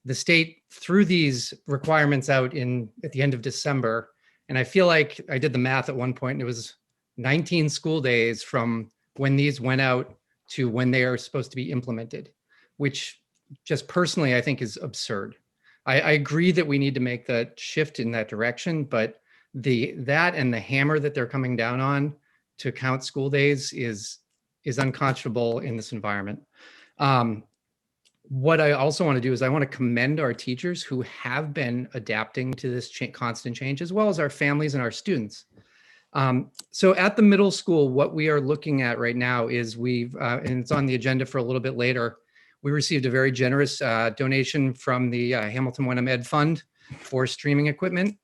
The state threw these requirements out at the end of December. And I feel like I did the math at one point, and it was 19 school days from when these went out to when they are supposed to be implemented, which just personally, I think is absurd. I agree that we need to make the shift in that direction, but that and the hammer that they're coming down on to count school days is unconscionable in this environment. What I also want to do is I want to commend our teachers who have been adapting to this constant change, as well as our families and our students. So at the middle school, what we are looking at right now is and it's on the agenda for a little bit later, we received a very generous donation from the Hamilton Wenham Ed Fund for streaming equipment,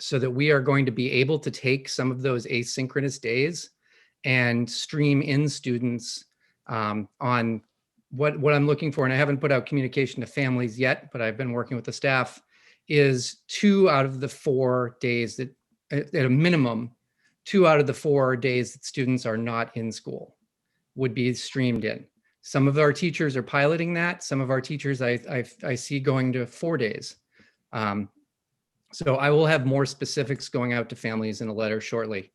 so that we are going to be able to take some of those asynchronous days and stream in students on what I'm looking for. And I haven't put out communication to families yet, but I've been working with the staff, is 2 out of the 4 days that, at a minimum, 2 out of the 4 days that students are not in school would be streamed in. Some of our teachers are piloting that. Some of our teachers I see going to 4 days. So I will have more specifics going out to families in a letter shortly.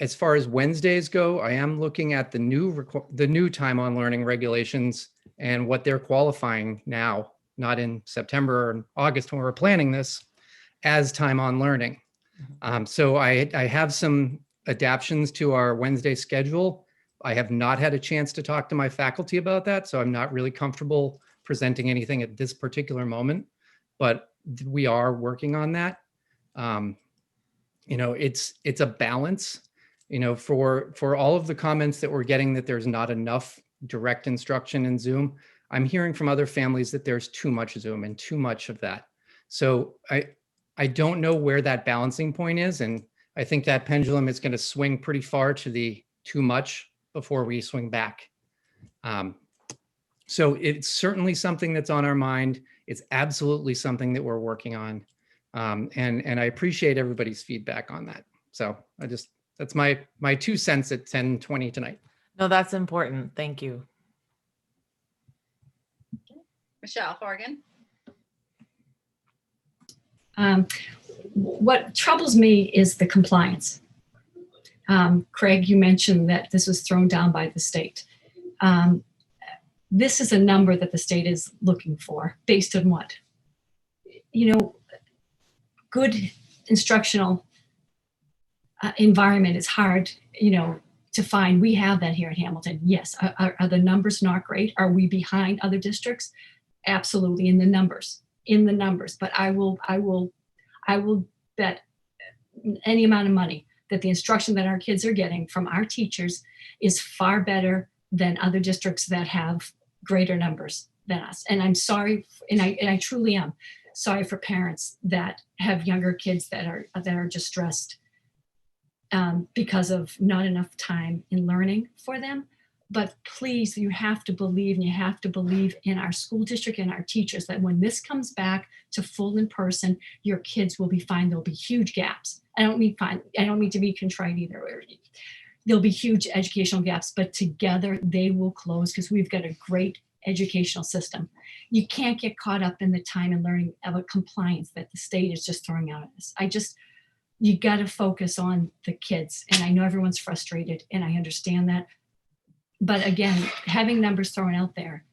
As far as Wednesdays go, I am looking at the new time on learning regulations and what they're qualifying now, not in September or August when we're planning this, as time on learning. So I have some adaptions to our Wednesday schedule. I have not had a chance to talk to my faculty about that, so I'm not really comfortable presenting anything at this particular moment, but we are working on that. It's a balance, for all of the comments that we're getting that there's not enough direct instruction in Zoom. I'm hearing from other families that there's too much Zoom and too much of that. So I don't know where that balancing point is. And I think that pendulum is going to swing pretty far to the too much before we swing back. So it's certainly something that's on our mind. It's absolutely something that we're working on. And I appreciate everybody's feedback on that. So that's my 2 cents at 10:20 tonight. No, that's important. Thank you. Michelle Horgan. What troubles me is the compliance. Craig, you mentioned that this was thrown down by the state. This is a number that the state is looking for based on what? Good instructional environment is hard, to find. We have that here at Hamilton. Yes. Are the numbers not great? Are we behind other districts? Absolutely, in the numbers. But I will bet any amount of money that the instruction that our kids are getting from our teachers is far better than other districts that have greater numbers than us. And I'm sorry, and I truly am sorry for parents that have younger kids that are distressed because of not enough time in learning for them. But please, you have to believe, and you have to believe in our school district and our teachers that when this comes back to full in person, your kids will be fine. There'll be huge gaps. I don't mean to be contrite either. There'll be huge educational gaps, but together they will close because we've got a great educational system. You can't get caught up in the time and learning about compliance that the state is just throwing out at us. You got to focus on the kids. And I know everyone's frustrated and I understand that. But again, having numbers thrown out there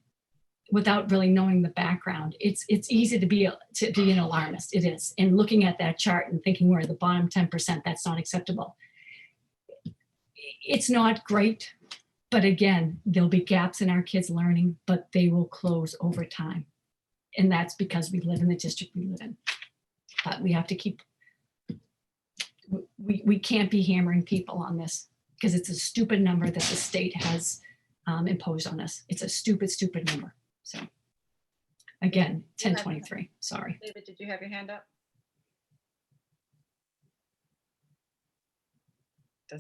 without really knowing the background, it's easy to be an alarmist. It is. And looking at that chart and thinking we're at the bottom 10%, that's not acceptable. It's not great, but again, there'll be gaps in our kids' learning, but they will close over time. And that's because we live in the district we live in. But we have to keep, we can't be hammering people on this because it's a stupid number that the state has imposed on us. It's a stupid, stupid number. So again, 1023, sorry. David, did you have your hand up?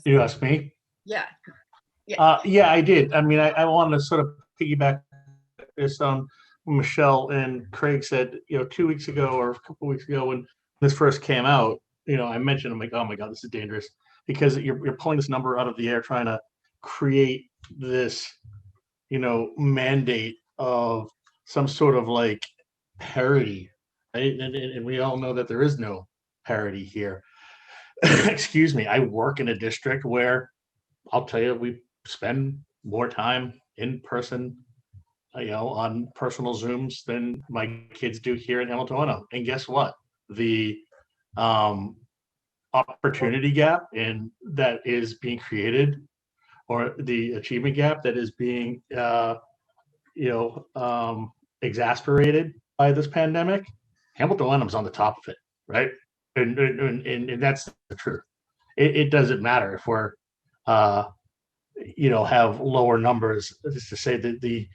You asked me? Yeah. Yeah, I did. I mean, I wanted to sort of piggyback this on Michelle and Craig said, 2 weeks ago or a couple of weeks ago when this first came out, I mentioned, I'm like, oh my God, this is dangerous because you're pulling this number out of the air, trying to create this, mandate of some sort of like parity, right? And we all know that there is no parity here. Excuse me. I work in a district where I'll tell you, we spend more time in person, on personal Zooms than my kids do here in Hamilton. And guess what? The opportunity gap that is being created, or the achievement gap that is being, exasperated by this pandemic, Hamilton Wenham's on the top of it, right? And that's the truth. It doesn't matter if we're have lower numbers, just to say that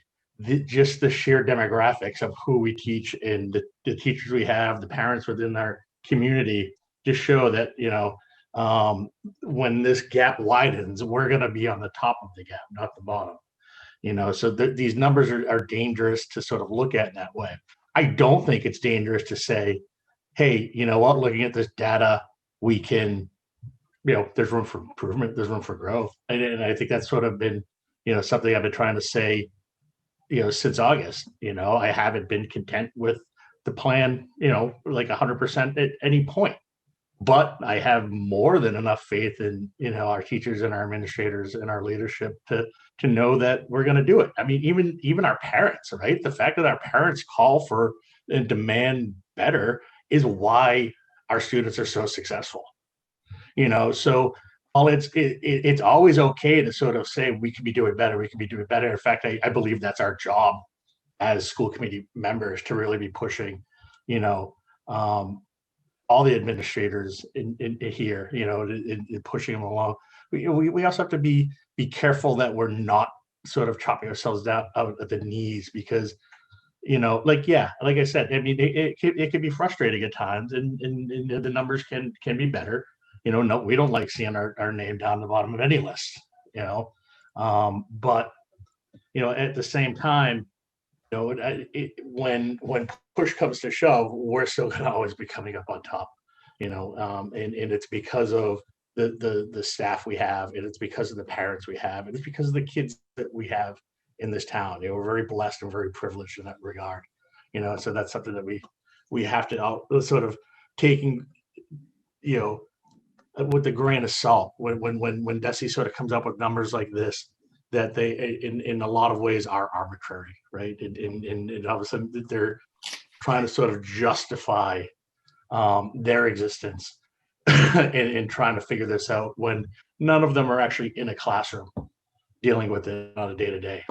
just the sheer demographics of who we teach and the teachers we have, the parents within our community, just show that when this gap widens, we're going to be on the top of the gap, not the bottom. So these numbers are dangerous to sort of look at in that way. I don't think it's dangerous to say, hey, you know what, looking at this data, we can, there's room for improvement, there's room for growth. And I think that's sort of been, something I've been trying to say, since August. I haven't been content with the plan, like 100% at any point. But I have more than enough faith in, our teachers and our administrators and our leadership to know that we're going to do it. I mean, even our parents, right? The fact that our parents call for and demand better is why our students are so successful. So while it's always okay to sort of say we can be doing better, we can be doing better. In fact, I believe that's our job as school committee members to really be pushing, all the administrators in here, in pushing them along. We also have to be careful that we're not sort of chopping ourselves down out at the knees because, like I said, I mean, it can be frustrating at times, and the numbers can be better. No, we don't like seeing our name down the bottom of any list, but at the same time, when push comes to shove, we're still going to always be coming up on top, and it's because of the staff we have, and it's because of the parents we have, and it's because of the kids that we have in this town. We're very blessed and very privileged in that regard, so that's something that we have to sort of taking, with a grain of salt when DESE sort of comes up with numbers like this, that they in a lot of ways are arbitrary, right? And all of a sudden they're trying to sort of justify their existence and trying to figure this out when none of them are actually in a classroom dealing with it on a day-to-day.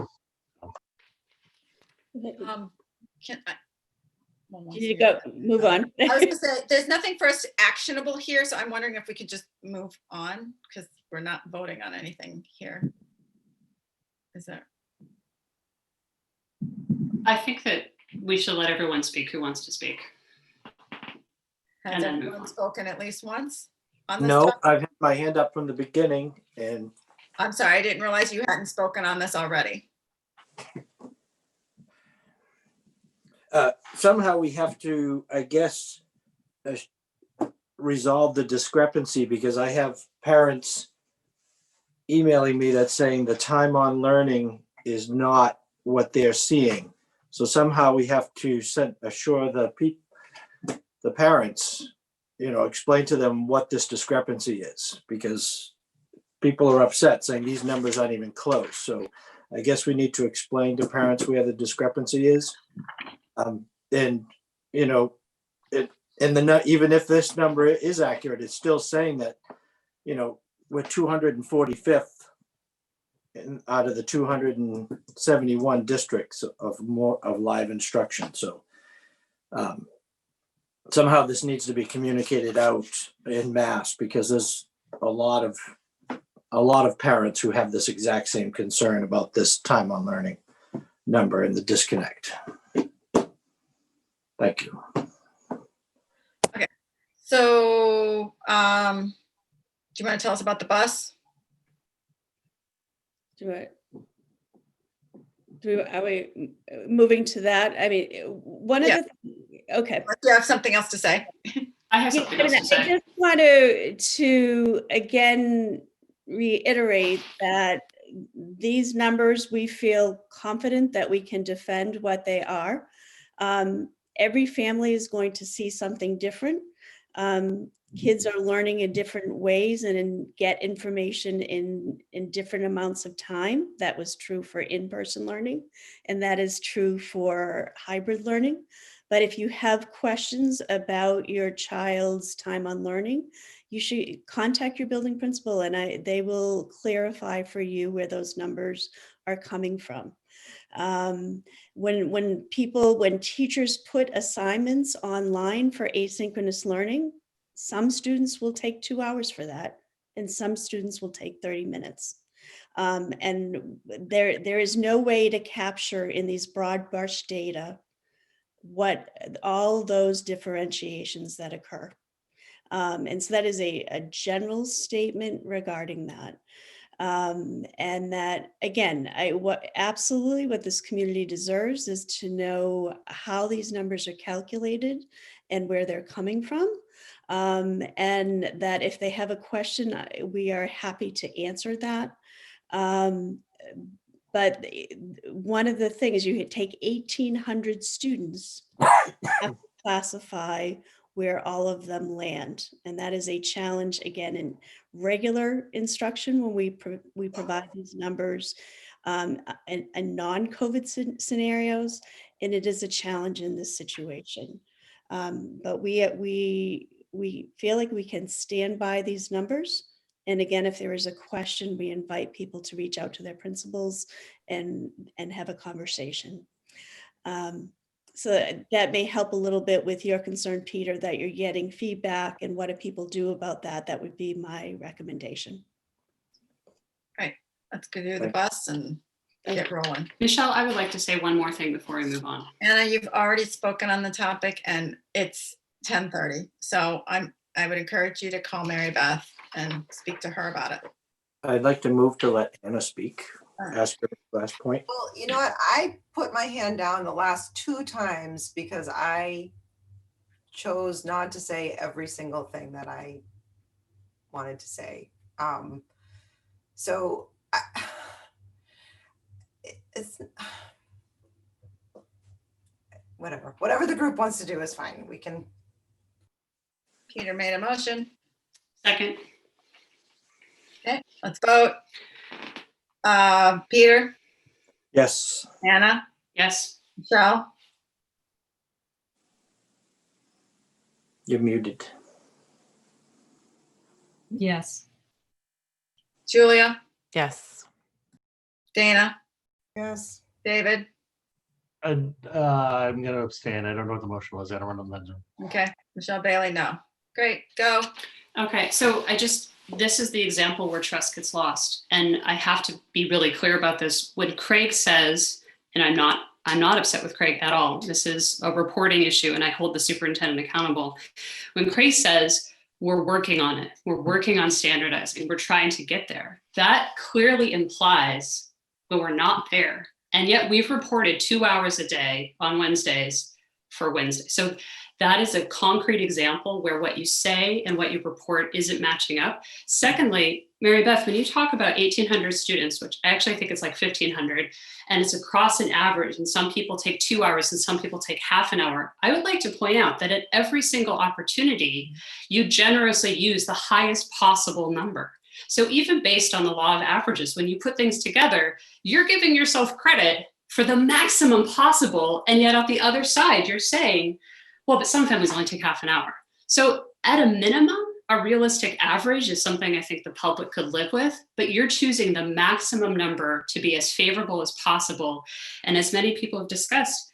Can I? You need to go, move on. I was gonna say, there's nothing for us actionable here, so I'm wondering if we could just move on, because we're not voting on anything here. Is there? I think that we should let everyone speak who wants to speak. Has And then move everyone on. spoken at least once on this No, topic? I've had my hand up from the beginning, and I'm sorry, I didn't realize you hadn't spoken on this already. somehow we have to, I guess, resolve the discrepancy, because I have parents emailing me that's saying the time on learning is not what they're seeing. So somehow we have to assure the parents, explain to them what this discrepancy is, because people are upset saying these numbers aren't even close. So I guess we need to explain to parents where the discrepancy is. And even if this number is accurate, it's still saying that, we're 245th out of the 271 districts of live instruction. So somehow this needs to be communicated out en masse, because there's a lot of parents who have this exact same concern about this time on learning number and the disconnect. Thank you. Okay, so do you want to tell us about the bus? Are we moving to that? I mean, one of okay. Or do you have something else to say? I have something else to say. I just want to again reiterate that these numbers, we feel confident that we can defend what they are. Every family is going to see something different. Kids are learning in different ways and get information in different amounts of time. That was true for in-person learning, and that is true for hybrid learning. But if you have questions about your child's time on learning, you should contact your building principal, and they will clarify for you where those numbers are coming from. When teachers put assignments online for asynchronous learning, some students will take 2 hours for that, and some students will take 30 minutes. And there is no way to capture in these broad brush data what all those differentiations that occur. And so that is a general statement regarding that. And that, again, absolutely what this community deserves is to know how these numbers are calculated and where they're coming from. And that if they have a question, we are happy to answer that. But one of the things, you take 1,800 students to classify where all of them land. And that is a challenge, again, in regular instruction when we provide these numbers and non-COVID scenarios, and it is a challenge in this situation. But we feel like we can stand by these numbers. And again, if there is a question, we invite people to reach out to their principals and have a conversation. So that may help a little bit with your concern, Peter, that you're getting feedback, and what do people do about that? That would be my recommendation. Right, let's go do the bus and get rolling. Michelle, I would like to say one more thing before we move on. Anna, you've already spoken on the topic, and it's 10:30. So I would encourage you to call Mary Beth and speak to her about it. I'd like to move to let Anna speak. Esther, last point. Well, you know what? I put my hand down the last 2 times because I chose not to say every single thing that I wanted to say. So it's whatever the group wants to do is fine. We can. Peter made a motion. Second. Okay, let's vote. Peter, Yes. Anna, Yes. Michelle, You're muted. Yes. Julia, Yes. Dana, Yes. David. I'm going to abstain. I don't know what the motion was. I don't remember that. Zoom. Okay, Michelle Bailey, no. Great, go. Okay, so this is the example where trust gets lost. And I have to be really clear about this. When Craig says, and I'm not upset with Craig at all. This is a reporting issue and I hold the superintendent accountable. When Craig says, we're working on it, we're working on standardizing, we're trying to get there, that clearly implies that we're not there. And yet we've reported 2 hours a day on Wednesdays for Wednesday. So that is a concrete example where what you say and what you report isn't matching up. Secondly, Mary Beth, when you talk about 1,800 students, which I actually think it's like 1,500, and it's across an average, and some people take 2 hours and some people take half an hour, I would like to point out that at every single opportunity, you generously use the highest possible number. So even based on the law of averages, when you put things together, you're giving yourself credit for the maximum possible. And yet at the other side, you're saying, well, but some families only take half an hour. So at a minimum, a realistic average is something I think the public could live with, but you're choosing the maximum number to be as favorable as possible. And as many people have discussed,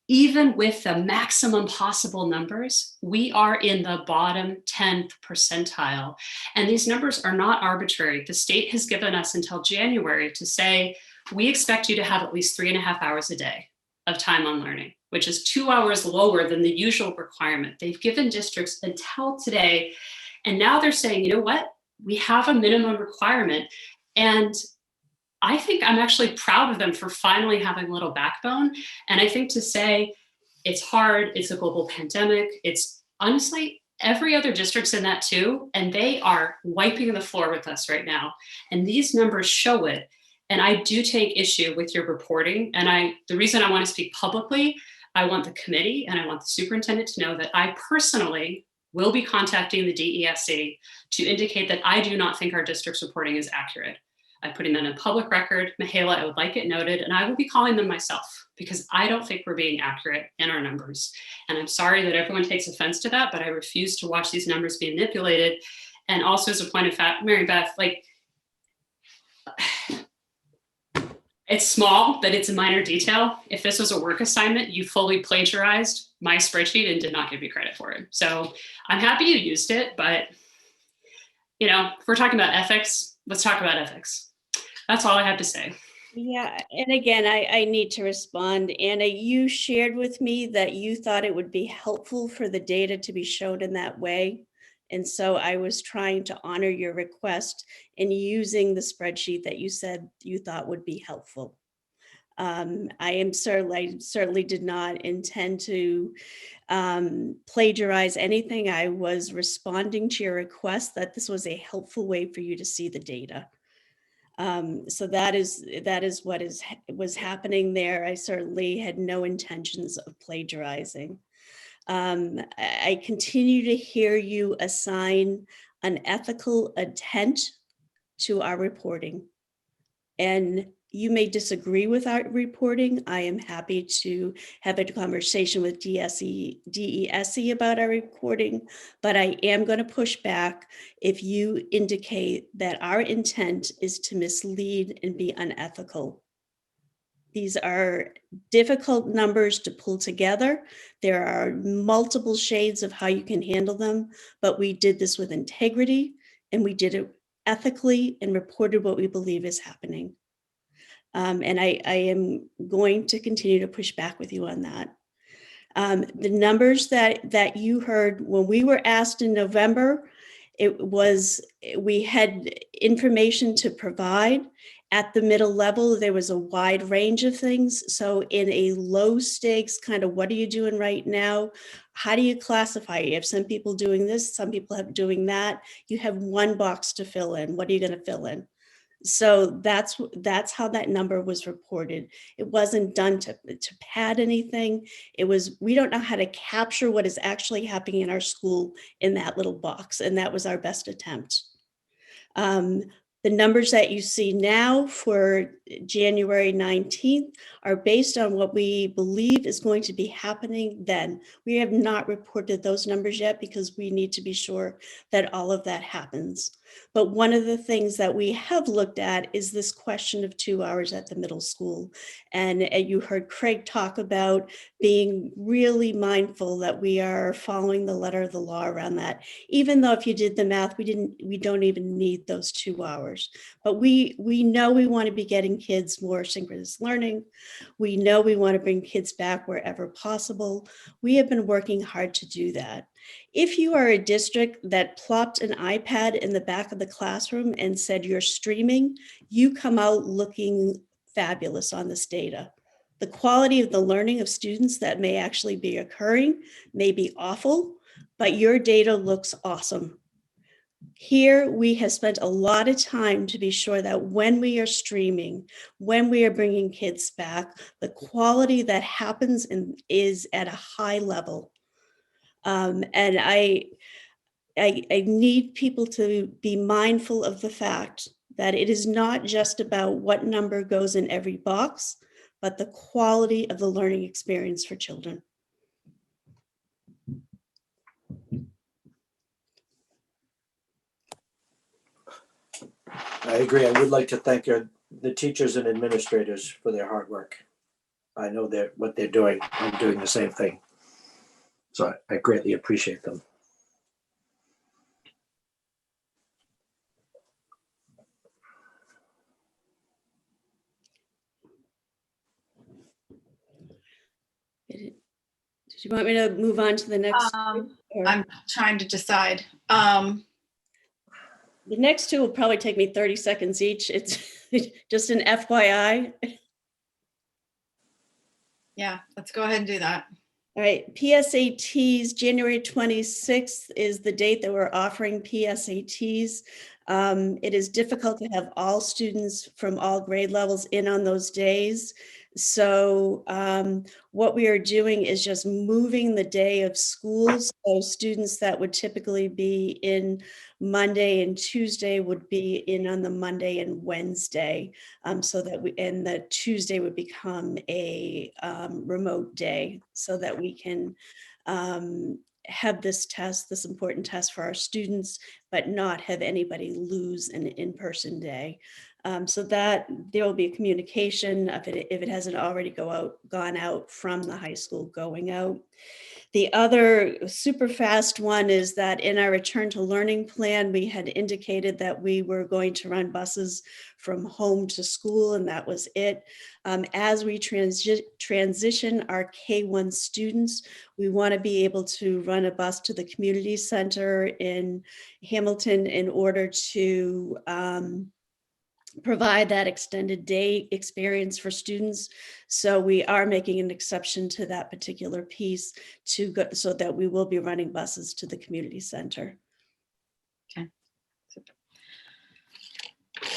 even with the maximum possible numbers, we are in the bottom 10th percentile. And these numbers are not arbitrary. The state has given us until January to say, we expect you to have at least 3.5 hours a day of time on learning, which is 2 hours lower than the usual requirement. They've given districts until today. And now they're saying, you know what? We have a minimum requirement. And I think I'm actually proud of them for finally having a little backbone. And I think to say it's hard, it's a global pandemic, it's honestly, every other district's in that too. And they are wiping the floor with us right now. And these numbers show it. And I do take issue with your reporting. And the reason I want to speak publicly, I want the committee and I want the superintendent to know that I personally will be contacting the DESE to indicate that I do not think our district's reporting is accurate. I'm putting that in public record. Michaela, I would like it noted, and I will be calling them myself because I don't think we're being accurate in our numbers. And I'm sorry that everyone takes offense to that, but I refuse to watch these numbers be manipulated. And also as a point of fact, Mary Beth, like, it's small, but it's a minor detail. If this was a work assignment, you fully plagiarized my spreadsheet and did not give me credit for it. So I'm happy you used it, but if we're talking about ethics, let's talk about ethics. That's all I have to say. Yeah, and again, I need to respond. Anna, you shared with me that you thought it would be helpful for the data to be showed in that way. And so I was trying to honor your request in using the spreadsheet that you said you thought would be helpful. I certainly did not intend to plagiarize anything. I was responding to your request that this was a helpful way for you to see the data. So that is what was happening there. I certainly had no intentions of plagiarizing. I continue to hear you assign an ethical intent to our reporting. And you may disagree with our reporting. I am happy to have a conversation with DESE about our reporting, but I am going to push back if you indicate that our intent is to mislead and be unethical. These are difficult numbers to pull together. There are multiple shades of how you can handle them, but we did this with integrity and we did it ethically and reported what we believe is happening. And I am going to continue to push back with you on that. The numbers that you heard when we were asked in November, we had information to provide, At the middle level, there was a wide range of things. So in a low stakes kind of, what are you doing right now? How do you classify? You have some people doing this, some people have doing that. You have one box to fill in. What are you going to fill in? So that's how that number was reported. It wasn't done to pad anything. It was, we don't know how to capture what is actually happening in our school in that little box. And that was our best attempt. The numbers that you see now for January 19th are based on what we believe is going to be happening then. We have not reported those numbers yet because we need to be sure that all of that happens. But one of the things that we have looked at is this question of 2 hours at the middle school. And you heard Craig talk about being really mindful that we are following the letter of the law around that. Even though if you did the math, we don't even need those 2 hours. But we know we want to be getting kids more synchronous learning. We know we want to bring kids back wherever possible. We have been working hard to do that. If you are a district that plopped an iPad in the back of the classroom and said you're streaming, you come out looking fabulous on this data. The quality of the learning of students that may actually be occurring may be awful, but your data looks awesome. Here, we have spent a lot of time to be sure that when we are streaming, when we are bringing kids back, the quality that happens is at a high level. And I need people to be mindful of the fact that it is not just about what number goes in every box, but the quality of the learning experience for children. I agree. I would like to thank the teachers and administrators for their hard work. I know that what they're doing, I'm doing the same thing. So I greatly appreciate them. Did you want me to move on to the next? I'm trying to decide. The next two will probably take me 30 seconds each. It's just an FYI. Yeah, let's go ahead and do that. All right, PSATs, January 26th is the date that we're offering PSATs. It is difficult to have all students from all grade levels in on those days. So what we are doing is just moving the day of school. So students that would typically be in Monday and Tuesday would be in on the Monday and Wednesday, so that the Tuesday would become a remote day so that we can have this important test for our students, but not have anybody lose an in-person day. So that there will be a communication if it hasn't already gone out from the high school going out. The other super fast one is that in our return to learning plan, we had indicated that we were going to run buses from home to school, and that was it. As we transition our K-1 students, we want to be able to run a bus to the community center in Hamilton in order to provide that extended day experience for students. So we are making an exception to that particular piece so that we will be running buses to the community center. Okay.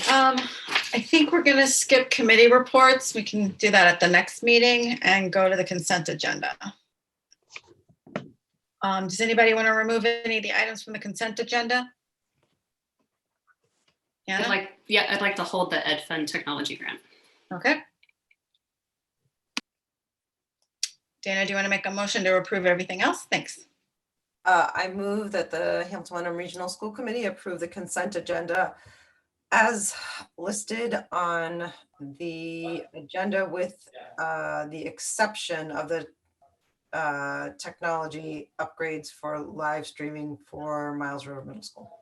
I think we're going to skip committee reports. We can do that at the next meeting and go to the consent agenda. Does anybody want to remove any of the items from the consent agenda? I'd like to hold the EdFund technology grant. Okay. Dana, do you want to make a motion to approve everything else? Thanks. I move that the Hamilton Wenham Regional School Committee approve the consent agenda as listed on the agenda with the exception of the technology upgrades for live streaming for Miles Road Middle School.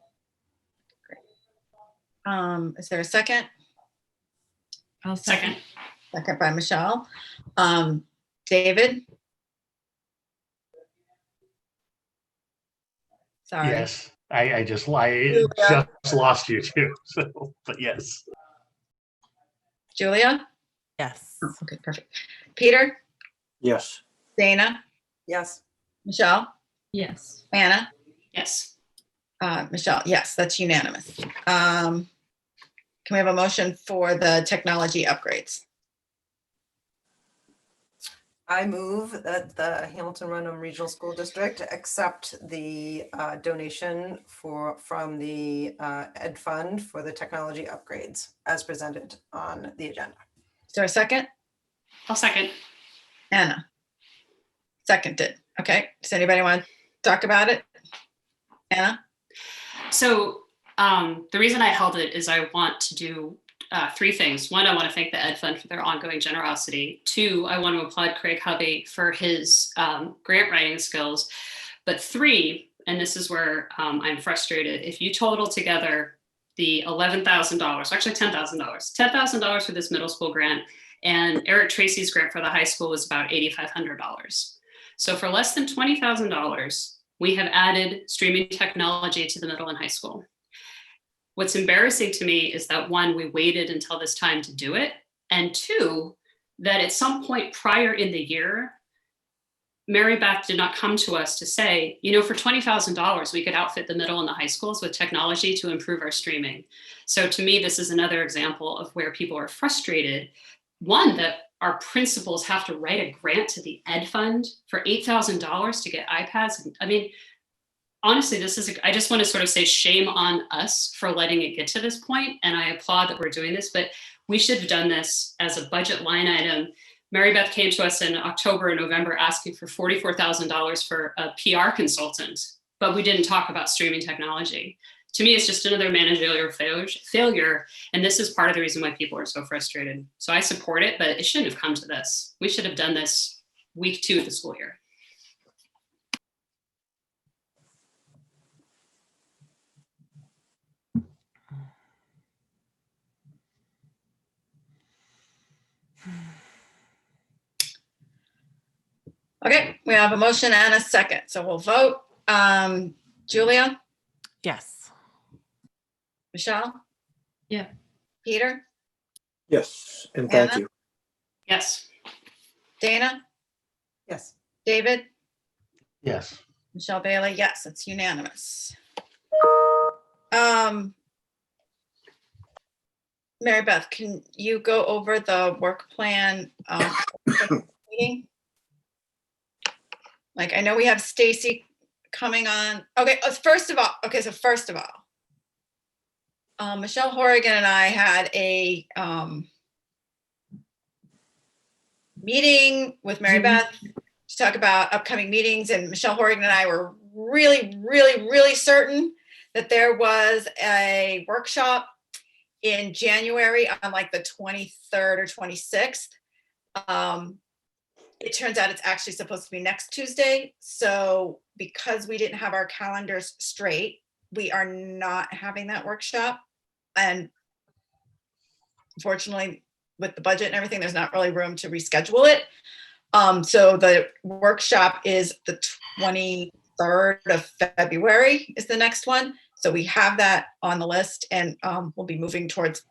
Is there a second? I'll Second. Second by Michelle. David? Sorry. Yes, I just lost you too. So, but yes. Julia? Yes. Oh, okay, perfect. Peter? Yes. Dana? Yes. Michelle? Yes. Anna? Yes. Michelle, yes, that's unanimous. Can we have a motion for the technology upgrades? I move that the Hamilton Wenham Regional School District accept the donation from the Ed Fund for the technology upgrades as presented on the agenda. Is there a second? I'll second. Anna? Seconded. Okay, does anybody want to talk about it? Anna? So the reason I held it is I want to do three things. One, I want to thank the Ed Fund for their ongoing generosity. Two, I want to applaud Craig Hovey for his grant writing skills. But three, and this is where I'm frustrated, if you total together the $11,000, actually $10,000 for this middle school grant, and Eric Tracy's grant for the high school was about $8,500. So for less than $20,000, we have added streaming technology to the middle and high school. What's embarrassing to me is that one, we waited until this time to do it. And two, that at some point prior in the year, Mary Beth did not come to us to say, you know, for $20,000, we could outfit the middle and the high schools with technology to improve our streaming. So to me, this is another example of where people are frustrated. One, that our principals have to write a grant to the Ed Fund for $8,000 to get iPads. I mean, honestly, I just want to sort of say shame on us for letting it get to this point. And I applaud that we're doing this, but we should have done this as a budget line item. Mary Beth came to us in October and November asking for $44,000 for a PR consultant, but we didn't talk about streaming technology. To me, it's just another managerial failure. And this is part of the reason why people are so frustrated. So I support it, but it shouldn't have come to this. We should have done this week 2 of the school year. Okay, we have a motion and a second, so we'll vote. Julia? Yes. Michelle? Yeah. Peter? Yes, and thank Anna? you. Yes. Dana? Yes. David? Yes. Michelle Bailey, yes, it's unanimous. Mary Beth, can you go over the work plan meeting? Like, I know we have Stacy coming on. Okay, first of all, Michelle Horrigan and I had a meeting with Mary Beth to talk about upcoming meetings, and Michelle Horrigan and I were really certain that there was a workshop in January on like the 23rd or 26th. It turns out it's actually supposed to be next Tuesday. So because we didn't have our calendars straight, we are not having that workshop. And unfortunately, with the budget and everything, there's not really room to reschedule it. So the workshop is the 23rd of February is the next one. So we have that on the list, and we'll be moving towards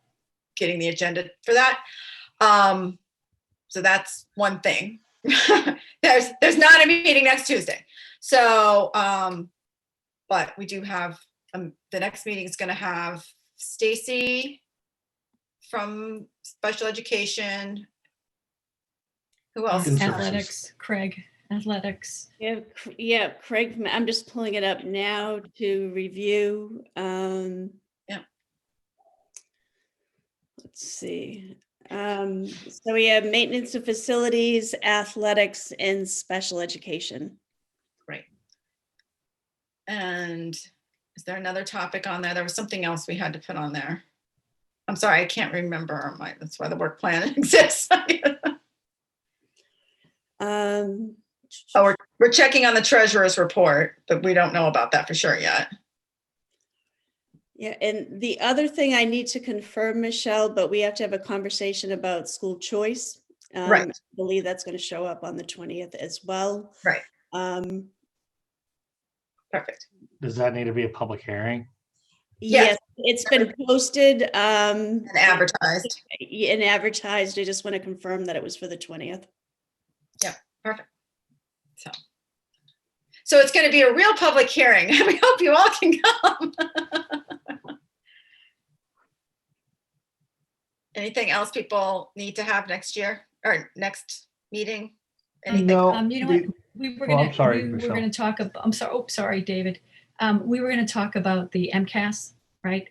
getting the agenda for that. So that's one thing. There's not a meeting next Tuesday. So, but we do have, the next meeting is going to have Stacy from special education. Who else? Athletics, Craig, athletics. Yeah, Craig, I'm just pulling it up now to review. Yeah. Let's see. So we have maintenance of facilities, athletics, and special education. Great. And is there another topic on there? There was something else we had to put on there. I'm sorry, I can't remember. That's why the work plan exists. Oh, we're checking on the treasurer's report, but we don't know about that for sure yet. Yeah, and the other thing I need to confirm, Michelle, but we have to have a conversation about school choice. Right. I believe that's going to show up on the 20th as well. Right. Perfect. Does that need to be a public hearing? Yes, it's been posted. And advertised. And advertised. I just want to confirm that it was for the 20th. Yeah, perfect. So it's going to be a real public hearing. We hope you all can come. Anything else people need to have next year or next meeting? Anything? No, You know what? We were Oh, I'm gonna, sorry, we were Michelle. gonna talk about, I'm sorry, oh, sorry, David. We were gonna talk about the MCAS, right?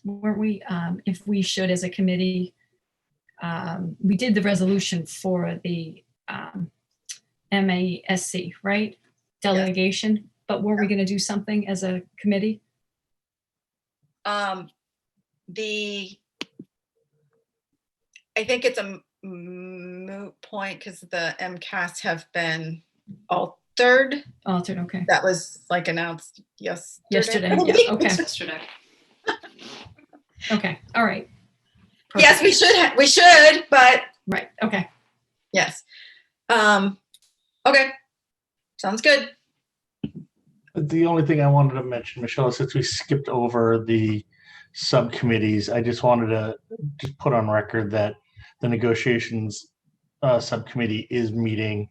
Weren't we, if we should as a committee, we did the resolution for the MASC, right? Delegation, but were we gonna do something as a committee? I think it's a moot point because the MCAS have been altered. Altered, okay. That was like announced Yesterday, yeah, okay. Yesterday. Okay, all right. Yes, we should, but Right, okay. yes. Okay, sounds good. The only thing I wanted to mention, Michelle, since we skipped over the subcommittees, I just wanted to just put on record that the negotiations subcommittee is meeting,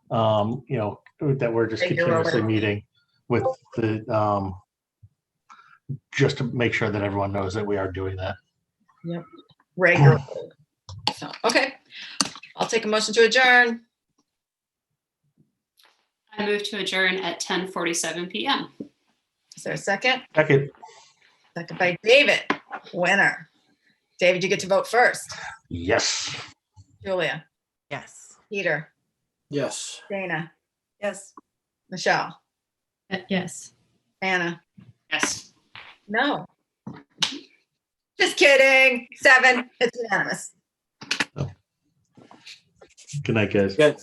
that we're just continuously meeting with the, just to make sure that everyone knows that we are doing that. Yep. Regularly. So, okay, I'll take a motion to adjourn. I move to adjourn at 10:47 p.m. Is there a second? Second. Second by David. Winner. David, you get to vote first. Yes. Julia. Yes. Peter. Yes. Dana. Yes. Michelle. Yes. Anna. Yes. No. Just kidding. 7. It's unanimous. Good night, guys. Good.